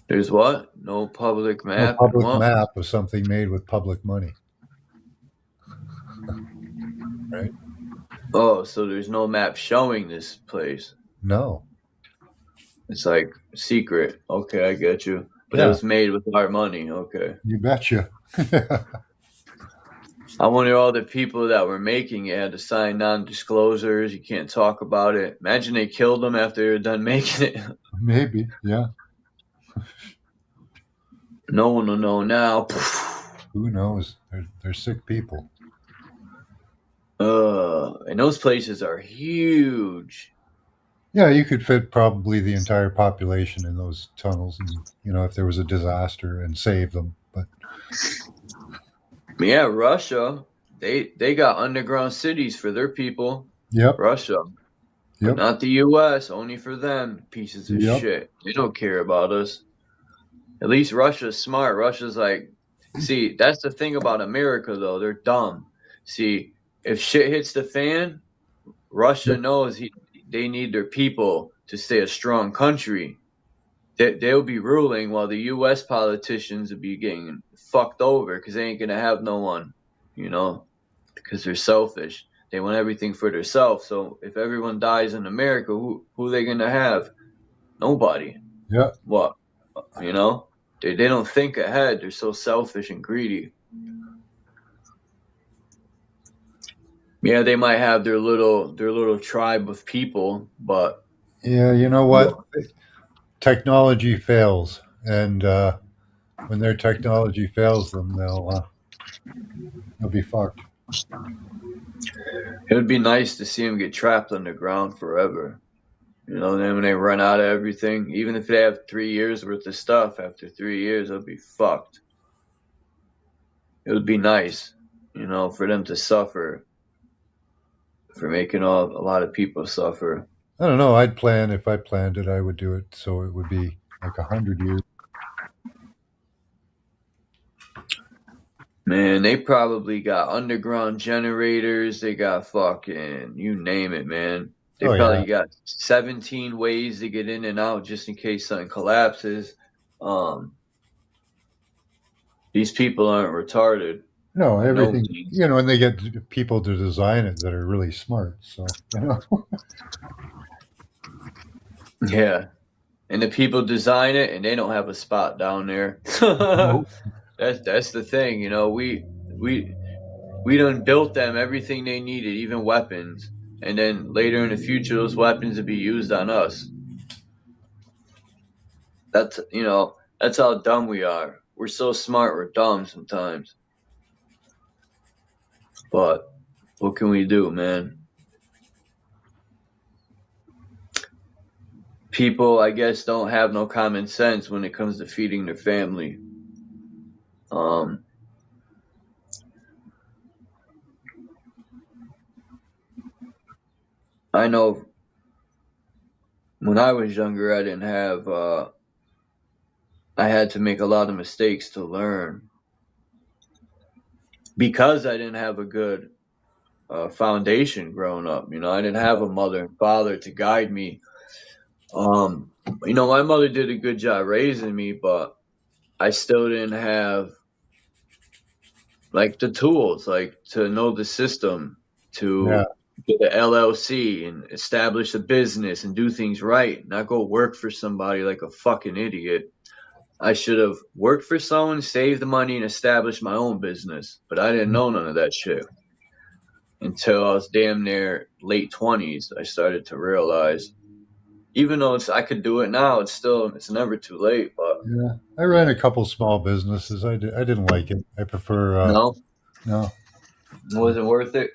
Speaker 5: There's what? No public map?
Speaker 7: No public map of something made with public money. Right?
Speaker 5: Oh, so there's no map showing this place?
Speaker 7: No.
Speaker 5: It's like secret. Okay, I get you. But it was made with our money. Okay.
Speaker 7: You betcha.
Speaker 5: I wonder all the people that were making it had to sign non-disclosures. You can't talk about it. Imagine they killed them after they were done making it.
Speaker 7: Maybe, yeah.
Speaker 5: No one will know now.
Speaker 7: Who knows? They're sick people.
Speaker 5: And those places are huge.
Speaker 7: Yeah, you could fit probably the entire population in those tunnels, and if there was a disaster, and save them. But
Speaker 5: yeah, Russia, they got underground cities for their people.
Speaker 7: Yep.
Speaker 5: Russia. Yep. Not the U.S., only for them. Pieces of shit. They don't care about us. At least Russia's smart. Russia's like, see, that's the thing about America, though. They're dumb. See, if shit hits the fan, Russia knows they need their people to stay a strong country. They'll be ruling while the U.S. politicians will be getting fucked over because they ain't going to have no one, because they're selfish. They want everything for themselves. So if everyone dies in America, who are they going to have? Nobody.
Speaker 7: Yeah.
Speaker 5: What? They don't think ahead. They're so selfish and greedy. Yeah, they might have their little tribe of people, but
Speaker 7: yeah, you know what? Technology fails, and when their technology fails them, they'll be fucked.
Speaker 5: It would be nice to see them get trapped underground forever. Then when they run out of everything, even if they have 3 years worth of stuff, after 3 years, they'll be fucked. It would be nice, for them to suffer, for making a lot of people suffer.
Speaker 7: I don't know. If I planned it, I would do it so it would be like 100 years.
Speaker 5: Man, they probably got underground generators. They got fucking, you name it, man. They probably got 17 ways to get in and out just in case something collapses. These people aren't retarded.
Speaker 7: No, everything,
Speaker 5: means.
Speaker 7: you know, and they get people to design it that are really smart. So, you know.
Speaker 5: Yeah. And the people design it and they don't have a spot down there. That's the thing, you know, we done built them everything they needed, even weapons. And then later in the future those weapons will be used on us. That's, you know, that's how dumb we are. We're so smart, we're dumb sometimes. But what can we do, man? People, I guess, don't have no common sense when it comes to feeding their family. I know when I was younger, I didn't have, I had to make a lot of mistakes to learn because I didn't have a good foundation growing up. You know, I didn't have a mother and father to guide me. You know, my mother did a good job raising me, but I still didn't have like the tools, like to know the system, to get an LLC and establish a business and do things right, not go work for somebody like a fucking idiot. I should have worked for someone, saved the money, and established my own business. But I didn't know none of that shit. Until I was damn near late 20s, I started to realize, even though I could do it now, it's never too late. But
Speaker 7: yeah, I ran a couple small businesses. I didn't like it. I prefer
Speaker 5: no,
Speaker 7: it
Speaker 5: wasn't worth it.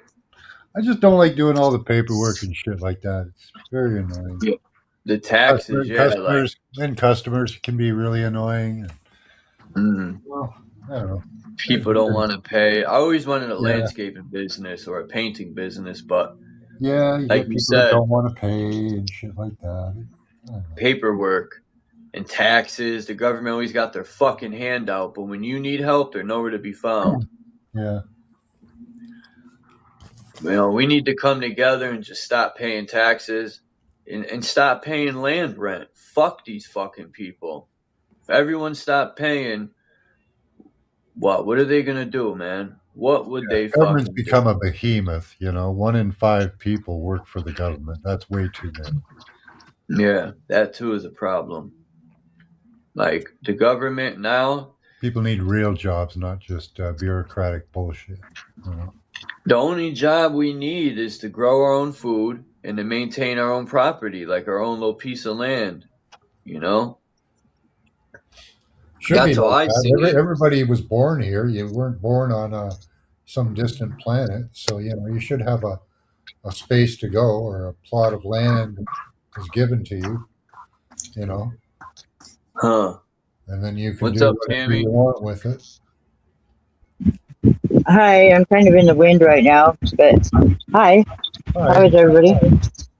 Speaker 7: I just don't like doing all the paperwork and shit like that. It's very annoying.
Speaker 5: Yeah. The taxes,
Speaker 7: customers can be really annoying. Well, I don't know.
Speaker 5: People don't want to pay. I always wanted a landscaping business or a painting business, but
Speaker 7: yeah, you
Speaker 5: like
Speaker 7: get
Speaker 5: you
Speaker 7: people
Speaker 5: said,
Speaker 7: that don't want to pay and shit like that.
Speaker 5: paperwork and taxes. The government always got their fucking hand out, but when you need help, they're nowhere to be found.
Speaker 7: Yeah.
Speaker 5: You know, we need to come together and just stop paying taxes and stop paying land rent. Fuck these fucking people. If everyone stopped paying, what are they gonna do, man? What would they
Speaker 7: Government's
Speaker 5: fucking
Speaker 7: become
Speaker 5: do?
Speaker 7: a behemoth, you know. 1 in 5 people work for the government. That's way too many.
Speaker 5: Yeah, that too is a problem. Like the government now,
Speaker 7: people need real jobs, not just bureaucratic bullshit. You know?
Speaker 5: The only job we need is to grow our own food and to maintain our own property, like our own little piece of land. You know,
Speaker 7: Should be
Speaker 5: that's how
Speaker 7: like
Speaker 5: I
Speaker 7: that.
Speaker 5: see it.
Speaker 7: Everybody was born here. You weren't born on some distant planet, so you know you should have a space to go or a plot of land is given to you. You know, and then you can
Speaker 5: What's
Speaker 7: do
Speaker 5: up,
Speaker 7: whatever
Speaker 5: Tammy?
Speaker 7: you want with it.
Speaker 17: Hi, I'm kind of in the wind right now, but hi.
Speaker 7: Hi.
Speaker 17: How is everybody?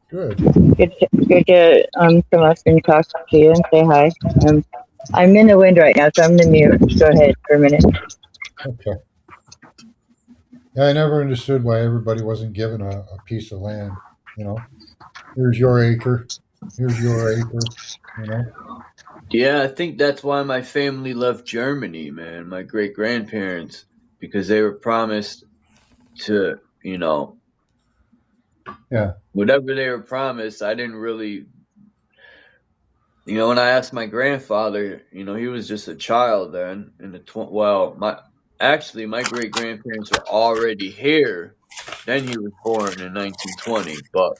Speaker 7: Good.
Speaker 17: Good to come up and talk to you and say hi. I'm in the wind right now, so I'm gonna mute. Go ahead for a minute.
Speaker 7: Okay. Yeah, I never understood why everybody wasn't given a piece of land. You know, here's your acre. Here's your acre. You know.
Speaker 5: Yeah, I think that's why my family left Germany, man. My great grandparents, because they were promised to, you know, whatever they were promised. I didn't really, you know, when I asked my grandfather, you know, he was just a child then in the my great grandparents were already here. Then he was born in 1920, but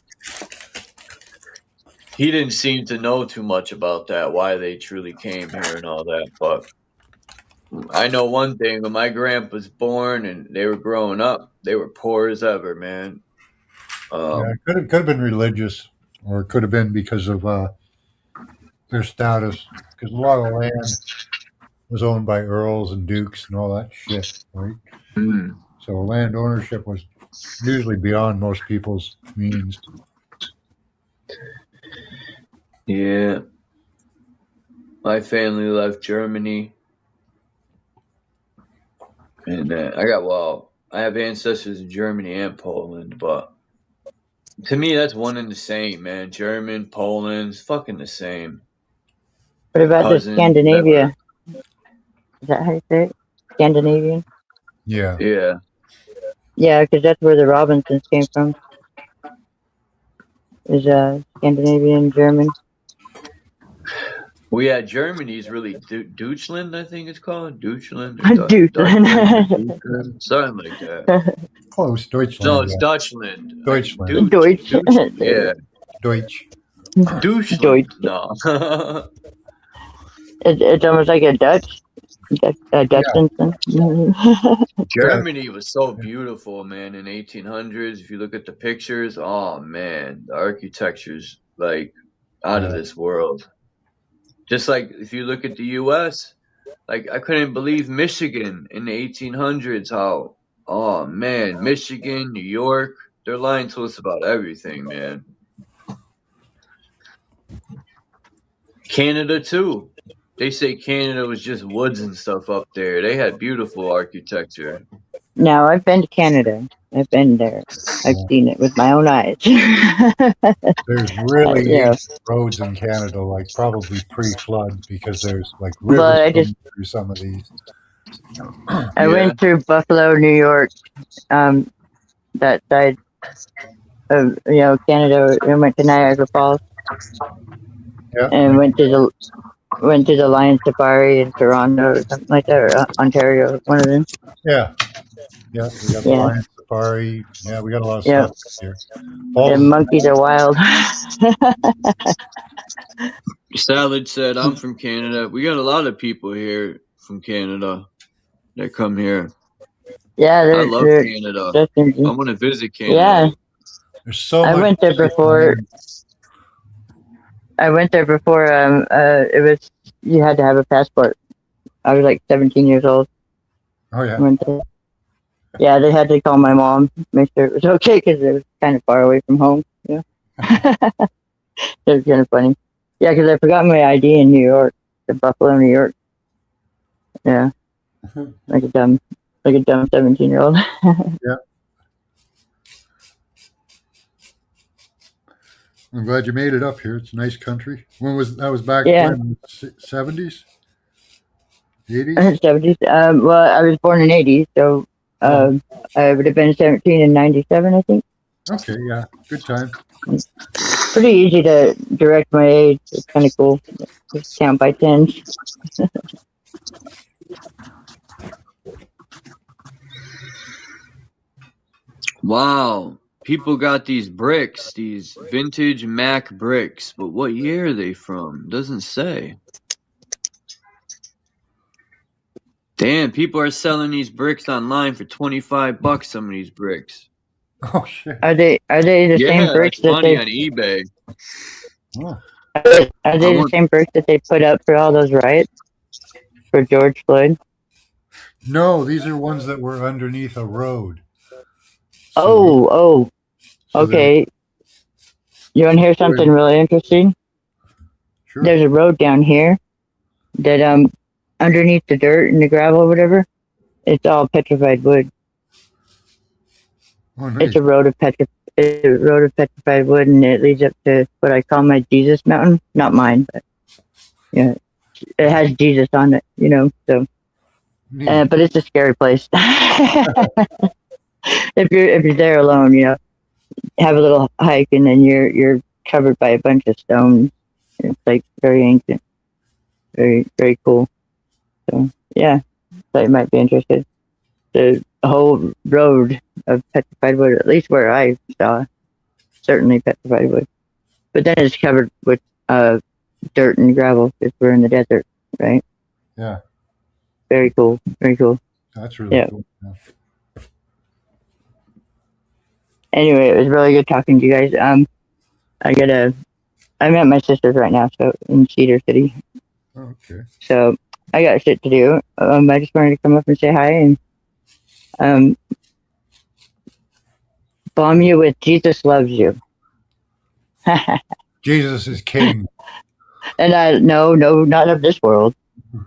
Speaker 5: he didn't seem to know too much about that, why they truly came here and all that. But I know one thing: when my grandpa was born and they were growing up, they were poor as ever, man.
Speaker 7: Yeah, it could have been religious, or it could have been because of their status. Because a lot of land was owned by earls and dukes and all that shit, right? So land ownership was usually beyond most people's means.
Speaker 5: Yeah, my family left Germany, and I have ancestors in Germany and Poland, but to me, that's one and the same, man. German, Poland's fucking the same.
Speaker 17: What about the Scandinavia? Is that how you say it? Scandinavian?
Speaker 7: Yeah.
Speaker 14: Yeah.
Speaker 17: Yeah, because that's where the Robinsons came from. Is Scandinavian, German.
Speaker 14: Well, yeah, Germany's really Deutschland, I think it's called. Deutschland or
Speaker 17: Deutschland.
Speaker 14: Deutschland, something like that.
Speaker 7: Close.
Speaker 14: No,
Speaker 7: Deutschland.
Speaker 14: it's
Speaker 7: Yeah.
Speaker 14: Deutschland.
Speaker 7: Deutschland.
Speaker 17: Deutsch.
Speaker 14: Yeah.
Speaker 7: Deutsch.
Speaker 14: Deutschland.
Speaker 17: Deutsch.
Speaker 14: No.
Speaker 17: It's almost like a Dutch. Dutchinson.
Speaker 14: Germany was so beautiful, man, in 1800s. If you look at the pictures, oh man, the architecture's like out of this world. Just like if you look at the U.S., like I couldn't believe Michigan in the 1800s. How, oh man, Michigan, New York, they're lying to us about everything, man. Canada too. They say Canada was just woods and stuff up there. They had beautiful architecture.
Speaker 17: Now, I've been to Canada. I've been there. I've seen it with my own eyes.
Speaker 7: There's really
Speaker 17: Yeah.
Speaker 7: ancient roads in Canada, like probably pre-flood, because there's like
Speaker 17: But
Speaker 7: rivers
Speaker 17: I
Speaker 7: running
Speaker 17: just-
Speaker 7: through some of these.
Speaker 17: I went through Buffalo, New York, that side of Canada, and went to Niagara Falls.
Speaker 7: Yeah.
Speaker 17: And went to the Lion Safari in Toronto or something like that, or Ontario, one of them.
Speaker 7: Yeah. Yeah. We got the
Speaker 17: Yeah.
Speaker 7: Lion Safari. Yeah, we got a lot of
Speaker 17: Yeah.
Speaker 7: stuff here.
Speaker 17: The monkeys are wild.
Speaker 14: Salad said, I'm from Canada. We got a lot of people here from Canada that come here.
Speaker 17: Yeah,
Speaker 14: I love
Speaker 17: they're
Speaker 14: Canada.
Speaker 17: just
Speaker 14: I want to visit Canada.
Speaker 17: Yeah,
Speaker 7: There's so
Speaker 17: I
Speaker 7: much.
Speaker 17: went there before. I went there before. It was you had to have a passport. I was like 17 years old.
Speaker 7: Oh yeah.
Speaker 17: I went there. Yeah, they had to call my mom, make sure it was okay, because it was kind of far away from home. Yeah, it was kind of funny. Yeah, because I forgot my ID in New York, in Buffalo, New York. Yeah, like a dumb 17-year-old.
Speaker 7: Yeah. I'm glad you made it up here. It's a nice country. When was that? Was back
Speaker 17: Yeah.
Speaker 7: when? 70s? 80s?
Speaker 17: 70s. Well, I was born in 80s, so I would have been 17 in 97, I think.
Speaker 7: Okay, yeah. Good time.
Speaker 17: Pretty easy to direct my age. It's kind of cool. Just count by tens.
Speaker 14: Wow. People got these bricks, these vintage Mac bricks, but what year are they from? Doesn't say. Damn, people are selling these bricks online for $25. Some of these bricks.
Speaker 7: Oh shit!
Speaker 17: Are they the same bricks
Speaker 14: that's
Speaker 17: that
Speaker 14: money
Speaker 17: they?
Speaker 14: on eBay.
Speaker 7: Oh.
Speaker 17: Are they the same bricks that they put up for all those riots for George Floyd?
Speaker 7: No, these are ones that were underneath a road.
Speaker 17: So okay. You want to hear something really interesting?
Speaker 7: Sure.
Speaker 17: There's a road down here that underneath the dirt and the gravel or whatever, it's all petrified wood.
Speaker 7: Oh, nice.
Speaker 17: It's a road of petrified wood, and it leads up to what I call my Jesus mountain. Not mine, but yeah, it has Jesus on it, So, but it's a scary place. If you're there alone, have a little hike, and then you're covered by a bunch of stones. It's like very ancient, very very cool. So yeah, so you might be interested. The whole road of petrified wood, at least where I saw, certainly petrified wood. But then it's covered with dirt and gravel because we're in the desert, right?
Speaker 7: Yeah.
Speaker 17: Very cool. Very cool.
Speaker 7: That's really cool. Yeah.
Speaker 17: Anyway, it was really good talking to you guys. I'm at my sister's right now, so in Cedar City.
Speaker 7: Okay.
Speaker 17: So I got shit to do. I just wanted to come up and say hi and bomb you with Jesus loves you.
Speaker 7: Jesus is king.
Speaker 17: And no, not of this world.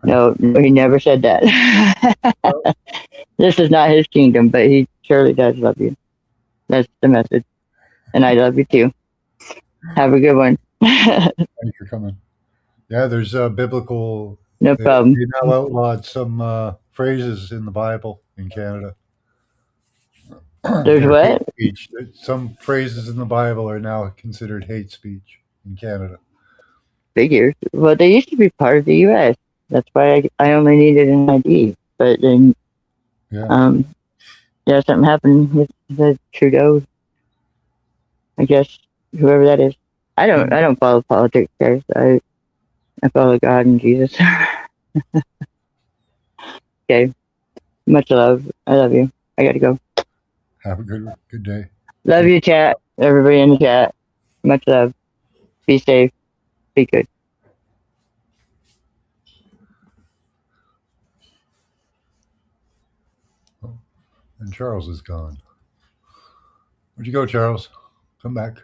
Speaker 17: No, he never said that. This is not his kingdom, but he surely does love you. That's the message. And I love you too. Have a good one.
Speaker 7: Thanks for coming. Yeah, there's biblical.
Speaker 17: No problem.
Speaker 7: They now outlawed some phrases in the Bible in Canada.
Speaker 17: There's
Speaker 7: They're
Speaker 17: what?
Speaker 7: hate speech. Some phrases in the Bible are now considered hate speech in Canada.
Speaker 17: Figures. Well, they used to be part of the U.S. That's why I only needed an ID. But then,
Speaker 7: Yeah.
Speaker 17: Yeah, something happened with the Trudeau. I guess whoever that is. I don't follow politics, guys. I follow God and Jesus. Okay. Much love. I love you. I gotta go.
Speaker 7: Have a good day.
Speaker 17: Love you, chat. Everybody in the chat. Much love. Be safe. Be good.
Speaker 7: And Charles is gone. Where'd you go, Charles? Come back.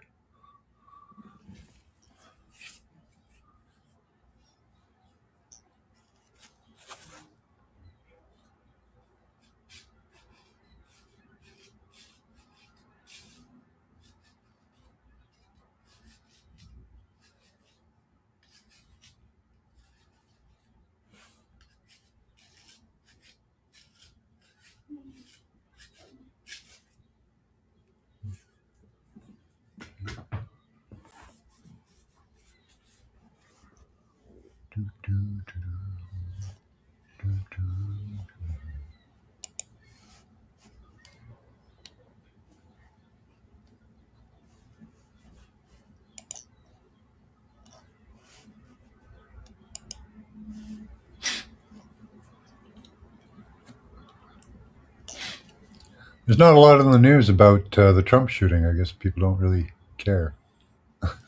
Speaker 7: There's not a lot in the news about the Trump shooting. I guess people don't really care.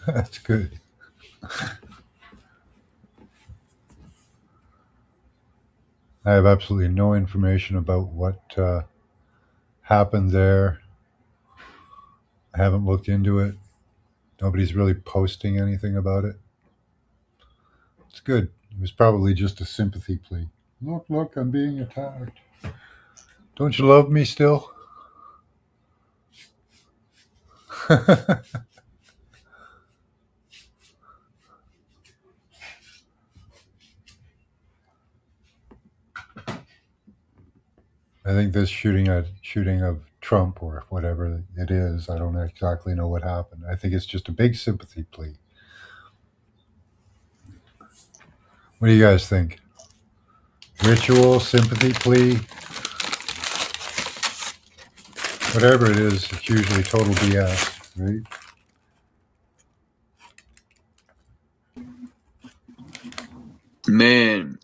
Speaker 7: That's good. I have absolutely no information about what happened there. I haven't looked into it. Nobody's really posting anything about it. It's good. It was probably just a sympathy plea. Look, I'm being attacked. Don't you love me still? I think this shooting of Trump or whatever it is, I don't exactly know what happened. I think it's just a big sympathy plea. What do you guys think? Ritual, sympathy plea, whatever it is, it's usually total BS, right?
Speaker 14: Man,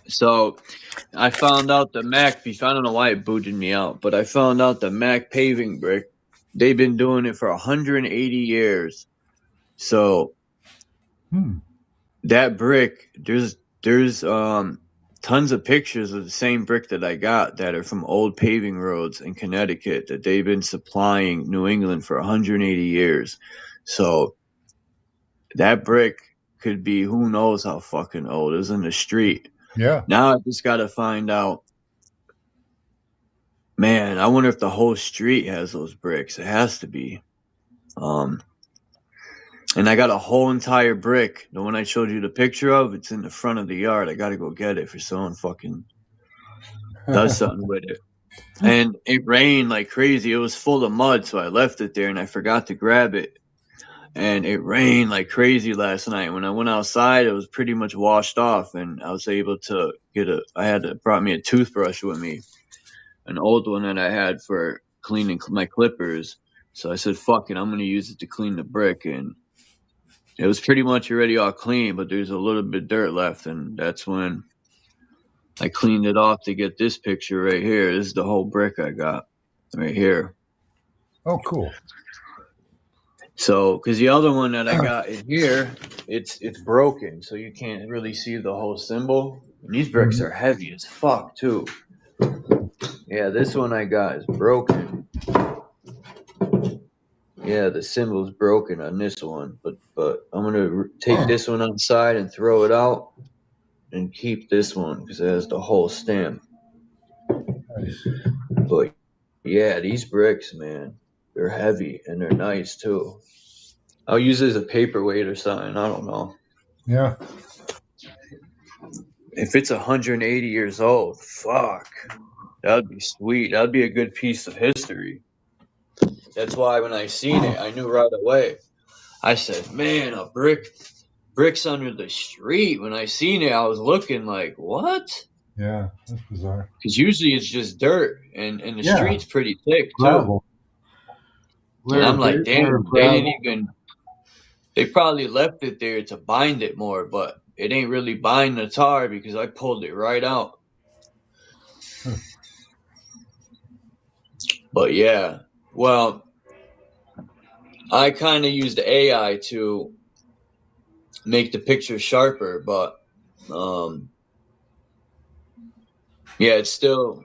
Speaker 14: so I found out the Mac beef. I don't know why it booted me out, but I found out the Mac paving brick. They've been doing it for 180 years. So that brick, there's tons of pictures of the same brick that I got that are from old paving roads in Connecticut that they've been supplying New England for 180 years. So that brick could be who knows how fucking old. It was in the street.
Speaker 7: Yeah.
Speaker 14: Now I just got to find out. Man, I wonder if the whole street has those bricks. It has to be. And I got a whole entire brick. The one I showed you the picture of, it's in the front of the yard. I got to go get it for someone fucking does something with it. And it rained like crazy. It was full of mud, so I left it there and I forgot to grab it. And it rained like crazy last night. When I went outside, it was pretty much washed off, and I was able to brought me a toothbrush with me, an old one that I had for cleaning my clippers. So I said, fuck it, I'm going to use it to clean the brick. And it was pretty much already all clean, but there's a little bit of dirt left. And that's when I cleaned it off to get this picture right here. This is the whole brick I got right here.
Speaker 7: Oh, cool.
Speaker 14: So, because the other one that I got in here, it's broken, so you can't really see the whole symbol. And these bricks are heavy as fuck too. Yeah, this one I got is broken. Yeah, the symbol's broken on this one, but I'm gonna take this one outside and throw it out, and keep this one because it has the whole stamp.
Speaker 7: Nice.
Speaker 14: But yeah, these bricks, man, they're heavy and they're nice too. I'll use it as a paperweight or something. I don't know.
Speaker 7: Yeah.
Speaker 14: If it's 180 years old, fuck.
Speaker 5: That'd be sweet. That'd be a good piece of history. That's why when I seen it, I knew right away. I said, man, a bricks under the street. When I seen it, I was looking like, what?
Speaker 7: Yeah, that's bizarre.
Speaker 5: Because usually it's just dirt, and the
Speaker 7: Yeah.
Speaker 5: street's pretty thick, too.
Speaker 7: Gravel.
Speaker 5: And I'm like,
Speaker 7: Layer
Speaker 5: damn,
Speaker 7: of
Speaker 5: they didn't
Speaker 7: gravel.
Speaker 5: even... They probably left it there to bind it more, but it ain't really bind the tar because I pulled it right out. But yeah, well, I kind of used AI to make the picture sharper, but yeah, it's still...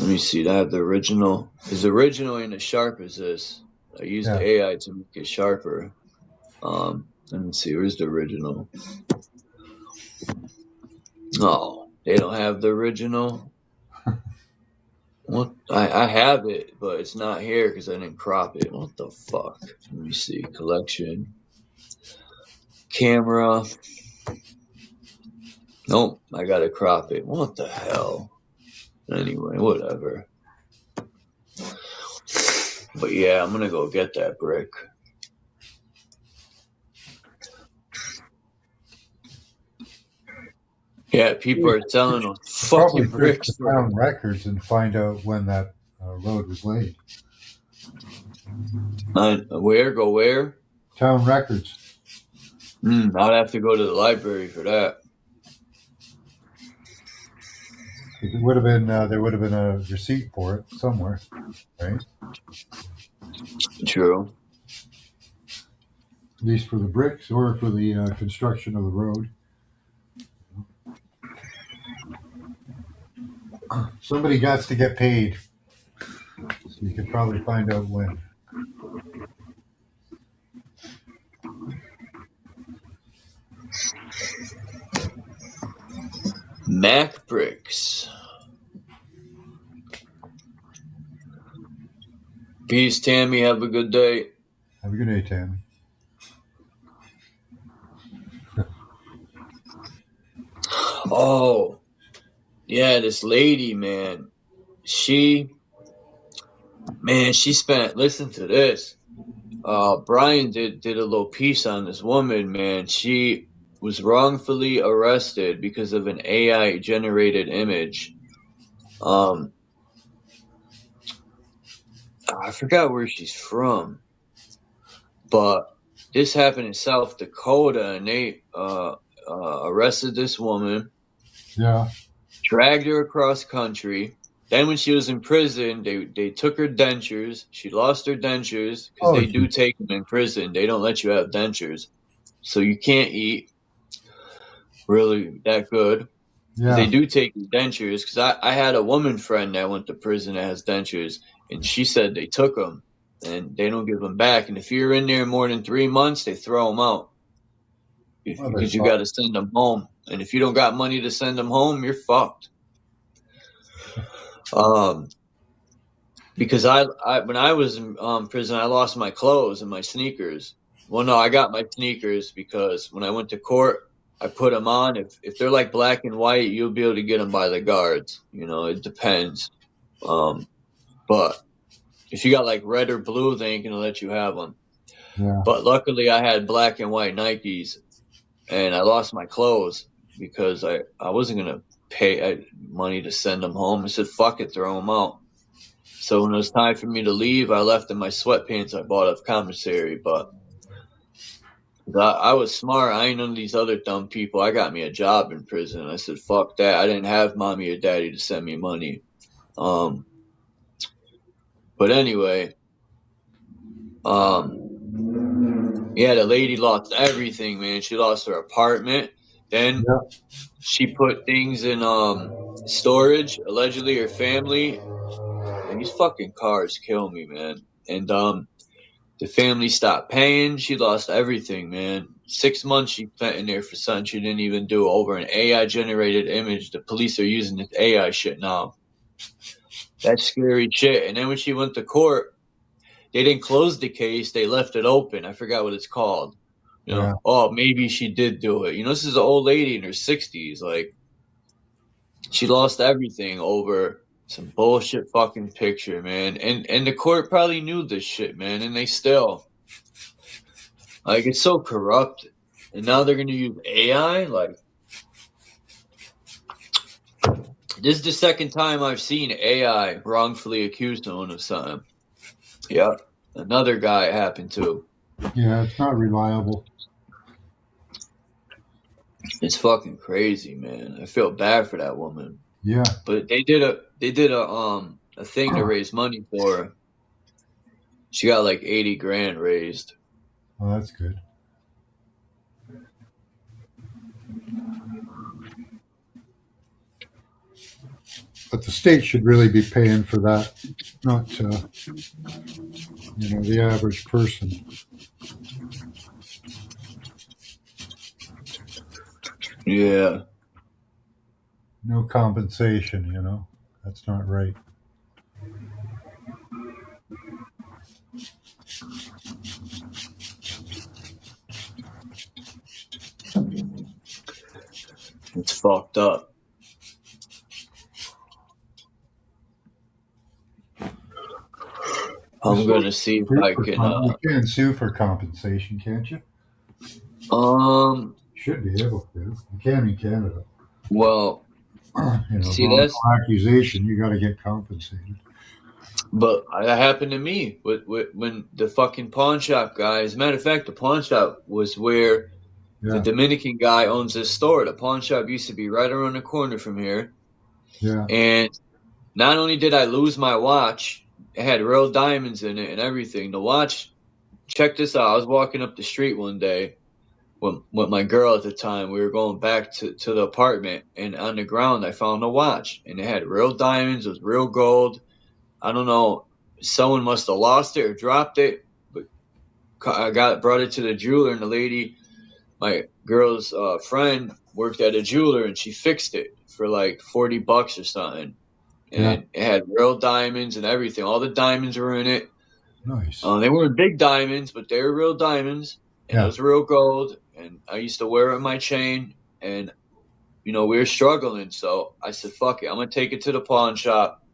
Speaker 5: Let me see, I have the original. Is the original ain't as sharp as this. I used the AI to make it sharper. Let me see, where's the original? Oh, they don't have the original. What? I have it, but it's not here because I didn't crop it. What the fuck? Let me see. Collection. Camera. Nope, I gotta crop it. What the hell? Anyway, whatever. But yeah, I'm gonna go get that brick. Yeah, people are selling those fucking bricks.
Speaker 7: Probably town records and find out when that road was laid.
Speaker 5: Where? Go where?
Speaker 7: Town records.
Speaker 5: I'd have to go to the library for that.
Speaker 7: It would have been there would have been a receipt for it somewhere, right?
Speaker 5: True.
Speaker 7: At least for the bricks or for the construction of the road. Somebody got to get paid, so you could probably find out when.
Speaker 5: Mac bricks. Peace, Tammy. Have a good day.
Speaker 7: Have a good day, Tammy.
Speaker 5: Oh, yeah, this lady, man. She spent, listen to this. Brian did a little piece on this woman, man. She was wrongfully arrested because of an AI generated image. I forgot where she's from, but this happened in South Dakota, and they arrested this woman.
Speaker 7: Yeah.
Speaker 5: Dragged her across country. Then when she was in prison, they took her dentures. She lost her dentures because they do take them in prison. They don't let you have dentures. So you can't eat really that good. Yeah. They do take your dentures because I had a woman friend that went to prison that has dentures, and she said they took them and they don't give them back. And if you're in there more than 3 months, they throw them out because you got to send them home. And if you don't got money to send them home, you're fucked. Because I when I was in prison, I lost my clothes and my sneakers. Well, no, I got my sneakers because when I went to court, I put them on. If they're like black and white, you'll be able to get them by the guards. You know, it depends. But if you got like red or blue, they ain't gonna let you have them. Yeah. But luckily, I had black and white Nikes, and I lost my clothes because I wasn't gonna pay money to send them home. I said, fuck it, throw them out. So when it was time for me to leave, I left in my sweatpants I bought off commissary. But I was smart. I ain't none of these other dumb people. I got me a job in prison. I said, fuck that. I didn't have mommy or daddy to send me money. But anyway, yeah, the lady lost everything, man. She lost her apartment. Then she put things in storage, allegedly her family. And these fucking cars kill me, man. And the family stopped paying. She lost everything, man. 6 months she spent in there for something she didn't even do over an AI-generated image. The police are using this AI shit now. That's scary shit. And then when she went to court, they didn't close the case. They left it open. I forgot what it's called. You know, oh, maybe she did do it. You know, this is an old lady in her 60s. Like, She lost everything over some bullshit fucking picture, man. And the court probably knew this shit, man, and they still, like, it's so corrupt. And now they're gonna use AI. Like, this is the second time I've seen AI wrongfully accuse someone of something. Yep, another guy it happened to.
Speaker 7: Yeah, it's not reliable.
Speaker 5: It's fucking crazy, man. I feel bad for that woman.
Speaker 7: Yeah.
Speaker 5: But they did a thing to raise money for her. She got like 80 grand raised.
Speaker 7: Oh, that's good. But the state should really be paying for that, not the average person.
Speaker 5: Yeah.
Speaker 7: No compensation, That's not right.
Speaker 5: It's fucked up. I'm gonna see if I can.
Speaker 7: You can sue for compensation, can't you? Should be able to. You can in Canada.
Speaker 5: Well, see, that's
Speaker 7: accusation. You got to get compensated.
Speaker 5: But that happened to me with when the fucking pawn shop guy. As a matter of fact, the pawn shop was where the Dominican guy owns his store. The pawn shop used to be right around the corner from here.
Speaker 7: Yeah.
Speaker 5: And not only did I lose my watch, it had real diamonds in it and everything. The watch, check this out. I was walking up the street one day with my girl at the time. We were going back to the apartment, and on the ground I found a watch, and it had real diamonds. It was real gold. I don't know. Someone must have lost it or dropped it, but I brought it to the jeweler, and the lady, my girl's friend, worked at a jeweler, and she fixed it for like $40 or something. And it had real diamonds and everything. All the diamonds were in it.
Speaker 7: Nice.
Speaker 5: They weren't big diamonds, but they were real diamonds. And it was real gold. And I used to wear it on my chain. And, we were struggling. So I said, fuck it. I'm going to take it to the pawn shop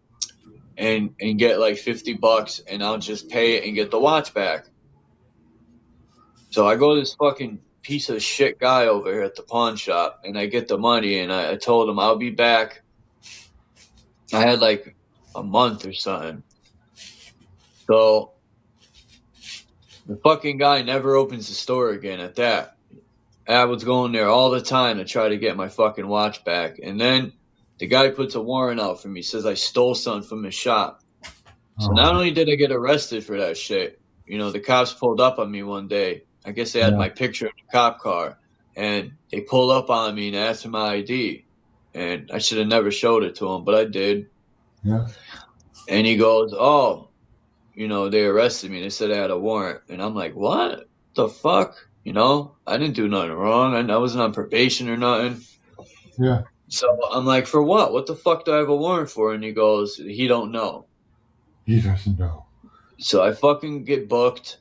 Speaker 5: and get like $50, and I'll just pay it and get the watch back. So I go to this fucking piece of shit guy over here at the pawn shop, and I get the money, and I told him I'll be back. I had like a month or something. So the fucking guy never opens the store again at that. I was going there all the time to try to get my fucking watch back. And then the guy puts a warrant out for me, says I stole something from his shop. So not only did I get arrested for that shit, the cops pulled up on me one day. I guess they had my picture in the cop car. And they pulled up on me and asked for my ID. And I should have never showed it to him, but I did.
Speaker 7: Yeah.
Speaker 5: And he goes, oh, they arrested me. They said I had a warrant. And I'm like, what the fuck? I didn't do nothing wrong. I wasn't on probation or nothing.
Speaker 7: Yeah.
Speaker 5: So I'm like, for what? What the fuck do I have a warrant for? And he goes, he don't know.
Speaker 7: He doesn't know.
Speaker 5: So I fucking get booked,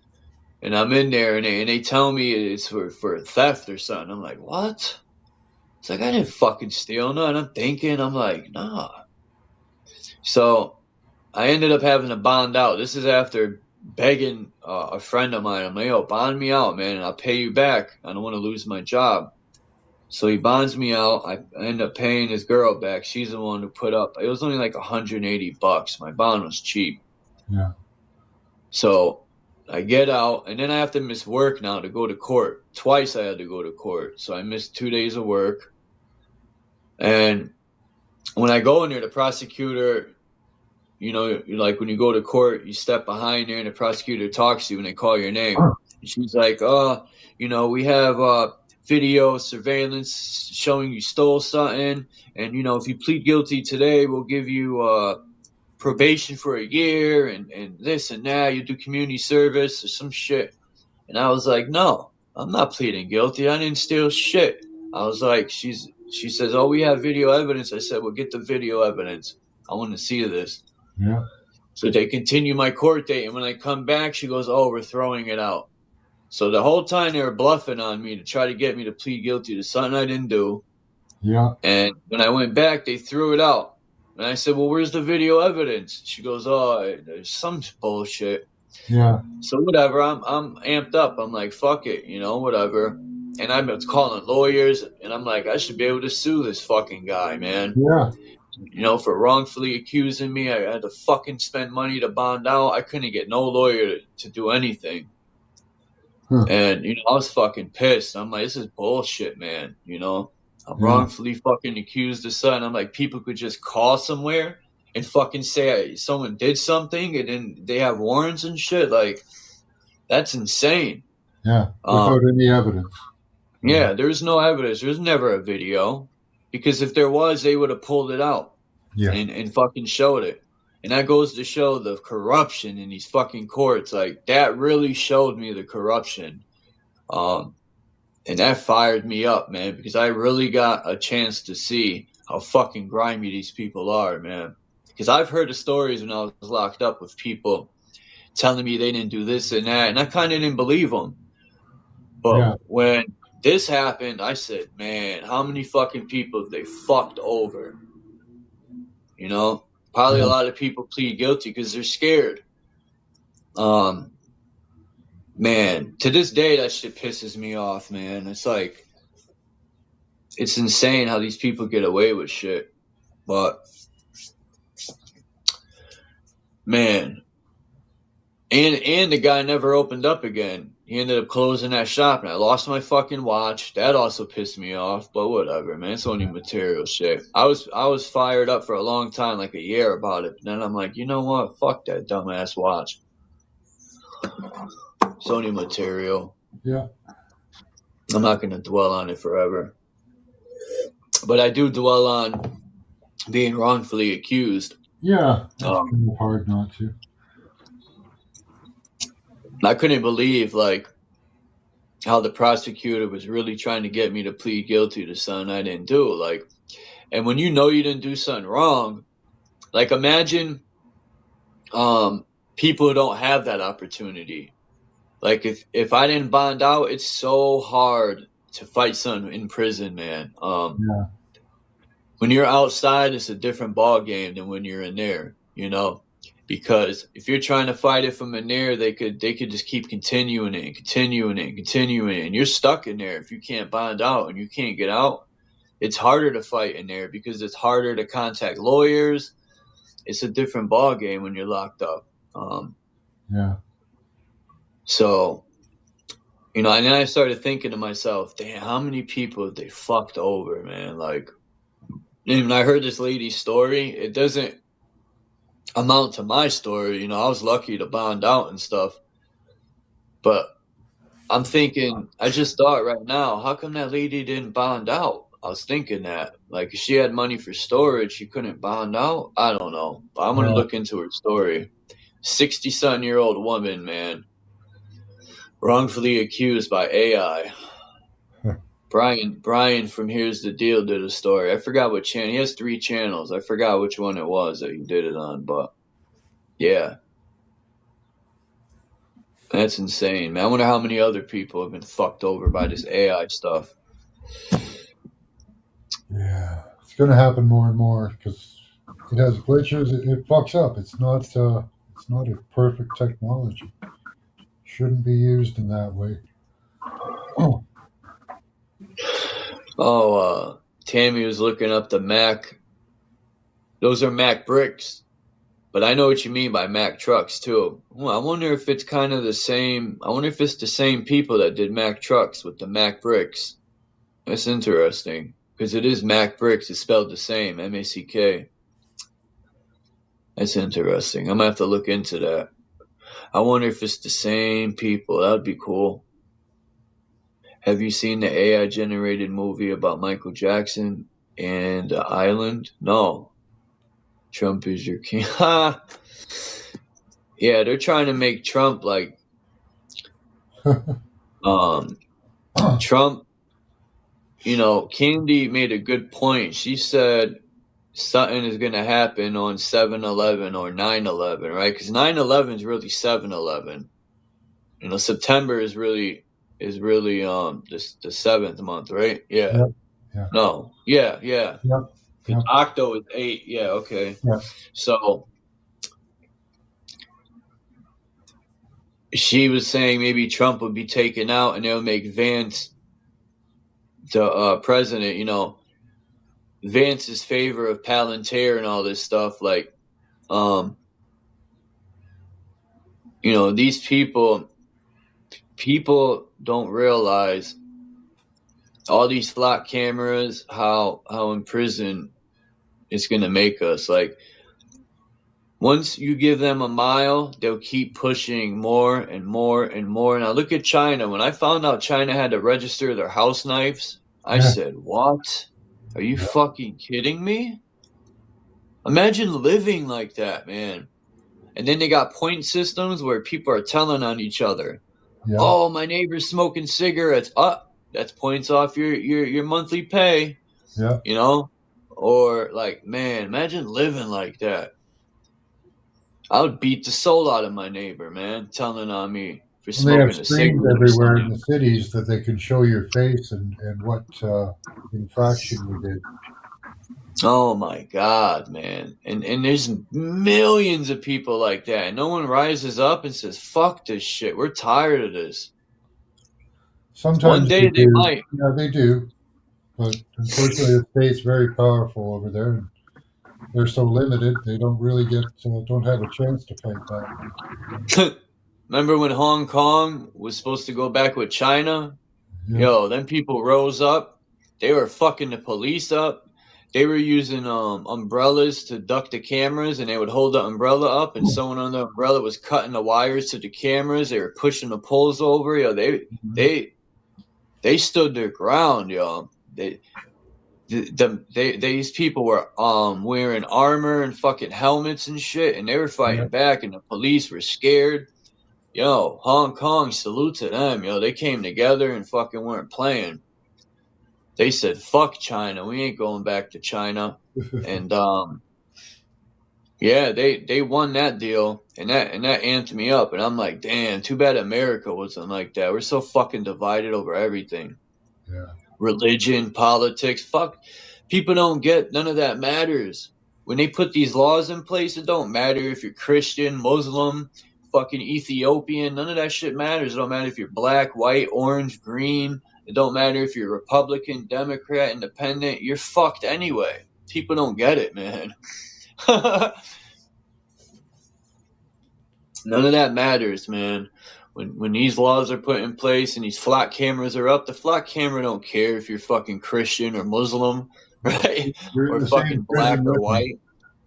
Speaker 5: and I'm in there, and they tell me it's for theft or something. I'm like, what? It's like, I didn't fucking steal nothing. I'm thinking, I'm like, nah. So I ended up having to bond out. This is after begging a friend of mine. I'm like, yo, bond me out, man, and I'll pay you back. I don't want to lose my job. So he bonds me out. I end up paying his girl back. She's the one who put up. It was only like $180. My bond was cheap.
Speaker 7: Yeah.
Speaker 5: So I get out, and then I have to miss work now to go to court. Twice I had to go to court. So I missed 2 days of work. And when I go in there, the prosecutor, like when you go to court, you step behind there, and the prosecutor talks to you when they call your name. And she's like, we have video surveillance showing you stole something, and if you plead guilty today, we'll give you probation for a year and this and that. You do community service or some shit. And I was like, no, I'm not pleading guilty. I didn't steal shit. I was like, she says, oh, we have video evidence. I said, well, get the video evidence. I want to see this.
Speaker 7: Yeah.
Speaker 5: So they continue my court date, and when I come back, she goes, oh, we're throwing it out. So the whole time they were bluffing on me to try to get me to plead guilty to something I didn't do.
Speaker 7: Yeah.
Speaker 14: And when I went back, they threw it out. And I said, well, where's the video evidence? She goes, oh, there's some bullshit.
Speaker 7: Yeah.
Speaker 14: So whatever, I'm amped up. I'm like, fuck it, you know, whatever. And I've been calling lawyers, and I'm like, I should be able to sue this fucking guy, man.
Speaker 7: Yeah.
Speaker 14: You know, for wrongfully accusing me. I had to fucking spend money to bond out. I couldn't get no lawyer to do anything. And, you know, I was fucking pissed. I'm like, this is bullshit, man. You know, I'm wrongfully fucking accused of something. I'm like, people could just call somewhere and fucking say someone did something, and then they have warrants and shit. Like, that's insane.
Speaker 7: Yeah. Without any evidence.
Speaker 14: Yeah, there's no evidence. There's never a video. Because if there was, they would have pulled it out and fucking showed it. And that goes to show the corruption in these fucking courts. Like, that really showed me the corruption. And that fired me up, man, because I really got a chance to see how fucking grimy these people are, man. Because I've heard the stories when I was locked up with people telling me they didn't do this and that, and I kind of didn't believe them. But when this happened, I said, man, how many fucking people have they fucked over? You know, probably a lot of people plead guilty because they're scared. Man, to this day, that shit pisses me off, man. It's like, it's insane how these people get away with shit. But, man, and the guy never opened up again. He ended up closing that shop, and I lost my fucking watch. That also pissed me off, but whatever, man. It's only material shit. I was fired up for a long time, like a year about it. But then I'm like, you know what? Fuck that dumbass watch. It's only material.
Speaker 7: Yeah.
Speaker 14: I'm not going to dwell on it forever. But I do dwell on being wrongfully accused.
Speaker 7: Yeah. It's kind of hard not to.
Speaker 14: I couldn't believe, like, how the prosecutor was really trying to get me to plead guilty to something I didn't do. Like, and when you know you didn't do something wrong, like, imagine people who don't have that opportunity. Like, if I didn't bond out, it's so hard to fight something in prison, man. When you're outside, it's a different ball game than when you're in there, you know? Because if you're trying to fight it from in there, they could just keep continuing it and continuing it and continuing it. And you're stuck in there if you can't bond out and you can't get out. It's harder to fight in there because it's harder to contact lawyers. It's a different ball game when you're locked up. So, you know, and then I started thinking to myself, damn, how many people have they fucked over, man? Like, and when I heard this lady's story, it doesn't amount to my story. You know, I was lucky to bond out and stuff. But I'm thinking, I just thought right now, how come that lady didn't bond out? I was thinking that. Like, if she had money for storage, she couldn't bond out? I don't know. But I'm going to look into her story. 60-something-year-old woman, man. Wrongfully accused by AI. Brian from Here's the Deal did a story. I forgot what channel. He has 3 channels. I forgot which one it was that he did it on, but yeah. That's insane, man. I wonder how many other people have been fucked over by this AI stuff.
Speaker 7: Yeah, it's going to happen more and more because it has glitches. It fucks up. It's not a perfect technology. Shouldn't be used in that way.
Speaker 14: Tammy was looking up the Mac. Those are Mac bricks. But I know what you mean by Mac trucks, too. Well, I wonder if it's kind of the same. I wonder if it's the same people that did Mac trucks with the Mac bricks. That's interesting. Because it is Mac bricks. It's spelled the same. M-A-C-K. That's interesting. I'm going to have to look into that. I wonder if it's the same people. That would be cool. Have you seen the AI-generated movie about Michael Jackson and the island? No. Trump is your king. Yeah, they're trying to make Trump like Trump. You know, Candy made a good point. She said something is going to happen on 7/11 or 9/11, right? Because 9/11 is really 7/11. You know, September is really the 7th month, right? Yeah.
Speaker 7: Yeah.
Speaker 14: No. Yeah.
Speaker 7: Yep.
Speaker 14: Octo is 8. Yeah. Okay.
Speaker 7: Yeah.
Speaker 14: So she was saying maybe Trump would be taken out and they'll make Vance the president. You know, Vance's favor of Palantir and all this stuff. Like, you know, these people don't realize all these flock cameras, how in prison it's gonna make us. Like, once you give them a mile, they'll keep pushing more and more and more. Now look at China. When I found out China had to register their house knives, I said, "What? Are you fucking kidding me?" Imagine living like that, man. And then they got point systems where people are telling on each other.
Speaker 7: Yeah.
Speaker 14: Oh, my neighbor's smoking cigarettes. That's points off your monthly pay.
Speaker 7: Yeah.
Speaker 14: You know? Or like, man, imagine living like that. I would beat the soul out of my neighbor, man, telling on me for
Speaker 7: And they have
Speaker 14: smoking a
Speaker 7: screens
Speaker 14: cigarette or
Speaker 7: everywhere in
Speaker 14: something.
Speaker 7: the cities that they can show your face and what infraction you did.
Speaker 14: Oh my God, man. And there's millions of people like that. And no one rises up and says, fuck this shit. We're tired of this.
Speaker 7: Sometimes
Speaker 14: One day they
Speaker 7: do.
Speaker 14: might.
Speaker 7: Yeah, they do. But unfortunately, the state's very powerful over there. And they're so limited, they don't really don't have a chance to fight back.
Speaker 14: Remember when Hong Kong was supposed to go back with China?
Speaker 7: Yeah.
Speaker 14: Yo, then people rose up. They were fucking the police up. They were using umbrellas to duck the cameras, and they would hold the umbrella up, and someone on the umbrella was cutting the wires to the cameras. They were pushing the poles over. Yo, they stood their ground, yo. These people were wearing armor and fucking helmets and shit, and they were fighting back, and the police were scared. Yo, Hong Kong, salute to them, yo. They came together and fucking weren't playing. They said, fuck China. We ain't going back to China. And yeah, they won that deal, and that amped me up. And I'm like, damn, too bad America wasn't like that. We're so fucking divided over everything.
Speaker 7: Yeah.
Speaker 14: Religion, politics, fuck. People don't get, none of that matters. When they put these laws in place, it don't matter if you're Christian, Muslim, fucking Ethiopian. None of that shit matters. It don't matter if you're black, white, orange, green. It don't matter if you're Republican, Democrat, Independent. You're fucked anyway. People don't get it, man. None of that matters, man. When these laws are put in place and these flock cameras are up, the flock camera don't care if you're fucking Christian or Muslim, right?
Speaker 7: You're
Speaker 14: or
Speaker 7: in the
Speaker 14: fucking
Speaker 7: same
Speaker 14: black
Speaker 7: prison
Speaker 14: or
Speaker 7: with me.
Speaker 14: white.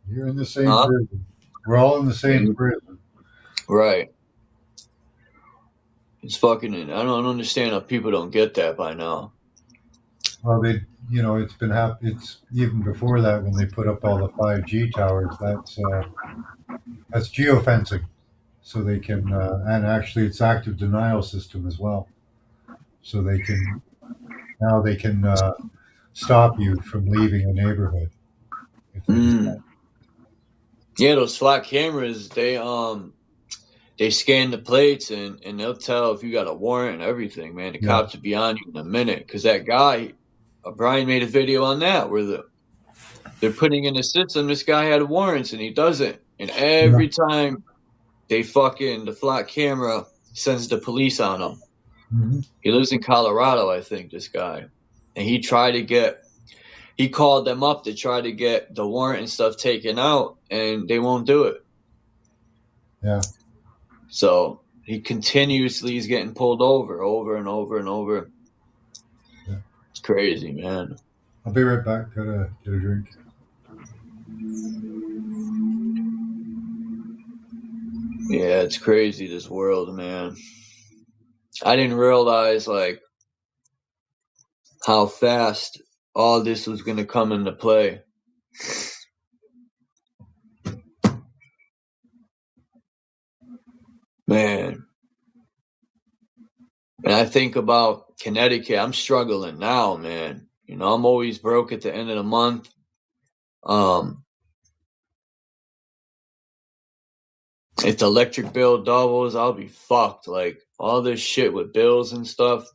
Speaker 7: You're in the same prison. We're all in the same prison.
Speaker 14: Right. It's fucking, I don't understand how people don't get that by now.
Speaker 7: Well, it's been it's even before that when they put up all the 5G towers. That's geofencing, so they can, and actually it's active denial system as well. So they can stop you from leaving a neighborhood.
Speaker 14: Yeah, those flock cameras, they scan the plates and they'll tell if you got a warrant and everything, man. The cops will be on you in a minute. Because that guy, Brian made a video on that where they're putting in the system, this guy had warrants and he doesn't. And every time the flock camera sends the police on him.
Speaker 7: Mm-hmm.
Speaker 14: He lives in Colorado, I think, this guy. And he called them up to try to get the warrant and stuff taken out, and they won't do it.
Speaker 7: Yeah.
Speaker 14: So he continuously is getting pulled over and over and over.
Speaker 7: Yeah.
Speaker 14: It's crazy, man.
Speaker 7: I'll be right back. Gotta get a drink.
Speaker 14: Yeah, it's crazy, this world, man. I didn't realize, like, how fast all this was going to come into play. Man. And I think about Connecticut. I'm struggling now, man. You know, I'm always broke at the end of the month. If the electric bill doubles, I'll be fucked. Like, all this shit with bills and stuff.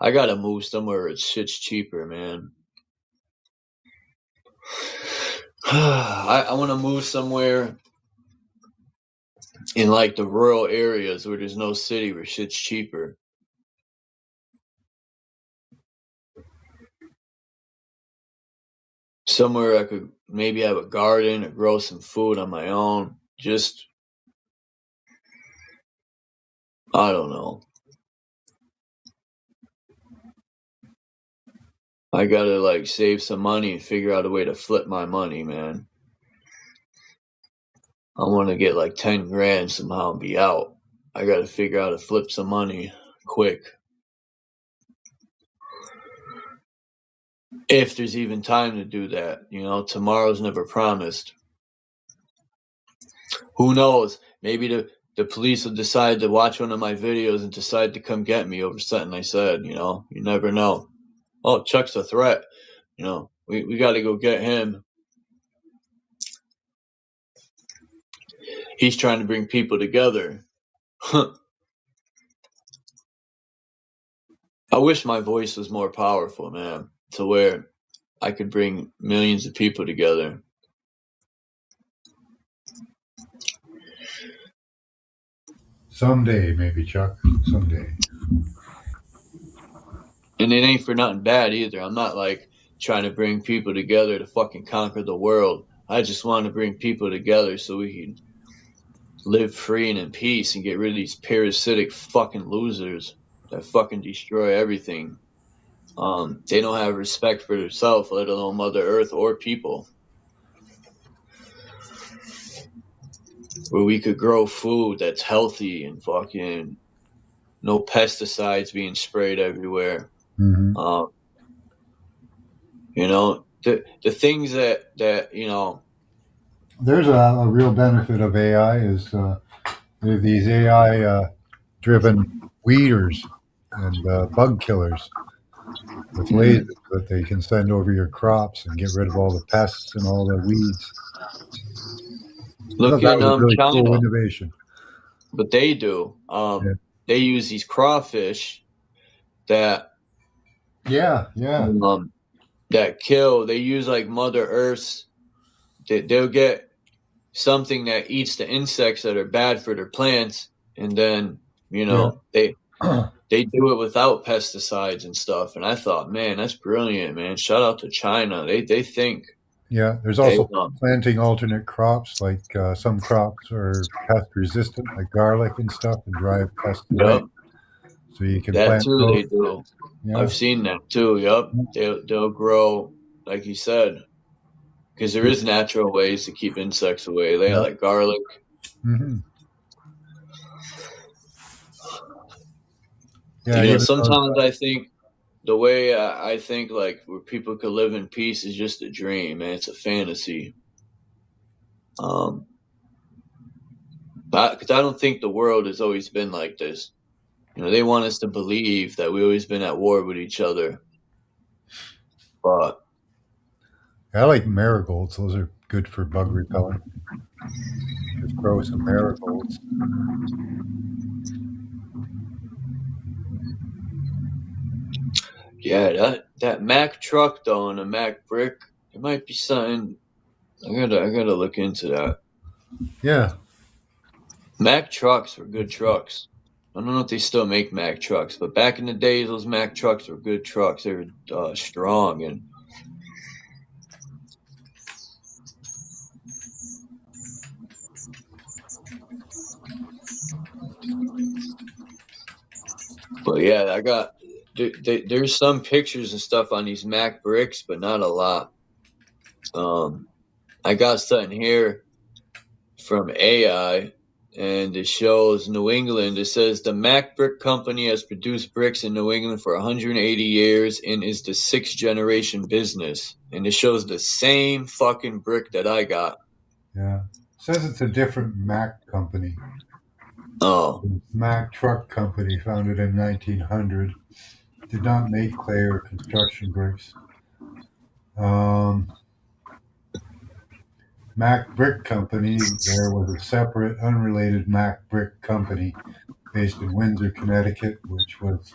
Speaker 14: I gotta move somewhere where shit's cheaper, man. I want to move somewhere in like the rural areas where there's no city, where shit's cheaper. Somewhere I could maybe have a garden or grow some food on my own. Just, I don't know. I gotta like save some money and figure out a way to flip my money, man. I want to get like 10 grand somehow and be out. I gotta figure out how to flip some money quick. If there's even time to do that, you know, tomorrow's never promised. Who knows? Maybe the police will decide to watch one of my videos and decide to come get me over something I said, you know? You never know. Oh, Chuck's a threat. You know, we got to go get him. He's trying to bring people together. I wish my voice was more powerful, man, to where I could bring millions of people together.
Speaker 7: Someday, maybe, Chuck. Someday.
Speaker 14: And it ain't for nothing bad either. I'm not like trying to bring people together to fucking conquer the world. I just want to bring people together so we can live free and in peace and get rid of these parasitic fucking losers that fucking destroy everything. They don't have respect for themselves, let alone Mother Earth or people. Where we could grow food that's healthy and fucking no pesticides being sprayed everywhere.
Speaker 7: Mm-hmm.
Speaker 14: You know, the things that you know.
Speaker 7: There's a real benefit of AI is these AI driven weeders and bug killers with lasers that they can send over your crops and get rid of all the pests and all the weeds.
Speaker 14: Look
Speaker 7: that
Speaker 14: in
Speaker 7: was a really
Speaker 14: China.
Speaker 7: cool innovation.
Speaker 14: But they do. They use these crawfish that that kill. They use like Mother Earth's. They'll get something that eats the insects that are bad for their plants, and then you know they do it without pesticides and stuff. And I thought, man, that's brilliant, man. Shout out to China. They think.
Speaker 7: Yeah, there's also planting alternate crops, like some crops are pest resistant, like garlic and stuff, and drive pests away. So you can
Speaker 14: that
Speaker 7: plant
Speaker 14: too.
Speaker 7: those.
Speaker 14: They do.
Speaker 7: Yeah.
Speaker 14: I've seen that too. Yup. They'll grow, like you said, because there is natural ways to keep insects away. They like garlic.
Speaker 7: Mm-hmm. Yeah,
Speaker 14: you know, sometimes I think the way I think like where people could live in peace is just a dream, man. It's a fantasy. Because I don't think the world has always been like this. You know, they want us to believe that we've always been at war with each other. But
Speaker 7: I like marigolds. Those are good for bug repellent. Just grow some marigolds.
Speaker 14: yeah, that Mack truck though and a Mack brick, it might be something. I gotta look into that.
Speaker 7: Yeah.
Speaker 14: Mack trucks were good trucks. I don't know if they still make Mack trucks, but back in the days, those Mack trucks were good trucks. They were strong and. But yeah, I got there's some pictures and stuff on these Mack bricks, but not a lot. I got something here from AI, and it shows New England. It says the Mack Brick Company has produced bricks in New England for 180 years and is the 6th generation business. And it shows the same fucking brick that I got.
Speaker 7: Yeah. It says it's a different Mack company.
Speaker 14: Oh.
Speaker 7: Mack Truck Company, founded in 1900, did not make clay or construction bricks. Mack Brick Company, there was a separate, unrelated Mack Brick Company based in Windsor, Connecticut, which was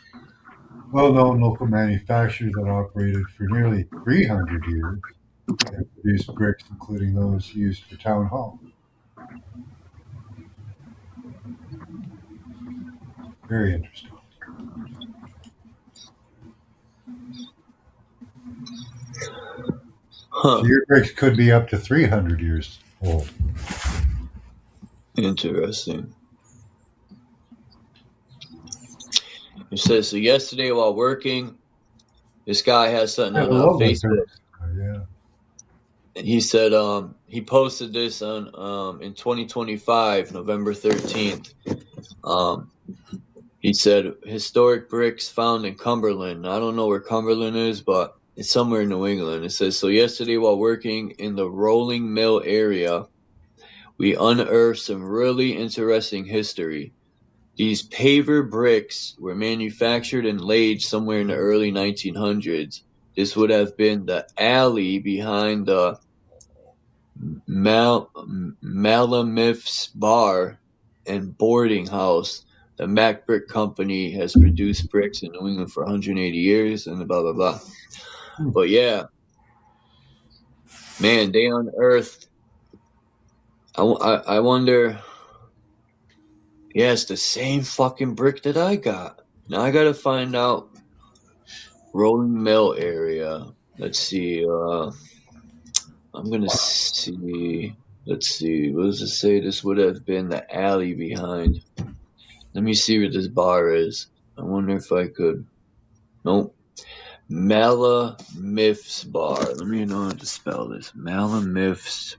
Speaker 7: well-known local manufacturers that operated for nearly 300 years and produced bricks, including those used for town hall. Very interesting.
Speaker 5: Huh.
Speaker 7: So your bricks could be up to 300 years old.
Speaker 5: Interesting. It says, so yesterday while working, this guy has something
Speaker 7: I
Speaker 5: on
Speaker 7: love that
Speaker 5: Facebook.
Speaker 7: Yeah.
Speaker 5: And he said he posted this on in 2025, November 13th. He said historic bricks found in Cumberland. I don't know where Cumberland is, but it's somewhere in New England. It says, so yesterday while working in the rolling mill area, we unearthed some really interesting history. These paver bricks were manufactured and laid somewhere in the early 1900s. This would have been the alley behind the Malamif's bar and boarding house. The Mack Brick Company has produced bricks in New England for 180 years and blah, blah, blah. But yeah, man, they unearthed. I wonder. Yeah, it's the same fucking brick that I got. Now I gotta find out rolling mill area. Let's see. I'm gonna see. Let's see. What does it say? This would have been the alley behind. Let me see where this bar is. I wonder if I could. Nope. Malamif's bar. Let me know how to spell this. Malamif's.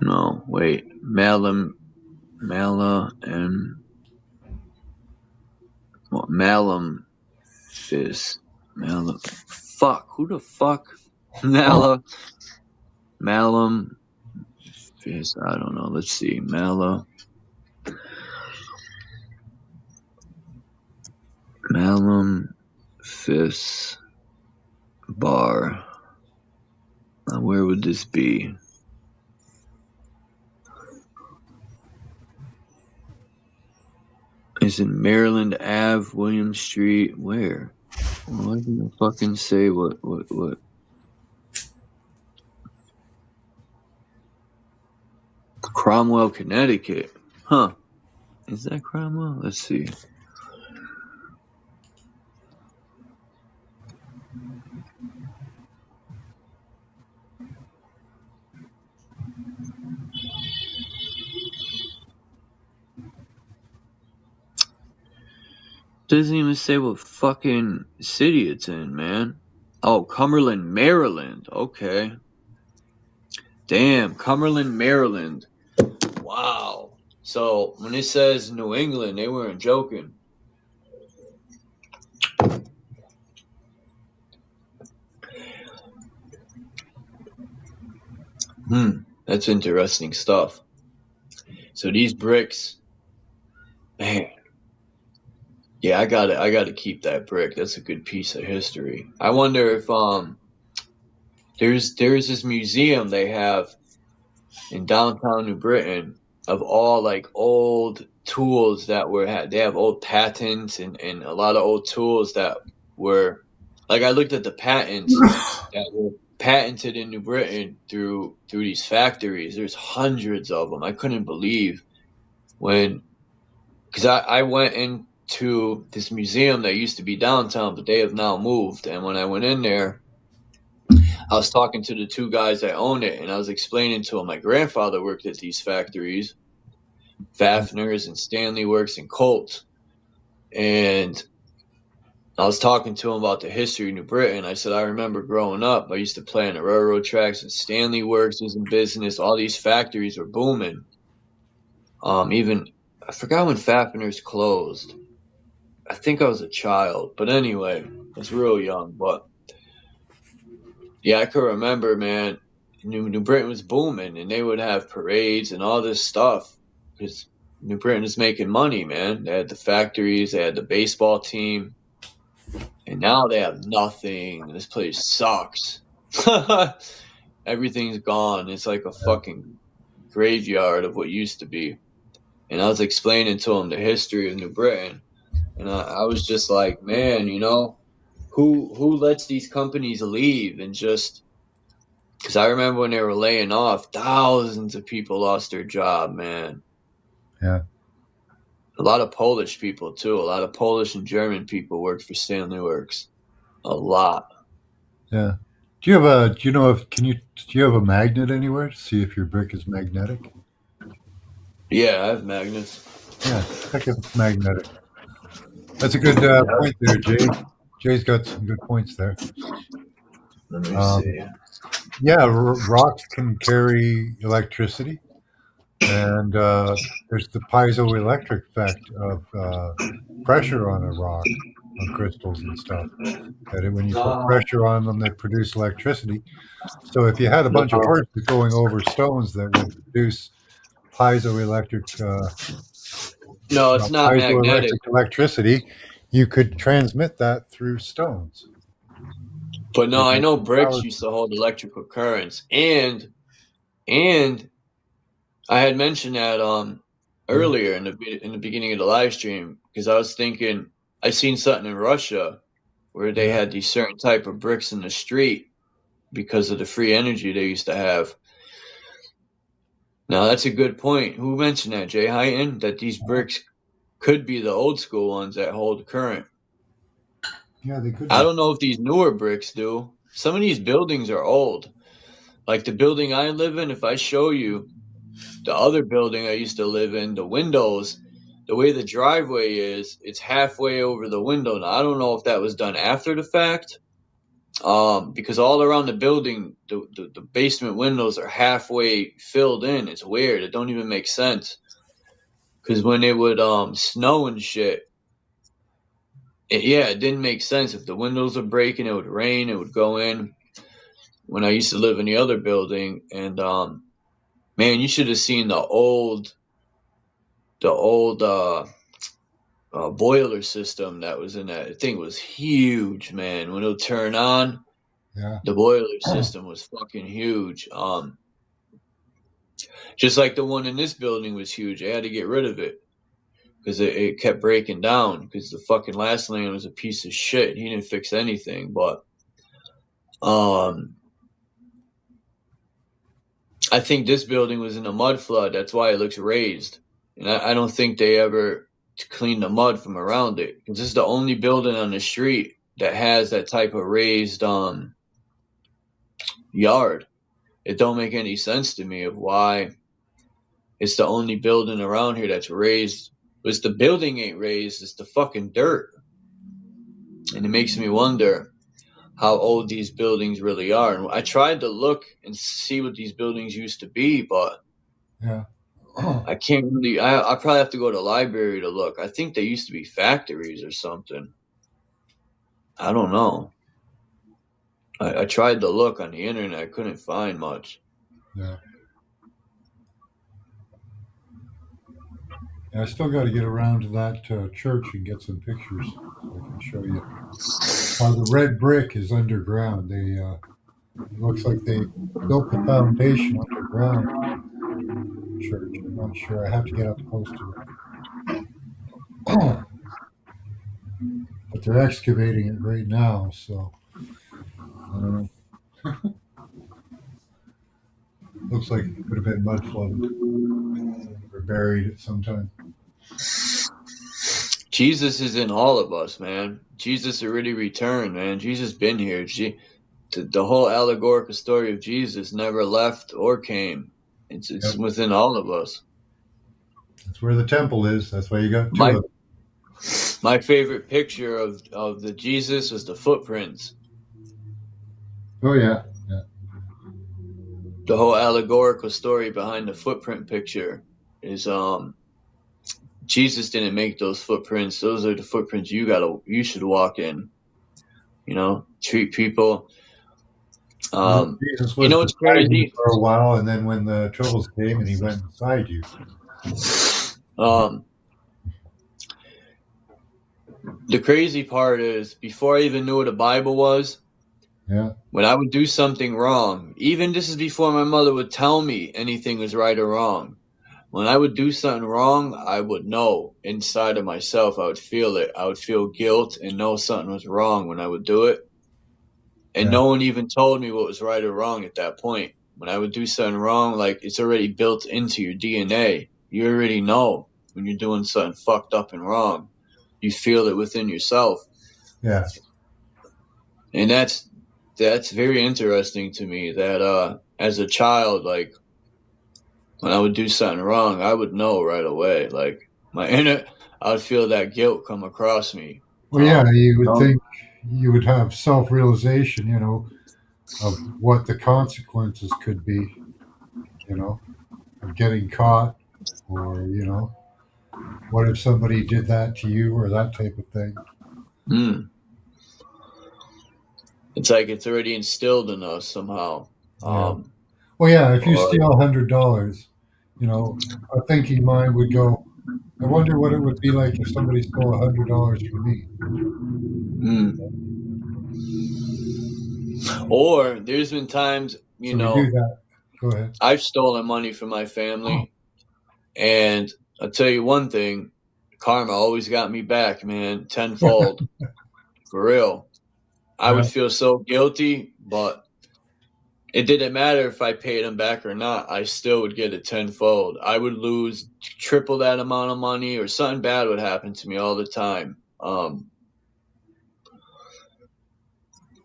Speaker 5: No, wait. Malam Fizz. Fuck. Who the fuck? Malum Fizz. I don't know. Let's see. Malum Fizz bar. Where would this be? Is it Maryland Ave, William Street? Where? Why didn't I fucking say what? Cromwell, Connecticut. Huh. Is that Cromwell? Let's see. Doesn't even say what fucking city it's in, man. Oh, Cumberland, Maryland. Okay. Damn, Cumberland, Maryland. Wow. So when it says New England, they weren't joking. That's interesting stuff. So these bricks, man. Yeah, I gotta keep that brick. That's a good piece of history. I wonder if there's this museum they have in downtown New Britain of all like old tools that they have old patents and a lot of old tools that were like I looked at the patents that were patented in New Britain through these factories. There's hundreds of them. I couldn't believe because I went into this museum that used to be downtown, but they have now moved. And when I went in there, I was talking to the two guys that own it, and I was explaining to them my grandfather worked at these factories, Fafner's and Stanley Works and Colt. And I was talking to him about the history of New Britain. I said, I remember growing up, I used to play on the railroad tracks, and Stanley Works was in business. All these factories were booming. Even, I forgot when Fafner's closed. I think I was a child. But anyway, I was real young. But yeah, I could remember, man, New Britain was booming, and they would have parades and all this stuff because New Britain is making money, man. They had the factories, they had the baseball team, and now they have nothing. This place sucks. Everything's gone. It's like a fucking graveyard of what used to be.
Speaker 14: and I was explaining to him the history of New Britain, and I was just like, man, you know, who lets these companies leave and just, because I remember when they were laying off, thousands of people lost their job, man.
Speaker 7: Yeah.
Speaker 14: A lot of Polish people too. A lot of Polish and German people worked for Stanley Works. A lot.
Speaker 7: Yeah. Do you have a magnet anywhere to see if your brick is magnetic?
Speaker 14: Yeah, I have magnets.
Speaker 7: Yeah, check if it's magnetic. That's a good point there, Jay. Jay's got some good points there.
Speaker 14: Let me see.
Speaker 7: Yeah, rocks can carry electricity, and there's the piezoelectric effect of pressure on a rock, on crystals and stuff. That when you put pressure on them, they produce electricity. So if you had a bunch of horses going over stones that would produce piezoelectric,
Speaker 14: No, it's not magnetic.
Speaker 7: piezoelectric electricity, you could transmit that through stones.
Speaker 14: But no, I know bricks used to hold electrical currents, and I had mentioned that earlier in the beginning of the live stream, because I was thinking I seen something in Russia where they had these certain type of bricks in the street because of the free energy they used to have. Now that's a good point. Who mentioned that, Jay Hyten? That these bricks could be the old school ones that hold current.
Speaker 7: Yeah, they could.
Speaker 14: I don't know if these newer bricks do. Some of these buildings are old. Like the building I live in, if I show you the other building I used to live in, the windows, the way the driveway is, it's halfway over the window. Now, I don't know if that was done after the fact, because all around the building, the basement windows are halfway filled in. It's weird. It don't even make sense. Because when it would snow and shit, it didn't make sense. If the windows were breaking, it would rain, it would go in. When I used to live in the other building, and man, you should have seen the old boiler system that was in that. The thing was huge, man. When it would turn on, the boiler system was fucking huge. Just like the one in this building was huge. I had to get rid of it because it kept breaking down because the fucking last land was a piece of shit. He didn't fix anything, but I think this building was in a mud flood. That's why it looks raised. And I don't think they ever cleaned the mud from around it. This is the only building on the street that has that type of raised yard. It don't make any sense to me of why it's the only building around here that's raised. It's the building ain't raised. It's the fucking dirt. And it makes me wonder how old these buildings really are. And I tried to look and see what these buildings used to be, but I can't really. I probably have to go to the library to look. I think they used to be factories or something. I don't know. I tried to look on the internet. I couldn't find much.
Speaker 7: Yeah. I still got to get around to that church and get some pictures so I can show you. The red brick is underground. They it looks like they built the foundation underground. Church. I'm not sure. I have to get up close to it. But they're excavating it right now, so I don't know. Looks like it could have been mud flooded or buried at some time.
Speaker 14: Jesus is in all of us, man. Jesus already returned, man. Jesus been here. The whole allegorical story of Jesus never left or came. It's within all of us.
Speaker 7: That's where the temple is. That's why you got two of them.
Speaker 14: My favorite picture of the Jesus was the footprints.
Speaker 7: Oh yeah.
Speaker 14: The whole allegorical story behind the footprint picture is Jesus didn't make those footprints. Those are the footprints you should walk in. You know, treat people.
Speaker 7: Jesus was
Speaker 14: it's crazy
Speaker 7: for a while, and then when the troubles came, and he went beside you.
Speaker 14: The crazy part is, before I even knew what a Bible was, when I would do something wrong, even this is before my mother would tell me anything was right or wrong. when I would do something wrong, I would know inside of myself. I would feel it. I would feel guilt and know something was wrong when I would do it. And no one even told me what was right or wrong at that point. When I would do something wrong, like it's already built into your DNA. You already know when you're doing something fucked up and wrong. You feel it within yourself.
Speaker 7: Yeah.
Speaker 14: And that's very interesting to me that as a child, like when I would do something wrong, I would know right away. Like I would feel that guilt come across me.
Speaker 7: Well, yeah, you would think you would have self-realization, you know, of what the consequences could be, you know, of getting caught, or, you know, what if somebody did that to you, or that type of thing.
Speaker 14: It's like it's already instilled in us somehow.
Speaker 7: Well, yeah, if you steal $100, you know, a thinking mind would go, I wonder what it would be like if somebody stole $100 from me.
Speaker 14: Or there's been times, you
Speaker 7: So
Speaker 14: know,
Speaker 7: we do that. Go ahead.
Speaker 14: I've stolen money from my family, and I'll tell you one thing, karma always got me back, man, tenfold. For real. I would feel so guilty, but it didn't matter if I paid them back or not. I still would get it tenfold. I would lose triple that amount of money, or something bad would happen to me all the time.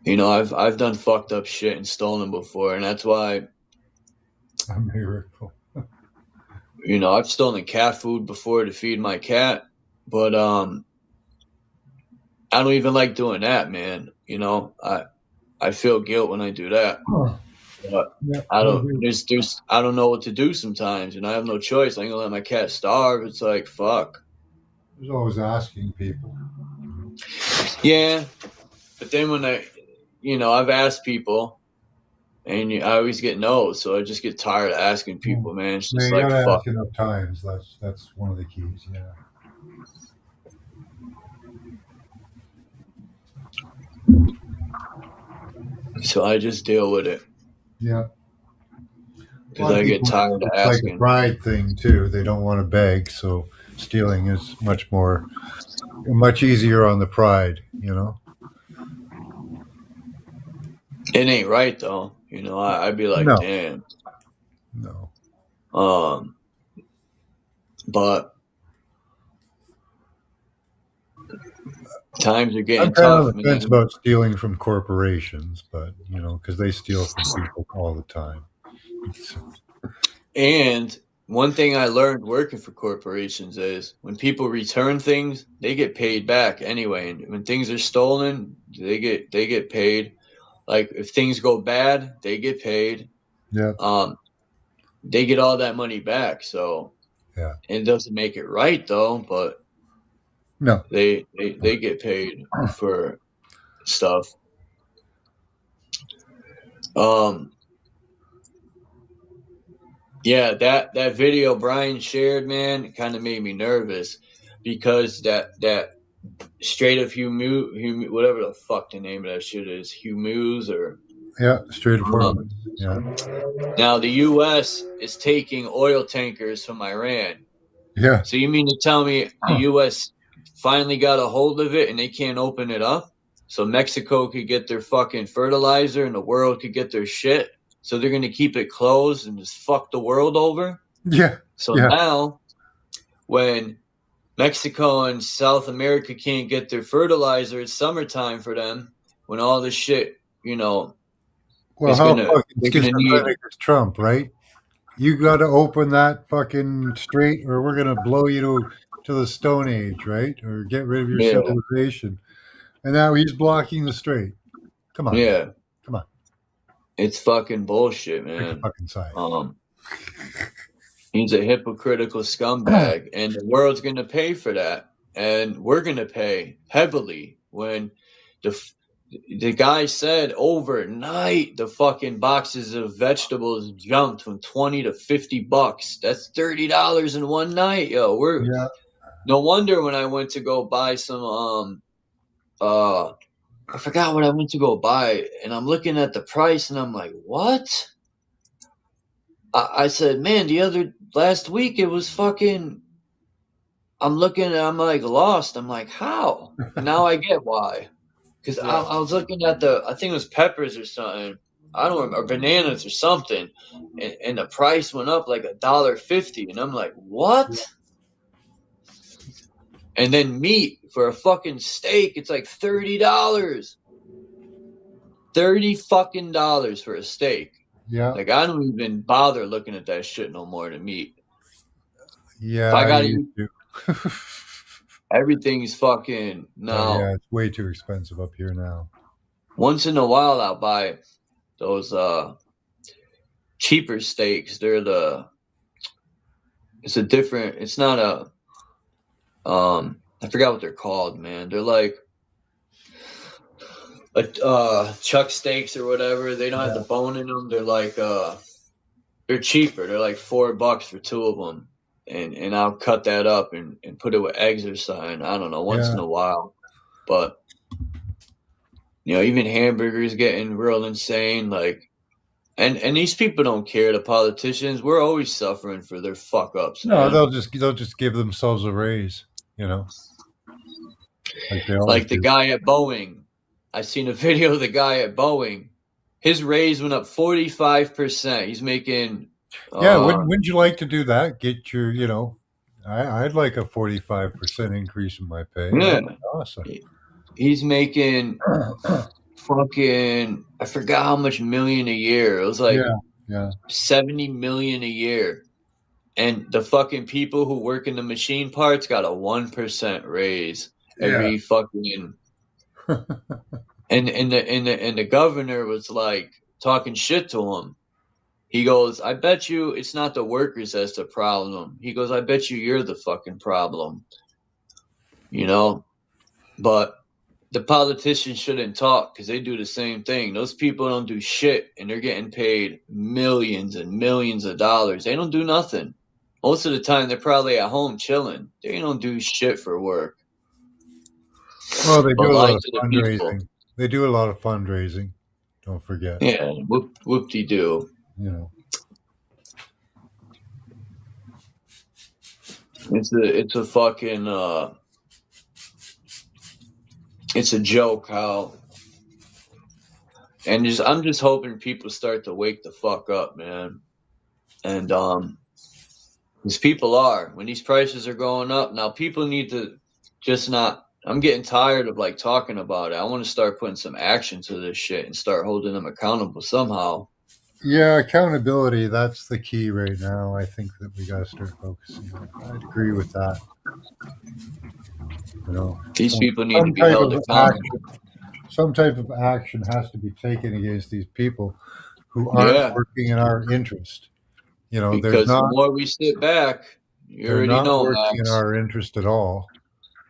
Speaker 14: You know, I've done fucked up shit and stolen before, and that's why.
Speaker 7: A miracle.
Speaker 14: You know, I've stolen cat food before to feed my cat, but I don't even like doing that, man. You know, I feel guilt when I do that. But I don't. I don't know what to do sometimes, and I have no choice. I ain't gonna let my cat starve. It's like fuck.
Speaker 7: There's always asking people.
Speaker 14: Yeah, but then when I've asked people, and I always get no, so I just get tired of asking people, man. It's just
Speaker 7: You
Speaker 14: like
Speaker 7: gotta
Speaker 14: fuck.
Speaker 7: ask enough times. That's one of the keys. Yeah.
Speaker 14: So I just deal with it.
Speaker 7: Yeah.
Speaker 14: Because I get tired of asking.
Speaker 7: Like a pride thing too. They don't want to beg, so stealing is much easier on the pride. You know.
Speaker 14: It ain't right though. You know, I'd be like, damn.
Speaker 7: No.
Speaker 14: But times are getting tough.
Speaker 7: I'm on about stealing from corporations, but you know, because they steal from people all the time.
Speaker 14: And one thing I learned working for corporations is when people return things, they get paid back anyway. And when things are stolen, they get paid. Like if things go bad, they get paid.
Speaker 7: Yeah.
Speaker 14: They get all that money back. So
Speaker 7: yeah,
Speaker 14: it doesn't make it right though, but
Speaker 7: no,
Speaker 14: they get paid for stuff. Yeah, that video Brian shared, man, kind of made me nervous because that Strait of Hormuz, whatever the fuck the name of that shit is, Hormuz or
Speaker 7: Strait of Hormuz. Yeah.
Speaker 14: Now the U.S. is taking oil tankers from Iran.
Speaker 7: Yeah.
Speaker 14: So you mean to tell me the U.S. finally got a hold of it and they can't open it up? So Mexico could get their fucking fertilizer and the world could get their shit. So they're going to keep it closed and just fuck the world over?
Speaker 7: Yeah.
Speaker 14: So now when Mexico and South America can't get their fertilizer, it's summertime for them when all this shit, you know.
Speaker 7: Well, how fucking schizophrenic is Trump, right? You got to open that fucking strait or we're going to blow you to the Stone Age, right? Or get rid of your civilization. And now he's blocking the strait. Come on.
Speaker 14: Yeah.
Speaker 7: Come on.
Speaker 14: It's fucking bullshit, man.
Speaker 7: Fucking side.
Speaker 14: He's a hypocritical scumbag, and the world's going to pay for that. And we're going to pay heavily when the guy said overnight the fucking boxes of vegetables jumped from $20 to $50. That's $30 in one night, yo. No wonder when I went to go buy some I forgot what I went to go buy, and I'm looking at the price, and I'm like, what? I said, man, last week it was fucking. I'm looking and I'm like lost. I'm like, how? And now I get why. Because I was looking at I think it was peppers or something. I don't remember, or bananas or something, and the price went up like $1.50, and I'm like, what? And then meat for a fucking steak, it's like $30. $30 for a steak.
Speaker 7: Yeah.
Speaker 14: Like I don't even bother looking at that shit no more than meat.
Speaker 7: Yeah,
Speaker 14: If I gotta
Speaker 7: used
Speaker 14: eat,
Speaker 7: to.
Speaker 14: everything's fucking
Speaker 7: Oh,
Speaker 14: now.
Speaker 7: yeah, it's way too expensive up here now.
Speaker 14: Once in a while, I'll buy those cheaper steaks. It's not I forgot what they're called, man. They're like chuck steaks or whatever. They don't have the bone in them. They're like they're cheaper. They're like $4 for two of them. And I'll cut that up and put it with eggs or something. I don't know, once in a while. But even hamburgers getting real insane, like and these people don't care, the politicians. We're always suffering for their fuck ups.
Speaker 7: No,
Speaker 14: man.
Speaker 7: they'll just give themselves a raise, Like they always
Speaker 14: Like the
Speaker 7: do.
Speaker 14: guy at Boeing. I seen a video of the guy at Boeing. His raise went up 45%. He's making
Speaker 7: Yeah, wouldn't you like to do that? Get your, I'd like a 45% increase in my pay.
Speaker 14: yeah.
Speaker 7: That'd be awesome.
Speaker 14: He's making fucking, I forgot how much million a year. It was like
Speaker 7: Yeah.
Speaker 14: 70 million a year. And the fucking people who work in the machine parts got a 1% raise every fucking. And the governor was like talking shit to him. He goes, I bet you it's not the workers that's the problem. He goes, I bet you're the fucking problem. But the politicians shouldn't talk because they do the same thing. Those people don't do shit, and they're getting paid millions and millions of dollars. They don't do nothing. Most of the time, they're probably at home chilling. They don't do shit for work.
Speaker 7: Well, they do a lot of
Speaker 14: to the people.
Speaker 7: fundraising. They do a lot of fundraising. Don't forget.
Speaker 14: Yeah, whoop-de-doo. It's a fucking it's a joke how, and I'm just hoping people start to wake the fuck up, man. And these people are, when these prices are going up now, people need to just not. I'm getting tired of like talking about it. I want to start putting some action to this shit and start holding them accountable somehow.
Speaker 7: Yeah, accountability, that's the key right now. I think that we got to start focusing on. I'd agree with that.
Speaker 14: These people need to be held accountable.
Speaker 7: Some type of action has to be taken against these people who aren't working in our interest.
Speaker 14: Because the more we sit back,
Speaker 7: they're not working in our interest at all.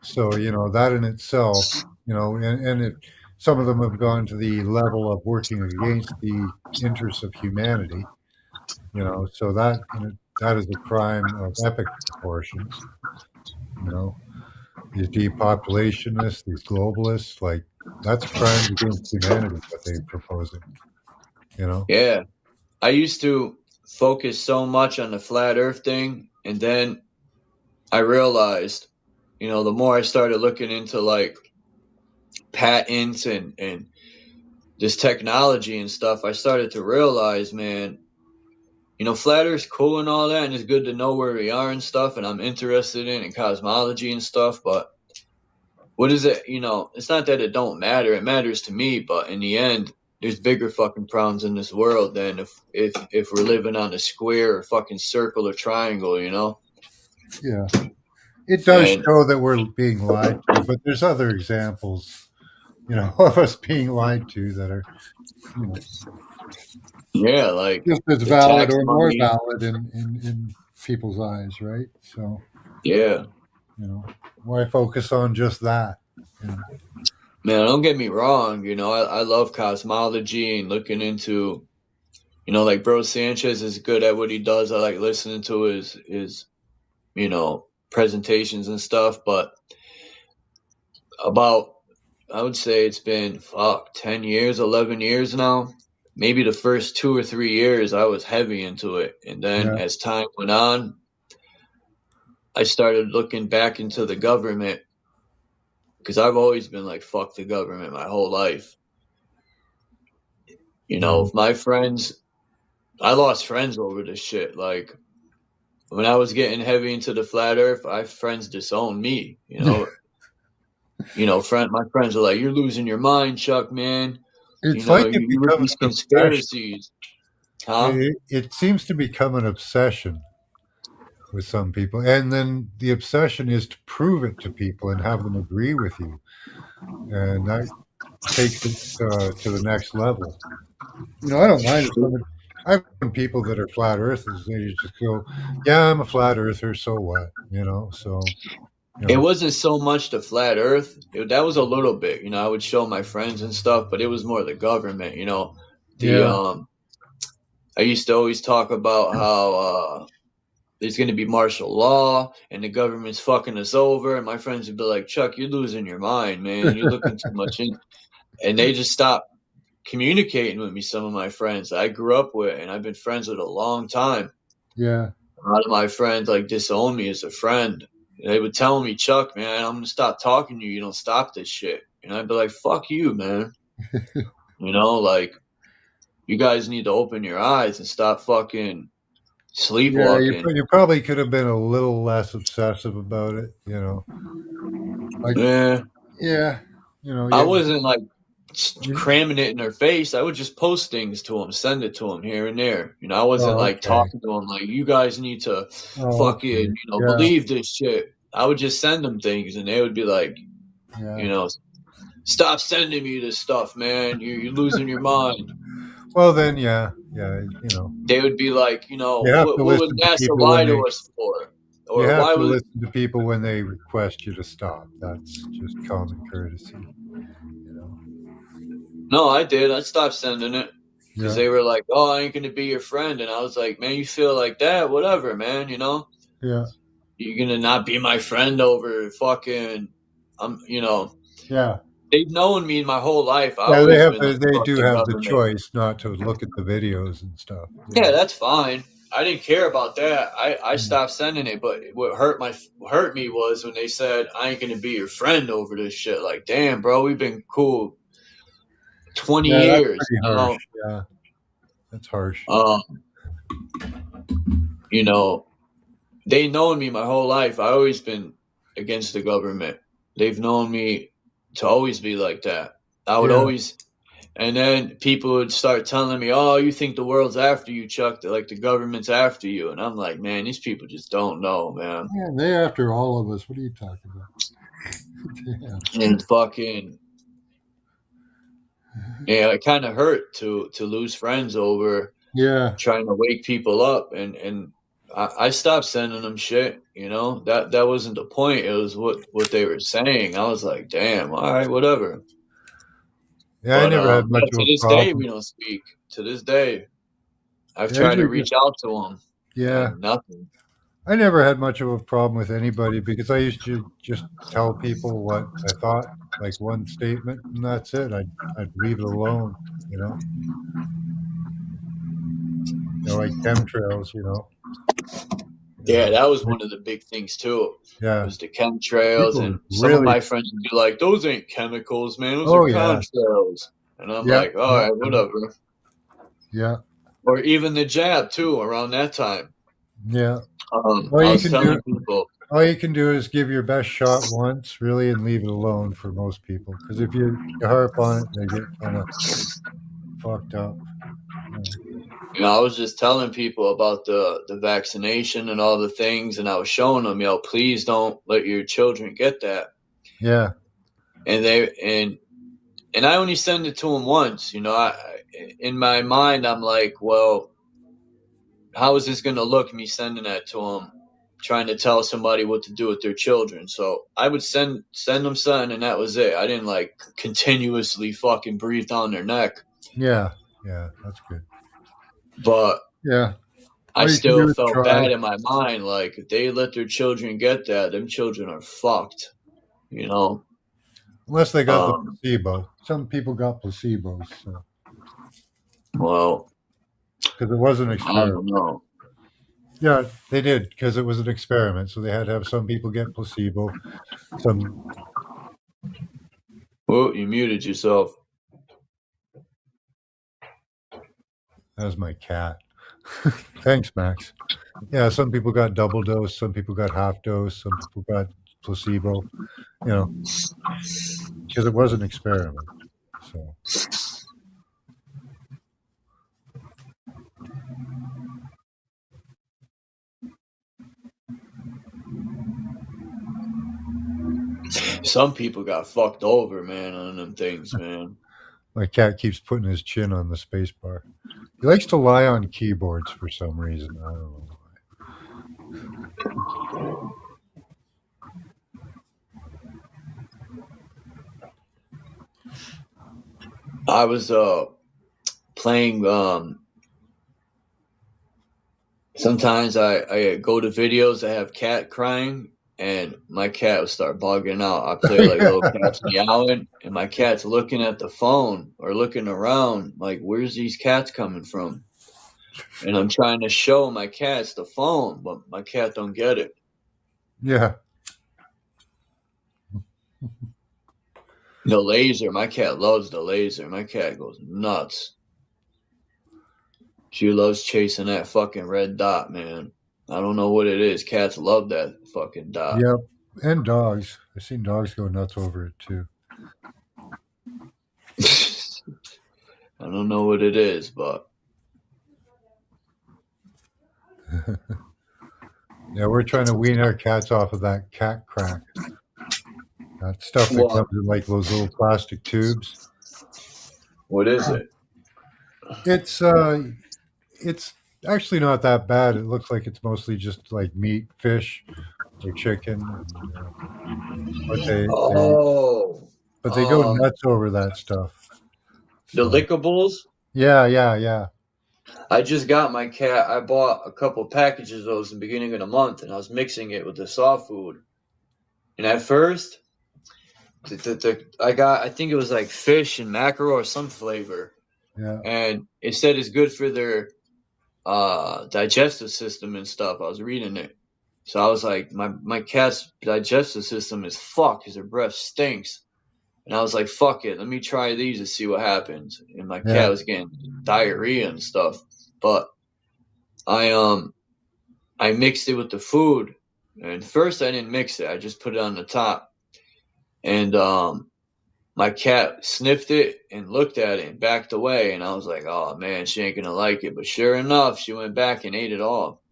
Speaker 7: So, that in itself, and if some of them have gone to the level of working against the interests of humanity, so that is a crime of epic proportions. These depopulationists, these globalists, like that's crimes against humanity, what they're proposing.
Speaker 14: Yeah. I used to focus so much on the flat earth thing, and then I realized, the more I started looking into like patents and this technology and stuff, I started to realize, man, flat earth's cool and all that, and it's good to know where we are and stuff, and I'm interested in cosmology and stuff, but what is it? It's not that it don't matter. It matters to me, but in the end, there's bigger fucking problems in this world than if we're living on a square or fucking circle or triangle,
Speaker 7: Yeah. It does show that we're being lied to, but there's other examples, of us being lied to that are,
Speaker 14: like
Speaker 7: just as valid or more valid in people's eyes, right? So, why focus on just that?
Speaker 14: Man, don't get me wrong. I love cosmology and looking into, like Bro Sanchez is good at what he does. I like listening to his presentations and stuff. But I would say it's been 10 years, 11 years now.
Speaker 5: maybe the first 2 or 3 years I was heavy into it. And then as time went on, I started looking back into the government, because I've always been like, fuck the government my whole life. You know, my friends, I lost friends over this shit. Like, when I was getting heavy into the flat earth, my friends disowned me, you know. My friends are like, you're losing your mind, Chuck, man.
Speaker 7: It's
Speaker 5: You know,
Speaker 7: like it
Speaker 5: you with
Speaker 7: becomes
Speaker 5: these
Speaker 7: an obsession.
Speaker 5: conspiracies. Huh?
Speaker 7: It seems to become an obsession with some people. And then the obsession is to prove it to people and have them agree with you. And that takes it to the next level. You know, I don't mind if somebody, I've known people that are flat earthers. They just go, yeah, I'm a flat earther, so what? You know, so. You know.
Speaker 5: It wasn't so much the flat earth. That was a little bit, I would show my friends and stuff, but it was more the government, I used to always talk about how there's going to be martial law and the government's fucking us over. And my friends would be like, Chuck, you're losing your mind, man. You're looking too much in. And they just stopped communicating with me, some of my friends I grew up with, and I've been friends with a long time.
Speaker 7: Yeah.
Speaker 5: A lot of my friends like disown me as a friend. They would tell me, Chuck, man, I'm going to stop talking to you. You don't stop this shit. And I'd be like, fuck you, man. Like, you guys need to open your eyes and stop fucking sleepwalking.
Speaker 7: Yeah, you probably could have been a little less obsessive about it, Like, yeah,
Speaker 5: I wasn't like cramming it in their face. I would just post things to them, send it to them here and there. I wasn't like talking to them like, you guys need to fucking, believe this shit. I would just send them things, and they would be like, stop sending me this stuff, man. You're losing your mind.
Speaker 7: Well, then,
Speaker 5: They would be like, what would NASA lie to us for? Or
Speaker 7: you have
Speaker 5: why
Speaker 7: to
Speaker 5: would
Speaker 7: listen to people when they request you to stop. That's just common courtesy.
Speaker 5: No, I did. I stopped sending it because they were like, "Oh, I ain't gonna be your friend," and I was like, "Man, you feel like that? Whatever, man.
Speaker 7: Yeah.
Speaker 5: You're gonna not be my friend over fucking,
Speaker 7: Yeah.
Speaker 5: They've known me my whole life.
Speaker 7: They do have the choice not to look at the videos and stuff.
Speaker 5: Yeah, that's fine. I didn't care about that. I stopped sending it, but what hurt me was when they said, "I ain't gonna be your friend over this shit." Like, damn, bro, we've been cool 20 years.
Speaker 7: That's pretty harsh. Yeah, that's harsh.
Speaker 5: They known me my whole life. I always been against the government. They've known me to always be like that. I would always, and then people would start telling me, "Oh, you think the world's after you, Chuck? Like the government's after you." And I'm like, man, these people just don't know, man.
Speaker 7: Yeah, they're after all of us. What are you talking about?
Speaker 5: And fucking, it kind of hurt to lose friends over trying to wake people up, and I stopped sending them shit. That wasn't the point. It was what they were saying. I was like, damn, all right, whatever.
Speaker 7: Yeah, but, I never had much of a problem.
Speaker 5: To this day, we don't speak. To this day, I've tried to reach out to them.
Speaker 7: Yeah,
Speaker 5: nothing.
Speaker 7: I never had much of a problem with anybody because I used to just tell people what I thought, like one statement, and that's it. I'd leave it alone, like chemtrails,
Speaker 5: Yeah, that was one of the big things too.
Speaker 7: Yeah,
Speaker 5: it was the chemtrails, and some of my friends would be like, "Those ain't chemicals, man. Those are chemtrails." And I'm like, "All right, whatever."
Speaker 7: Yeah.
Speaker 5: Or even the jab too. Around that time.
Speaker 7: Yeah.
Speaker 5: All
Speaker 7: you can do is give your best shot once, really, and leave it alone for most people. Because if you harp on it, they get kind of fucked up.
Speaker 5: I was just telling people about the vaccination and all the things, and I was showing them, please don't let your children get that.
Speaker 7: Yeah.
Speaker 5: And I only send it to them once. In my mind, I'm like, well, how is this going to look, me sending that to them, trying to tell somebody what to do with their children? So I would send them something, and that was it. I didn't like continuously fucking breathe down their neck.
Speaker 7: Yeah, that's good.
Speaker 5: But I still felt bad in my mind. Like, if they let their children get that, them children are fucked.
Speaker 7: Unless they got the placebo. Some people got placebos. So.
Speaker 5: Well,
Speaker 7: because it was an
Speaker 5: I
Speaker 7: experiment.
Speaker 5: don't know.
Speaker 7: Yeah, they did because it was an experiment. So they had to have some people get placebo. Some.
Speaker 5: Oh, you muted yourself.
Speaker 7: That was my cat. Thanks, Max. Yeah, some people got double dose. Some people got half dose. Some people got placebo. You know, because it was an experiment. So.
Speaker 5: Some people got fucked over, man, on them things, man.
Speaker 7: My cat keeps putting his chin on the space bar. He likes to lie on keyboards for some reason. I don't know why.
Speaker 5: I was playing sometimes I go to videos that have cat crying and my cat will start bugging out. I play like little cats meowing and my cat's looking at the phone or looking around like, where's these cats coming from? And I'm trying to show my cats the phone, but my cat don't get it.
Speaker 7: Yeah.
Speaker 5: The laser, my cat loves the laser. My cat goes nuts. She loves chasing that fucking red dot, man. I don't know what it is. Cats love that fucking dot.
Speaker 7: Yep. And dogs. I've seen dogs go nuts over it too.
Speaker 5: I don't know what it is, but
Speaker 7: yeah, we're trying to wean our cats off of that cat crack. That stuff that comes in like those little plastic tubes.
Speaker 5: What is it?
Speaker 7: It's actually not that bad. It looks like it's mostly just like meat, fish, or chicken. But they go nuts over that stuff.
Speaker 5: The lickables?
Speaker 7: Yeah.
Speaker 5: I just got my cat. I bought a couple packages of those in the beginning of the month, and I was mixing it with the soft food. And at first, I think it was like fish and mackerel or some flavor.
Speaker 7: Yeah.
Speaker 5: And it said it's good for their digestive system and stuff. I was reading it. So I was like, my cat's digestive system is fucked because her breath stinks. And I was like, fuck it, let me try these and see what happens. And my cat was getting diarrhea and stuff. But I mixed it with the food. And first I didn't mix it. I just put it on the top. And my cat sniffed it and looked at it and backed away. And I was like, oh, man, she ain't going to like it. But sure enough, she went back and ate it all.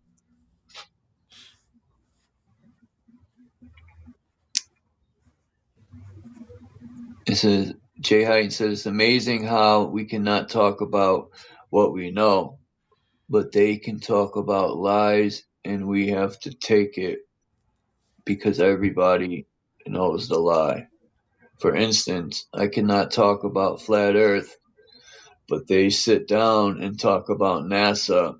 Speaker 5: It says, Jay Hyden says, it's amazing how we cannot talk about what we know, but they can talk about lies and we have to take it because everybody knows the lie. For instance, I cannot talk about flat earth, but they sit down and talk about NASA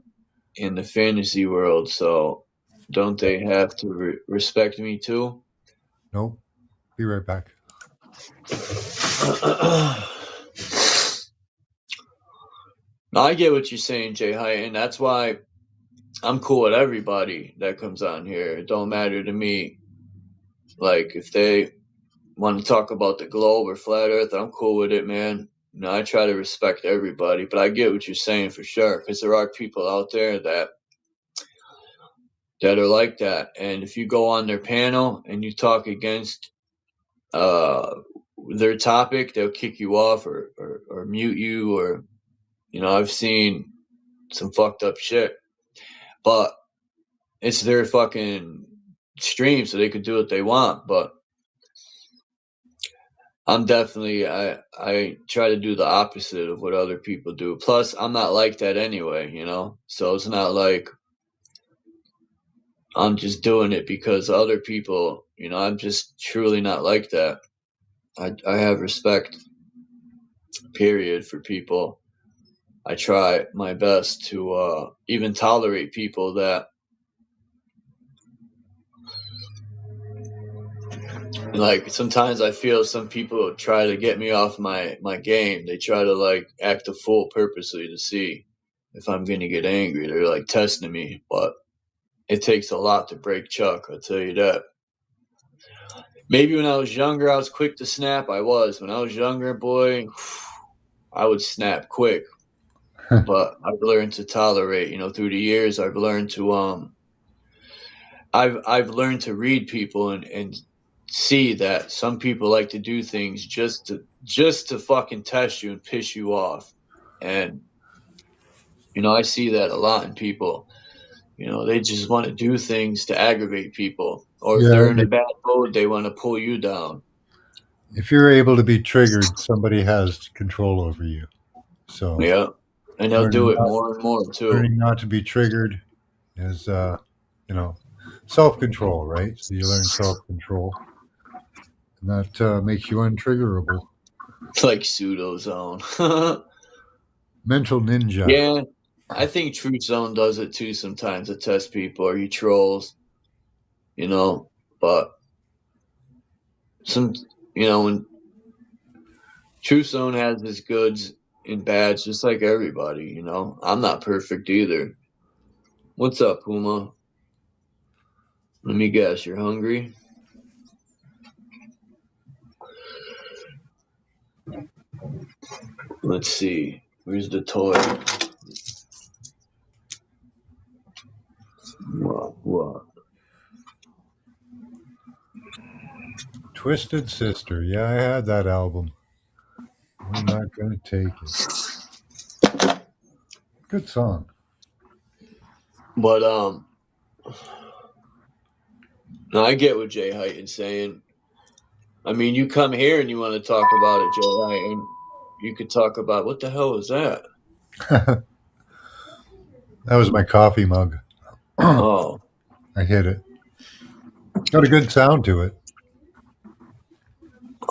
Speaker 5: in the fantasy world, so don't they have to respect me too?
Speaker 7: Nope. Be right back.
Speaker 5: I get what you're saying, Jay Hyde, and that's why I'm cool with everybody that comes on here. It don't matter to me. Like, if they want to talk about the globe or flat earth, I'm cool with it, man. You know, I try to respect everybody, but I get what you're saying for sure, because there are people out there that are like that. And if you go on their panel and you talk against their topic, they'll kick you off or mute you, or, you know, I've seen some fucked up shit. But it's their fucking stream, so they could do what they want. But I'm definitely, I try to do the opposite of what other people do. Plus, I'm not like that anyway, you know? So it's not like I'm just doing it because other people, you know, I'm just truly not like that. I have respect, period, for people. I try my best to even tolerate people that
Speaker 14: Like sometimes I feel some people try to get me off my game. They try to like act a fool purposely to see if I'm gonna get angry. They're like testing me, but it takes a lot to break Chuck, I'll tell you that. Maybe when I was younger I was quick to snap. I was. When I was younger, boy, I would snap quick. But I've learned to tolerate, through the years I've learned to I've learned to read people and see that some people like to do things just to fucking test you and piss you off. And I see that a lot in people. They just want to do things to aggravate people, or if they're in a bad mood, they want to pull you down.
Speaker 7: If you're able to be triggered, somebody has control over you. So
Speaker 14: yeah, and they'll do it more and more too.
Speaker 7: Learning not to be triggered is self-control, right? So you learn self-control, and that makes you untriggerable.
Speaker 14: Like pseudo zone.
Speaker 7: Mental ninja.
Speaker 14: Yeah, I think Truth Zone does it too sometimes to test people, or he trolls, but when Truth Zone has his goods and bads, just like everybody, I'm not perfect either. What's up, Puma? Let me guess, you're hungry? Let's see. Where's the toy? What?
Speaker 7: Twisted Sister. Yeah, I had that album. I'm not gonna take it. Good song.
Speaker 14: But no, I get what Jay Heighten's saying. I mean, you come here and you want to talk about it, Jay Heighten. You could talk about what the hell was that?
Speaker 7: That was my coffee mug.
Speaker 14: Oh.
Speaker 7: I hit it. Got a good sound to it.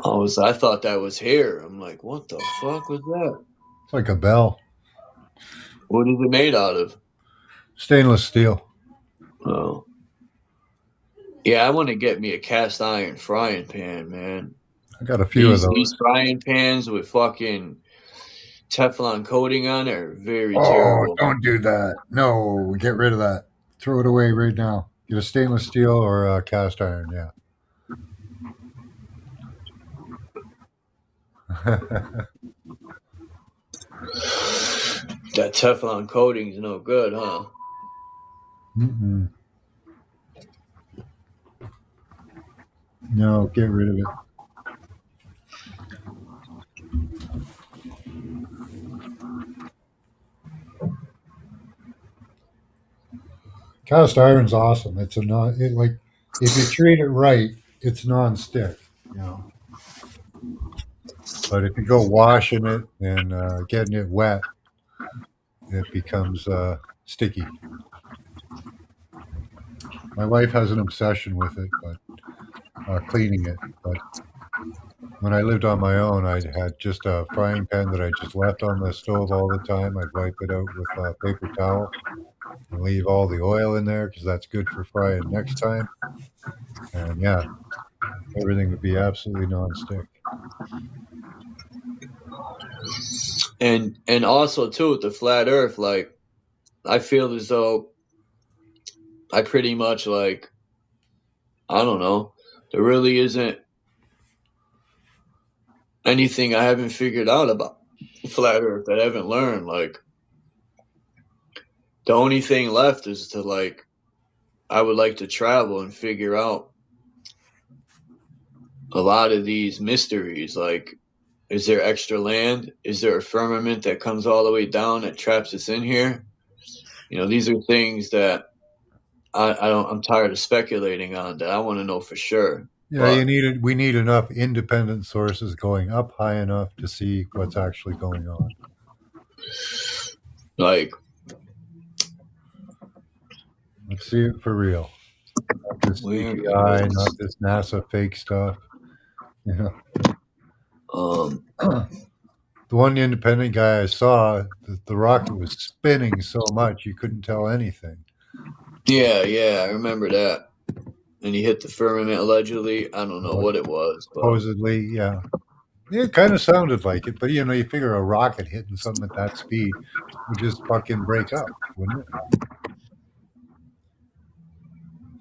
Speaker 14: I thought that was hair. I'm like, what the fuck was that?
Speaker 7: It's like a bell.
Speaker 14: What is it made out of?
Speaker 7: Stainless steel.
Speaker 14: Oh. Yeah, I want to get me a cast iron frying pan, man.
Speaker 7: I got a few of those.
Speaker 14: These frying pans with fucking Teflon coating on it are very terrible.
Speaker 7: Don't do that. No, get rid of that. Throw it away right now. Get a stainless steel or a cast iron, yeah.
Speaker 14: That Teflon coating's no good, huh?
Speaker 7: Mm-mm. No, get rid of it. Cast iron's awesome. It's if you treat it right, it's non-stick, But if you go washing it and getting it wet, it becomes sticky. My wife has an obsession with it, but cleaning it. But when I lived on my own, I had just a frying pan that I just left on the stove all the time. I'd wipe it out with a paper towel and leave all the oil in there because that's good for frying next time. And yeah, everything would be absolutely non-stick.
Speaker 14: And also too with the flat earth, like I feel as though I pretty much I don't know, there really isn't anything I haven't figured out about flat earth that I haven't learned. Like the only thing left is to I would like to travel and figure out a lot of these mysteries. Like, is there extra land? Is there a firmament that comes all the way down that traps us in here? These are things that I'm tired of speculating on, that I want to know for sure.
Speaker 7: Yeah, we need enough independent sources going up high enough to see what's actually going on.
Speaker 14: Like,
Speaker 7: let's see it for real. Not this CGI, not this NASA fake stuff. The one independent guy I saw, the rocket was spinning so much you couldn't tell anything.
Speaker 14: Yeah, I remember that. and he hit the firmament allegedly. I don't know what it was, but
Speaker 7: Supposedly, yeah. It kind of sounded like it, but you figure a rocket hitting something at that speed would just fucking break up, wouldn't it?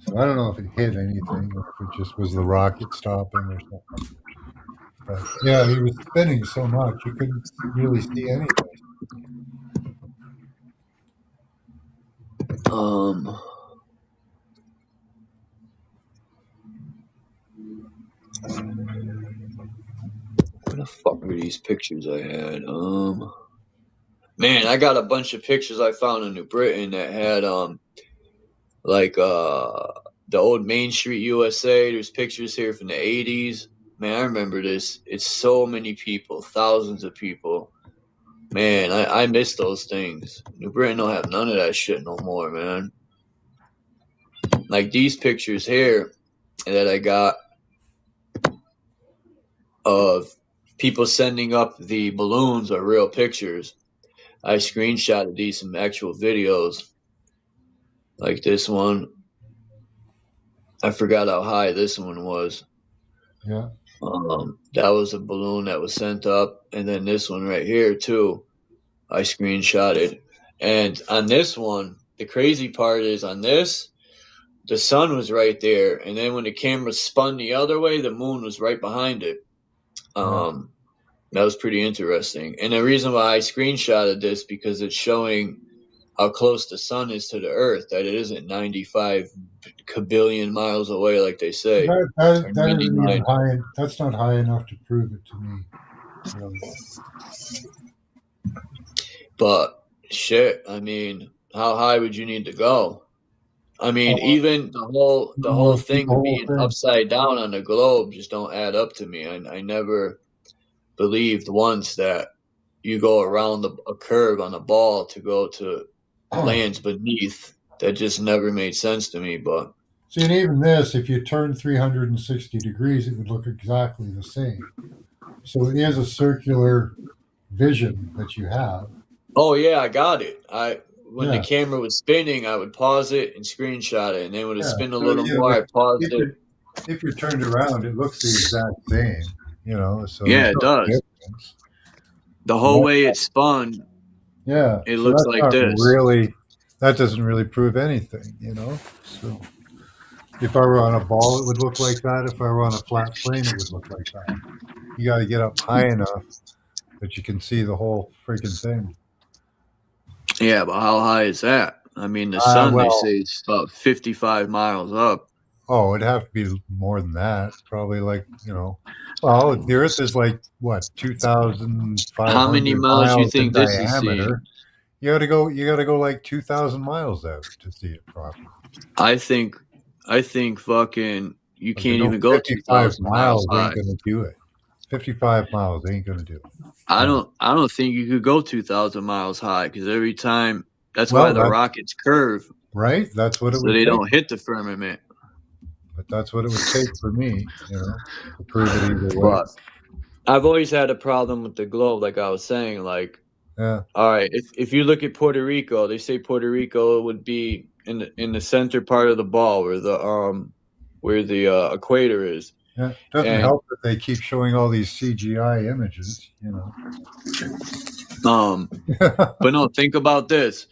Speaker 7: So I don't know if it hit anything or if it just was the rocket stopping or something. But yeah, he was spinning so much you couldn't really see anything.
Speaker 14: Where the fuck were these pictures I had? Man, I got a bunch of pictures I found in New Britain that had the old Main Street USA. There's pictures here from the 80s. Man, I remember this. It's so many people, thousands of people. Man, I miss those things. New Britain don't have none of that shit no more, man. Like these pictures here that I got of people sending up the balloons are real pictures. I screenshotted these some actual videos. Like this one. I forgot how high this one was.
Speaker 7: Yeah.
Speaker 14: That was a balloon that was sent up. And then this one right here too, I screenshotted. And on this one, the crazy part is on this, the sun was right there. And then when the camera spun the other way, the moon was right behind it. That was pretty interesting. And the reason why I screenshotted this, because it's showing how close the sun is to the earth, that it isn't 95 billion miles away like they say.
Speaker 7: That isn't even high. That's not high enough to prove it to me. Really.
Speaker 14: But shit, I mean, how high would you need to go? I mean, even the whole thing of being upside down on the globe just don't add up to me. I never believed once that you go around a curve on a ball to go to lands beneath. That just never made sense to me. But
Speaker 7: see, and even this, if you turn 360 degrees, it would look exactly the same. So it is a circular vision that you have.
Speaker 14: Oh yeah, I got it. When the camera was spinning, I would pause it and screenshot it, and then when it spin a little more, I paused it.
Speaker 7: If you're turned around, it looks the exact same. So
Speaker 14: yeah, it does.
Speaker 7: Difference.
Speaker 14: The whole way it spun.
Speaker 7: Yeah,
Speaker 14: it looks like this.
Speaker 7: Really, that doesn't really prove anything. So if I were on a ball, it would look like that. If I were on a flat plane, it would look like that. You got to get up high enough that you can see the whole freaking thing.
Speaker 14: Yeah, but how high is that? I mean, the sun, they say it's about 55 miles up.
Speaker 7: Oh, it'd have to be more than that. Probably like, well, the Earth is like, what, 2,500
Speaker 14: How many miles do you think this is seeing?
Speaker 7: You got to go like 2,000 miles out to see it properly.
Speaker 14: I think fucking you can't even go 2,000 miles high.
Speaker 7: Ain't gonna do it. 55 miles ain't gonna do it.
Speaker 14: I don't think you could go 2,000 miles high, because every time that's why the rockets curve.
Speaker 7: Right, that's what it would.
Speaker 14: So they don't hit the firmament.
Speaker 7: But that's what it would take for me, to prove it either way.
Speaker 14: But I've always had a problem with the globe, like I was saying. Like,
Speaker 7: yeah.
Speaker 14: All right, if you look at Puerto Rico, they say Puerto Rico would be in the center part of the ball where the equator is.
Speaker 7: Yeah, it doesn't help that they keep showing all these CGI images,
Speaker 14: But no, think about this.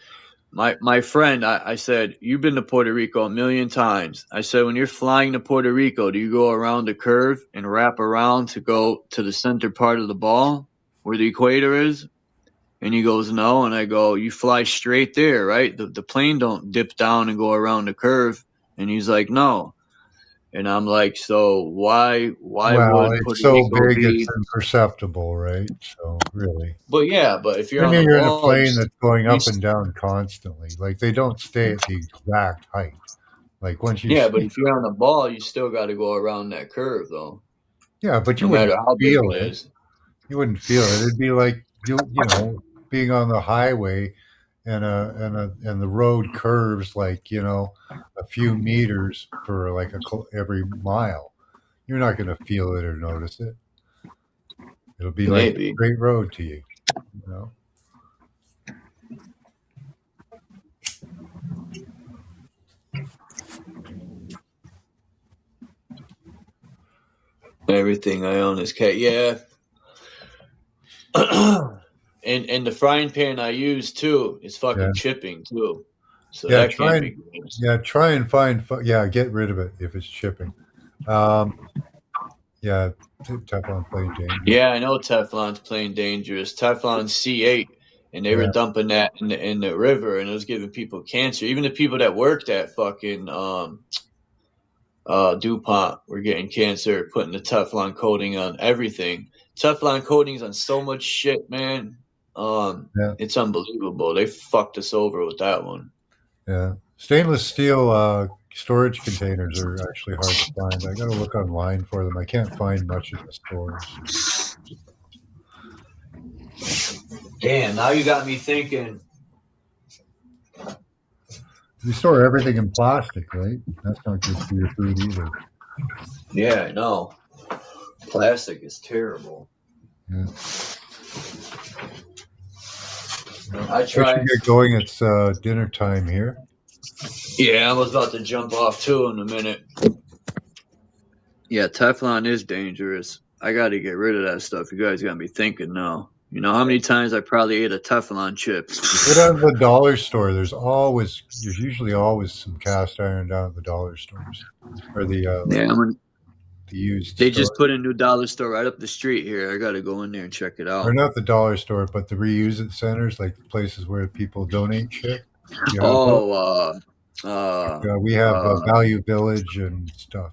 Speaker 14: My friend, I said, you've been to Puerto Rico a million times. I said, when you're flying to Puerto Rico, do you go around the curve and wrap around to go to the center part of the ball where the equator is? And he goes, no. And I go, you fly straight there, right? The plane don't dip down and go around the curve. And he's like, no. And I'm like, so why would
Speaker 7: it's so big it's imperceptible, right? So really.
Speaker 14: But yeah, but if you're
Speaker 7: you're in a plane that's going up and down constantly, like they don't stay at the exact height. Like once you
Speaker 14: but if you're on a ball, you still got to go around that curve, though.
Speaker 7: Yeah, but you wouldn't feel it. You wouldn't feel it. It'd be like being on the highway and the road curves like a few meters for like every mile. You're not going to feel it or notice it. It'll be like a straight road to you.
Speaker 5: Everything I own is cat. Yeah. and the frying pan I use too is fucking chipping too. So
Speaker 7: Yeah,
Speaker 5: that can't be good.
Speaker 7: try and find. Get rid of it if it's chipping. Yeah, Teflon plain dangerous.
Speaker 5: Yeah, I know Teflon's plain dangerous. Teflon's C8, and they were dumping that in the river, and it was giving people cancer. Even the people that worked at fucking DuPont were getting cancer, putting the Teflon coating on everything. Teflon coatings on so much shit, man. It's unbelievable. They fucked us over with that one.
Speaker 7: Yeah, stainless steel storage containers are actually hard to find. I got to look online for them. I can't find much in the stores.
Speaker 5: Damn, now you got me thinking.
Speaker 7: We store everything in plastic, right? That's not good for your food either.
Speaker 5: Yeah, I know. Plastic is terrible.
Speaker 7: Yeah.
Speaker 5: I try.
Speaker 7: should get going. It's dinner time here.
Speaker 5: Yeah, I was about to jump off too in a minute. Yeah, Teflon is dangerous. I got to get rid of that stuff. You guys got me thinking now. You know how many times I probably ate a Teflon chip?
Speaker 7: Go down to the dollar store. There's usually always some cast iron down at the dollar stores, or the the used.
Speaker 5: They
Speaker 7: store.
Speaker 5: just put a new dollar store right up the street here. I got to go in there and check it out.
Speaker 7: Or not the dollar store, but the reuse it centers, like places where people donate shit.
Speaker 5: We
Speaker 7: have Value Village and stuff.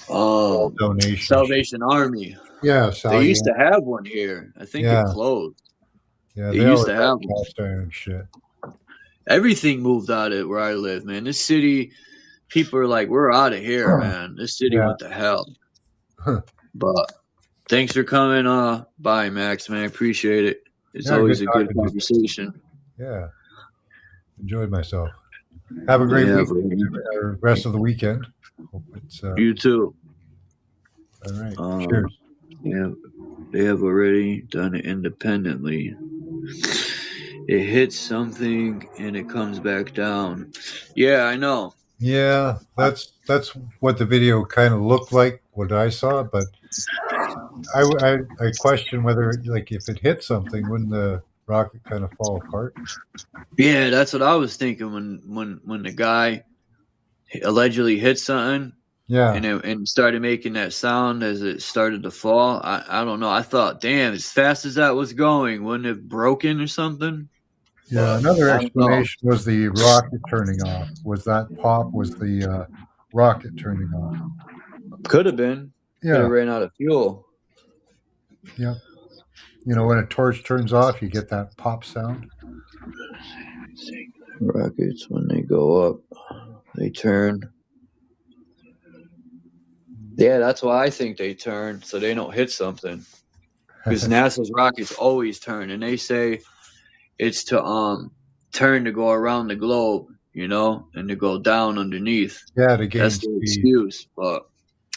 Speaker 7: Donation.
Speaker 5: Salvation Army.
Speaker 7: Yeah,
Speaker 5: they used to have one here. I think it closed.
Speaker 7: Yeah,
Speaker 5: they used to have
Speaker 7: cast iron shit.
Speaker 5: Everything moved out of where I live, man. This city, people are like, we're out of here, man. This city went to hell. But thanks for coming by, Max, man. I appreciate it. It's always a good conversation.
Speaker 7: Yeah. Enjoyed myself. Have a great week. Rest of the weekend. Hope it's,
Speaker 5: you too.
Speaker 7: All right. Cheers.
Speaker 5: Yeah, they have already done it independently. It hits something and it comes back down. Yeah, I know.
Speaker 7: Yeah, that's what the video kind of looked like, what I saw, but I question whether, like, if it hit something, wouldn't the rocket kind of fall apart?
Speaker 5: Yeah, that's what I was thinking when the guy allegedly hit something.
Speaker 7: Yeah.
Speaker 5: And started making that sound as it started to fall. I don't know. I thought, damn, as fast as that was going, wouldn't it have broken or something?
Speaker 7: Yeah, another explanation was the rocket turning off. Was that pop was the rocket turning off?
Speaker 5: Could have been.
Speaker 7: Yeah.
Speaker 5: Could have ran out of fuel.
Speaker 7: Yeah. You know, when a torch turns off, you get that pop sound.
Speaker 5: Rockets, when they go up, they turn. Yeah, that's why I think they turn, so they don't hit something. Because NASA's rockets always turn, and they say it's to turn to go around the globe, you know, and to go down underneath.
Speaker 7: Yeah, to gain
Speaker 5: that's the excuse, but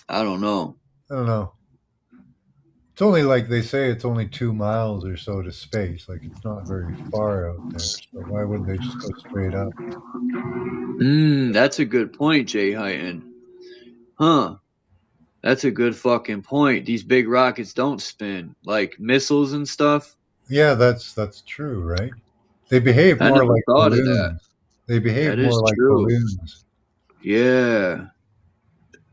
Speaker 5: I don't know.
Speaker 7: I don't know. It's only like they say it's only 2 miles or so to space. Like, it's not very far out there. So why wouldn't they just go straight up?
Speaker 5: That's a good point, Jay Hyten. Huh. That's a good fucking point. These big rockets don't spin like missiles and stuff.
Speaker 7: Yeah, that's true, right? They behave more like balloons. They behave more like balloons.
Speaker 5: Yeah.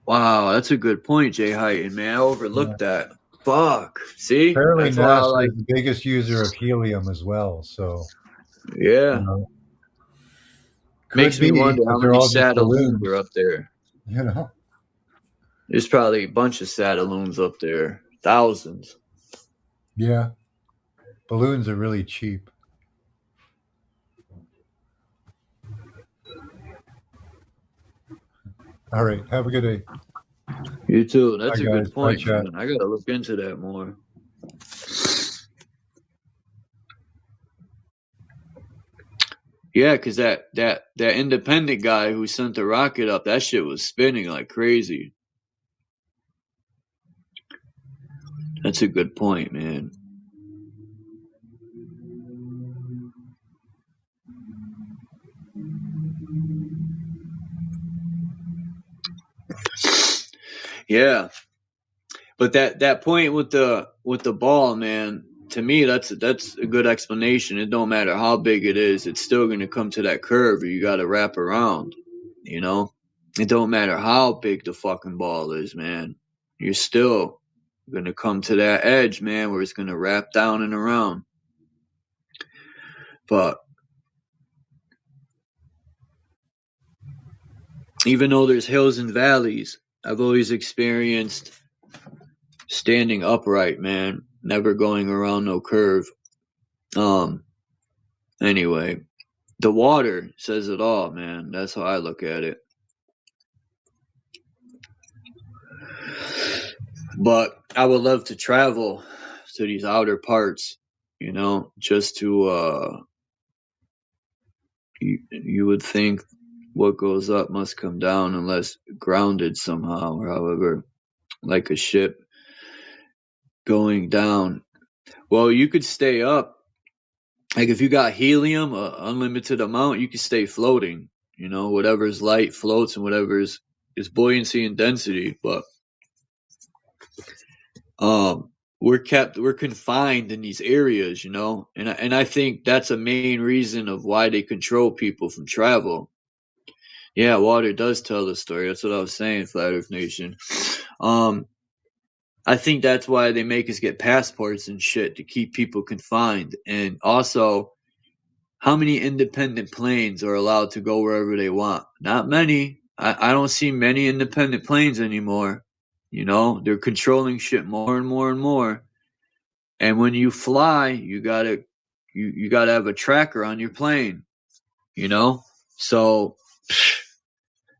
Speaker 5: Wow, that's a good point, Jay Hyten, man. I overlooked that. Fuck. See?
Speaker 7: Apparently NASA is the biggest user of helium as well, so
Speaker 5: yeah.
Speaker 7: You know,
Speaker 5: makes me wonder how many satelloons are up there.
Speaker 7: You know?
Speaker 5: There's probably a bunch of satelloons up there. Thousands.
Speaker 7: Yeah. Balloons are really cheap. All right. Have a good day.
Speaker 5: You too. That's
Speaker 7: Bye,
Speaker 5: a
Speaker 7: guys.
Speaker 5: good point,
Speaker 7: Bye,
Speaker 5: man. I got to look into that more. Yeah, because that independent guy who sent the rocket up, that shit was spinning like crazy. That's a good point, man. Yeah. But that point with the ball, man, to me, that's a good explanation. It don't matter how big it is, it's still going to come to that curve, or you got to wrap around. You know, it don't matter how big the fucking ball is, man. You're still going to come to that edge, man, where it's going to wrap down and around. But even though there's hills and valleys, I've always experienced standing upright, man, never going around no curve. Anyway, the water says it all, man. That's how I look at it. But I would love to travel to these outer parts, you know, just to you would think what goes up must come down unless grounded somehow, or however, like a ship going down. Well, you could stay up. Like if you got helium, unlimited amount, you can stay floating. You know, whatever's light floats, and whatever is buoyancy and density. But we're confined in these areas, you know, and I think that's a main reason of why they control people from travel. Yeah, water does tell the story. That's what I was saying, Flat Earth Nation. I think that's why they make us get passports and shit, to keep people confined. And also, how many independent planes are allowed to go wherever they want? Not many. I don't see many independent planes anymore. You know, they're controlling shit more and more and more. And when you fly, you gotta have a tracker on your plane. You know, so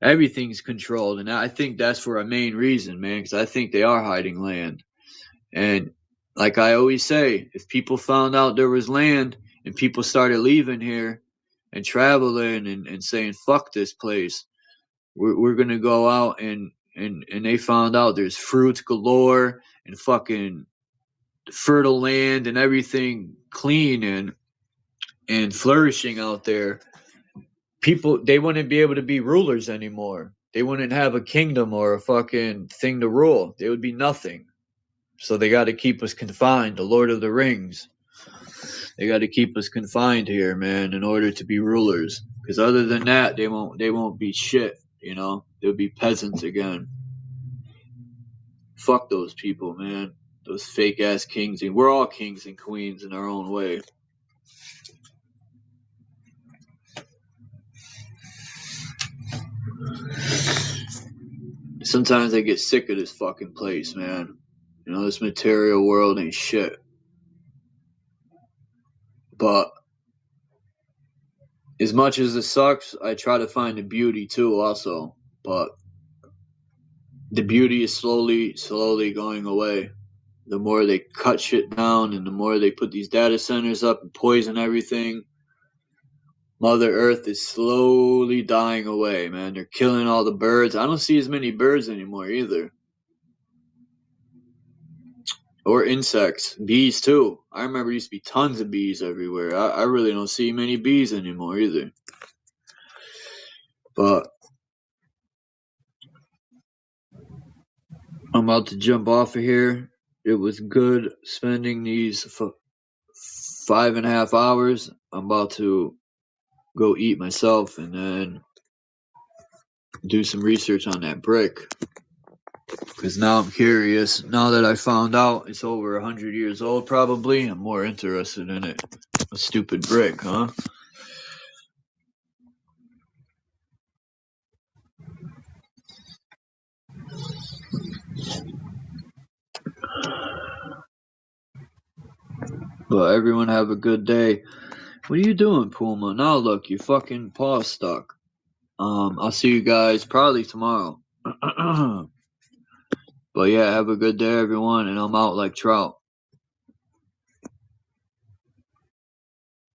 Speaker 5: everything's controlled, and I think that's for a main reason, man. Because I think they are hiding land. And like I always say, if people found out there was land and people started leaving here and traveling and saying fuck this place, we're gonna go out and they found out there's fruits galore and fucking fertile land and everything clean and flourishing out there, people, they wouldn't be able to be rulers anymore. They wouldn't have a kingdom or a fucking thing to rule. They would be nothing. So they got to keep us confined. The Lord of the Rings. They got to keep us confined here, man, in order to be rulers. Because other than that, they won't be shit. You know, they'll be peasants again. Fuck those people, man. Those fake ass kings. And we're all kings and queens in our own way. Sometimes I get sick of this fucking place, man. You know, this material world ain't shit. But as much as it sucks, I try to find the beauty too also. But the beauty is slowly going away. The more they cut shit down and the more they put these data centers up and poison everything, Mother Earth is slowly dying away, man. They're killing all the birds. I don't see as many birds anymore either. Or insects. Bees too. I remember there used to be tons of bees everywhere. I really don't see many bees anymore either. But I'm about to jump off of here. It was good spending these 5.5 hours. I'm about to go eat myself and then do some research on that brick. Because now I'm curious. Now that I found out it's over 100 years old probably, I'm more interested in it. A stupid brick, huh? But everyone have a good day. What are you doing, Puma? Now look, your fucking paw's stuck. I'll see you guys probably tomorrow. But yeah, have a good day, everyone, and I'm out like trout.